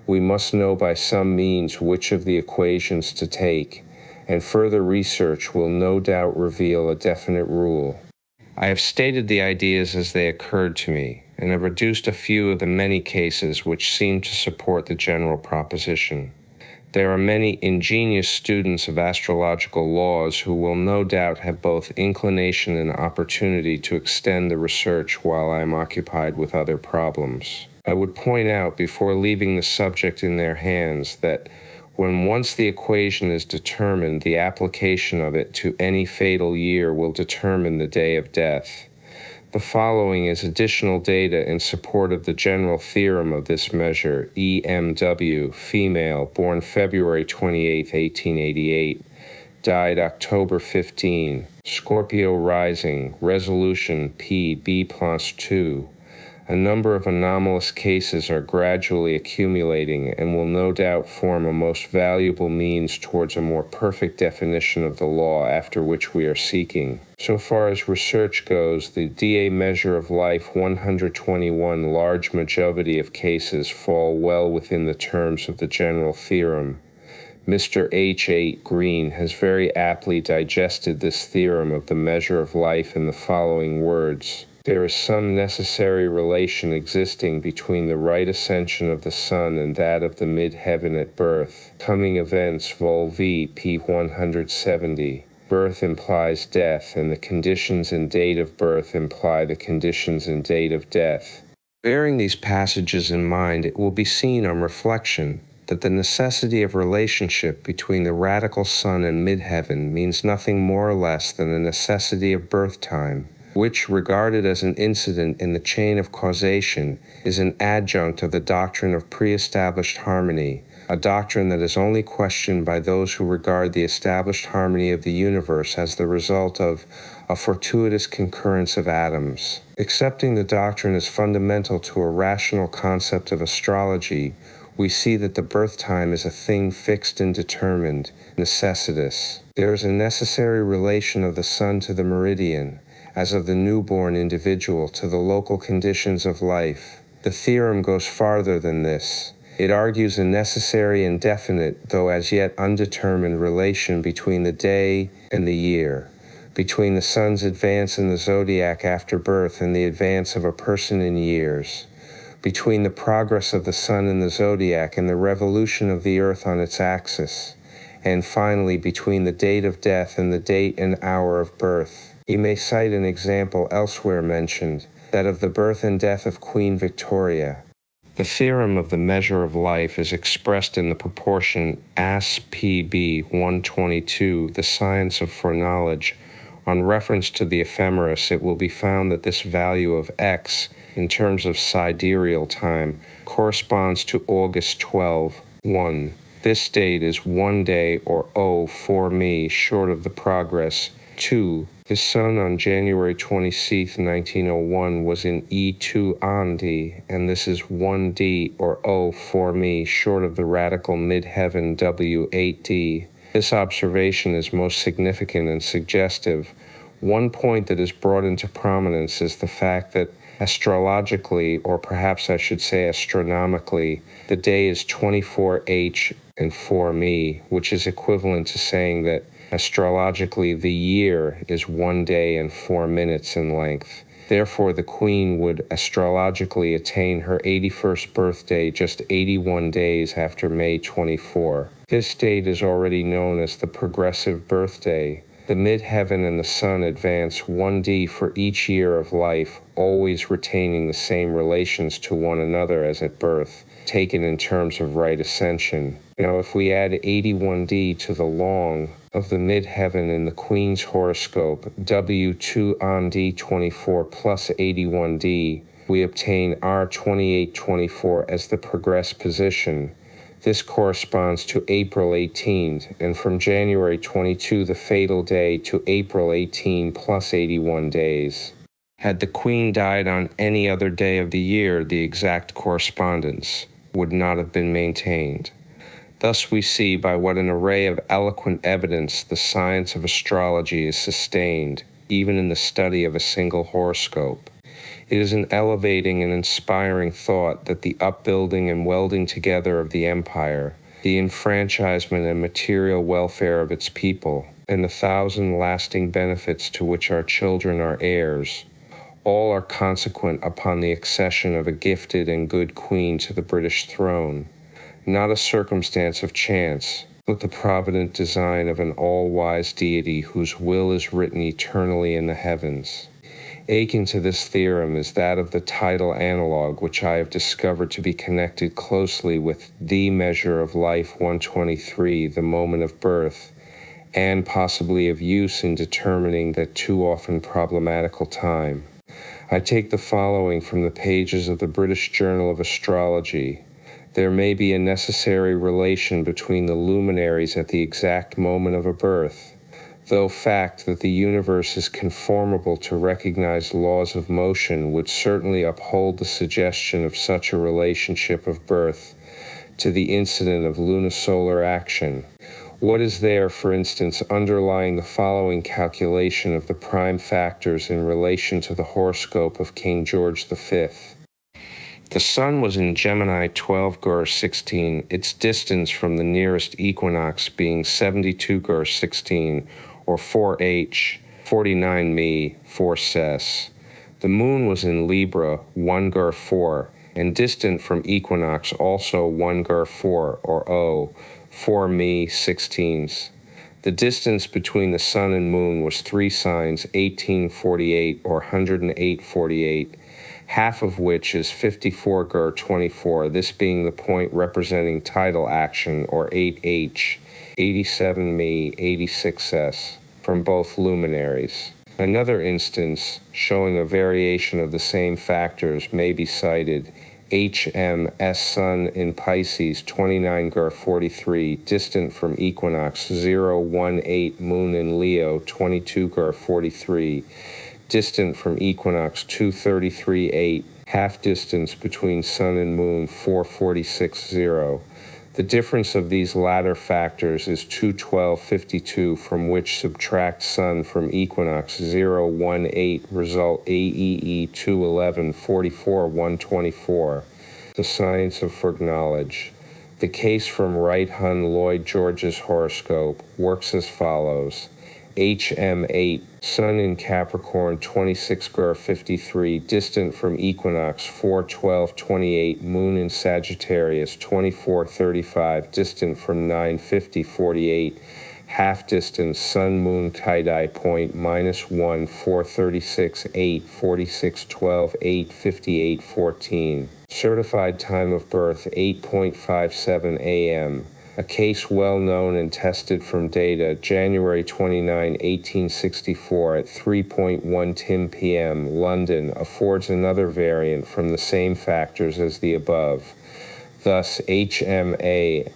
We must know by some means which of the equations to take, and further research will no doubt reveal a definite rule. I have stated the ideas as they occurred to me, and have reduced a few of the many cases which seem to support the general proposition. There are many ingenious students of astrological laws who will no doubt have both inclination and opportunity to extend the research while I am occupied with other problems. I would point out before leaving the subject in their hands that when once the equation is determined, the application of it to any fatal year will determine the day of death. The following is additional data in support of the general theorem of this measure. EMW, female, born February 28, 1888, died October 15, Scorpio rising, resolution P B plus 2. A number of anomalous cases are gradually accumulating and will no doubt form a most valuable means towards a more perfect definition of the law after which we are seeking. So far as research goes, the DA measure of life 121 large majority of cases fall well within the terms of the general theorem. Mr. H.8 Green has very aptly digested this theorem of the measure of life in the following words. There is some necessary relation existing between the right ascension of the sun and that of the midheaven at birth. Coming events Vol V P 170. Birth implies death, and the conditions and date of birth imply the conditions and date of death. Bearing these passages in mind, it will be seen on reflection that the necessity of relationship between the radical sun and midheaven means nothing more or less than the necessity of birth time, which, regarded as an incident in the chain of causation, is an adjunct of the doctrine of pre-established harmony, a doctrine that is only questioned by those who regard the established harmony of the universe as the result of a fortuitous concurrence of atoms. Accepting the doctrine as fundamental to a rational concept of astrology, we see that the birth time is a thing fixed and determined, necessitous. There is a necessary relation of the sun to the meridian, as of the newborn individual to the local conditions of life, The theorem goes farther than this. It argues a necessary and definite, though as yet undetermined, relation between the day and the year, between the sun's advance in the zodiac after birth and the advance of a person in years, between the progress of the sun in the zodiac and the revolution of the earth on its axis, and finally between the date of death and the date and hour of birth. You may cite an example elsewhere mentioned, that of the birth and death of Queen Victoria. The theorem of the measure of life is expressed in the proportion AS/PB 122, the science of foreknowledge. On reference to the ephemeris, it will be found that this value of x, in terms of sidereal time, corresponds to August 12, 1. This date is 1 day, or O, for me, short of the progress. 2. The sun on January 26, 1901 was in E2 Andi, and this is 1D, or O, for me, short of the radical midheaven W8D. This observation is most significant and suggestive. One point that is brought into prominence is the fact that astrologically, or perhaps I should say astronomically, the day is 24H and 4me, which is equivalent to saying that astrologically the year is 1 day and 4 minutes in length. Therefore, the Queen would astrologically attain her 81st birthday just 81 days after May 24. This date is already known as the progressive birthday. The midheaven and the sun advance 1D for each year of life, always retaining the same relations to one another as at birth, taken in terms of right ascension. Now, if we add 81D to the long of the midheaven in the Queen's horoscope, W2 on D24 plus 81D, we obtain R2824 as the progressed position. This corresponds to April 18th, and from January 22, the fatal day, to April 18 plus 81 days. Had the Queen died on any other day of the year, the exact correspondence would not have been maintained. Thus we see by what an array of eloquent evidence the science of astrology is sustained, even in the study of a single horoscope. It is an elevating and inspiring thought that the upbuilding and welding together of the empire, the enfranchisement and material welfare of its people, and the 1,000 lasting benefits to which our children are heirs, all are consequent upon the accession of a gifted and good queen to the British throne, not a circumstance of chance, but the provident design of an all-wise deity whose will is written eternally in the heavens. Akin to this theorem is that of the tidal analog, which I have discovered to be connected closely with the measure of life 123, the moment of birth, and possibly of use in determining that too often problematical time. I take the following from the pages of the British Journal of Astrology. There may be a necessary relation between the luminaries at the exact moment of a birth, though fact that the universe is conformable to recognized laws of motion would certainly uphold the suggestion of such a relationship of birth to the incident of lunisolar action. What is there, for instance, underlying the following calculation of the prime factors in relation to the horoscope of King George V? The sun was in Gemini 12 Gur 16, its distance from the nearest equinox being 72 Gur 16, or 4H, 49 Me, 4 Ses. The moon was in Libra 1 Gur 4, and distant from equinox also 1 Gur 4, or O, 4 Me, 16s. The distance between the sun and moon was 3 signs, 1848, or 108.48, half of which is 54 Gur 24, this being the point representing tidal action, or 8H, 87 Me, 86S, from both luminaries. Another instance, showing a variation of the same factors, may be cited. HMS Sun in Pisces, 29 Gur 43, distant from equinox, 018 Moon in Leo, 22 Gur 43, distant from equinox, 233.8, half distance between sun and moon, 446.0. The difference of these latter factors is 212.52, from which subtract Sun from equinox 018, result AEE 211.44, 124. The science of foreknowledge. The case from Wright Hun Lloyd George's horoscope works as follows. HM8, Sun in Capricorn 26-53, distant from equinox 4/12/28, Moon in Sagittarius 24-35, distant from 9/50/48, half distance, Sun Moon tie-dye point -1 4:36 8 46:12 8:58 14. Certified time of birth 8:57 a.m. A case well known and tested from data January 29, 1864 at 3:10 p.m. London affords another variant from the same factors as the above. Thus HMA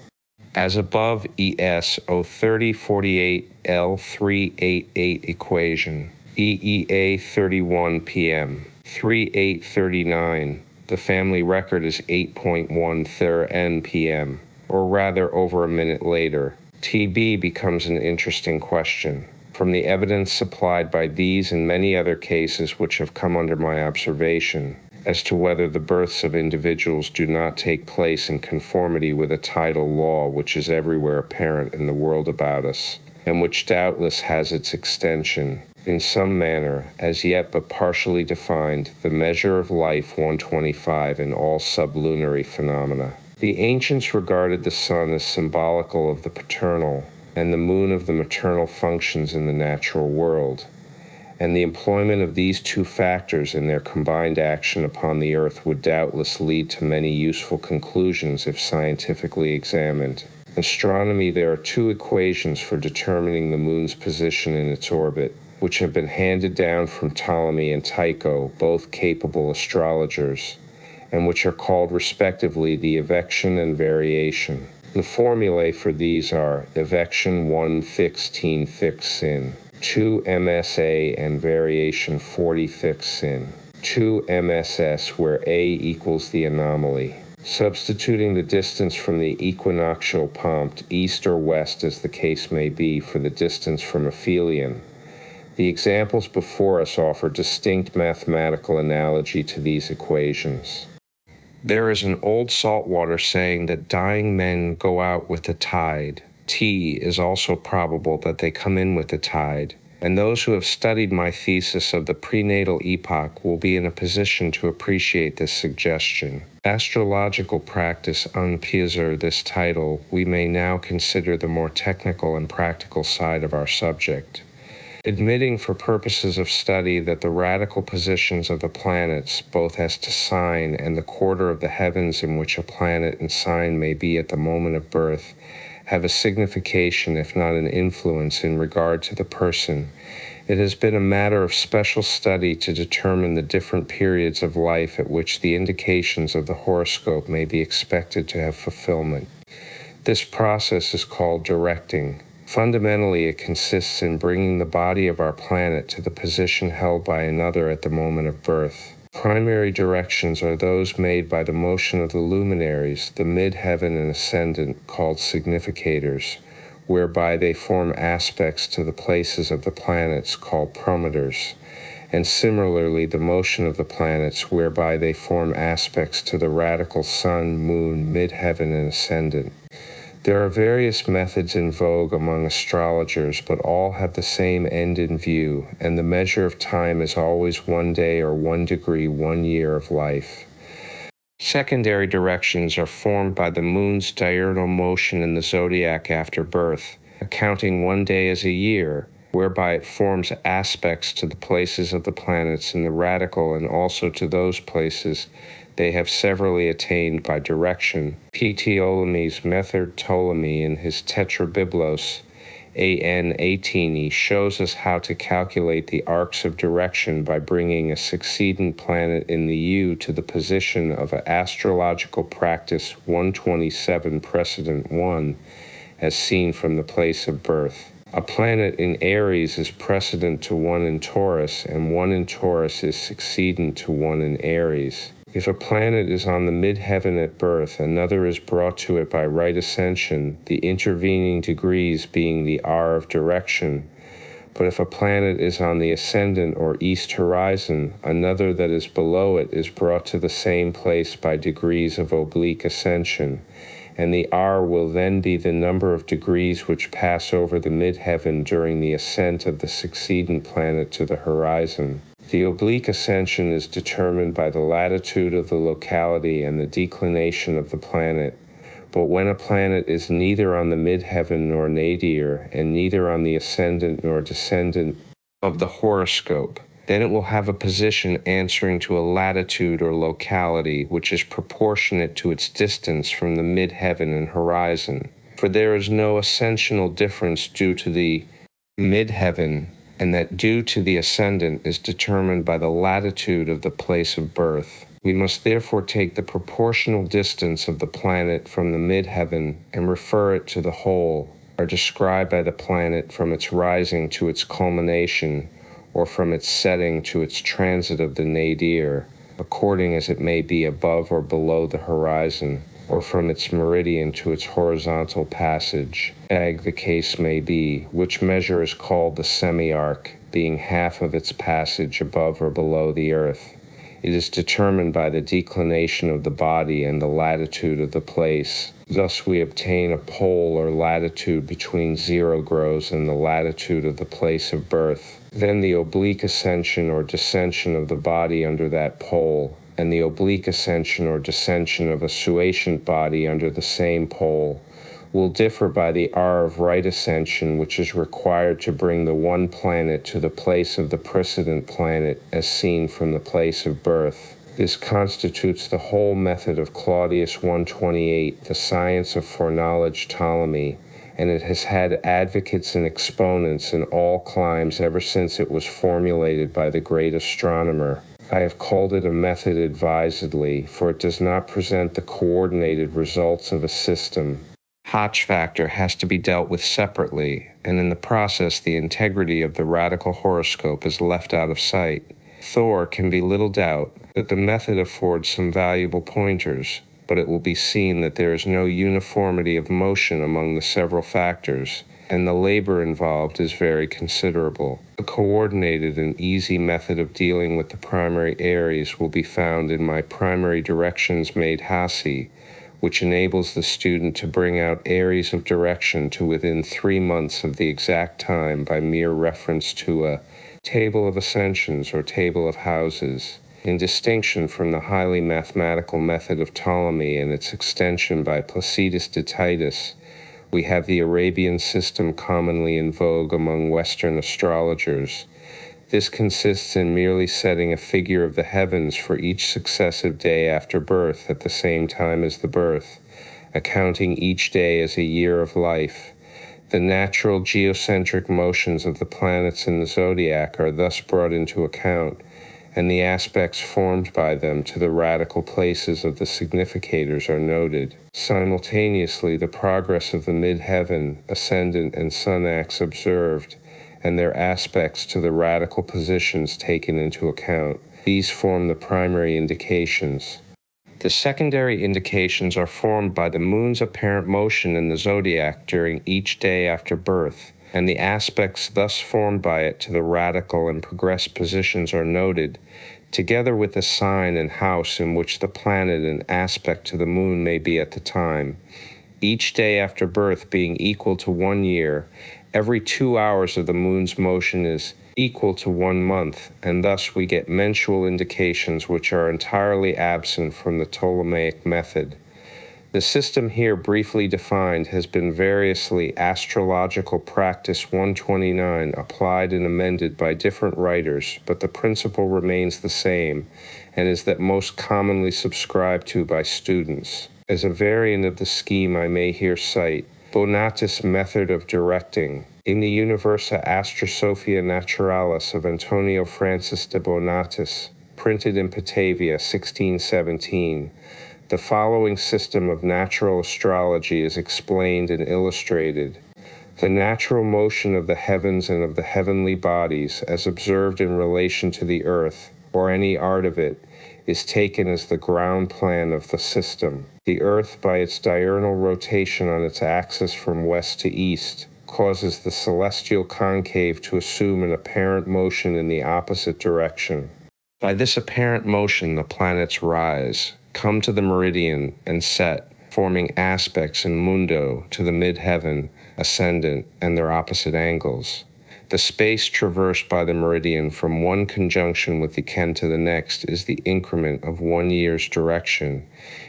as above ES 03048 L388 equation. EEA 31 p.m. 3:39. The family record is 8:13 p.m. or rather over a minute later. TB becomes an interesting question. From the evidence supplied by these and many other cases which have come under my observation, as to whether the births of individuals do not take place in conformity with a tidal law which is everywhere apparent in the world about us, and which doubtless has its extension, in some manner, as yet but partially defined, the measure of life 125 in all sublunary phenomena. The ancients regarded the sun as symbolical of the paternal, and the moon of the maternal functions in the natural world, and the employment of these two factors in their combined action upon the earth would doubtless lead to many useful conclusions if scientifically examined. In astronomy, there are two equations for determining the moon's position in its orbit, which have been handed down from Ptolemy and Tycho, both capable astrologers, and which are called respectively the evection and variation. The formulae for these are evection 1 fixed sin, 2 MSA and variation 40 fixed sin, 2 MSS where A equals the anomaly. Substituting the distance from the equinoctial punct, east or west as the case may be, for the distance from aphelion, the examples before us offer distinct mathematical analogy to these equations. There is an old saltwater saying that dying men go out with the tide. T is also probable that they come in with the tide, and those who have studied my thesis of the prenatal epoch will be in a position to appreciate this suggestion. Astrological practice unpieser this title, we may now consider the more technical and practical side of our subject. Admitting for purposes of study that the radical positions of the planets, both as to sign and the quarter of the heavens in which a planet and sign may be at the moment of birth, have a signification if not an influence in regard to the person, it has been a matter of special study to determine the different periods of life at which the indications of the horoscope may be expected to have fulfillment. This process is called directing. Fundamentally, it consists in bringing the body of our planet to the position held by another at the moment of birth. Primary directions are those made by the motion of the luminaries, the midheaven and ascendant, called significators, whereby they form aspects to the places of the planets, called promoters, and similarly the motion of the planets, whereby they form aspects to the radical sun, moon, midheaven, and ascendant. There are various methods in vogue among astrologers, but all have the same end in view, and the measure of time is always 1 day or 1 degree 1 year of life. Secondary directions are formed by the moon's diurnal motion in the zodiac after birth, accounting 1 day as a year, whereby it forms aspects to the places of the planets in the radical and also to those places they have severally attained by direction. P. Ptolemy's method Ptolemy in his Tetrabiblos AN 18 shows us how to calculate the arcs of direction by bringing a succeedent planet in the U to the position of an astrological practice 127 precedent 1 as seen from the place of birth. A planet in Aries is precedent to one in Taurus, and one in Taurus is succeedent to one in Aries. If a planet is on the midheaven at birth, another is brought to it by right ascension, the intervening degrees being the R of direction. But if a planet is on the ascendant or east horizon, another that is below it is brought to the same place by degrees of oblique ascension, and the R will then be the number of degrees which pass over the midheaven during the ascent of the succeeding planet to the horizon. The oblique ascension is determined by the latitude of the locality and the declination of the planet. But when a planet is neither on the midheaven nor nadir, and neither on the ascendant nor descendant of the horoscope, then it will have a position answering to a latitude or locality which is proportionate to its distance from the midheaven and horizon. For there is no ascensional difference due to the midheaven, and that due to the ascendant is determined by the latitude of the place of birth. We must therefore take the proportional distance of the planet from the midheaven and refer it to the whole, or describe by the planet from its rising to its culmination, or from its setting to its transit of the nadir, according as it may be above or below the horizon, or from its meridian to its horizontal passage, as the case may be, which measure is called the semi-arc, being half of its passage above or below the earth. It is determined by the declination of the body and the latitude of the place. Thus we obtain a pole or latitude between 0 graus and the latitude of the place of birth. Then the oblique ascension or descension of the body under that pole, and the oblique ascension or descension of a suascent body under the same pole, will differ by the R of right ascension, which is required to bring the one planet to the place of the precedent planet as seen from the place of birth. This constitutes the whole method of Claudius 128, the science of foreknowledge Ptolemy, and it has had advocates and exponents in all climes ever since it was formulated by the great astronomer. I have called it a method advisedly, for it does not present the coordinated results of a system. Hotch factor has to be dealt with separately, and in the process the integrity of the radical horoscope is left out of sight. Thor can be little doubt that the method affords some valuable pointers, but it will be seen that there is no uniformity of motion among the several factors, and the labor involved is very considerable. A coordinated and easy method of dealing with the primary Aries will be found in my Primary Directions Made Hasi, which enables the student to bring out areas of direction to within 3 months of the exact time by mere reference to a table of ascensions or table of houses. In distinction from the highly mathematical method of Ptolemy and its extension by Placidus de Titus, we have the Arabian system commonly in vogue among Western astrologers. This consists in merely setting a figure of the heavens for each successive day after birth at the same time as the birth, accounting each day as a year of life. The natural geocentric motions of the planets in the zodiac are thus brought into account, and the aspects formed by them to the radical places of the significators are noted. Simultaneously, the progress of the midheaven, ascendant, and sun acts observed, and their aspects to the radical positions taken into account. These form the primary indications. The secondary indications are formed by the moon's apparent motion in the zodiac during each day after birth, and the aspects thus formed by it to the radical and progressed positions are noted, together with the sign and house in which the planet and aspect to the moon may be at the time. Each day after birth being equal to 1 year, every 2 hours of the moon's motion is equal to 1 month, and thus we get mensual indications which are entirely absent from the Ptolemaic method. The system here briefly defined has been variously Astrological Practice 129 applied and amended by different writers, but the principle remains the same, and is that most commonly subscribed to by students. As a variant of the scheme I may here cite Bonatis' method of directing. In the Universa Astrosophia Naturalis of Antonio Francis de Bonatis, printed in Batavia 1617, the following system of natural astrology is explained and illustrated. The natural motion of the heavens and of the heavenly bodies, as observed in relation to the earth, or any art of it, is taken as the ground plan of the system. The Earth, by its diurnal rotation on its axis from west to east, causes the celestial concave to assume an apparent motion in the opposite direction. By this apparent motion, the planets rise, come to the meridian, and set, forming aspects in mundo to the midheaven, ascendant, and their opposite angles. The space traversed by the meridian from one conjunction with the Ken to the next is the increment of 1 year's direction.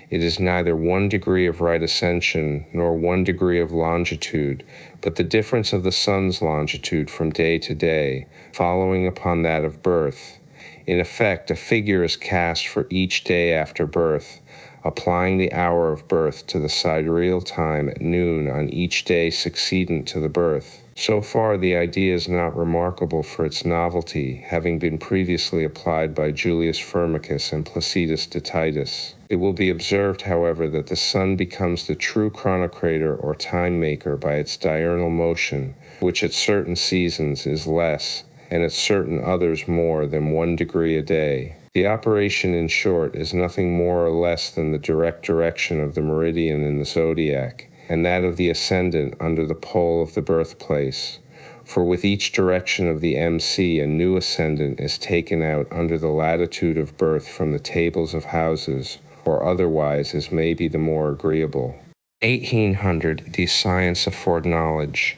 It is neither 1 degree of right ascension nor 1 degree of longitude, but the difference of the sun's longitude from day to day, following upon that of birth. In effect, a figure is cast for each day after birth, applying the hour of birth to the sidereal time at noon on each day succeedent to the birth. So far, the idea is not remarkable for its novelty, having been previously applied by Julius Firmicus and Placidus de Titus. It will be observed, however, that the sun becomes the true chronocrator or time maker by its diurnal motion, which at certain seasons is less, and at certain others more than 1 degree a day. The operation, in short, is nothing more or less than the direct direction of the meridian in the zodiac, and that of the ascendant under the pole of the birthplace. For with each direction of the MC, a new ascendant is taken out under the latitude of birth from the tables of houses, or otherwise as may be the more agreeable. 1800. The Science of Foreknowledge.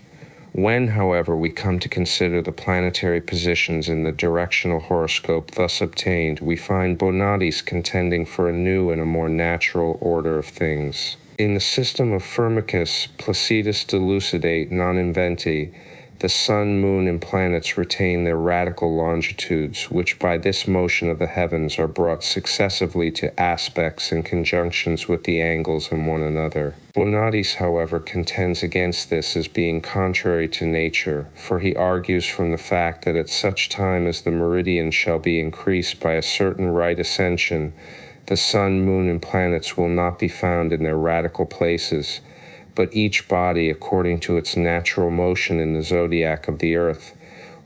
When, however, we come to consider the planetary positions in the directional horoscope thus obtained, we find Bonatis contending for a new and a more natural order of things. In the system of Firmicus, Placidus delucidate non inventi, the sun, moon, and planets retain their radical longitudes, which by this motion of the heavens are brought successively to aspects and conjunctions with the angles in one another. Bonatis, however, contends against this as being contrary to nature, for he argues from the fact that at such time as the meridian shall be increased by a certain right ascension, the sun, moon, and planets will not be found in their radical places, but each body, according to its natural motion in the zodiac of the earth,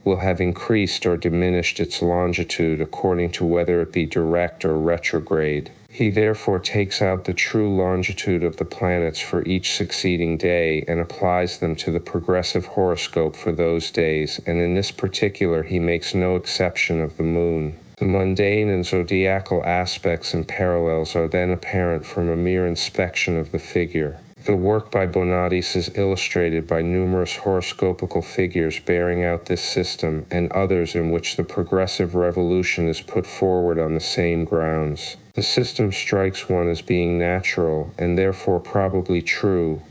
will have increased or diminished its longitude according to whether it be direct or retrograde. He therefore takes out the true longitude of the planets for each succeeding day and applies them to the progressive horoscope for those days, and in this particular he makes no exception of the moon. The mundane and zodiacal aspects and parallels are then apparent from a mere inspection of the figure. The work by Bonatis is illustrated by numerous horoscopical figures bearing out this system, and others in which the progressive revolution is put forward on the same grounds. The system strikes one as being natural, and therefore probably true.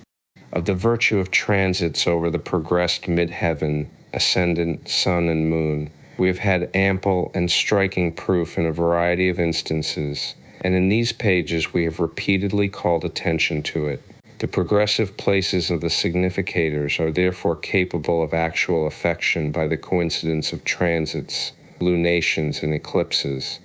Of the virtue of transits over the progressed mid-heaven, ascendant, sun, and moon, we have had ample and striking proof in a variety of instances, and in these pages we have repeatedly called attention to it. The progressive places of the significators are therefore capable of actual affection by the coincidence of transits, lunations, and eclipses,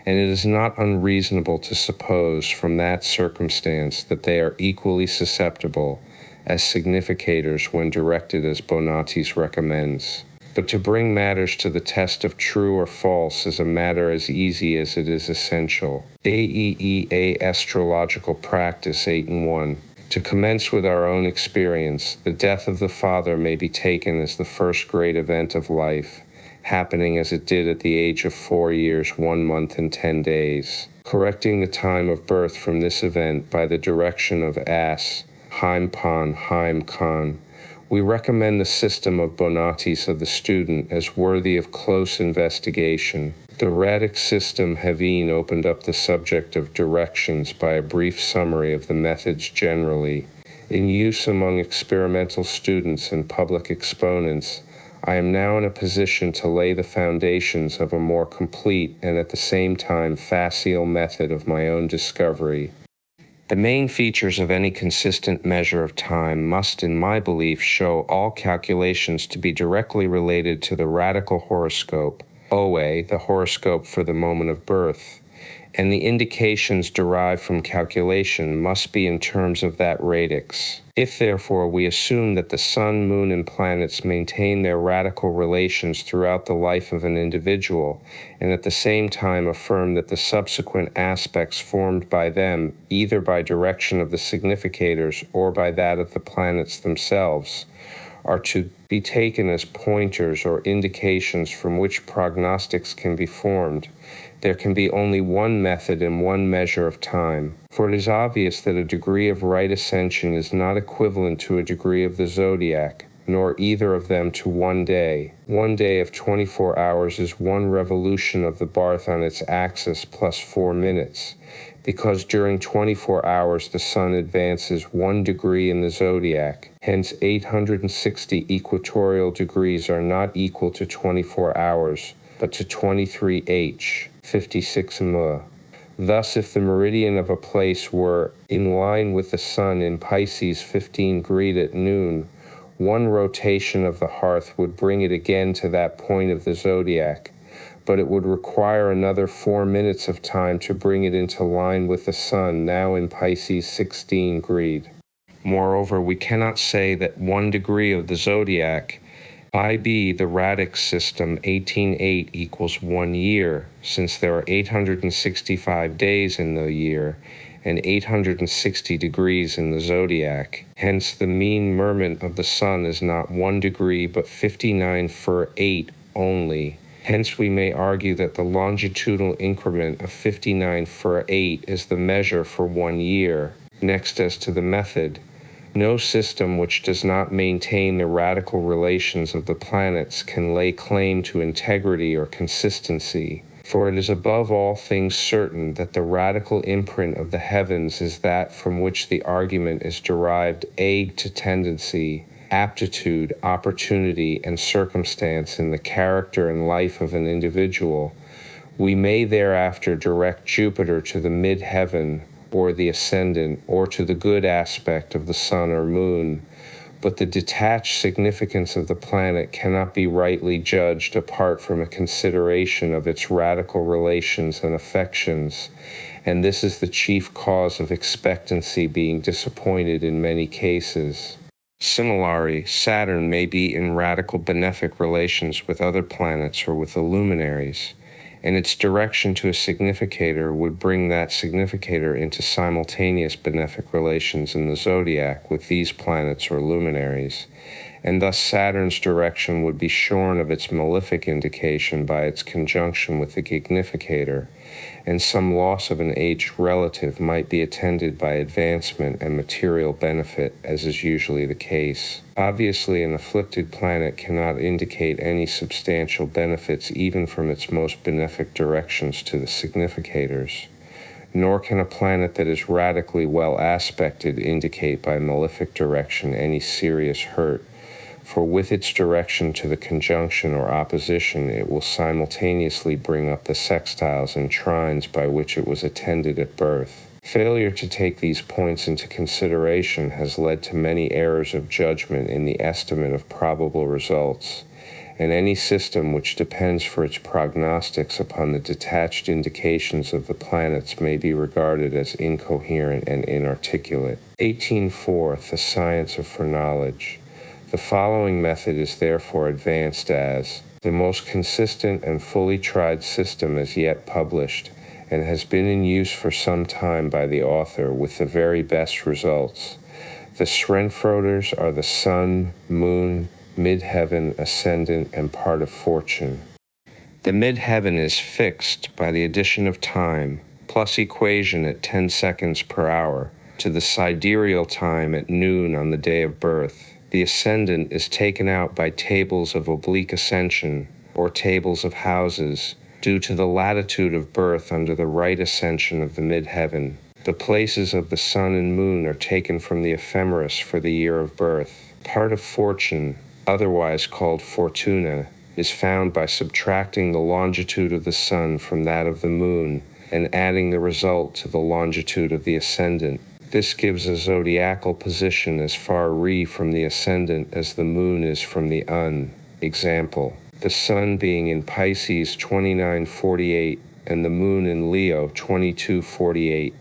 and it is not unreasonable to suppose from that circumstance that they are equally susceptible as significators when directed as Bonatis recommends. But to bring matters to the test of true or false is a matter as easy as it is essential. AEEA Astrological Practice 8-1. To commence with our own experience, the death of the father may be taken as the first great event of life, happening as it did at the age of 4 years, 1 month, and 10 days. Correcting the time of birth from this event by the direction of As, Heim-Pan, Heim-Kan, we recommend the system of Bonatis of the student as worthy of close investigation. The Radic system Haveen opened up the subject of directions by a brief summary of the methods generally. In use among experimental students and public exponents, I am now in a position to lay the foundations of a more complete and at the same time facile method of my own discovery. The main features of any consistent measure of time must, in my belief, show all calculations to be directly related to the radical horoscope, OA, the horoscope for the moment of birth, and the indications derived from calculation must be in terms of that radix. If, therefore, we assume that the sun, moon, and planets maintain their radical relations throughout the life of an individual, and at the same time affirm that the subsequent aspects formed by them, either by direction of the significators or by that of the planets themselves, are to be taken as pointers or indications from which prognostics can be formed, there can be only one method and one measure of time. For it is obvious that a degree of right ascension is not equivalent to a degree of the zodiac, nor either of them to one day. 1 day of 24 hours is one revolution of the Barth on its axis plus 4 minutes, because during 24 hours the sun advances 1 degree in the zodiac. Hence 860 equatorial degrees are not equal to 24 hours, but to 23h, 56 mu. Thus, if the meridian of a place were in line with the sun in Pisces 15° at noon, one rotation of the hearth would bring it again to that point of the zodiac, but it would require another 4 minutes of time to bring it into line with the sun, now in Pisces 16°. Moreover, we cannot say that 1 degree of the zodiac, IB, the radix system, 18.8 equals 1 year, since there are 865 days in the year and 860 degrees in the zodiac. Hence, the mean merment of the sun is not 1 degree, but 59 for 8 only. Hence, we may argue that the longitudinal increment of 59 for 8 is the measure for 1 year. Next, as to the method, no system which does not maintain the radical relations of the planets can lay claim to integrity or consistency, for it is above all things certain that the radical imprint of the heavens is that from which the argument is derived to tendency, aptitude, opportunity, and circumstance in the character and life of an individual. We may thereafter direct Jupiter to the mid-heaven, or the ascendant, or to the good aspect of the sun or moon, but the detached significance of the planet cannot be rightly judged apart from a consideration of its radical relations and affections, and this is the chief cause of expectancy being disappointed in many cases. Similarly, Saturn may be in radical benefic relations with other planets or with the luminaries, and its direction to a significator would bring that significator into simultaneous benefic relations in the zodiac with these planets or luminaries, and thus Saturn's direction would be shorn of its malefic indication by its conjunction with the significator, and some loss of an aged relative might be attended by advancement and material benefit, as is usually the case. Obviously, an afflicted planet cannot indicate any substantial benefits even from its most benefic directions to the significators, nor can a planet that is radically well aspected indicate by malefic direction any serious hurt, for with its direction to the conjunction or opposition it will simultaneously bring up the sextiles and trines by which it was attended at birth. Failure to take these points into consideration has led to many errors of judgment in the estimate of probable results, and any system which depends for its prognostics upon the detached indications of the planets may be regarded as incoherent and inarticulate. 18.4. The science of foreknowledge. The following method is therefore advanced as the most consistent and fully tried system as yet published, and has been in use for some time by the author with the very best results. The Schrenfroders are the sun, moon, mid-heaven, ascendant, and part of fortune. The mid-heaven is fixed by the addition of time, plus equation at 10 seconds per hour, to the sidereal time at noon on the day of birth. The ascendant is taken out by tables of oblique ascension, or tables of houses, due to the latitude of birth under the right ascension of the mid-heaven. The places of the sun and moon are taken from the ephemeris for the year of birth. Part of fortune, otherwise called fortuna, is found by subtracting the longitude of the sun from that of the moon and adding the result to the longitude of the ascendant. This gives a zodiacal position as far from the ascendant as the moon is from the Example, the sun being in Pisces 29:48 and the moon in Leo 22:48,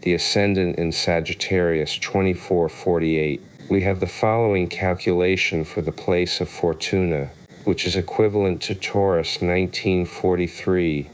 the ascendant in Sagittarius 24:48. We have the following calculation for the place of Fortuna, which is equivalent to Taurus 1943,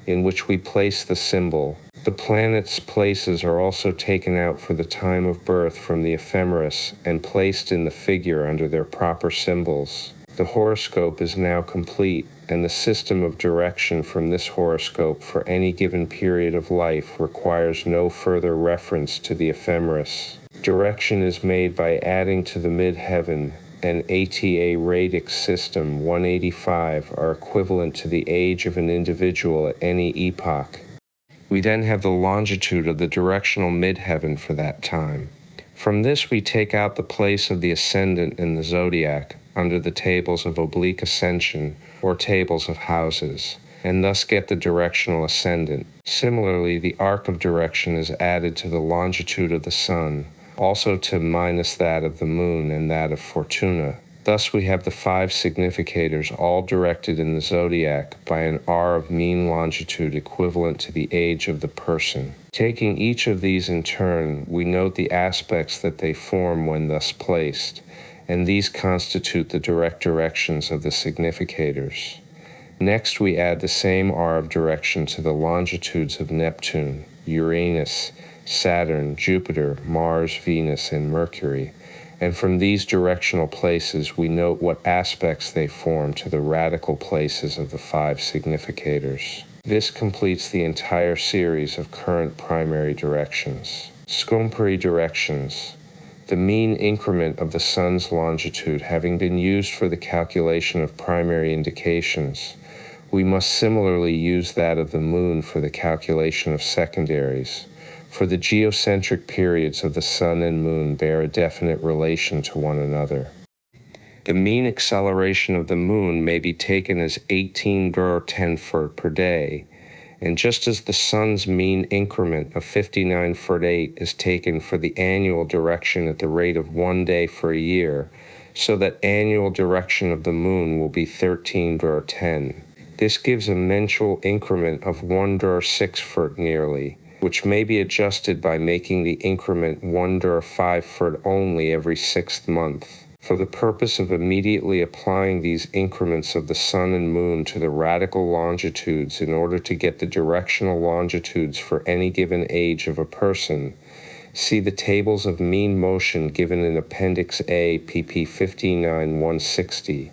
in which we place the symbol. The planets' places are also taken out for the time of birth from the ephemeris and placed in the figure under their proper symbols. The horoscope is now complete, and the system of direction from this horoscope for any given period of life requires no further reference to the ephemeris. Direction is made by adding to the midheaven and ATA radix system 185 are equivalent to the age of an individual at any epoch. We then have the longitude of the directional midheaven for that time. From this we take out the place of the ascendant in the zodiac under the tables of oblique ascension or tables of houses, and thus get the directional ascendant. Similarly, the arc of direction is added to the longitude of the sun, also to minus that of the moon and that of Fortuna. Thus we have the 5 significators all directed in the zodiac by an R of mean longitude equivalent to the age of the person. Taking each of these in turn, we note the aspects that they form when thus placed, and these constitute the direct directions of the significators. Next we add the same R of direction to the longitudes of Neptune, Uranus, Saturn, Jupiter, Mars, Venus, and Mercury, and from these directional places we note what aspects they form to the radical places of the 5 significators. This completes the entire series of current primary directions. Scompari directions. The mean increment of the sun's longitude having been used for the calculation of primary indications, we must similarly use that of the moon for the calculation of secondaries. For the geocentric periods of the sun and moon bear a definite relation to one another. The mean acceleration of the moon may be taken as 18 gur 10 fert per day, and just as the sun's mean increment of 59 fert 8 is taken for the annual direction at the rate of 1 day for a year, so that annual direction of the moon will be 13 gur 10. This gives a mensual increment of 1 dur 6 fert nearly, which may be adjusted by making the increment 1 dur 5 fert only every 6th month. For the purpose of immediately applying these increments of the sun and moon to the radical longitudes in order to get the directional longitudes for any given age of a person, see the tables of mean motion given in Appendix A, pp. 59-160.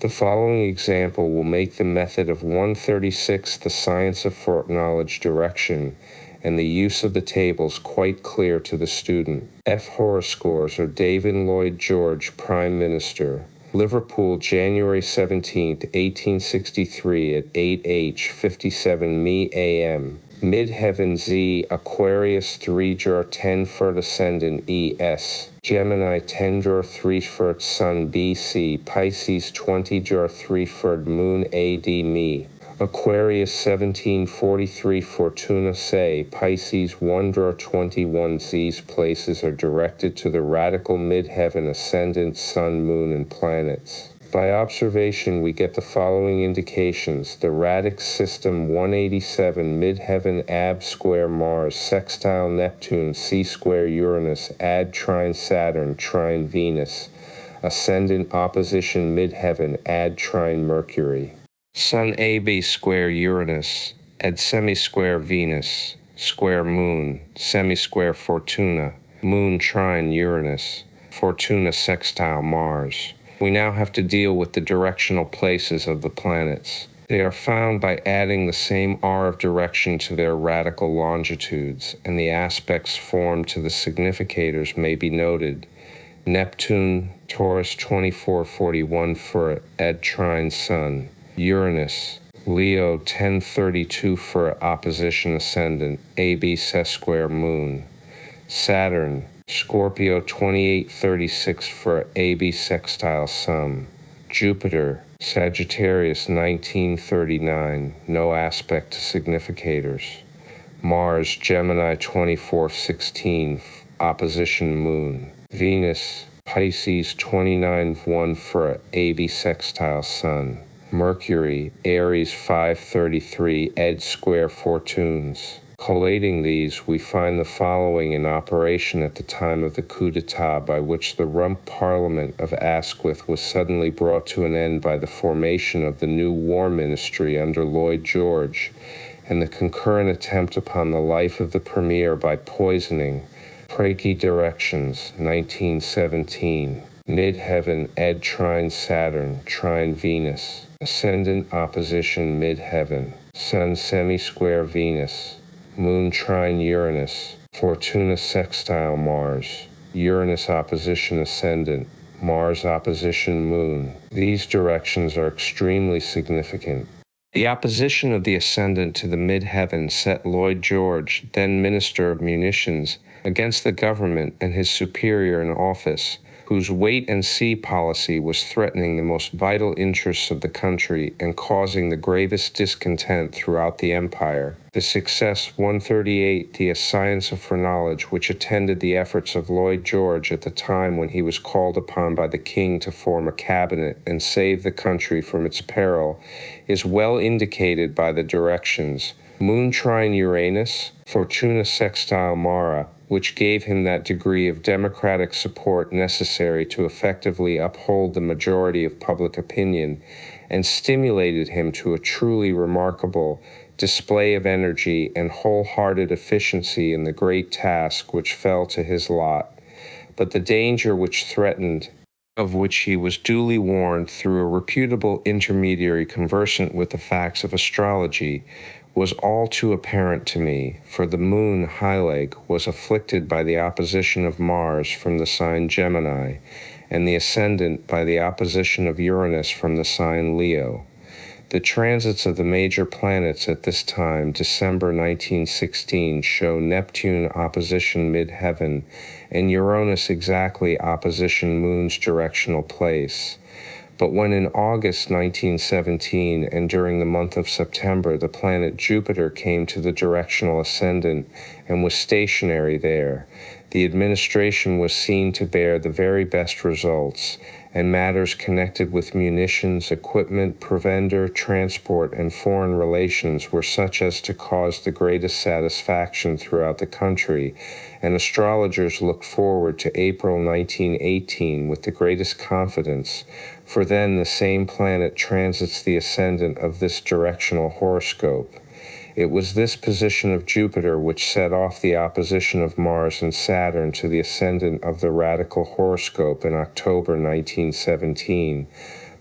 The following example will make the method of 136, the science of foreknowledge direction, and the use of the tables quite clear to the student. F. horoscores are David Lloyd George, Prime Minister. Liverpool, January 17, 1863 at 8h57 me a.m. Midheaven Z, Aquarius 3 jur 10 fert ascendant ES. Gemini 10 jur 3 fert Sun BC. Pisces 20 jur 3 fert Moon AD me. Aquarius 1743 Fortuna Se. Pisces 1 jur 21 These places are directed to the radical midheaven ascendant sun, moon, and planets. By observation we get the following indications: the radix system 187 midheaven AB square Mars sextile Neptune C square Uranus ad trine Saturn trine Venus, ascendant opposition midheaven ad trine Mercury. Sun AB square Uranus, ad semi-square Venus, square Moon, semi-square Fortuna, Moon trine Uranus, Fortuna sextile Mars. We now have to deal with the directional places of the planets. They are found by adding the same R of direction to their radical longitudes, and the aspects formed to the significators may be noted. Neptune, Taurus 2441 for ad trine Sun. Uranus, Leo 1032 for opposition ascendant, AB sesquare Moon. Saturn, Scorpio 2836 for AB sextile Sun. Jupiter, Sagittarius 1939, no aspect to significators. Mars, Gemini 2416, opposition Moon. Venus, Pisces 29-1 for AB sextile Sun. Mercury, Aries 533, ed square Fortunes. Collating these, we find the following in operation at the time of the coup d'etat, by which the rump parliament of Asquith was suddenly brought to an end by the formation of the new war ministry under Lloyd George, and the concurrent attempt upon the life of the premier by poisoning. Praeki Directions, 1917. Midheaven, ed trine Saturn, trine Venus. Ascendant opposition midheaven. Sun semi-square Venus. Moon trine Uranus. Fortuna sextile Mars. Uranus opposition ascendant. Mars opposition moon. These directions are extremely significant. The opposition of the ascendant to the midheaven set Lloyd George, then Minister of Munitions, against the government and his superior in office, whose wait-and-see policy was threatening the most vital interests of the country and causing the gravest discontent throughout the empire. The success 138, the Science of Foreknowledge, which attended the efforts of Lloyd George at the time when he was called upon by the king to form a cabinet and save the country from its peril, is well indicated by the directions Moon trine Uranus, Fortuna sextile Mara, which gave him that degree of democratic support necessary to effectively uphold the majority of public opinion, and stimulated him to a truly remarkable display of energy and wholehearted efficiency in the great task which fell to his lot. But the danger which threatened, of which he was duly warned through a reputable intermediary conversant with the facts of astrology, was all too apparent to me, for the moon, Heileg, was afflicted by the opposition of Mars from the sign Gemini, and the ascendant by the opposition of Uranus from the sign Leo. The transits of the major planets at this time, December 1916, show Neptune opposition midheaven and Uranus exactly opposition Moon's directional place. But when in August 1917 and during the month of September the planet Jupiter came to the directional ascendant and was stationary there, the administration was seen to bear the very best results, and matters connected with munitions, equipment, provender, transport, and foreign relations were such as to cause the greatest satisfaction throughout the country, and astrologers looked forward to April 1918 with the greatest confidence, for then the same planet transits the ascendant of this directional horoscope. It was this position of Jupiter which set off the opposition of Mars and Saturn to the ascendant of the radical horoscope in October 1917,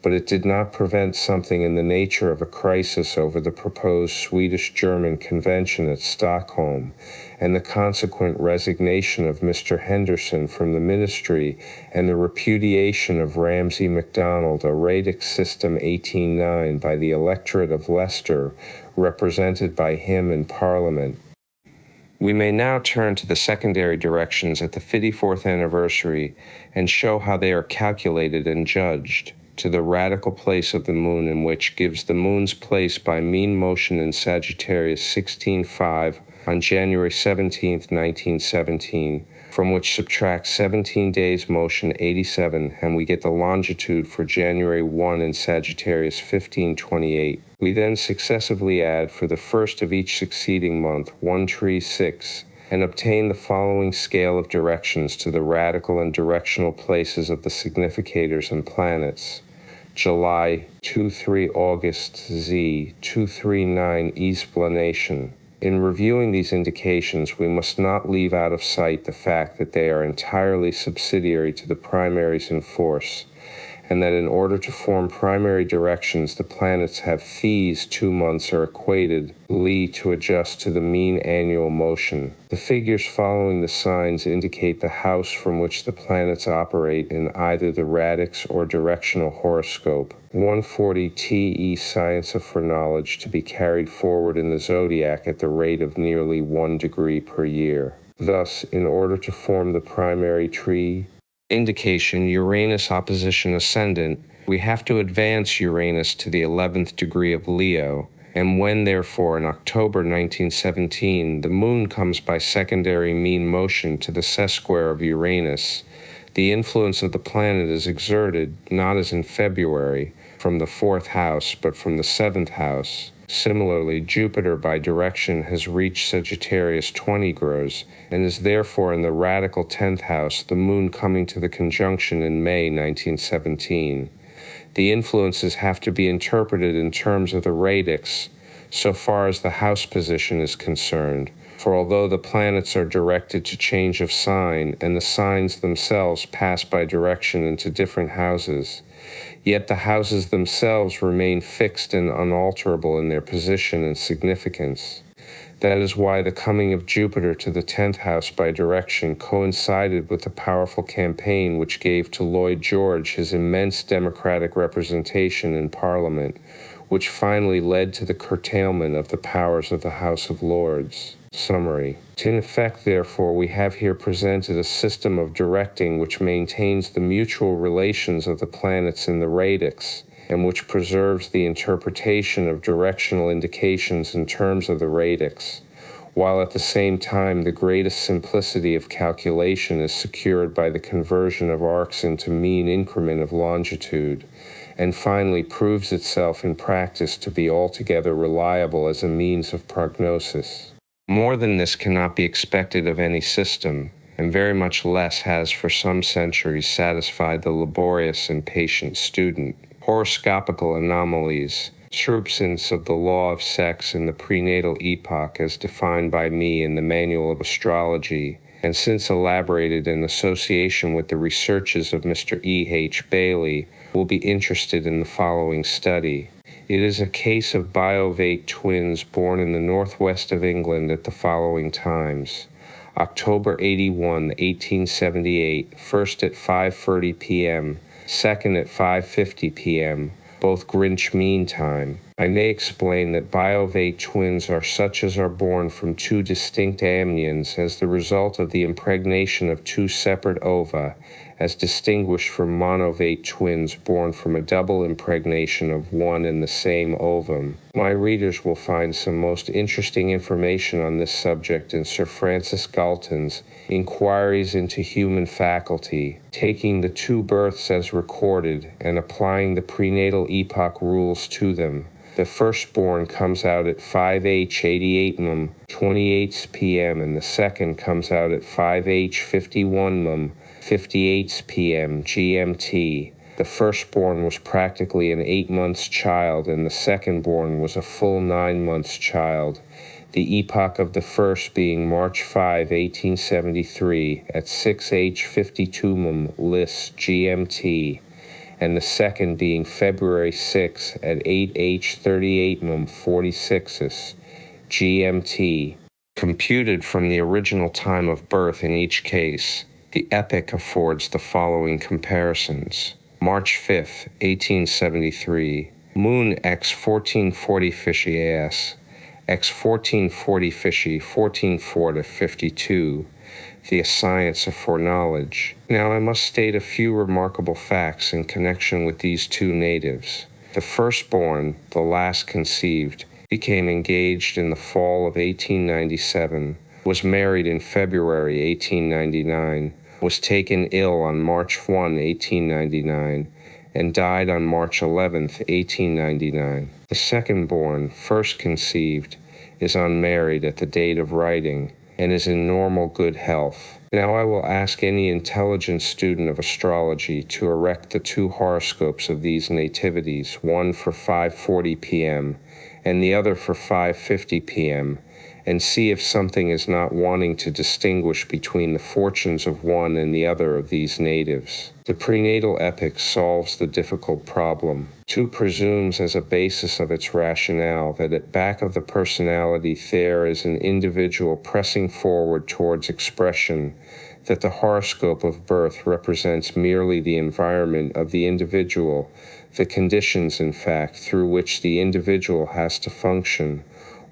but it did not prevent something in the nature of a crisis over the proposed Swedish-German convention at Stockholm, and the consequent resignation of Mr. Henderson from the ministry and the repudiation of Ramsay MacDonald, a radix system 1809 by the electorate of Leicester, represented by him in Parliament. We may now turn to the secondary directions at the 54th anniversary and show how they are calculated and judged, to the radical place of the moon, in which gives the moon's place by mean motion in Sagittarius 16.5 on January 17, 1917, from which subtract 17 days motion 87, and we get the longitude for January 1 in Sagittarius 1528. We then successively add for the first of each succeeding month 1 tree 6, and obtain the following scale of directions to the radical and directional places of the significators and planets. July 2-3 August Z 239 explanation. In reviewing these indications, we must not leave out of sight the fact that they are entirely subsidiary to the primaries in force, and that in order to form primary directions, the planets have These 2 months are equated Li to adjust to the mean annual motion. The figures following the signs indicate the house from which the planets operate in either the radix or directional horoscope. 140 TE Science of Foreknowledge to be carried forward in the zodiac at the rate of nearly 1 degree per year. Thus, in order to form the primary tree, indication Uranus opposition ascendant, we have to advance Uranus to the 11th degree of Leo, and when therefore in October 1917 the moon comes by secondary mean motion to the sesquare of Uranus, the influence of the planet is exerted, not as in February, from the 4th house, but from the 7th house. Similarly, Jupiter by direction has reached Sagittarius 20 grows and is therefore in the radical 10th house, the Moon coming to the conjunction in May 1917. The influences have to be interpreted in terms of the radix, so far as the house position is concerned, for although the planets are directed to change of sign and the signs themselves pass by direction into different houses, yet the houses themselves remain fixed and unalterable in their position and significance. That is why the coming of Jupiter to the 10th house by direction coincided with the powerful campaign which gave to Lloyd George his immense democratic representation in Parliament, which finally led to the curtailment of the powers of the House of Lords. Summary. In effect, therefore, we have here presented a system of directing which maintains the mutual relations of the planets in the radix, and which preserves the interpretation of directional indications in terms of the radix, while at the same time the greatest simplicity of calculation is secured by the conversion of arcs into mean increment of longitude, and finally proves itself in practice to be altogether reliable as a means of prognosis. More than this cannot be expected of any system, and very much less has for some centuries satisfied the laborious and patient student. Horoscopical anomalies, disruptions of the law of sex in the prenatal epoch as defined by me in the Manual of Astrology, and since elaborated in association with the researches of Mr. E. H. Bailey, will be interested in the following study. It is a case of biovate twins born in the northwest of England at the following times. October 81, 1878, first at 5:30 p.m., second at 5:50 p.m., both Greenwich Mean Time. I may explain that biovate twins are such as are born from two distinct amnions as the result of the impregnation of two separate ova, as distinguished from monovate twins born from a double impregnation of one and the same ovum. My readers will find some most interesting information on this subject in Sir Francis Galton's Inquiries into Human Faculty, taking the two births as recorded and applying the prenatal epoch rules to them. The firstborn comes out at 5h88 mm, 28 p.m., and the second comes out at 5h51 mm, 58 p.m. GMT. The firstborn was practically an 8 months child, and the secondborn was a full 9 months child. The epoch of the first being March 5, 1873, at 6h52 mm Lis GMT, and the second being February 6 at 8h38 mm 46 GMT. Computed from the original time of birth in each case, the epoch affords the following comparisons. March 5, 1873, Moon X 1440 Fishy AS, X 1440 Fishy 14/4 to 52, the science of foreknowledge. Now I must state a few remarkable facts in connection with these two natives. The firstborn, the last conceived, became engaged in the fall of 1897, was married in February 1899, was taken ill on March 1, 1899, and died on March 11, 1899. The second-born, first conceived, is unmarried at the date of writing, and is in normal good health. Now I will ask any intelligent student of astrology to erect the two horoscopes of these nativities, one for 5:40 p.m. and the other for 5:50 p.m., and see if something is not wanting to distinguish between the fortunes of one and the other of these natives. The prenatal epoch solves the difficult problem. 2 presumes as a basis of its rationale that at back of the personality there is an individual pressing forward towards expression, that the horoscope of birth represents merely the environment of the individual, the conditions, in fact, through which the individual has to function,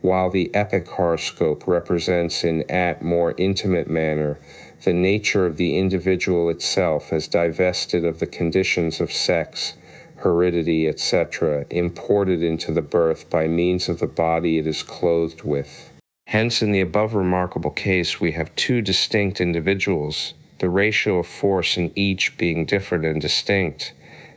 while the epoch horoscope represents in more intimate manner the nature of the individual itself as divested of the conditions of sex, heredity, etc., imported into the birth by means of the body it is clothed with. Hence, in the above remarkable case, we have two distinct individuals, the ratio of force in each being different and distinct.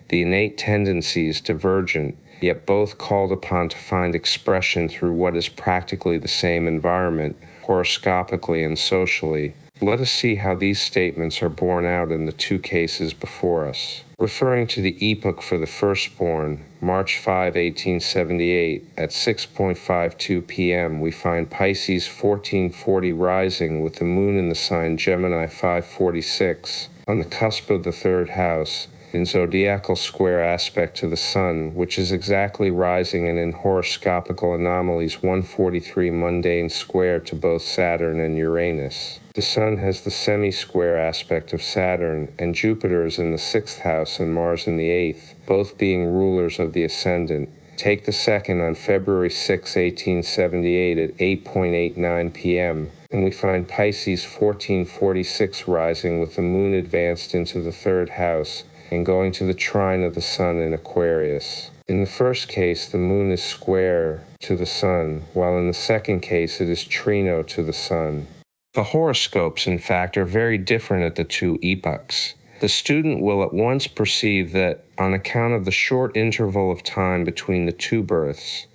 the innate tendencies divergent, yet both called upon to find expression through what is practically the same environment, horoscopically and socially. Let us see how these statements are borne out in the two cases before us. Referring to the epoch for the firstborn, March 5, 1878, at 6:52 p.m., we find Pisces 1440 rising with the moon in the sign Gemini 546, on the cusp of the third house, in zodiacal square aspect to the sun, which is exactly rising and in horoscopical anomalies 143 mundane square to both Saturn and Uranus. The sun has the semi-square aspect of Saturn, and Jupiter is in the 6th house and Mars in the 8th, both being rulers of the ascendant. Take the second on February 6, 1878 at 8:89 p.m., and we find Pisces 1446 rising with the moon advanced into the 3rd house, and going to the trine of the sun in Aquarius. In the first case, the moon is square to the sun, while in the second case it is trino to the sun. The horoscopes, in fact, are very different at the two epochs. The student will at once perceive that, on account of the short interval of time between the two births,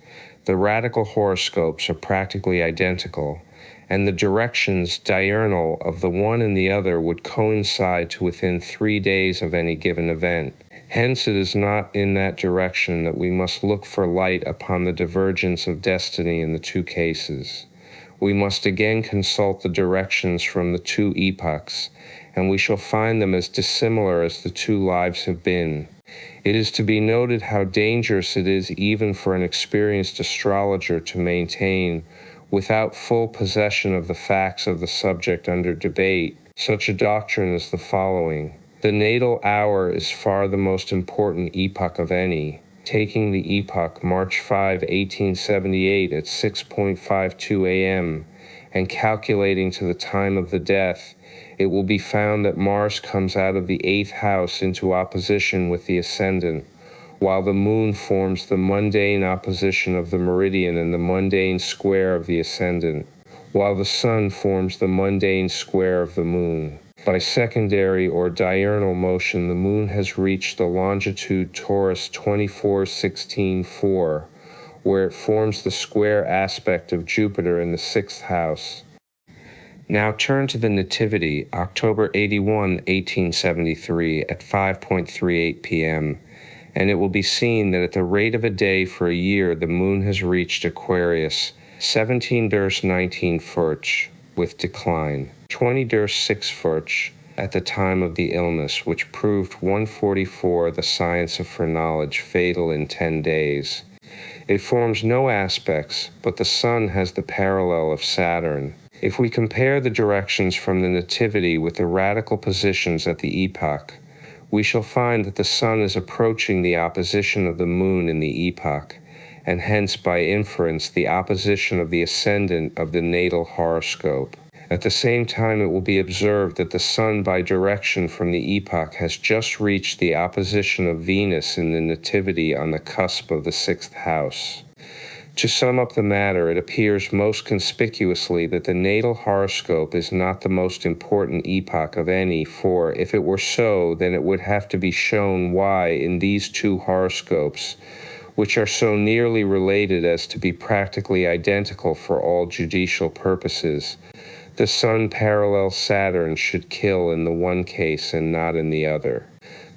the radical horoscopes are practically identical, and the directions diurnal of the one and the other would coincide to within 3 days of any given event. Hence it is not in that direction that we must look for light upon the divergence of destiny in the two cases. We must again consult the directions from the two epochs, and we shall find them as dissimilar as the two lives have been. It is to be noted how dangerous it is even for an experienced astrologer to maintain, without full possession of the facts of the subject under debate, such a doctrine as the following. The natal hour is far the most important epoch of any. Taking the epoch March 5, 1878 at 6:52 a.m. and calculating to the time of the death, it will be found that Mars comes out of the 8th house into opposition with the ascendant, while the moon forms the mundane opposition of the meridian and the mundane square of the ascendant, while the sun forms the mundane square of the moon. By secondary or diurnal motion, the moon has reached the longitude Taurus 2416/4, where it forms the square aspect of Jupiter in the 6th house. Now turn to the nativity, October 81, 1873, at 5:38 p.m., and it will be seen that at the rate of a day for a year, the moon has reached Aquarius, 17-19 Furch, with decline, 20-6 Furch, at the time of the illness, which proved 144 the science of foreknowledge fatal in 10 days. It forms no aspects, but the sun has the parallel of Saturn. If we compare the directions from the nativity with the radical positions at the epoch, we shall find that the sun is approaching the opposition of the moon in the epoch, and hence by inference the opposition of the ascendant of the natal horoscope. At the same time, it will be observed that the sun by direction from the epoch has just reached the opposition of Venus in the nativity on the cusp of the 6th house. To sum up the matter, it appears most conspicuously that the natal horoscope is not the most important epoch of any, for if it were so, then it would have to be shown why in these two horoscopes, which are so nearly related as to be practically identical for all judicial purposes, the sun parallel Saturn should kill in the one case and not in the other.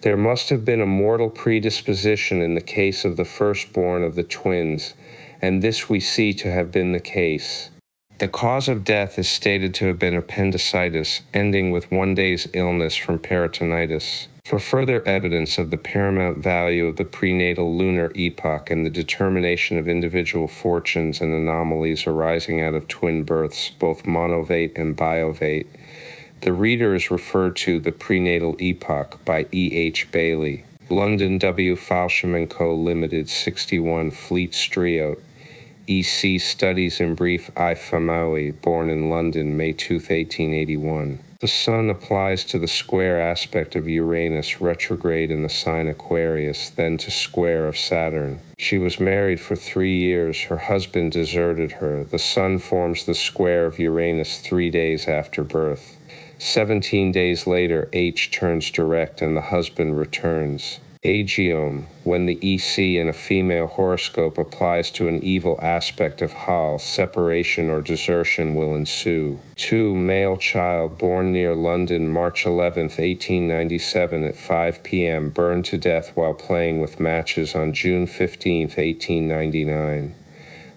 There must have been a mortal predisposition in the case of the firstborn of the twins, and this we see to have been the case. The cause of death is stated to have been appendicitis, ending with 1 day's illness from peritonitis. For further evidence of the paramount value of the prenatal lunar epoch and the determination of individual fortunes and anomalies arising out of twin births, both monovate and biovate, the reader is referred to The Prenatal Epoch by E.H. Bailey, London W. Falsham & Co. Limited, 61 Fleet Street, E.C. Studies in Brief I. Famaui, born in London, May 2, 1881. The sun applies to the square aspect of Uranus retrograde in the sign Aquarius, then to square of Saturn. She was married for 3 years. Her husband deserted her. The sun forms the square of Uranus 3 days after birth. 17 days later, H turns direct and the husband returns. Agium, when the EC in a female horoscope applies to an evil aspect of Hal, separation or desertion will ensue. 2. Male child born near London, March 11, 1897 at 5 p.m., burned to death while playing with matches on June 15, 1899.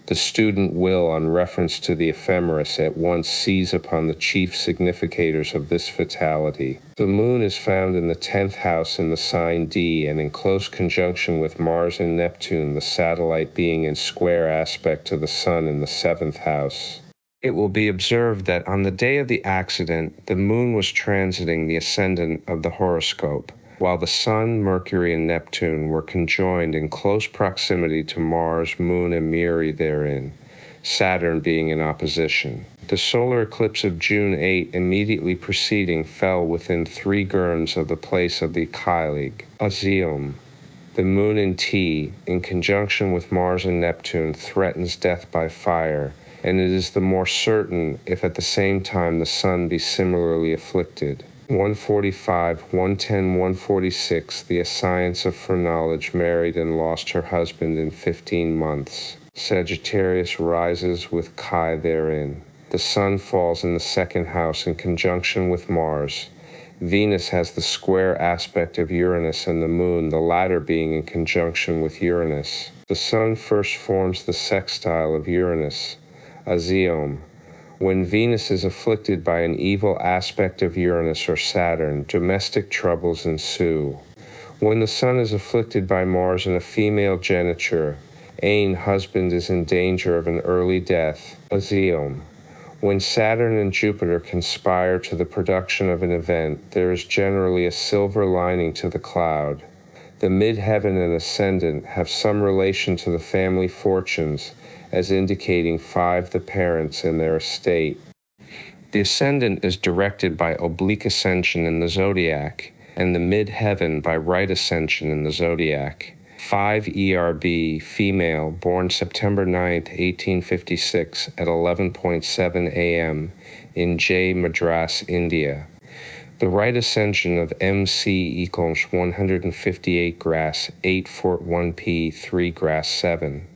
The student will, on reference to the ephemeris, at once seize upon the chief significators of this fatality. The moon is found in the 10th house in the sign D and in close conjunction with Mars and Neptune, the satellite being in square aspect to the sun in the 7th house. It will be observed that on the day of the accident, the moon was transiting the ascendant of the horoscope, while the Sun, Mercury, and Neptune were conjoined in close proximity to Mars, Moon, and Miri therein, Saturn being in opposition. The solar eclipse of June 8 immediately preceding fell within 3 gurns of the place of the Heilig, Azium. The moon in T, in conjunction with Mars and Neptune, threatens death by fire, and it is the more certain if at the same time the Sun be similarly afflicted. 145, 110, 146, the science of foreknowledge married and lost her husband in 15 months. Sagittarius rises with Chi therein. The sun falls in the 2nd house in conjunction with Mars. Venus has the square aspect of Uranus and the moon, the latter being in conjunction with Uranus. The sun first forms the sextile of Uranus, Azium. When Venus is afflicted by an evil aspect of Uranus or Saturn, domestic troubles ensue. When the Sun is afflicted by Mars in a female geniture, Ain, husband, is in danger of an early death, Azium. When Saturn and Jupiter conspire to the production of an event, there is generally a silver lining to the cloud. The midheaven and ascendant have some relation to the family fortunes, as indicating 5 the parents and their estate. The ascendant is directed by oblique ascension in the zodiac, and the midheaven by right ascension in the zodiac. 5 ERB, female, born September 9, 1856 at 11:7 a.m. in J. Madras, India. The right ascension of MC equals 158 grass 8 Fort 1P 3 grass 7.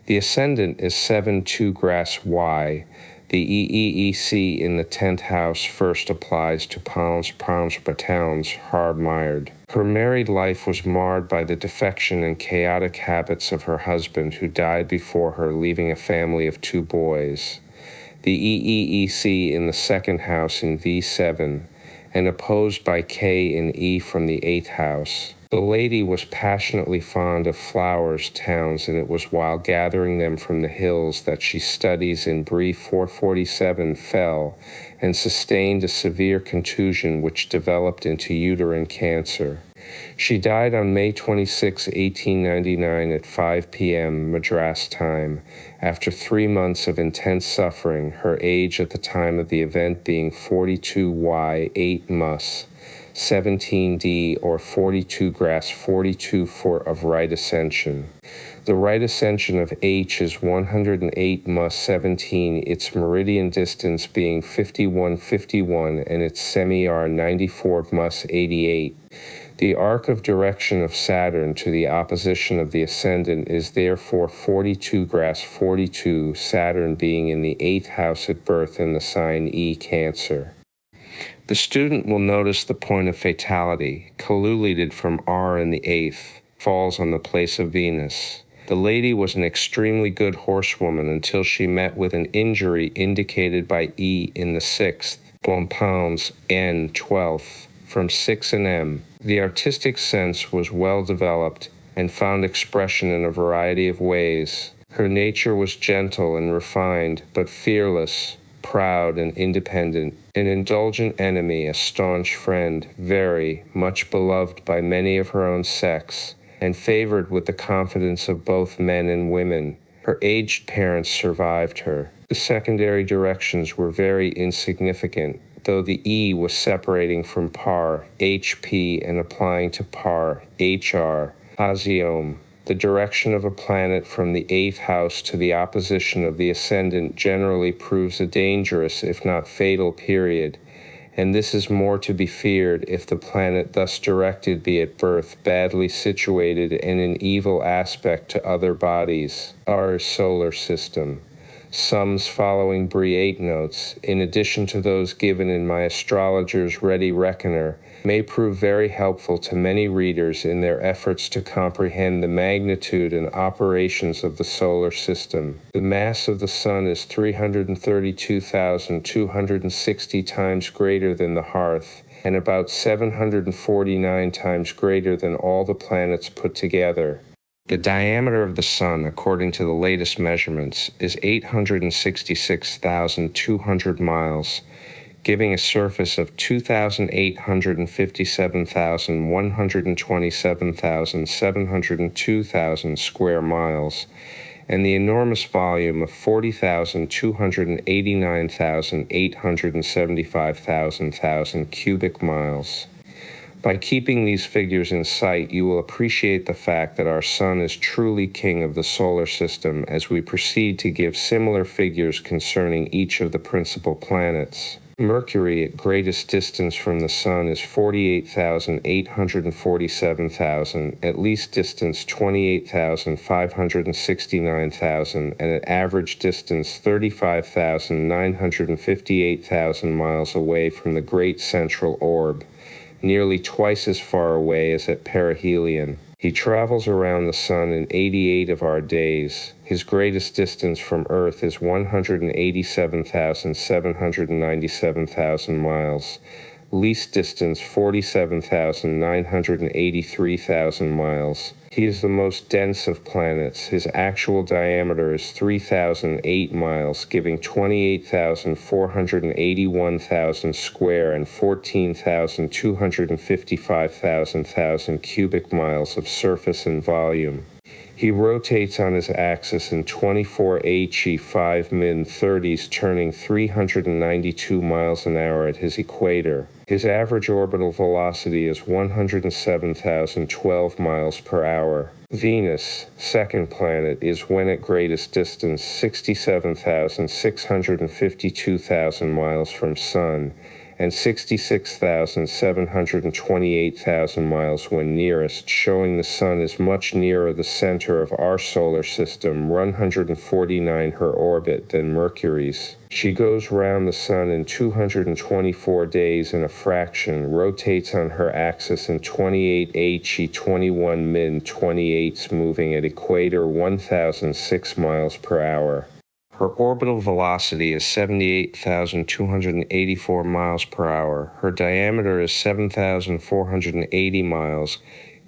The ascendant is 7-2 grass Y. The EEEC in the 10th house first applies to Palms Batowns, hard-mired. Her married life was marred by the defection and chaotic habits of her husband, who died before her, leaving a family of 2 boys. The EEEC in the 2nd house in V7, and opposed by K and E from the 8th house. The lady was passionately fond of flowers, towns, and it was while gathering them from the hills that she studies in Brie 447 fell and sustained a severe contusion which developed into uterine cancer. She died on May 26, 1899 at 5 p.m. Madras time, after 3 months of intense suffering, her age at the time of the event being 42Y 8 mus. 17D or 42 grass 42 of right ascension. The right ascension of H is 108 mus 17, its meridian distance being 5151 and its semi-R 94 mus 88. The arc of direction of Saturn to the opposition of the ascendant is therefore 42 grass 42, Saturn being in the 8th house at birth in the sign E, Cancer. The student will notice the point of fatality, collulited from R in the 8th, falls on the place of Venus. The lady was an extremely good horsewoman until she met with an injury indicated by E in the 6th, Blancpains N 12th, from 6 and M. The artistic sense was well developed and found expression in a variety of ways. Her nature was gentle and refined, but fearless, proud and independent, an indulgent enemy, a staunch friend, very much beloved by many of her own sex, and favored with the confidence of both men and women. Her aged parents survived her. The secondary directions were very insignificant, though the E was separating from par, HP, and applying to par, HR, Azium. The direction of a planet from the 8th house to the opposition of the ascendant generally proves a dangerous, if not fatal, period, and this is more to be feared if the planet thus directed be at birth badly situated in an evil aspect to other bodies, our solar system. Sums following Brie notes, in addition to those given in my Astrologer's Ready Reckoner, may prove very helpful to many readers in their efforts to comprehend the magnitude and operations of the solar system. The mass of the Sun is 332,260 times greater than the Hearth, and about 749 times greater than all the planets put together. The diameter of the Sun, according to the latest measurements, is 866,200 miles, giving a surface of 2,857,127,702 square miles, and the enormous volume of 40,289,875,000 cubic miles. By keeping these figures in sight, you will appreciate the fact that our Sun is truly king of the solar system as we proceed to give similar figures concerning each of the principal planets. Mercury, at greatest distance from the Sun, is 48,847,000, at least distance 28,569,000, and at average distance 35,958,000 miles away from the great central orb, nearly twice as far away as at perihelion. He travels around the Sun in 88 of our days. His greatest distance from Earth is 187,797,000 miles. Least distance 47,983,000 miles. He is the most dense of planets. His actual diameter is 3,008 miles, giving 28,481,000 square and 14,255,000 cubic miles of surface and volume. He rotates on his axis in 24 He 5 min-30s, turning 392 miles an hour at his equator. His average orbital velocity is 107,012 miles per hour. Venus, second planet, is when at greatest distance 67,652,000 miles from Sun, and 66,728,000 miles when nearest, showing the Sun is much nearer the center of our solar system, 149 her orbit, than Mercury's. She goes round the Sun in 224 days and a fraction, rotates on her axis in 28 He 21 min-28s, moving at equator 1,006 miles per hour. Her orbital velocity is 78,284 miles per hour. Her diameter is 7,480 miles,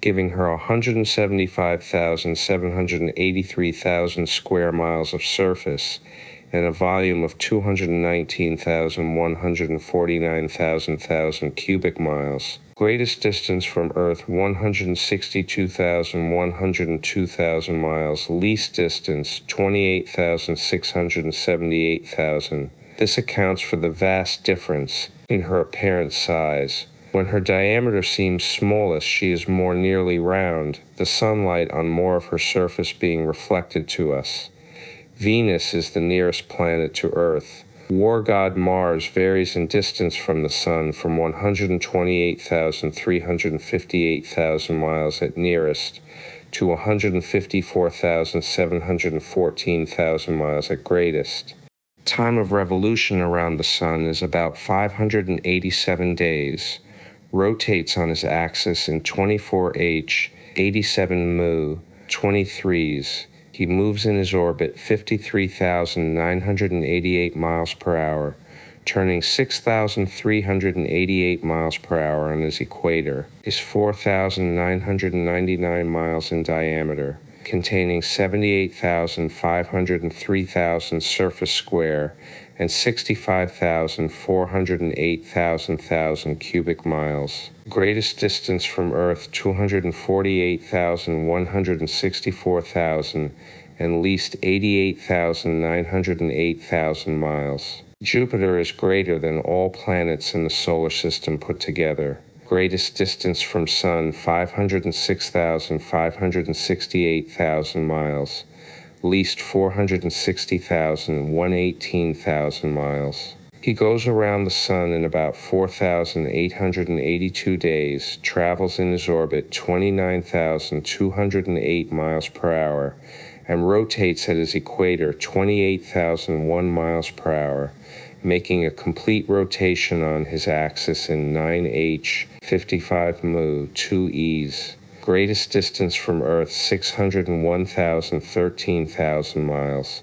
giving her 175,783,000 square miles of surface and a volume of 219,149,000 cubic miles. Greatest distance from Earth, 162,102,000 miles. Least distance, 28,678,000. This accounts for the vast difference in her apparent size. When her diameter seems smallest, she is more nearly round, the sunlight on more of her surface being reflected to us. Venus is the nearest planet to Earth. War god Mars varies in distance from the Sun from 128,358,000 miles at nearest to 154,714,000 miles at greatest. Time of revolution around the Sun is about 587 days. Rotates on his axis in 24 H, 87 mu, 23s. He moves in his orbit 53,988 miles per hour, turning 6,388 miles per hour on his equator, is 4,999 miles in diameter, containing 78,503,000 surface square and 65,408,000 cubic miles. Greatest distance from Earth, 248,164,000, and least 88,908,000 miles. Jupiter is greater than all planets in the solar system put together. Greatest distance from Sun, 506,568,000 miles. Least 460,118,000 miles. He goes around the sun in about 4,882 days, travels in his orbit 29,208 miles per hour, and rotates at his equator 28,001 miles per hour, making a complete rotation on his axis in 9H, 55 mu, 2 E's. Greatest distance from Earth 601,013,000 miles.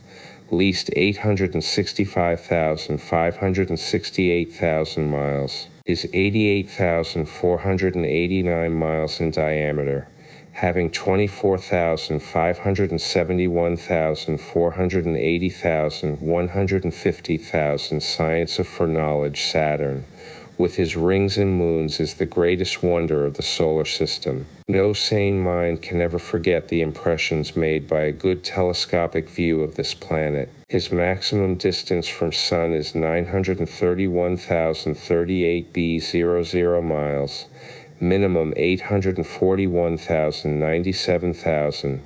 Least 865,568,000 miles, is 88,489 miles in diameter, having 24,571,480,150,000 science of foreknowledge. Saturn, with his rings and moons, is the greatest wonder of the solar system. No sane mind can ever forget the impressions made by a good telescopic view of this planet. His maximum distance from Sun is 931,038 B00 miles, minimum 841,097,000.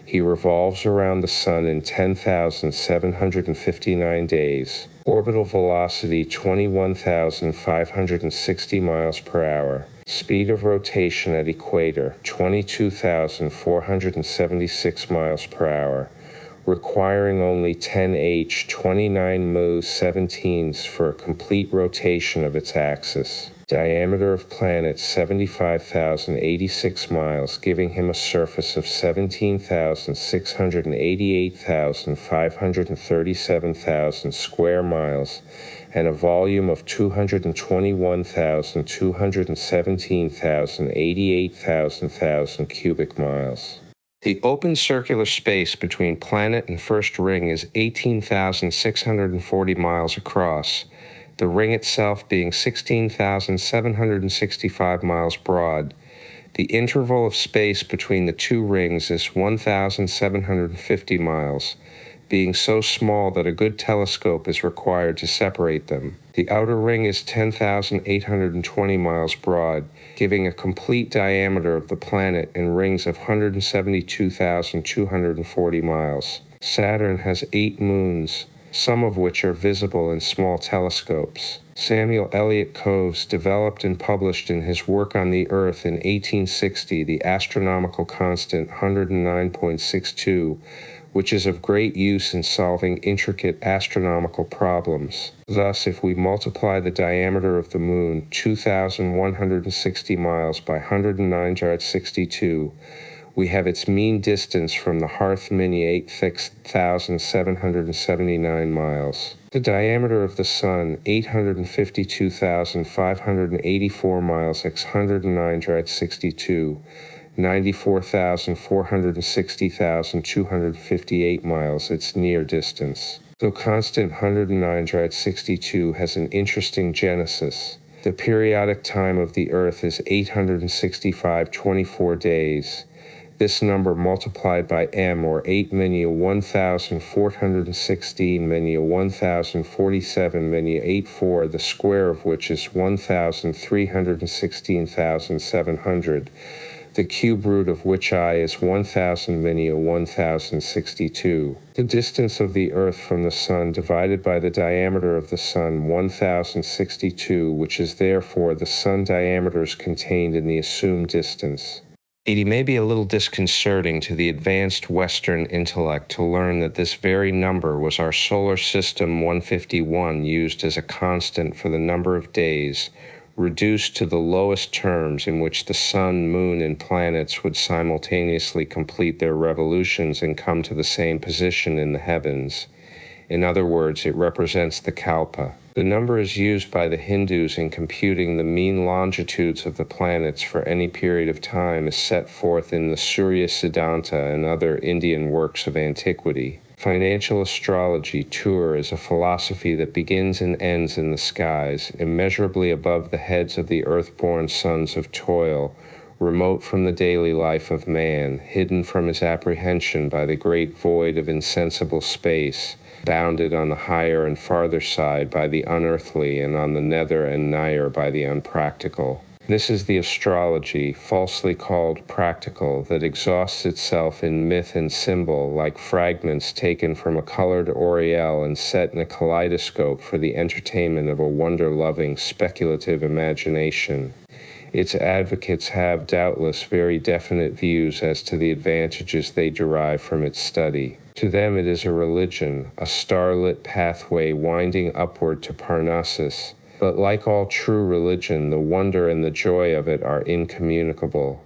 He revolves around the Sun in 10,759 days. Orbital velocity 21,560 miles per hour. Speed of rotation at equator 22,476 miles per hour, requiring only 10H 29 mu 17s for a complete rotation of its axis. Diameter of planet 75,086 miles, giving him a surface of 17,688,537,000 square miles and a volume of 221,217,088,000 cubic miles. The open circular space between planet and first ring is 18,640 miles across, the ring itself being 16,765 miles broad. The interval of space between the two rings is 1,750 miles, being so small that a good telescope is required to separate them. The outer ring is 10,820 miles broad, giving a complete diameter of the planet in rings of 172,240 miles. Saturn has 8 moons, some of which are visible in small telescopes. Samuel Eliot Coves developed and published in his work on the Earth in 1860 the astronomical constant 109.62, which is of great use in solving intricate astronomical problems. Thus, if we multiply the diameter of the Moon, 2,160 miles, by 109.62, we have its mean distance from the Hearth Mini 8,779 miles. The diameter of the Sun, 852,584 miles x 109.62, 94,460,258 miles its near distance. Though constant 109.62 has an interesting genesis. The periodic time of the Earth is 865.24 days. This number multiplied by m, or 8 minua 1,416 minua 1,047 minua 84, the square of which is 1,316,700, the cube root of which I is 1,000 minua 1,062. The distance of the Earth from the Sun divided by the diameter of the Sun, 1,062, which is therefore the Sun diameters contained in the assumed distance. It may be a little disconcerting to the advanced Western intellect to learn that this very number was our solar system 151 used as a constant for the number of days, reduced to the lowest terms in which the Sun, Moon, and planets would simultaneously complete their revolutions and come to the same position in the heavens. In other words, it represents the Kalpa. The number is used by the Hindus in computing the mean longitudes of the planets for any period of time as set forth in the Surya Siddhanta and other Indian works of antiquity. Financial astrology, Tur, is a philosophy that begins and ends in the skies, immeasurably above the heads of the earth-born sons of toil, remote from the daily life of man, hidden from his apprehension by the great void of insensible space, bounded on the higher and farther side by the unearthly and on the nether and nigher by the unpractical. This is the astrology, falsely called practical, that exhausts itself in myth and symbol like fragments taken from a colored aureole and set in a kaleidoscope for the entertainment of a wonder-loving, speculative imagination. Its advocates have doubtless very definite views as to the advantages they derive from its study. To them it is a religion, a starlit pathway winding upward to Parnassus. But like all true religion, the wonder and the joy of it are incommunicable.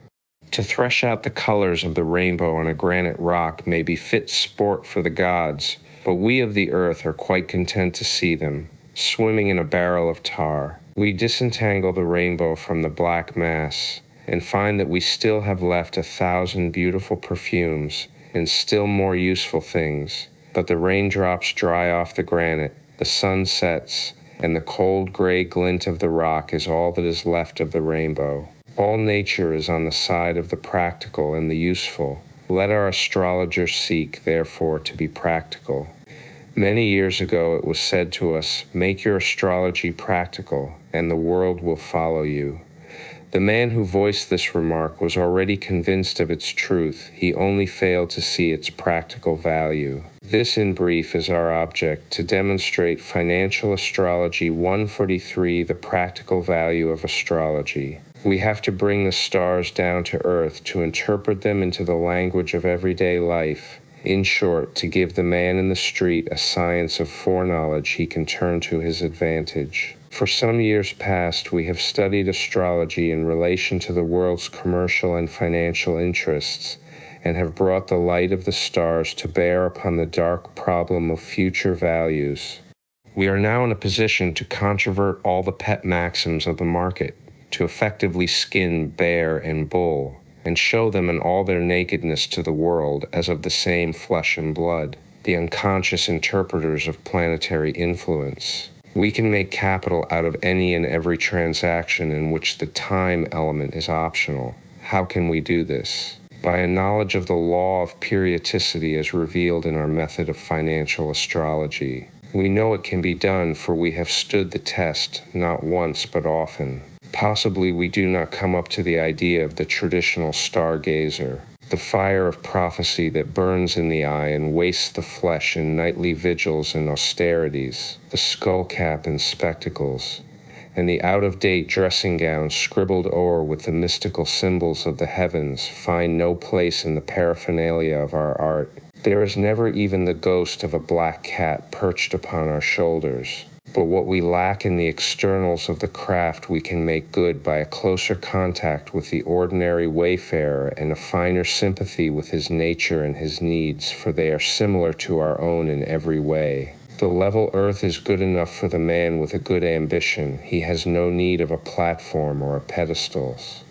To thresh out the colors of the rainbow on a granite rock may be fit sport for the gods, but we of the earth are quite content to see them, swimming in a barrel of tar. We disentangle the rainbow from the black mass, and find that we still have left 1,000 beautiful perfumes and still more useful things, but the raindrops dry off the granite, the sun sets, and the cold gray glint of the rock is all that is left of the rainbow. All nature is on the side of the practical and the useful. Let our astrologers seek, therefore, to be practical. Many years ago it was said to us, "Make your astrology practical, and the world will follow you." The man who voiced this remark was already convinced of its truth. He only failed to see its practical value. This, in brief, is our object, to demonstrate Financial Astrology 143, the practical value of astrology. We have to bring the stars down to earth, to interpret them into the language of everyday life. In short, to give the man in the street a science of foreknowledge he can turn to his advantage. For some years past, we have studied astrology in relation to the world's commercial and financial interests, and have brought the light of the stars to bear upon the dark problem of future values. We are now in a position to controvert all the pet maxims of the market, to effectively skin bear and bull, and show them in all their nakedness to the world as of the same flesh and blood, the unconscious interpreters of planetary influence. We can make capital out of any and every transaction in which the time element is optional. How can we do this? By a knowledge of the law of periodicity as revealed in our method of financial astrology. We know it can be done, for we have stood the test, not once but often. Possibly we do not come up to the idea of the traditional stargazer, the fire of prophecy that burns in the eye and wastes the flesh in nightly vigils and austerities, the skullcap and spectacles, and the out-of-date dressing gown scribbled o'er with the mystical symbols of the heavens find no place in the paraphernalia of our art. There is never even the ghost of a black cat perched upon our shoulders. But what we lack in the externals of the craft we can make good by a closer contact with the ordinary wayfarer and a finer sympathy with his nature and his needs, for they are similar to our own in every way. The level earth is good enough for the man with a good ambition. He has no need of a platform or a pedestals.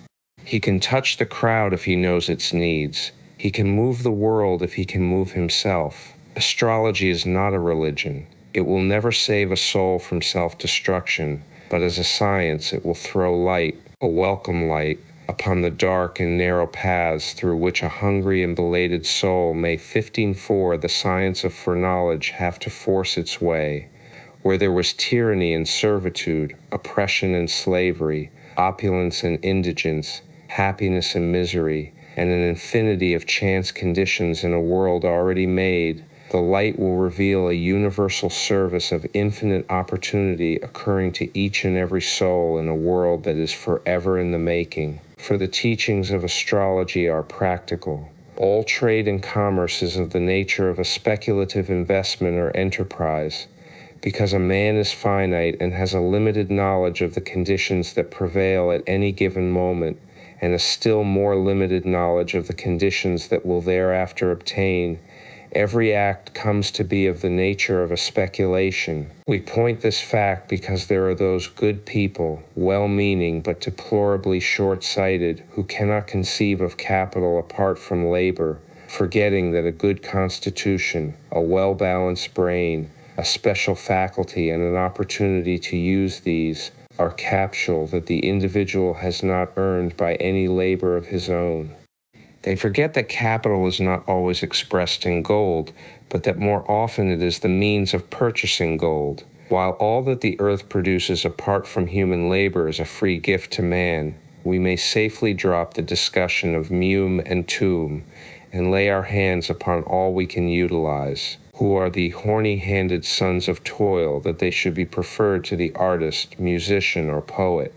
He can touch the crowd if he knows its needs. He can move the world if he can move himself. Astrology is not a religion. It will never save a soul from self-destruction, but as a science it will throw light, a welcome light, upon the dark and narrow paths through which a hungry and belated soul may 15-4 the science of foreknowledge have to force its way, where there was tyranny and servitude, oppression and slavery, opulence and indigence, happiness and misery, and an infinity of chance conditions in a world already made. The light will reveal a universal service of infinite opportunity occurring to each and every soul in a world that is forever in the making. For the teachings of astrology are practical. All trade and commerce is of the nature of a speculative investment or enterprise, because a man is finite and has a limited knowledge of the conditions that prevail at any given moment, and a still more limited knowledge of the conditions that will thereafter obtain. Every act comes to be of the nature of a speculation. We point this fact because there are those good people, well-meaning but deplorably short-sighted, who cannot conceive of capital apart from labor, forgetting that a good constitution, a well-balanced brain, a special faculty, and an opportunity to use these are capital that the individual has not earned by any labor of his own. They forget that capital is not always expressed in gold, but that more often it is the means of purchasing gold. While all that the earth produces apart from human labor is a free gift to man, we may safely drop the discussion of meum and tuum and lay our hands upon all we can utilize, who are the horny-handed sons of toil that they should be preferred to the artist, musician, or poet.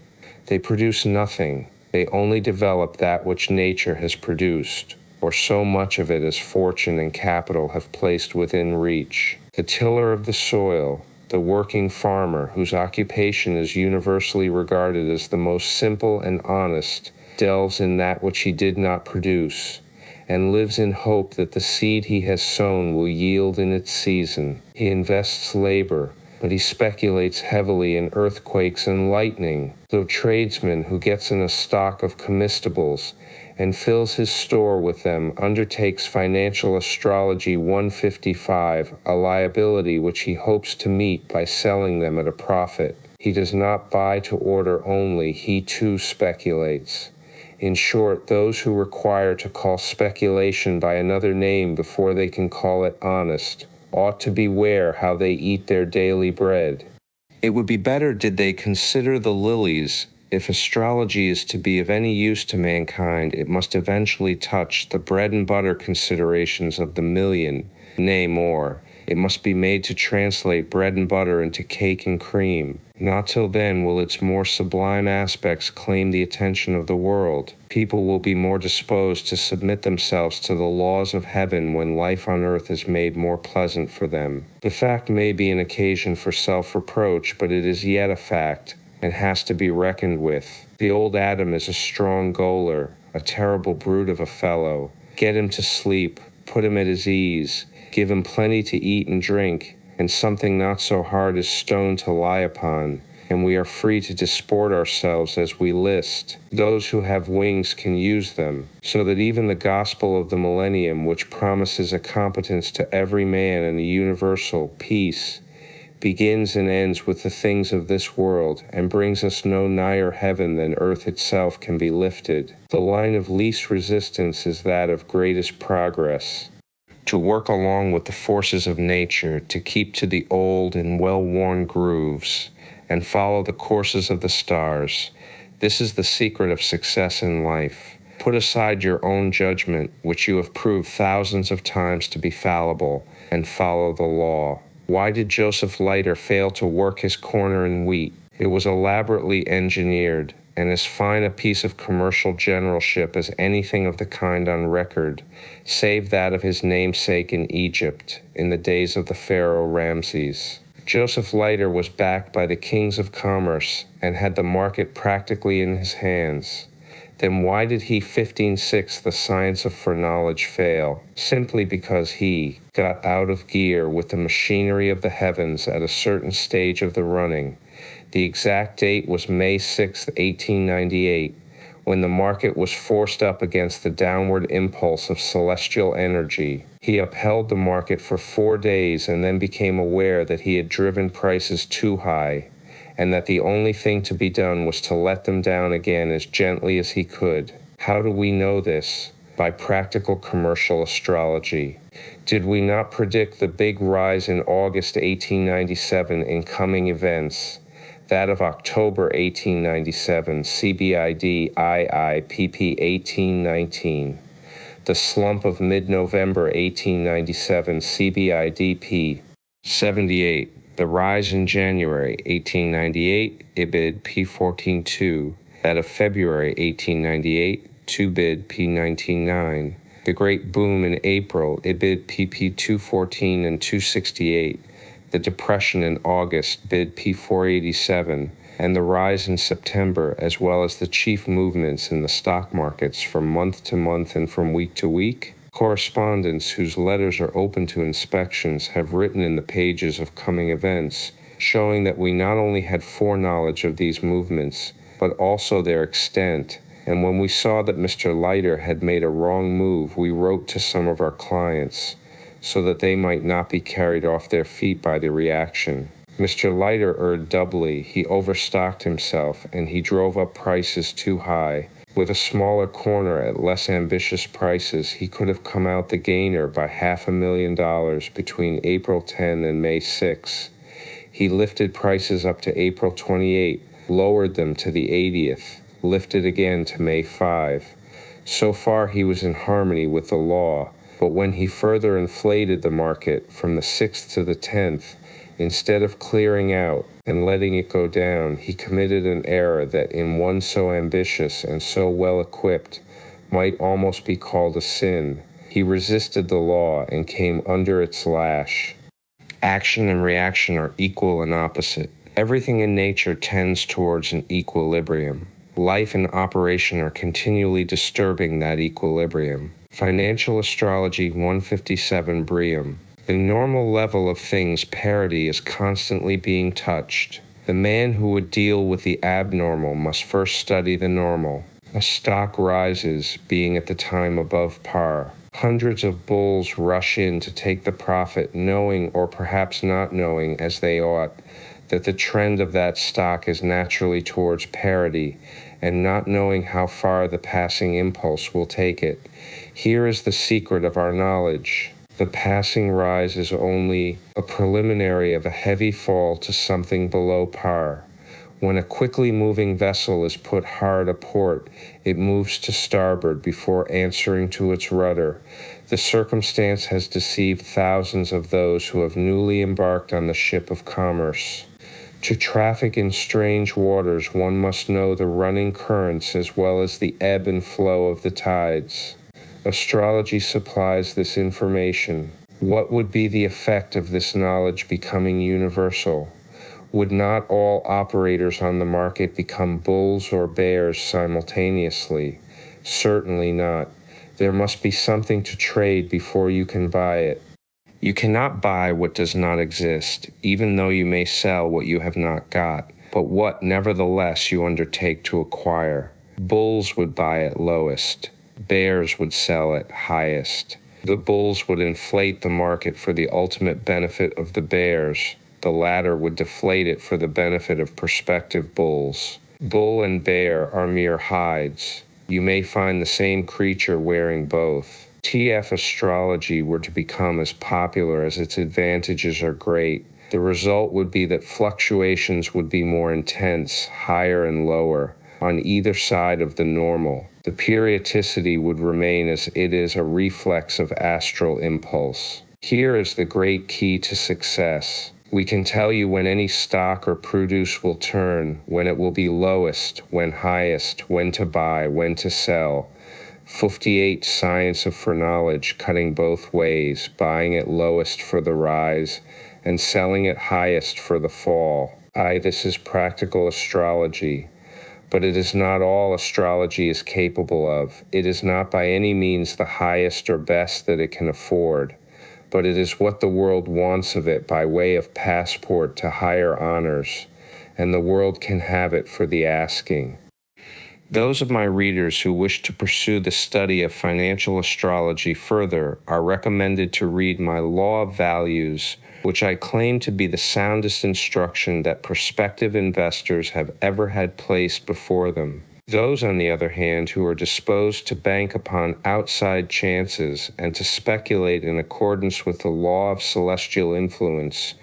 They produce nothing, they only develop that which nature has produced, or so much of it as fortune and capital have placed within reach. The tiller of the soil, the working farmer, whose occupation is universally regarded as the most simple and honest, delves in that which he did not produce, and lives in hope that the seed he has sown will yield in its season. He invests labor, but he speculates heavily in earthquakes and lightning. The tradesman who gets in a stock of comestibles and fills his store with them undertakes financial astrology 155, a liability which he hopes to meet by selling them at a profit. He does not buy to order only, he too speculates. In short, those who require to call speculation by another name before they can call it honest ought to beware how they eat their daily bread. It would be better did they consider the lilies. If astrology is to be of any use to mankind, it must eventually touch the bread and butter considerations of the million, nay more. It must be made to translate bread and butter into cake and cream. Not till then will its more sublime aspects claim the attention of the world. People will be more disposed to submit themselves to the laws of heaven when life on earth is made more pleasant for them. The fact may be an occasion for self-reproach, but it is yet a fact, and has to be reckoned with. The old Adam is a strong gaoler, a terrible brute of a fellow. Get him to sleep, put him at his ease, give him plenty to eat and drink, and something not so hard as stone to lie upon, and we are free to disport ourselves as we list. Those who have wings can use them, so that even the gospel of the millennium, which promises a competence to every man and a universal peace, begins and ends with the things of this world, and brings us no nigher heaven than earth itself can be lifted. The line of least resistance is that of greatest progress. To work along with the forces of nature, to keep to the old and well-worn grooves, and follow the courses of the stars. This is the secret of success in life. Put aside your own judgment, which you have proved thousands of times to be fallible, and follow the law. Why did Joseph Leiter fail to work his corner in wheat? It was elaborately engineered, and as fine a piece of commercial generalship as anything of the kind on record, save that of his namesake in Egypt, in the days of the Pharaoh Ramses. Joseph Leiter was backed by the kings of commerce, and had the market practically in his hands. Then why did he 15/6 the science of foreknowledge fail? Simply because he got out of gear with the machinery of the heavens at a certain stage of the running. The exact date was May 6, 1898, when the market was forced up against the downward impulse of celestial energy. He upheld the market for 4 days and then became aware that he had driven prices too high, and that the only thing to be done was to let them down again as gently as he could. How do we know this? By practical commercial astrology. Did we not predict the big rise in August 1897 in coming events? That of October 1897, CBID IIPP 1819. The slump of mid-November 1897, CBIDP 78. The rise in January 1898, IBID P142. That of February 1898, 2BID P199. The great boom in April, IBID PP 214 and 268. The depression in August, BID P487, and the rise in September, as well as the chief movements in the stock markets from month to month and from week to week. Correspondents whose letters are open to inspections have written in the pages of coming events, showing that we not only had foreknowledge of these movements, but also their extent. And when we saw that Mr. Leiter had made a wrong move, we wrote to some of our clients, so that they might not be carried off their feet by the reaction. Mr. Leiter erred doubly. He overstocked himself, and he drove up prices too high. With a smaller corner at less ambitious prices, he could have come out the gainer by $500,000 between April 10 and May 6. He lifted prices up to April 28, lowered them to the 80th, lifted again to May 5. So far he was in harmony with the law, but when he further inflated the market from the 6th to the 10th, instead of clearing out and letting it go down, he committed an error that in one so ambitious and so well equipped might almost be called a sin. He resisted the law and came under its lash. Action and reaction are equal and opposite. Everything in nature tends towards an equilibrium. Life and operation are continually disturbing that equilibrium. Financial Astrology 157 Brium. The normal level of things parity is constantly being touched. The man who would deal with the abnormal must first study the normal. A stock rises, being at the time above par. Hundreds of bulls rush in to take the profit, knowing or perhaps not knowing, as they ought, that the trend of that stock is naturally towards parity, and not knowing how far the passing impulse will take it. Here is the secret of our knowledge. The passing rise is only a preliminary of a heavy fall to something below par. When a quickly moving vessel is put hard a port, it moves to starboard before answering to its rudder. The circumstance has deceived thousands of those who have newly embarked on the ship of commerce. To traffic in strange waters, one must know the running currents as well as the ebb and flow of the tides. Astrology supplies this information. What would be the effect of this knowledge becoming universal? Would not all operators on the market become bulls or bears simultaneously? Certainly not. There must be something to trade before you can buy it. You cannot buy what does not exist, even though you may sell what you have not got, but what nevertheless you undertake to acquire. Bulls would buy at lowest. Bears would sell at highest. The bulls would inflate the market for the ultimate benefit of the bears. The latter would deflate it for the benefit of prospective bulls. Bull and bear are mere hides. You may find the same creature wearing both. TF astrology were to become as popular as its advantages are great, the result would be that fluctuations would be more intense, higher and lower, on either side of the normal. The periodicity would remain as it is a reflex of astral impulse. Here is the great key to success. We can tell you when any stock or produce will turn, when it will be lowest, when highest, when to buy, when to sell. 58 Science of Foreknowledge, cutting both ways, buying at lowest for the rise and selling at highest for the fall. This is practical astrology. But it is not all astrology is capable of. It is not by any means the highest or best that it can afford, but it is what the world wants of it by way of passport to higher honors, and the world can have it for the asking. Those of my readers who wish to pursue the study of financial astrology further are recommended to read my Law of Values, which I claim to be the soundest instruction that prospective investors have ever had placed before them. Those, on the other hand, who are disposed to bank upon outside chances and to speculate in accordance with the law of celestial influence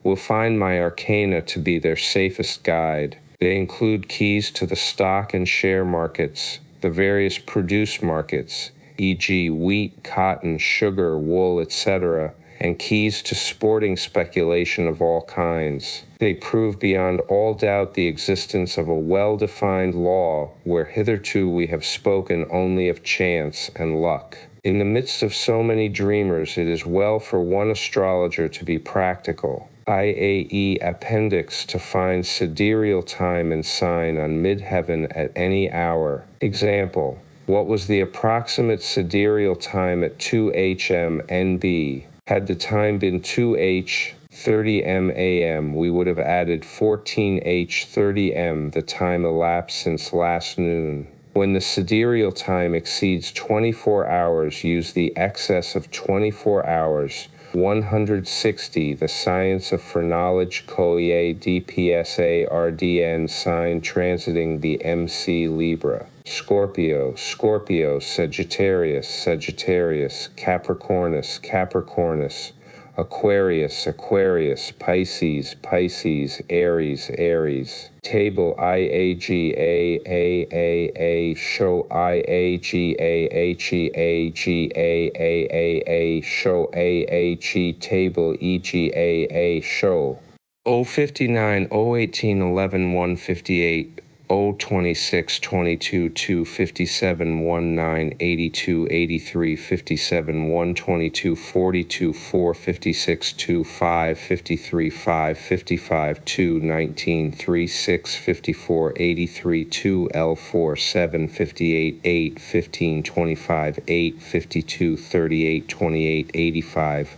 will find my arcana to be their safest guide. They include keys to the stock and share markets, the various produce markets, e.g. wheat, cotton, sugar, wool, etc., and keys to sporting speculation of all kinds. They prove beyond all doubt the existence of a well-defined law where hitherto we have spoken only of chance and luck. In the midst of so many dreamers, it is well for one astrologer to be practical. IAE Appendix to find sidereal time and sign on midheaven at any hour. Example, what was the approximate sidereal time at 2 NB? Had the time been 2H 30 AM, we would have added 14H 30M, the time elapsed since last noon. When the sidereal time exceeds 24 hours, use the excess of 24 hours, 160, the Science of Foreknowledge Collier DPSA RDN sign transiting the MC Libra. Scorpio, Scorpio, Sagittarius, Sagittarius, Capricornus, Capricornus, Aquarius, Aquarius, Pisces, Pisces, Aries, Aries. Table IAGAAAA, show IAGAHEAGAAAA, show AHE, table EGAA, show. 059, 018, 11, 158. 026, 22, 2, 57, 19, 82, 83, 57, 122, 42, 4, 56, 2, 5, 53, 5, 55, 2, 19, 3, 6, 54, 83, 2, L4, 7, 58, 8, 15, 25, 8, 52, 38, 28, 85,